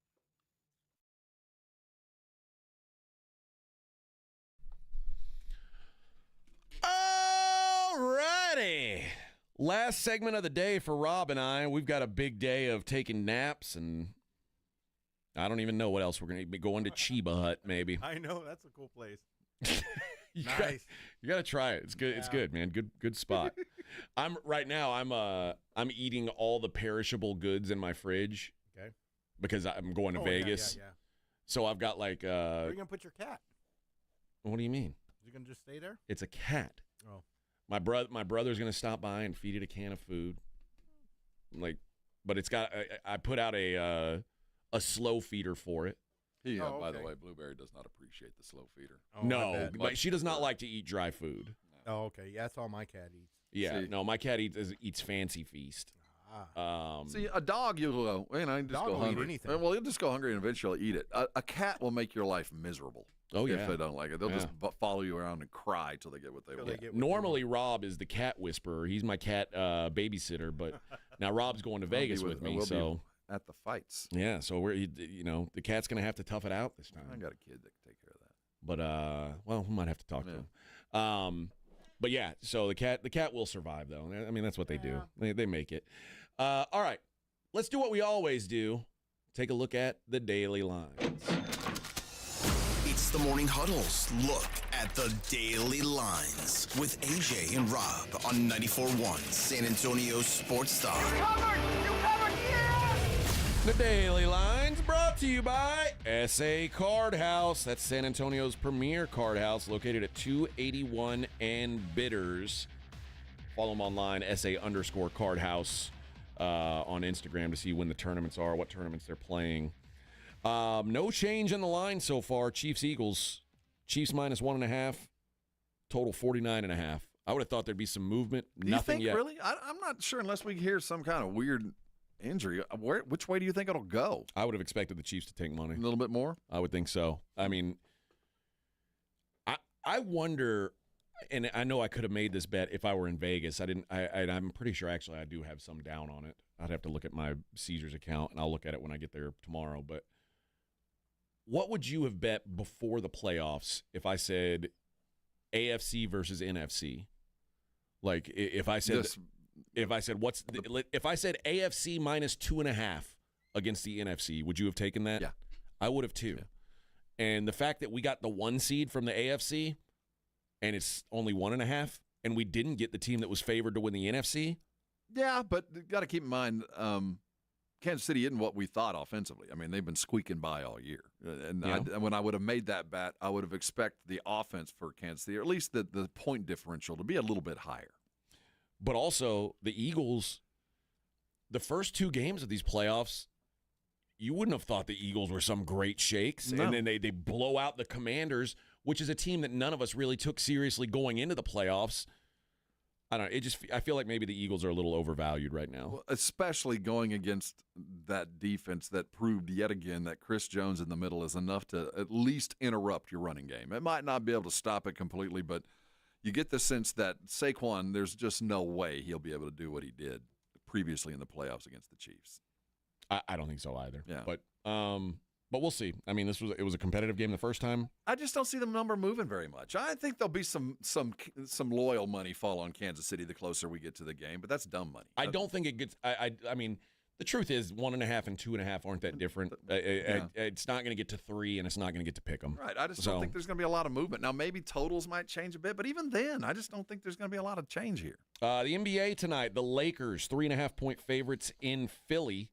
Alrighty. Last segment of the day for Rob and I. We've got a big day of taking naps, and I don't even know what else we're going to be going to Chiba Hut, maybe. I know. That's a cool place. You Nice. got to try it. It's good. It's good, man. Good spot. I'm eating all the perishable goods in my fridge. Okay. Because I'm going to Vegas. Yeah. So I've got like Where are you gonna put your cat? What do you mean? Is he gonna just stay there? It's a cat. Oh. My brother's gonna stop by and feed it a can of food. But it's got. I put out a slow feeder for it. He, by the way, Blueberry does not appreciate the slow feeder. Oh, no, but she does not like to eat dry food. Oh, okay. Yeah, that's all my cat eats. Yeah, no, my cat eats Fancy Feast. See, a dog, you'll go, just go will hungry. eat anything. Well, you'll just go hungry and eventually eat it. A cat will make your life miserable. Oh, yeah. If they don't like it. They'll just follow you around and cry till they get what they want. Normally, Rob is the cat whisperer. He's my cat babysitter, but now Rob's going to Vegas with me, so at the fights. Yeah, so the cat's going to have to tough it out this time. I got a kid that can take care of that. But well, we might have to talk to him. But yeah, so the cat will survive though. I mean, that's what they do. They make it. All right, let's do what we always do. Take a look at the daily lines. It's the Morning Huddle's look at the daily lines with AJ and Rob on 94.1 San Antonio Sports Star. You covered, yeah! The daily lines brought to you by SA Card House. That's San Antonio's premier card house located at 281 and Bitters. Follow them online, SA_Card House on Instagram to see when the tournaments are, what tournaments they're playing. No change in the line so far. Chiefs-Eagles. Chiefs -1.5. Total 49.5. I would have thought there'd be some movement. Do Nothing you think yet. really? I'm not sure unless we hear some kind of weird injury. Which way do you think it'll go? I would have expected the Chiefs to take money. A little bit more? I would think so. I mean, I wonder, and I know I could have made this bet if I were in Vegas. I didn't. I'm pretty sure actually I do have some down on it. I'd have to look at my Caesars account, and I'll look at it when I get there tomorrow. But what would you have bet before the playoffs if I said AFC versus NFC? Like if I said if I said AFC -2.5 against the NFC, would you have taken that? Yeah, I would have too. Yeah. And the fact that we got the 1 seed from the AFC, and it's only 1.5, and we didn't get the team that was favored to win the NFC. Yeah, but you got to keep in mind, Kansas City isn't what we thought offensively. I mean, they've been squeaking by all year. And when I would have made that bet, I would have expected the offense for Kansas City, or at least the point differential, to be a little bit higher. But also, the Eagles, the first 2 games of these playoffs, you wouldn't have thought the Eagles were some great shakes. No. And then they blow out the Commanders, which is a team that none of us really took seriously going into the playoffs. I don't know. I feel like maybe the Eagles are a little overvalued right now. Well, especially going against that defense that proved yet again that Chris Jones in the middle is enough to at least interrupt your running game. It might not be able to stop it completely, but you get the sense that Saquon, there's just no way he'll be able to do what he did previously in the playoffs against the Chiefs. I don't think so either. Yeah. But we'll see. I mean, it was a competitive game the first time. I just don't see the number moving very much. I think there'll be some loyal money fall on Kansas City the closer we get to the game, but that's dumb money. I don't think it gets. I mean, the truth is 1.5 and 2.5 aren't that different. It's not going to get to 3, and it's not going to get to pick 'em. Right. I just don't think there's going to be a lot of movement. Now, maybe totals might change a bit, but even then, I just don't think there's going to be a lot of change here. The NBA tonight, the Lakers 3.5-point favorites in Philly.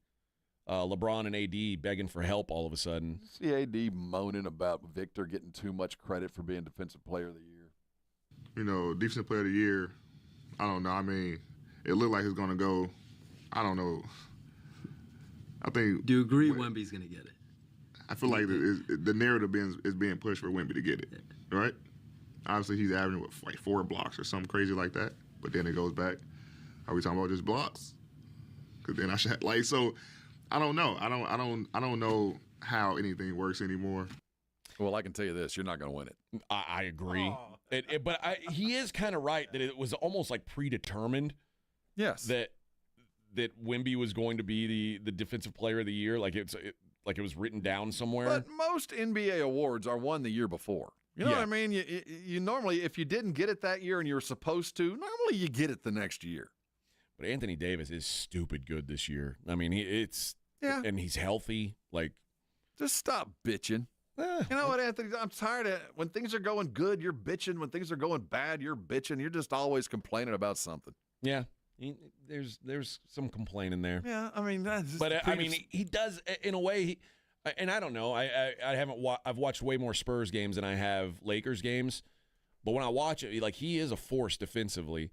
LeBron and AD begging for help all of a sudden. See AD moaning about Victor getting too much credit for being Defensive Player of the Year. You know, Defensive Player of the Year, I don't know. I mean, it looked like it's going to go, I don't know. I think. Do you agree Wemby's going to get it? I feel like the narrative is being pushed for Wemby to get it, right? Obviously, he's averaging, like 4 blocks or something crazy like that. But then it goes back, are we talking about just blocks? Because then I should, so... I don't know. I don't know how anything works anymore. Well, I can tell you this: you're not going to win it. I agree. But he is kind of right that it was almost like predetermined. Yes. That Wemby was going to be the Defensive Player of the Year, like it was written down somewhere. But most NBA awards are won the year before. You know what I mean? You normally, if you didn't get it that year and you're supposed to, normally you get it the next year. But Anthony Davis is stupid good this year. I mean, and he's healthy. Like, just stop bitching. You know what, Anthony? I'm tired of when things are going good, you're bitching. When things are going bad, you're bitching. You're just always complaining about something. Yeah, there's some complaining there. Yeah, I mean, he does in a way. And I don't know. I haven't. I've watched way more Spurs games than I have Lakers games. But when I watch it, like, he is a force defensively,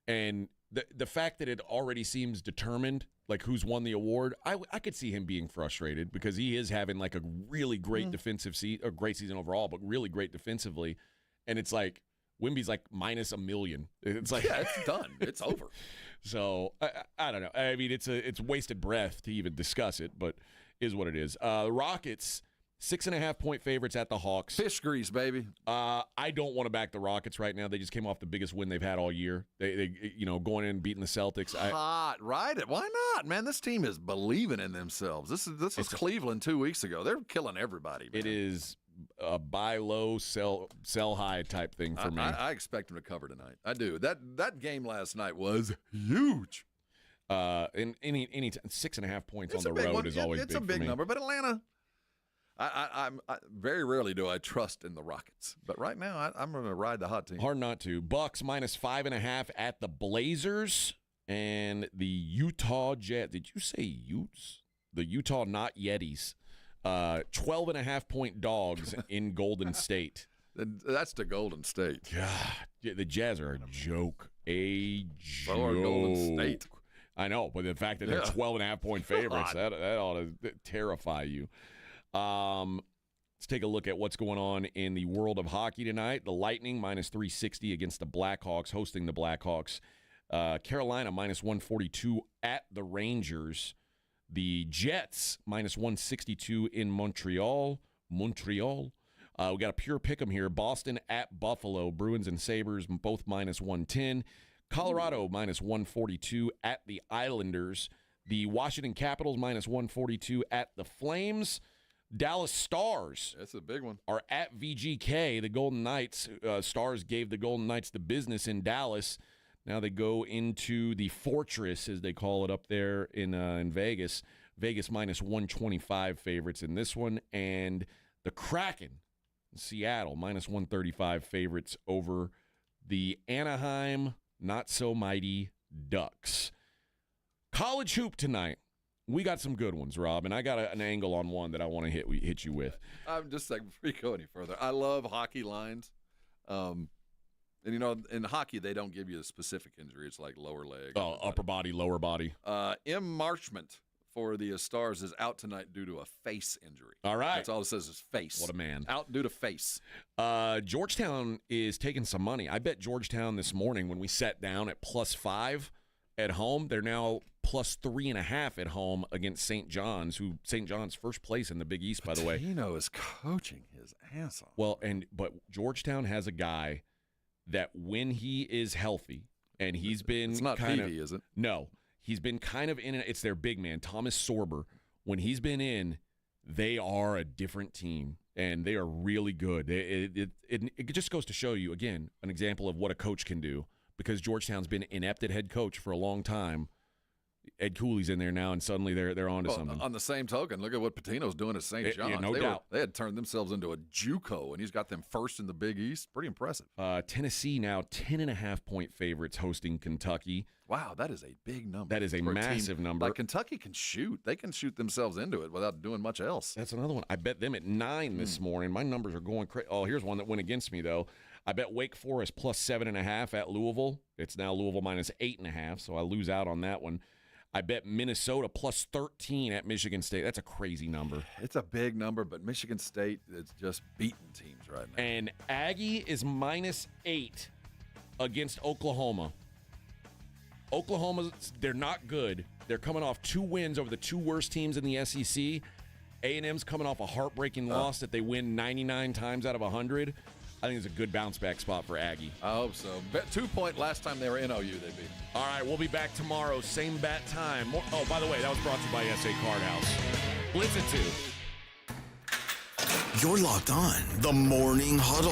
and the fact that it already seems determined, like who's won the award, I could see him being frustrated because he is having like a really great defensive a great season overall, but really great defensively, and it's like Wemby's like minus $1 million. It's like it's done. It's over. So I don't know. I mean, it's wasted breath to even discuss it, but is what it is. The Rockets. 6.5-point favorites at the Hawks. Fish grease, baby. I don't want to back the Rockets right now. They just came off the biggest win they've had all year. They going in and beating the Celtics. Hot, right? Why not, man? This team is believing in themselves. This is Cleveland 2 weeks ago. They're killing everybody, man. It is a buy low, sell high type thing for me. I expect them to cover tonight. I do. That game last night was huge. And any 6.5 points on the road is always big for me. It's a big number, but Atlanta. I very rarely do I trust in the Rockets, but right now I'm going to ride the hot team. Hard not to. Bucks minus 5.5 at the Blazers and the Utah Jazz. Did you say Utes? The Utah not Yetis. 12.5-point dogs in Golden State. That's the Golden State. God, the Jazz are a joke. So are Golden State. I know, but the fact that they're 12.5-point favorites, that ought to terrify you. Let's take a look at what's going on in the world of hockey tonight. The Lightning minus 360 against the Blackhawks, hosting the Blackhawks. Carolina minus 142 at the Rangers. The Jets minus 162 in Montreal. We got a pure pick'em here. Boston at Buffalo. Bruins and Sabres both minus 110. Colorado minus 142 at the Islanders. The Washington Capitals minus 142 at the Flames. Dallas Stars. That's a big one. Are at VGK. The Golden Knights. Stars gave the Golden Knights the business in Dallas. Now they go into the Fortress, as they call it up there in Vegas. Vegas minus 125 favorites in this one. And the Kraken, Seattle, minus 135 favorites over the Anaheim not-so-mighty Ducks. College hoop tonight. We got some good ones, Rob, and I got an angle on one that I want to hit you with. I'm just saying, before you go any further, I love hockey lines. And, in hockey, they don't give you a specific injury. It's like lower leg. Oh, upper body, lower body. M. Marchment for the Stars is out tonight due to a face injury. All right. That's all it says is face. What a man. Out due to face. Georgetown is taking some money. I bet Georgetown this morning when we sat down at +5 at home. They're now +3.5 at home against St. John's, St. John's first place in the Big East, by the way. Patino is coaching his ass off. Well, but Georgetown has a guy that when he is healthy, and he's been it's not Peavy, is it? No. He's been kind of in it. It's their big man, Thomas Sorber. When he's been in, they are a different team, and they are really good. It just goes to show you, again, an example of what a coach can do, because Georgetown's been inept at head coach for a long time. Ed Cooley's in there now, and suddenly they're on to something. On the same token, look at what Patino's doing at St. John's. Yeah, no doubt. They had turned themselves into a JUCO, and he's got them first in the Big East. Pretty impressive. Tennessee now 10.5-point favorites hosting Kentucky. Wow, that is a big number. That is a massive number. Like Kentucky can shoot. They can shoot themselves into it without doing much else. That's another one. I bet them at 9 this morning. My numbers are going crazy. Oh, here's one that went against me, though. I bet Wake Forest +7.5 at Louisville. It's now Louisville minus 8.5, so I lose out on that one. I bet Minnesota +13 at Michigan State. That's a crazy number. It's a big number, but Michigan State is just beating teams right now. And Aggie is -8 against Oklahoma. Oklahoma, they're not good. They're coming off 2 wins over the 2 worst teams in the SEC. A&M's coming off a heartbreaking loss that they win 99 times out of 100. I think it's a good bounce-back spot for Aggie. I hope so. Bet 2-point last time they were in OU, they beat. All right, we'll be back tomorrow, same bat time. Oh, by the way, that was brought to you by SA Card House. Blitz at 2. You're locked on the Morning Huddle.